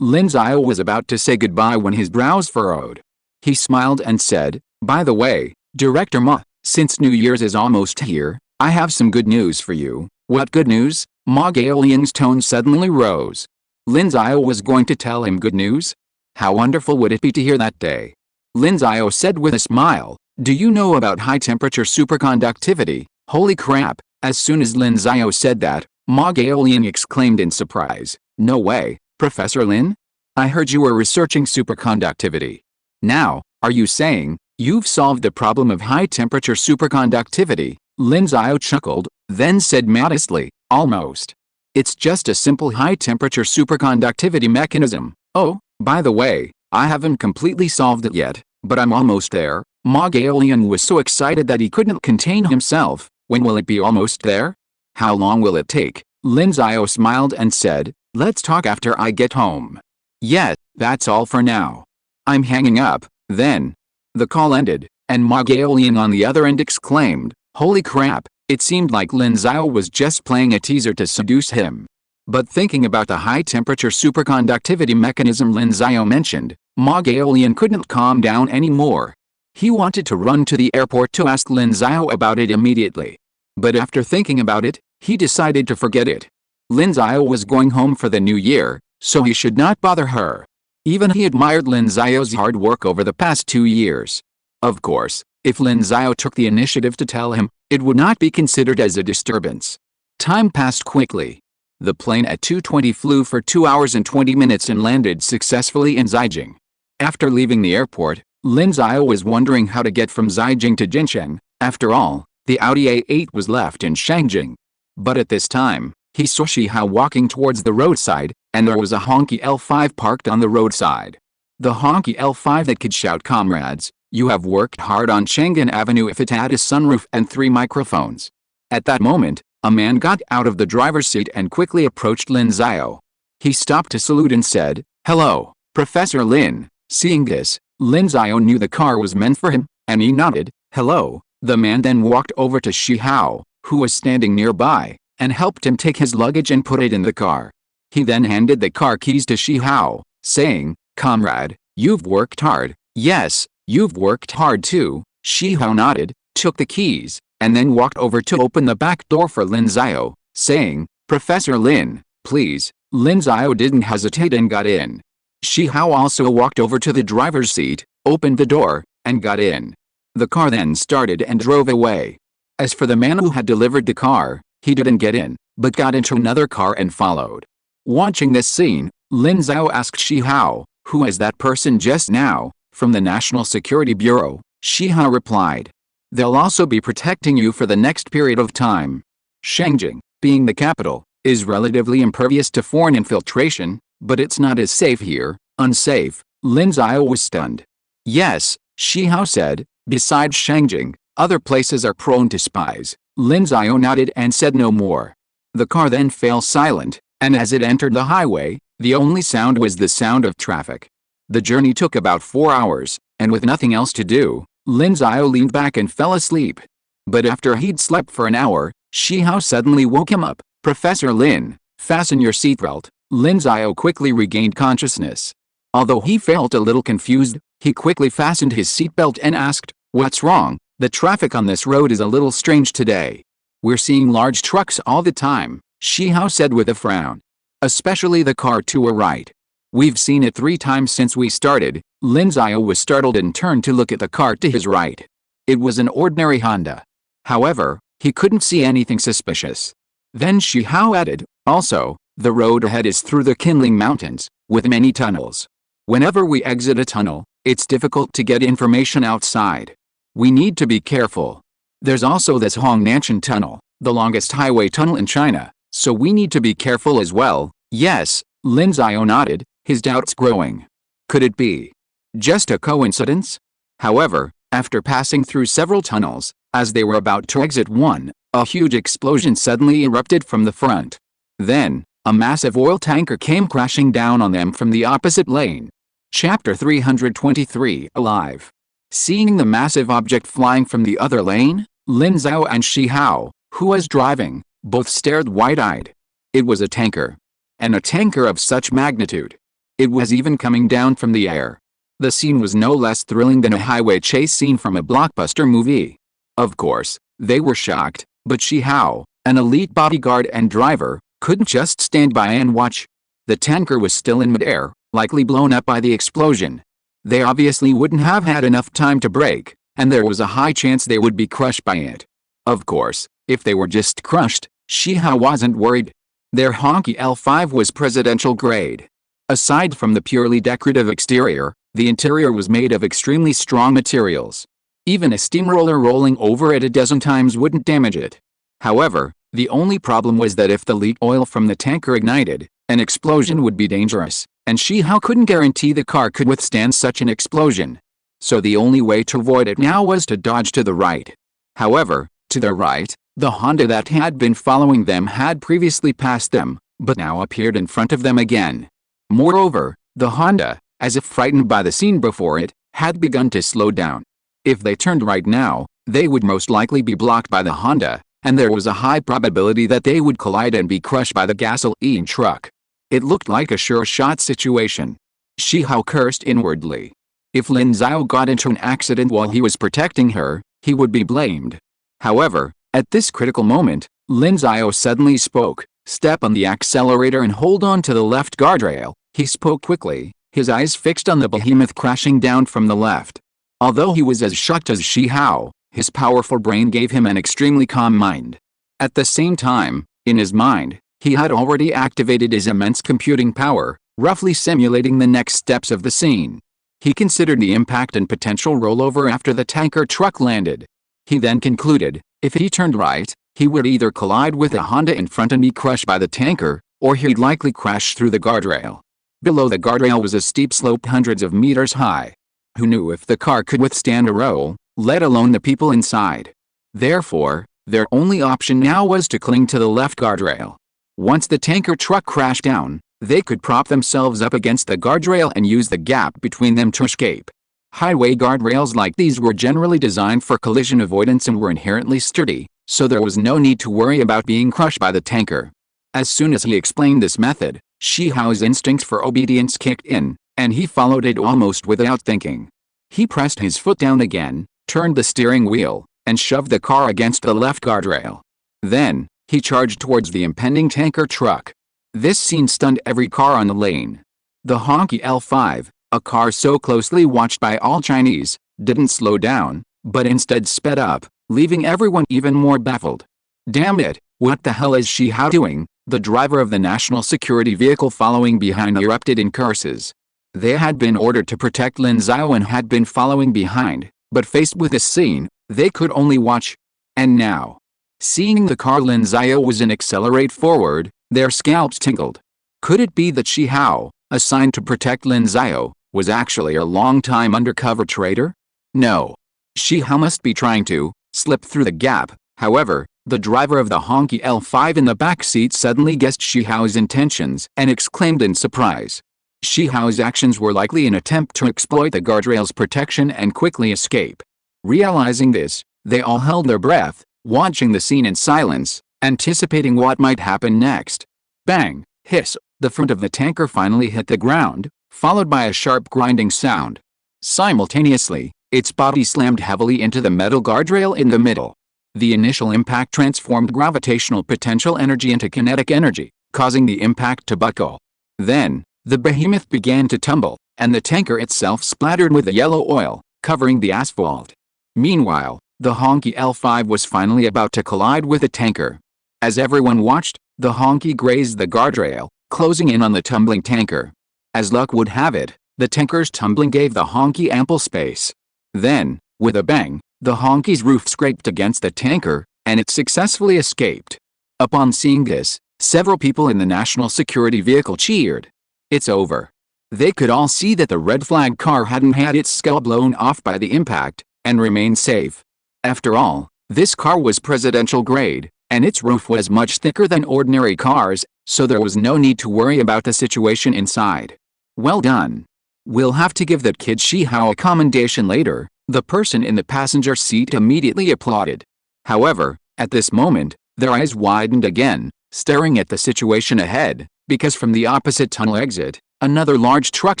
Lin Xiao was about to say goodbye when his brows furrowed. He smiled and said, by the way, Director Ma, since New Year's is almost here, I have some good news for you. What good news? Ma Gaolian's tone suddenly rose. Lin Xiao was going to tell him good news? How wonderful would it be to hear that day? Lin Xiao said with a smile, do you know about high-temperature superconductivity? Holy crap! As soon as Lin Xiao said that, Ma Gaolian exclaimed in surprise, no way, Professor Lin? I heard you were researching superconductivity. Now, are you saying, you've solved the problem of high-temperature superconductivity? Lin Xiao chuckled, then said modestly, almost. It's just a simple high-temperature superconductivity mechanism. Oh, by the way, I haven't completely solved it yet, but I'm almost there. Ma Gaolian was so excited that he couldn't contain himself. When will it be almost there? How long will it take? Lin Xiao smiled and said, let's talk after I get home. Yeah, that's all for now. I'm hanging up, then. The call ended, and Ma Gaolian on the other end exclaimed, holy crap, it seemed like Lin Xiao was just playing a teaser to seduce him. But thinking about the high-temperature superconductivity mechanism Lin Xiao mentioned, Ma Gaolian couldn't calm down anymore. He wanted to run to the airport to ask Lin Xiao about it immediately. But after thinking about it, he decided to forget it. Lin Xiao was going home for the new year, so he should not bother her. Even he admired Lin Xiao's hard work over the past 2 years. Of course, if Lin Xiao took the initiative to tell him, it would not be considered as a disturbance. Time passed quickly. The plane at 2:20 flew for 2 hours and 20 minutes and landed successfully in Zhejiang. After leaving the airport, Lin Xiao was wondering how to get from Zhejiang to Jincheng. After all, the Audi A8 was left in Shangjing. But at this time, he saw Hao walking towards the roadside, and there was a honky L5 parked on the roadside. The honky L5 that could shout, comrades, you have worked hard on Chang'an Avenue if it had a sunroof and 3 microphones. At that moment, a man got out of the driver's seat and quickly approached Lin Xiao. He stopped to salute and said, hello, Professor Lin. Seeing this, Lin Xiao knew the car was meant for him, and he nodded, hello. The man then walked over to Hao, who was standing nearby, and helped him take his luggage and put it in the car. He then handed the car keys to Hao, saying, comrade, you've worked hard. Yes, you've worked hard too. Hao nodded, took the keys, and then walked over to open the back door for Lin Xiao, saying, Professor Lin, please. Lin Xiao didn't hesitate and got in. Hao also walked over to the driver's seat, opened the door, and got in. The car then started and drove away. As for the man who had delivered the car, he didn't get in, but got into another car and followed. Watching this scene, Lin Xiao asked Hao, who is that person just now? From the National Security Bureau. Hao replied, they'll also be protecting you for the next period of time. Shangjing, being the capital, is relatively impervious to foreign infiltration, but it's not as safe here. Unsafe? Lin Xiao was stunned. Yes, Hao said, besides Shangjing, other places are prone to spies. Lin Xiao nodded and said no more. The car then fell silent, and as it entered the highway, the only sound was the sound of traffic. The journey took about 4 hours, and with nothing else to do, Lin Xiao leaned back and fell asleep. But after he'd slept for an hour, Hao suddenly woke him up. Professor Lin, fasten your seatbelt. Lin Xiao quickly regained consciousness. Although he felt a little confused, he quickly fastened his seatbelt and asked, what's wrong? The traffic on this road is a little strange today. We're seeing large trucks all the time, Hao said with a frown. Especially the car to our right. We've seen it 3 times since we started. Lin Xiao was startled and turned to look at the car to his right. It was an ordinary Honda. However, he couldn't see anything suspicious. Then Hao added, also, the road ahead is through the Qinling Mountains, with many tunnels. Whenever we exit a tunnel, it's difficult to get information outside. We need to be careful. There's also this Hongnanshan Tunnel, the longest highway tunnel in China, so we need to be careful as well. Yes, Lin Xiao nodded, his doubts growing. Could it be just a coincidence? However, after passing through several tunnels, As they were about to exit one, a huge explosion suddenly erupted from the front. Then, a massive oil tanker came crashing down on them from the opposite lane. Chapter 323 Alive. Seeing the massive object flying from the other lane, Lin Xiao and Shi Hao, who was driving, both stared wide-eyed. It was a tanker. And a tanker of such magnitude. It was even coming down from the air. The scene was no less thrilling than a highway chase scene from a blockbuster movie. Of course, they were shocked, but Shi Hao, an elite bodyguard and driver, couldn't just stand by and watch. The tanker was still in midair, likely blown up by the explosion. They obviously wouldn't have had enough time to brake, and there was a high chance they would be crushed by it. Of course, if they were just crushed, Shi Hao wasn't worried. Their honky L5 was presidential grade. Aside from the purely decorative exterior, the interior was made of extremely strong materials. Even a steamroller rolling over it a dozen times wouldn't damage it. However, the only problem was that if the leaked oil from the tanker ignited, an explosion would be dangerous, and Shi Hao couldn't guarantee the car could withstand such an explosion. So the only way to avoid it now was to dodge to the right. However, to their right, the Honda that had been following them had previously passed them, but now appeared in front of them again. Moreover, the Honda, as if frightened by the scene before it, had begun to slow down. If they turned right now, they would most likely be blocked by the Honda, and there was a high probability that they would collide and be crushed by the gasoline truck. It looked like a sure-shot situation. Shi Hao cursed inwardly. If Lin Xiao got into an accident while he was protecting her, he would be blamed. However, at this critical moment, Lin Xiao suddenly spoke. "Step on the accelerator and hold on to the left guardrail," he spoke quickly, his eyes fixed on the behemoth crashing down from the left. Although he was as shocked as Shi Hao, his powerful brain gave him an extremely calm mind. At the same time, in his mind, he had already activated his immense computing power, roughly simulating the next steps of the scene. He considered the impact and potential rollover after the tanker truck landed. He then concluded, if he turned right, he would either collide with a Honda in front and be crushed by the tanker, or he'd likely crash through the guardrail. Below the guardrail was a steep slope hundreds of meters high. Who knew if the car could withstand a roll, let alone the people inside? Therefore, their only option now was to cling to the left guardrail. Once the tanker truck crashed down, they could prop themselves up against the guardrail and use the gap between them to escape. Highway guardrails like these were generally designed for collision avoidance and were inherently sturdy, so there was no need to worry about being crushed by the tanker. As soon as he explained this method, Shi Hao's instincts for obedience kicked in, and he followed it almost without thinking. He pressed his foot down again, turned the steering wheel, and shoved the car against the left guardrail. Then, he charged towards the impending tanker truck. This scene stunned every car on the lane. The honky L5, a car so closely watched by all Chinese, didn't slow down, but instead sped up, leaving everyone even more baffled. "Damn it, what the hell is Shi Hao doing?" The driver of the national security vehicle following behind erupted in curses. They had been ordered to protect Lin Xiao and had been following behind, but faced with this scene, they could only watch. And now, seeing the car Lin Xiao was in accelerate forward, their scalps tingled. Could it be that Shi Hao, assigned to protect Lin Xiao, was actually a long-time undercover traitor? No. Shi Hao must be trying to slip through the gap. However, the driver of the honky L5 in the back seat suddenly guessed Shi Hao's intentions and exclaimed in surprise. Shi Hao's actions were likely an attempt to exploit the guardrail's protection and quickly escape. Realizing this, they all held their breath, watching the scene in silence, anticipating what might happen next. Bang! Hiss! The front of the tanker finally hit the ground, followed by a sharp grinding sound. Simultaneously, its body slammed heavily into the metal guardrail in the middle. The initial impact transformed gravitational potential energy into kinetic energy, causing the impact to buckle. Then, the behemoth began to tumble, and the tanker itself splattered with the yellow oil, covering the asphalt. Meanwhile, the honky L5 was finally about to collide with the tanker. As everyone watched, the honky grazed the guardrail, closing in on the tumbling tanker. As luck would have it, the tanker's tumbling gave the honky ample space. Then, with a bang, the honky's roof scraped against the tanker, and it successfully escaped. Upon seeing this, several people in the national security vehicle cheered. It's over. They could all see that the red flag car hadn't had its skull blown off by the impact, and remained safe. After all, This car was presidential grade, and its roof was much thicker than ordinary cars, so there was no need to worry about the situation inside. Well done. We'll have to give that kid Shihao a commendation later, the person in the passenger seat immediately applauded. However, at this moment, their eyes widened again, staring at the situation ahead, because from the opposite tunnel exit, another large truck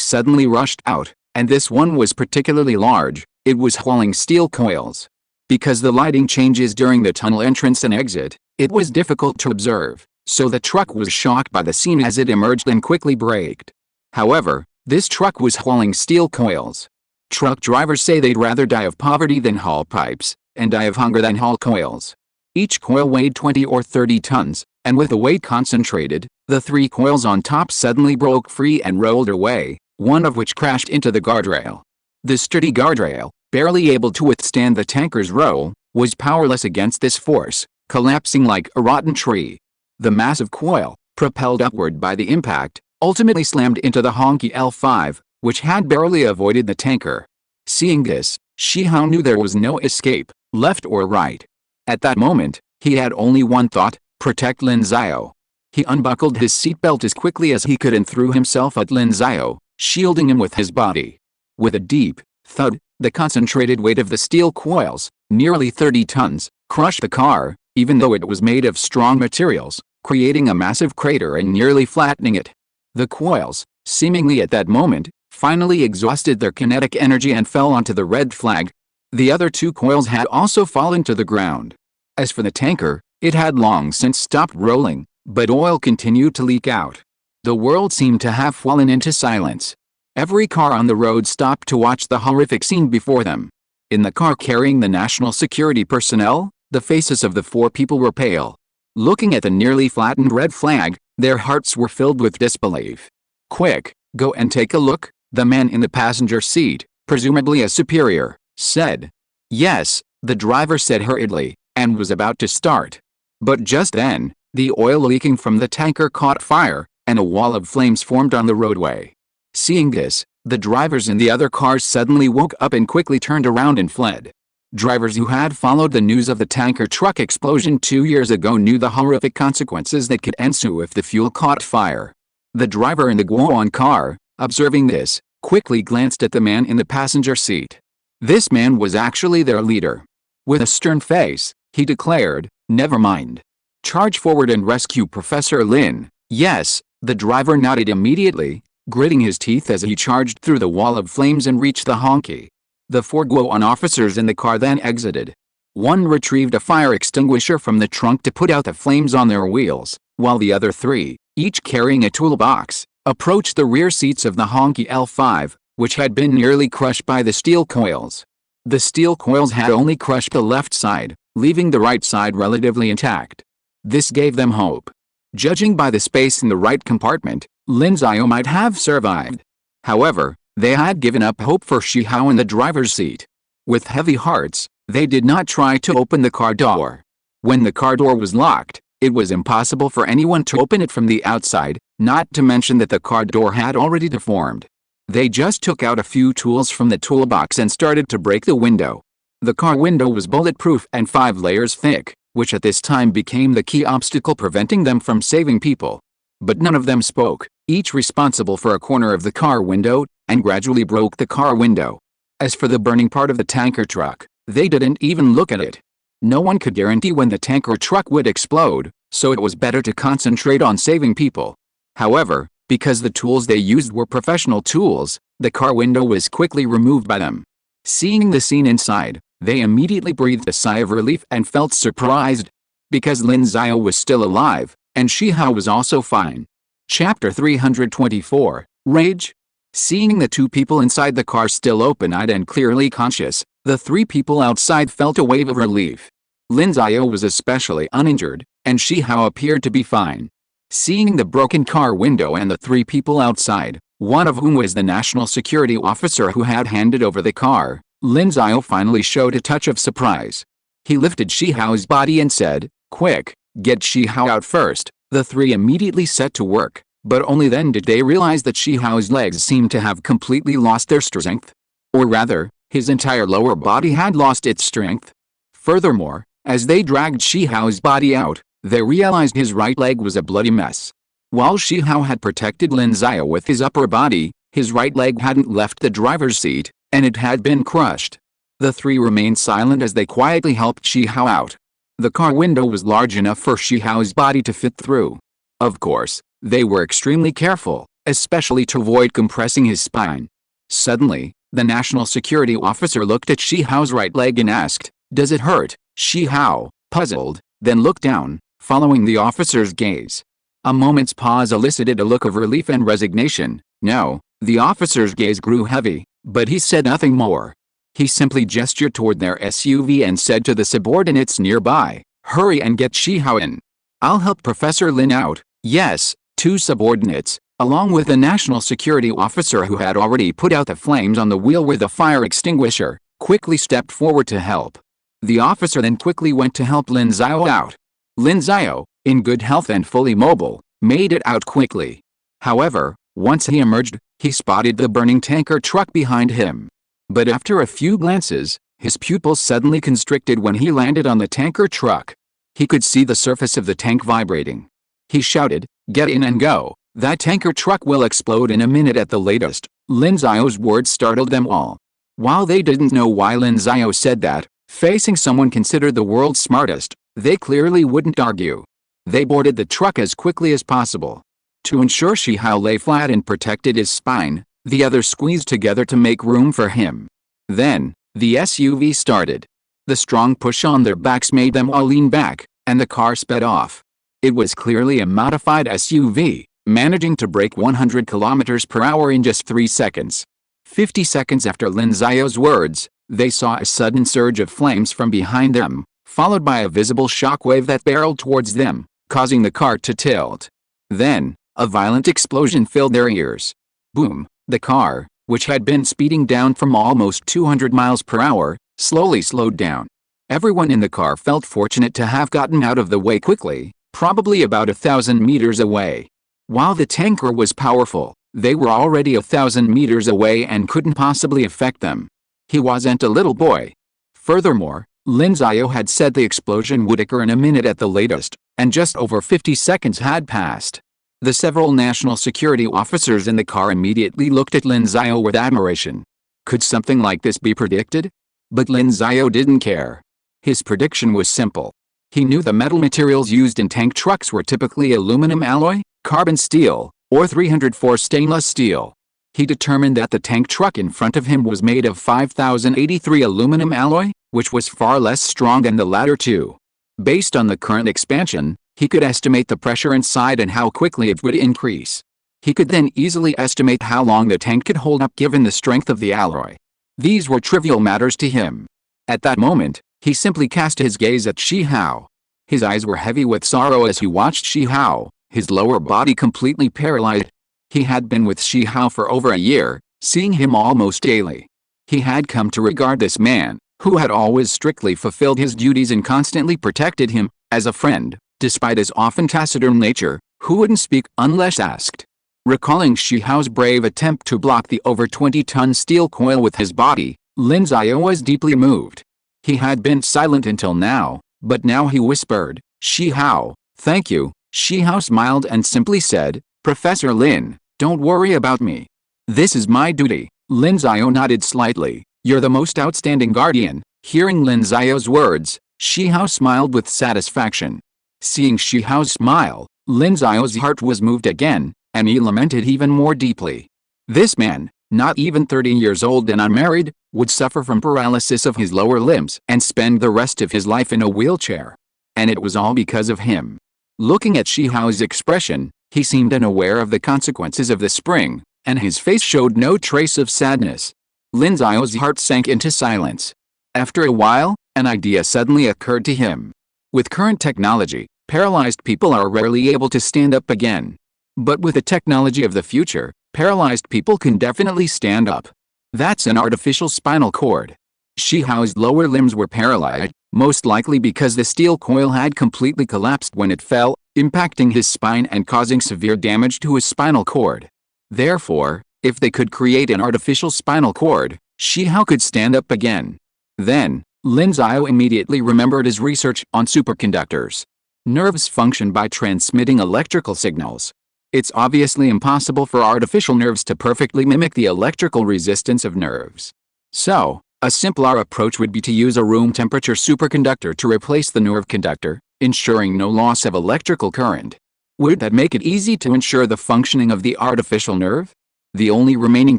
suddenly rushed out, and this one was particularly large. It was hauling steel coils. Because the lighting changes during the tunnel entrance and exit, it was difficult to observe, so the truck was shocked by the scene as it emerged and quickly braked. However, this truck was hauling steel coils. Truck drivers say they'd rather die of poverty than haul pipes, and die of hunger than haul coils. Each coil weighed 20 or 30 tons, and with the weight concentrated, the 3 coils on top suddenly broke free and rolled away, one of which crashed into the guardrail. The sturdy guardrail, barely able to withstand the tanker's roll, was powerless against this force, collapsing like a rotten tree. The massive coil, propelled upward by the impact, ultimately slammed into the honky L5, which had barely avoided the tanker. Seeing this, Shihao knew there was no escape, left or right. At that moment, he had only one thought: protect Lin Xiao. He unbuckled his seatbelt as quickly as he could and threw himself at Lin Xiao, shielding him with his body. With a deep thud, the concentrated weight of the steel coils, nearly 30 tons, crushed the car, even though it was made of strong materials, creating a massive crater and nearly flattening it. The coils, seemingly at that moment, finally exhausted their kinetic energy and fell onto the red flag. The other 2 coils had also fallen to the ground. As for the tanker, it had long since stopped rolling, but oil continued to leak out. The world seemed to have fallen into silence. Every car on the road stopped to watch the horrific scene before them. In the car carrying the national security personnel, the faces of the 4 people were pale. Looking at the nearly flattened red flag, their hearts were filled with disbelief. "Quick, go and take a look," the man in the passenger seat, presumably a superior, said. "Yes," the driver said hurriedly, and was about to start. But just then, the oil leaking from the tanker caught fire, and a wall of flames formed on the roadway. Seeing this, the drivers in the other cars suddenly woke up and quickly turned around and fled. Drivers who had followed the news of the tanker truck explosion 2 years ago knew the horrific consequences that could ensue if the fuel caught fire. The driver in the Guoan car, observing this, quickly glanced at the man in the passenger seat. This man was actually their leader. With a stern face, he declared, "Never mind. Charge forward and rescue Professor Lin." "Yes," the driver nodded immediately, gritting his teeth as he charged through the wall of flames and reached the honky. The 4 Guoan officers in the car then exited. One retrieved a fire extinguisher from the trunk to put out the flames on their wheels, while the other 3, each carrying a toolbox, approached the rear seats of the honky L5, which had been nearly crushed by the steel coils. The steel coils had only crushed the left side, leaving the right side relatively intact. This gave them hope. Judging by the space in the right compartment, Lin Xiao might have survived. However, they had given up hope for Shihao in the driver's seat. With heavy hearts, they did not try to open the car door. When the car door was locked, it was impossible for anyone to open it from the outside, not to mention that the car door had already deformed. They just took out a few tools from the toolbox and started to break the window. The car window was bulletproof and 5 layers thick, which at this time became the key obstacle preventing them from saving people. But none of them spoke, each responsible for a corner of the car window, and gradually broke the car window. As for the burning part of the tanker truck, they didn't even look at it. No one could guarantee when the tanker truck would explode, so it was better to concentrate on saving people. However, because the tools they used were professional tools, the car window was quickly removed by them. Seeing the scene inside, they immediately breathed a sigh of relief and felt surprised. Because Lin Xiao was still alive, and Shihao was also fine. Chapter 324, Rage. Seeing the 2 people inside the car still open-eyed and clearly conscious, the 3 people outside felt a wave of relief. Lin Xiao was especially uninjured, and Shihao appeared to be fine. Seeing the broken car window and the 3 people outside, one of whom was the national security officer who had handed over the car, Lin Xiao finally showed a touch of surprise. He lifted Shihao's body and said, "Quick, get Shihao out first." The 3 immediately set to work, but only then did they realize that Shihao's legs seemed to have completely lost their strength. Or rather, his entire lower body had lost its strength. Furthermore, As they dragged Shihao's body out, they realized his right leg was a bloody mess. While Shihao had protected Lin Xiao with his upper body, his right leg hadn't left the driver's seat, and it had been crushed. The three remained silent as they quietly helped Shihao out. The car window was large enough for Shihao's body to fit through. Of course, they were extremely careful, especially to avoid compressing his spine. Suddenly, the national security officer looked at Shihao's right leg and asked, "Does it hurt?" Shihao, puzzled, then looked down, following the officer's gaze. A moment's pause elicited a look of relief and resignation. No, the officer's gaze grew heavy, but he said nothing more. He simply gestured toward their SUV and said to the subordinates nearby, "Hurry and get Shihao in. I'll help Professor Lin out." Yes, two subordinates, along with the national security officer who had already put out the flames on the wheel with a fire extinguisher, quickly stepped forward to help. The officer then quickly went to help Lin Xiao out. Lin Xiao, in good health and fully mobile, made it out quickly. However, once he emerged, he spotted the burning tanker truck behind him. But after a few glances, his pupils suddenly constricted when he landed on the tanker truck. He could see the surface of the tank vibrating. He shouted, "Get in and go. That tanker truck will explode in a minute at the latest." Lin Xiao's words startled them all. While they didn't know why Lin Xiao said that, facing someone considered the world's smartest, they clearly wouldn't argue. They boarded the truck as quickly as possible. To ensure Shihao lay flat and protected his spine, the others squeezed together to make room for him. Then, the SUV started. The strong push on their backs made them all lean back, and the car sped off. It was clearly a modified SUV, managing to break 100 kilometers per hour in just 3 seconds. 50 seconds after Lin Xiao's words, they saw a sudden surge of flames from behind them, followed by a visible shockwave that barreled towards them, causing the car to tilt. Then, a violent explosion filled their ears. Boom! The car, which had been speeding down from almost 200 miles per hour, slowly slowed down. Everyone in the car felt fortunate to have gotten out of the way quickly, probably about 1,000 meters away. While the tanker was powerful, they were already 1,000 meters away and couldn't possibly affect them. He wasn't a little boy. Furthermore, Lin Xiao had said the explosion would occur in a minute at the latest, and just over 50 seconds had passed. The several national security officers in the car immediately looked at Lin Xiao with admiration. Could something like this be predicted? But Lin Xiao didn't care. His prediction was simple. He knew the metal materials used in tank trucks were typically aluminum alloy, carbon steel, or 304 stainless steel. He determined that the tank truck in front of him was made of 5083 aluminum alloy, which was far less strong than the latter two. Based on the current expansion, he could estimate the pressure inside and how quickly it would increase. He could then easily estimate how long the tank could hold up given the strength of the alloy. These were trivial matters to him. At that moment, he simply cast his gaze at Shihao. His eyes were heavy with sorrow as he watched Shihao, his lower body completely paralyzed. He had been with Shihao for over a year, seeing him almost daily. He had come to regard this man, who had always strictly fulfilled his duties and constantly protected him, as a friend, despite his often taciturn nature, who wouldn't speak unless asked. Recalling Shihao's brave attempt to block the over 20-ton steel coil with his body, Lin Xiao was deeply moved. He had been silent until now, but now he whispered, "Shihao, thank you." Shihao smiled and simply said, "Professor Lin, don't worry about me. This is my duty." Lin Xiao nodded slightly. "You're the most outstanding guardian." Hearing Lin Xiao's words, Shihao smiled with satisfaction. Seeing Shihao's smile, Lin Xiao's heart was moved again, and he lamented even more deeply. This man, not even 30 years old and unmarried, would suffer from paralysis of his lower limbs and spend the rest of his life in a wheelchair. And it was all because of him. Looking at Shihao's expression, he seemed unaware of the consequences of the spring, and his face showed no trace of sadness. Lin Xiao's heart sank into silence. After a while, an idea suddenly occurred to him. With current technology, paralyzed people are rarely able to stand up again. But with the technology of the future, paralyzed people can definitely stand up. That's an artificial spinal cord. Shihao's lower limbs were paralyzed, most likely because the steel coil had completely collapsed when it fell, impacting his spine and causing severe damage to his spinal cord. Therefore, if they could create an artificial spinal cord, Shihao could stand up again. Then, Lin Xiao immediately remembered his research on superconductors. Nerves function by transmitting electrical signals. It's obviously impossible for artificial nerves to perfectly mimic the electrical resistance of nerves. So, a simpler approach would be to use a room temperature superconductor to replace the nerve conductor, ensuring no loss of electrical current. Would that make it easy to ensure the functioning of the artificial nerve? The only remaining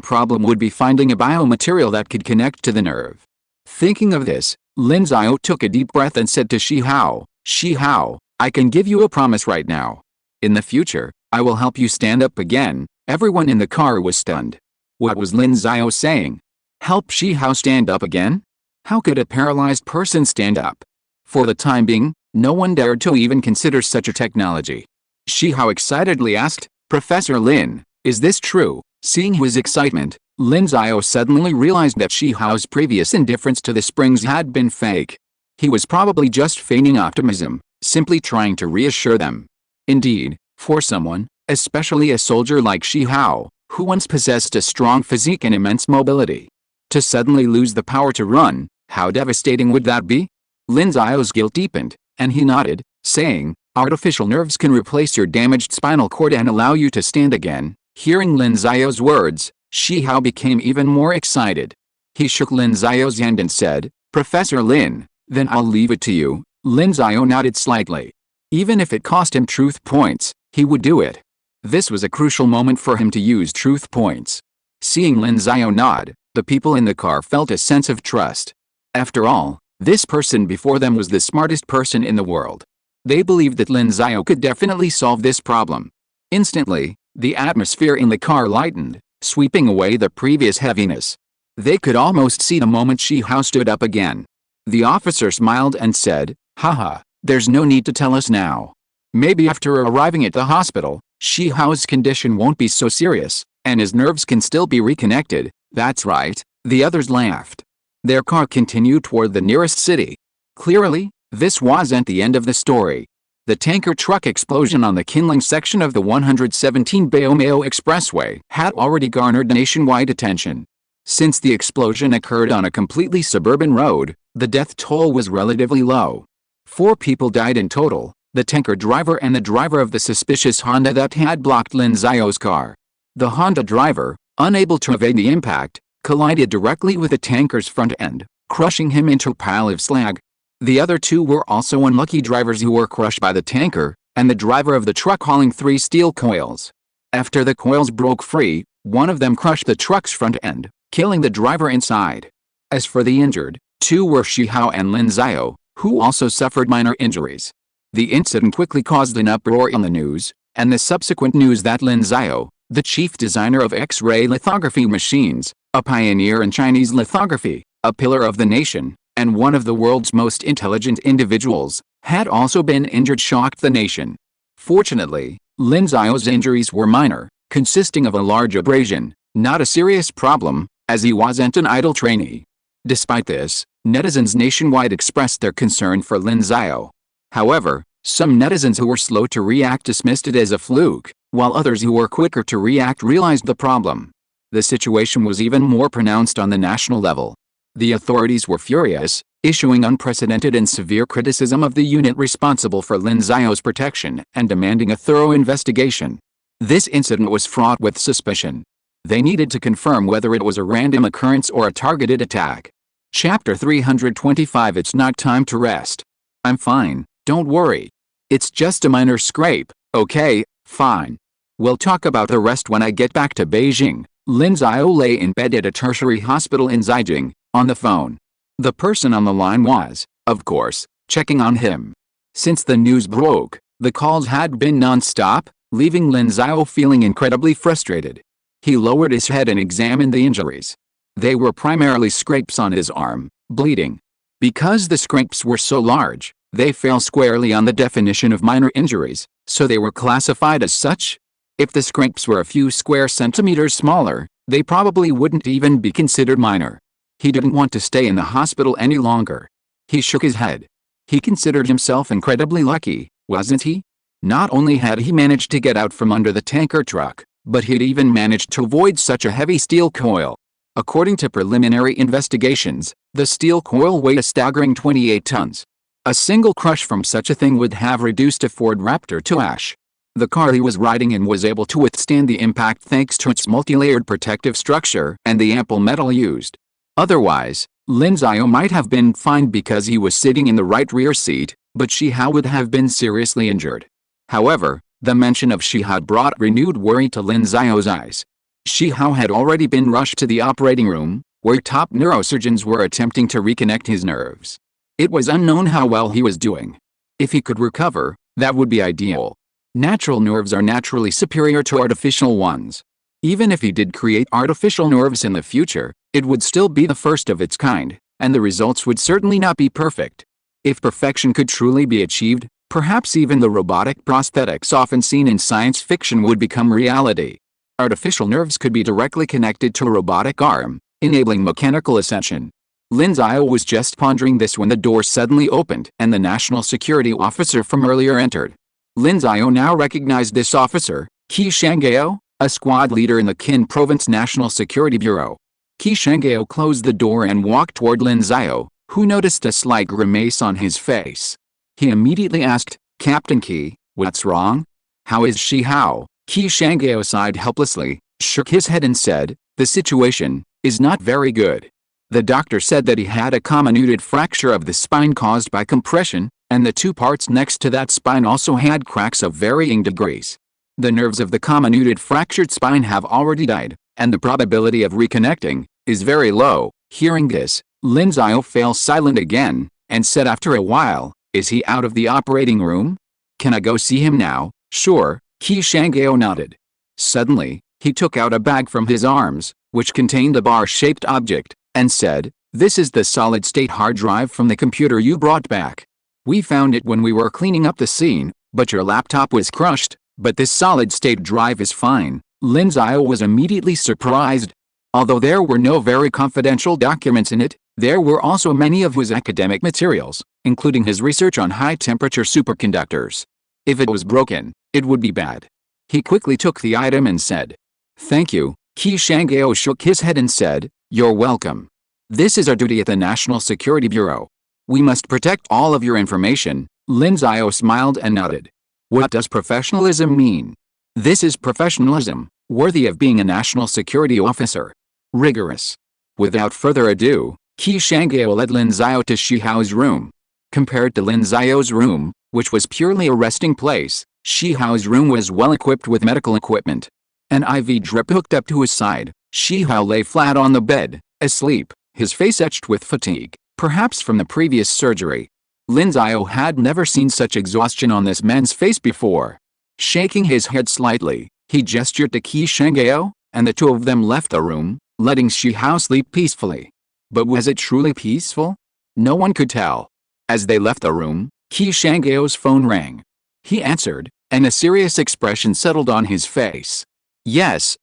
problem would be finding a biomaterial that could connect to the nerve. Thinking of this, Lin Xiao took a deep breath and said to Shihao, I can give you a promise right now. In the future, I will help you stand up again. Everyone in the car was stunned. What was Lin Xiao saying? Help Shihao stand up again? How could a paralyzed person stand up? For the time being, no one dared to even consider such a technology. Shihao excitedly asked, Professor Lin, is this true? Seeing his excitement, Lin Xiao suddenly realized that Shihao's previous indifference to the springs had been fake. He was probably just feigning optimism, simply trying to reassure them. Indeed, for someone, especially a soldier like Shihao, who once possessed a strong physique and immense mobility, to suddenly lose the power to run, how devastating would that be? Lin Xiao's guilt deepened, and he nodded, saying, Artificial nerves can replace your damaged spinal cord and allow you to stand again. Hearing Lin Xiao's words, Shihao became even more excited. He shook Lin Xiao's hand and said, Professor Lin, then I'll leave it to you. Lin Xiao nodded slightly. Even if it cost him truth points, he would do it. This was a crucial moment for him to use truth points. Seeing Lin Xiao nod, the people in the car felt a sense of trust. After all, this person before them was the smartest person in the world. They believed that Lin Xiao could definitely solve this problem. Instantly, the atmosphere in the car lightened, sweeping away the previous heaviness. They could almost see the moment Shihao stood up again. The officer smiled and said, Haha, there's no need to tell us now. Maybe after arriving at the hospital, Shihao's condition won't be so serious, and his nerves can still be reconnected. That's right, the others laughed. Their car continued toward the nearest city. Clearly, this wasn't the end of the story. The tanker truck explosion on the Kinling section of the 117 Baomeo Expressway had already garnered nationwide attention. Since the explosion occurred on a completely suburban road, the death toll was relatively low. 4 people died in total, the tanker driver and the driver of the suspicious Honda that had blocked Lin Xiao's car. The Honda driver, unable to evade the impact, collided directly with the tanker's front end, crushing him into a pile of slag. The other 2 were also unlucky drivers who were crushed by the tanker, and the driver of the truck hauling 3 steel coils. After the coils broke free, one of them crushed the truck's front end, killing the driver inside. As for the injured, 2 were Shihao and Lin Xiao, who also suffered minor injuries. The incident quickly caused an uproar on the news, and the subsequent news that Lin Xiao, the chief designer of X-ray lithography machines, a pioneer in Chinese lithography, a pillar of the nation, and one of the world's most intelligent individuals, had also been injured shocked the nation. Fortunately, Lin Xiao's injuries were minor, consisting of a large abrasion, not a serious problem, as he wasn't an idle trainee. Despite this, netizens nationwide expressed their concern for Lin Xiao. However, some netizens who were slow to react dismissed it as a fluke, while others who were quicker to react realized the problem. The situation was even more pronounced on the national level. The authorities were furious, issuing unprecedented and severe criticism of the unit responsible for Lin Xiao's protection and demanding a thorough investigation. This incident was fraught with suspicion. They needed to confirm whether it was a random occurrence or a targeted attack. Chapter 325 It's not time to rest. I'm fine, don't worry. It's just a minor scrape, okay, fine. We'll talk about the rest when I get back to Beijing. Lin Xiao lay in bed at a tertiary hospital in Zhejiang, on the phone. The person on the line was, of course, checking on him. Since the news broke, the calls had been non-stop, leaving Lin Xiao feeling incredibly frustrated. He lowered his head and examined the injuries. They were primarily scrapes on his arm, bleeding. Because the scrapes were so large, they fell squarely on the definition of minor injuries, so they were classified as such. If the scrapes were a few square centimeters smaller, they probably wouldn't even be considered minor. He didn't want to stay in the hospital any longer. He shook his head. He considered himself incredibly lucky, wasn't he? Not only had he managed to get out from under the tanker truck, but he'd even managed to avoid such a heavy steel coil. According to preliminary investigations, The steel coil weighed a staggering 28 tons. A single crush from such a thing would have reduced a Ford Raptor to ash. The car he was riding in was able to withstand the impact thanks to its multi-layered protective structure and the ample metal used. Otherwise, Lin Xiao might have been fine because he was sitting in the right rear seat, but Shihao would have been seriously injured. However, the mention of Shihao brought renewed worry to Lin Xiao's eyes. Shihao had already been rushed to the operating room, where top neurosurgeons were attempting to reconnect his nerves. It was unknown how well he was doing. If he could recover, that would be ideal. Natural nerves are naturally superior to artificial ones. Even if he did create artificial nerves in the future, it would still be the first of its kind, and the results would certainly not be perfect. If perfection could truly be achieved, perhaps even the robotic prosthetics often seen in science fiction would become reality. Artificial nerves could be directly connected to a robotic arm, enabling mechanical ascension. Lin Xiao was just pondering this when the door suddenly opened and the national security officer from earlier entered. Lin Xiao now recognized this officer, Qi Shanggao, a squad leader in the Qin Province National Security Bureau. Qi Shanggao closed the door and walked toward Lin Xiao, who noticed a slight grimace on his face. He immediately asked, "Captain Qi, what's wrong? How is Shihao?" Qi Shanggao sighed helplessly, shook his head and said, "The situation is not very good. The doctor said that he had a comminuted fracture of the spine caused by compression, and the two parts next to that spine also had cracks of varying degrees. The nerves of the comminuted fractured spine have already died, and the probability of reconnecting is very low." Hearing this, Lin Xiao fell silent again, and said after a while, "Is he out of the operating room? Can I go see him now?" "Sure," Qi Shanggao nodded. Suddenly, he took out a bag from his arms, which contained a bar-shaped object, and said, "This is the solid-state hard drive from the computer you brought back. We found it when we were cleaning up the scene, but your laptop was crushed, but this solid-state drive is fine." Lin Xiao was immediately surprised. Although there were no very confidential documents in it, there were also many of his academic materials, including his research on high-temperature superconductors. If it was broken, it would be bad. He quickly took the item and said, "Thank you." Qi Shanggao shook his head and said, "You're welcome. This is our duty at the National Security Bureau. We must protect all of your information." Lin Xiao smiled and nodded. "What does professionalism mean?" "This is professionalism, worthy of being a national security officer. Rigorous." Without further ado, Qi Shanggao led Lin Xiao to Shihao's room. Compared to Lin Xiao's room, which was purely a resting place, Shihao's room was well equipped with medical equipment. An IV drip hooked up to his side, Shihao lay flat on the bed, asleep, his face etched with fatigue, perhaps from the previous surgery. Lin Xiao had never seen such exhaustion on this man's face before. Shaking his head slightly, he gestured to Qi Shanggao, and the two of them left the room, letting Shihao sleep peacefully. But was it truly peaceful? No one could tell. As they left the room, Qi Shanggao's phone rang. He answered, and a serious expression settled on his face. Yes,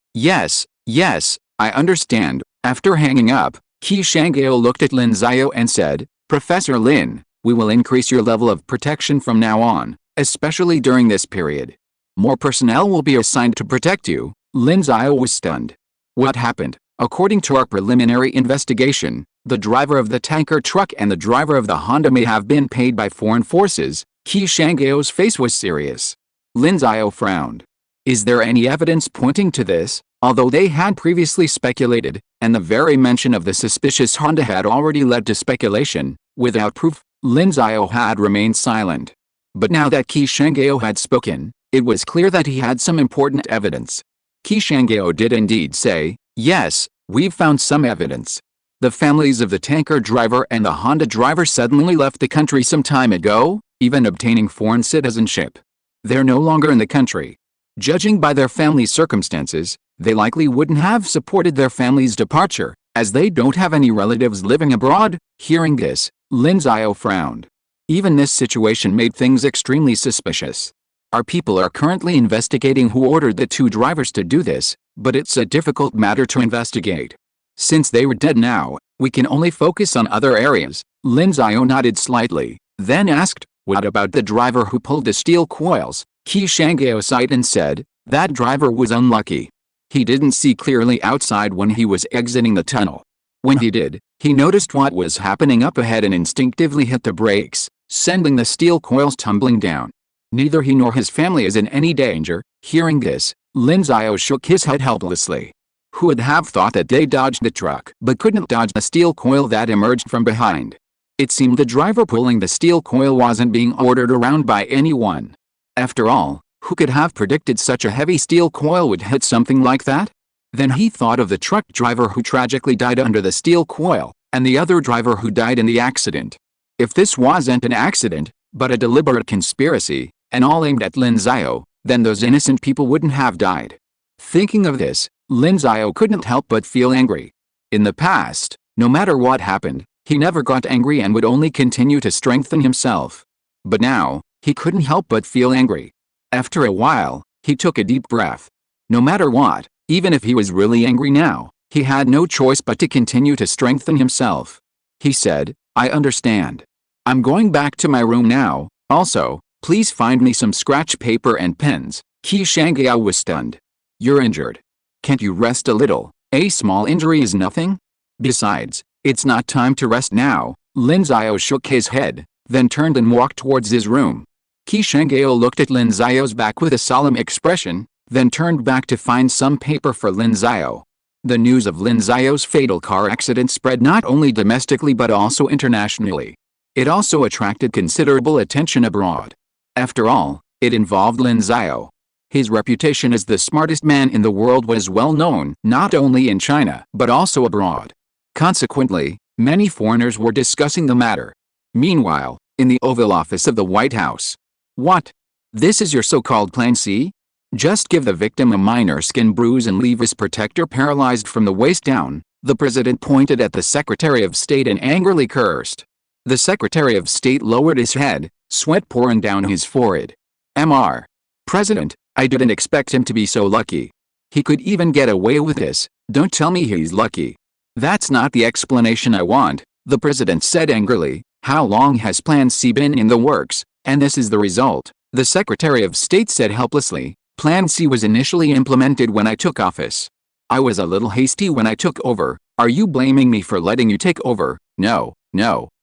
I understand." After hanging up, Qi Shanggao looked at Lin Xiao and said, "Professor Lin, we will increase your level of protection from now on, especially during this period. More personnel will be assigned to protect you." Lin Xiao was stunned. "What happened?" "According to our preliminary investigation, the driver of the tanker truck and the driver of the Honda may have been paid by foreign forces." Qi Shanggao's face was serious. Lin Xiao frowned. Is there any evidence pointing to this? Although they had previously speculated, and the very mention of the suspicious Honda had already led to speculation, without proof, Lin Xiao had remained silent. But now that Qi Shanggao had spoken, it was clear that he had some important evidence. Qi Shanggao did indeed say, "Yes, we've found some evidence. The families of the tanker driver and the Honda driver suddenly left the country some time ago, even obtaining foreign citizenship. They're no longer in the country. Judging by their family circumstances, they likely wouldn't have supported their family's departure, as they don't have any relatives living abroad." Hearing this, Lin Xiao frowned. Even this situation made things extremely suspicious. Our people are currently investigating who ordered the two drivers to do this, but it's a difficult matter to investigate. Since they were dead now, we can only focus on other areas. Lin Xiao nodded slightly, then asked, "What about the driver who pulled the steel coils?" Qi Shanggao sighed and said, "That driver was unlucky. He didn't see clearly outside when he was exiting the tunnel. When he did, He noticed what was happening up ahead and instinctively hit the brakes, sending the steel coils tumbling down. Neither he nor his family is in any danger. Hearing this, Lin Xiao shook his head helplessly. Who would have thought that they dodged the truck but couldn't dodge the steel coil that emerged from behind? It seemed the driver pulling the steel coil wasn't being ordered around by anyone. After all, who could have predicted such a heavy steel coil would hit something like that? Then he thought of the truck driver who tragically died under the steel coil, and the other driver who died in the accident. If this wasn't an accident, but a deliberate conspiracy, and all aimed at Lin Xiao, then those innocent people wouldn't have died. Thinking of this, Lin Xiao couldn't help but feel angry. In the past, no matter what happened, he never got angry and would only continue to strengthen himself. But now, he couldn't help but feel angry. After a while, he took a deep breath. No matter what, even if he was really angry now, he had no choice but to continue to strengthen himself. He said, "I understand. I'm going back to my room now. Also, please find me some scratch paper and pens." Qi Shangyao was stunned. "You're injured. Can't you rest a little? A small injury is nothing. Besides, it's not time to rest now." Lin Xiao shook his head, then turned and walked towards his room. Qi Shangyao looked at Lin Xiao's back with a solemn expression, then turned back to find some paper for Lin Xiao. The news of Lin Xiao's fatal car accident spread not only domestically but also internationally. It also attracted considerable attention abroad. After all, it involved Lin Xiao. His reputation as the smartest man in the world was well known not only in China but also abroad. Consequently, many foreigners were discussing the matter. Meanwhile, in the Oval Office of the White House. "What? This is your so-called Plan C? Just give the victim a minor skin bruise and leave his protector paralyzed from the waist down." The president pointed at the Secretary of State and angrily cursed. The Secretary of State lowered his head, sweat pouring down his forehead. "Mr. President, I didn't expect him to be so lucky. He could even get away with this. Don't tell me he's lucky." "That's not the explanation I want," the president said angrily. "How long has Plan C been in the works, and this is the result?" The Secretary of State said helplessly. "Plan C was initially implemented when I took office. I was a little hasty when I took over. Are you blaming me for letting you take over?" No,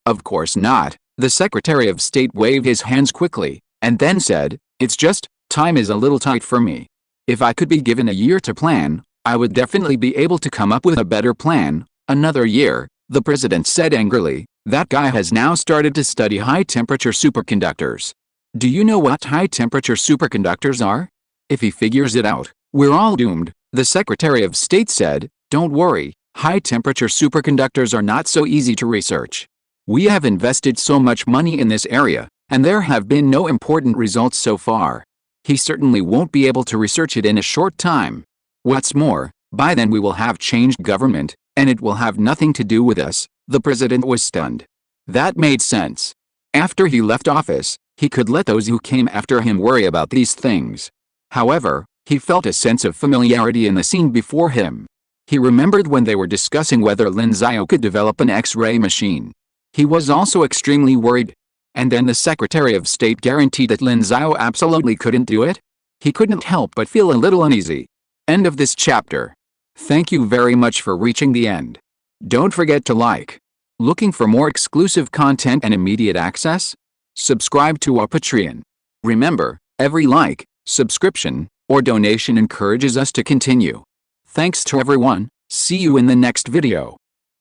of course not." The Secretary of State waved his hands quickly, and then said, "It's just, time is a little tight for me. If I could be given a year to plan, I would definitely be able to come up with a better plan." "Another year," the president said angrily. "That guy has now started to study high-temperature superconductors. Do you know what high-temperature superconductors are? If he figures it out, we're all doomed." The Secretary of State said, "Don't worry, high-temperature superconductors are not so easy to research. We have invested so much money in this area, and there have been no important results so far. He certainly won't be able to research it in a short time. What's more, by then we will have changed government, and it will have nothing to do with us." The president was stunned. That made sense. After he left office, he could let those who came after him worry about these things. However, he felt a sense of familiarity in the scene before him. He remembered when they were discussing whether Lin Xiao could develop an X-ray machine. He was also extremely worried. And then the Secretary of State guaranteed that Lin Xiao absolutely couldn't do it? He couldn't help but feel a little uneasy. End of this chapter. Thank you very much for reaching the end. Don't forget to like. Looking for more exclusive content and immediate access? Subscribe to our Patreon. Remember, every like, subscription, or donation encourages us to continue. Thanks to everyone. See you in the next video.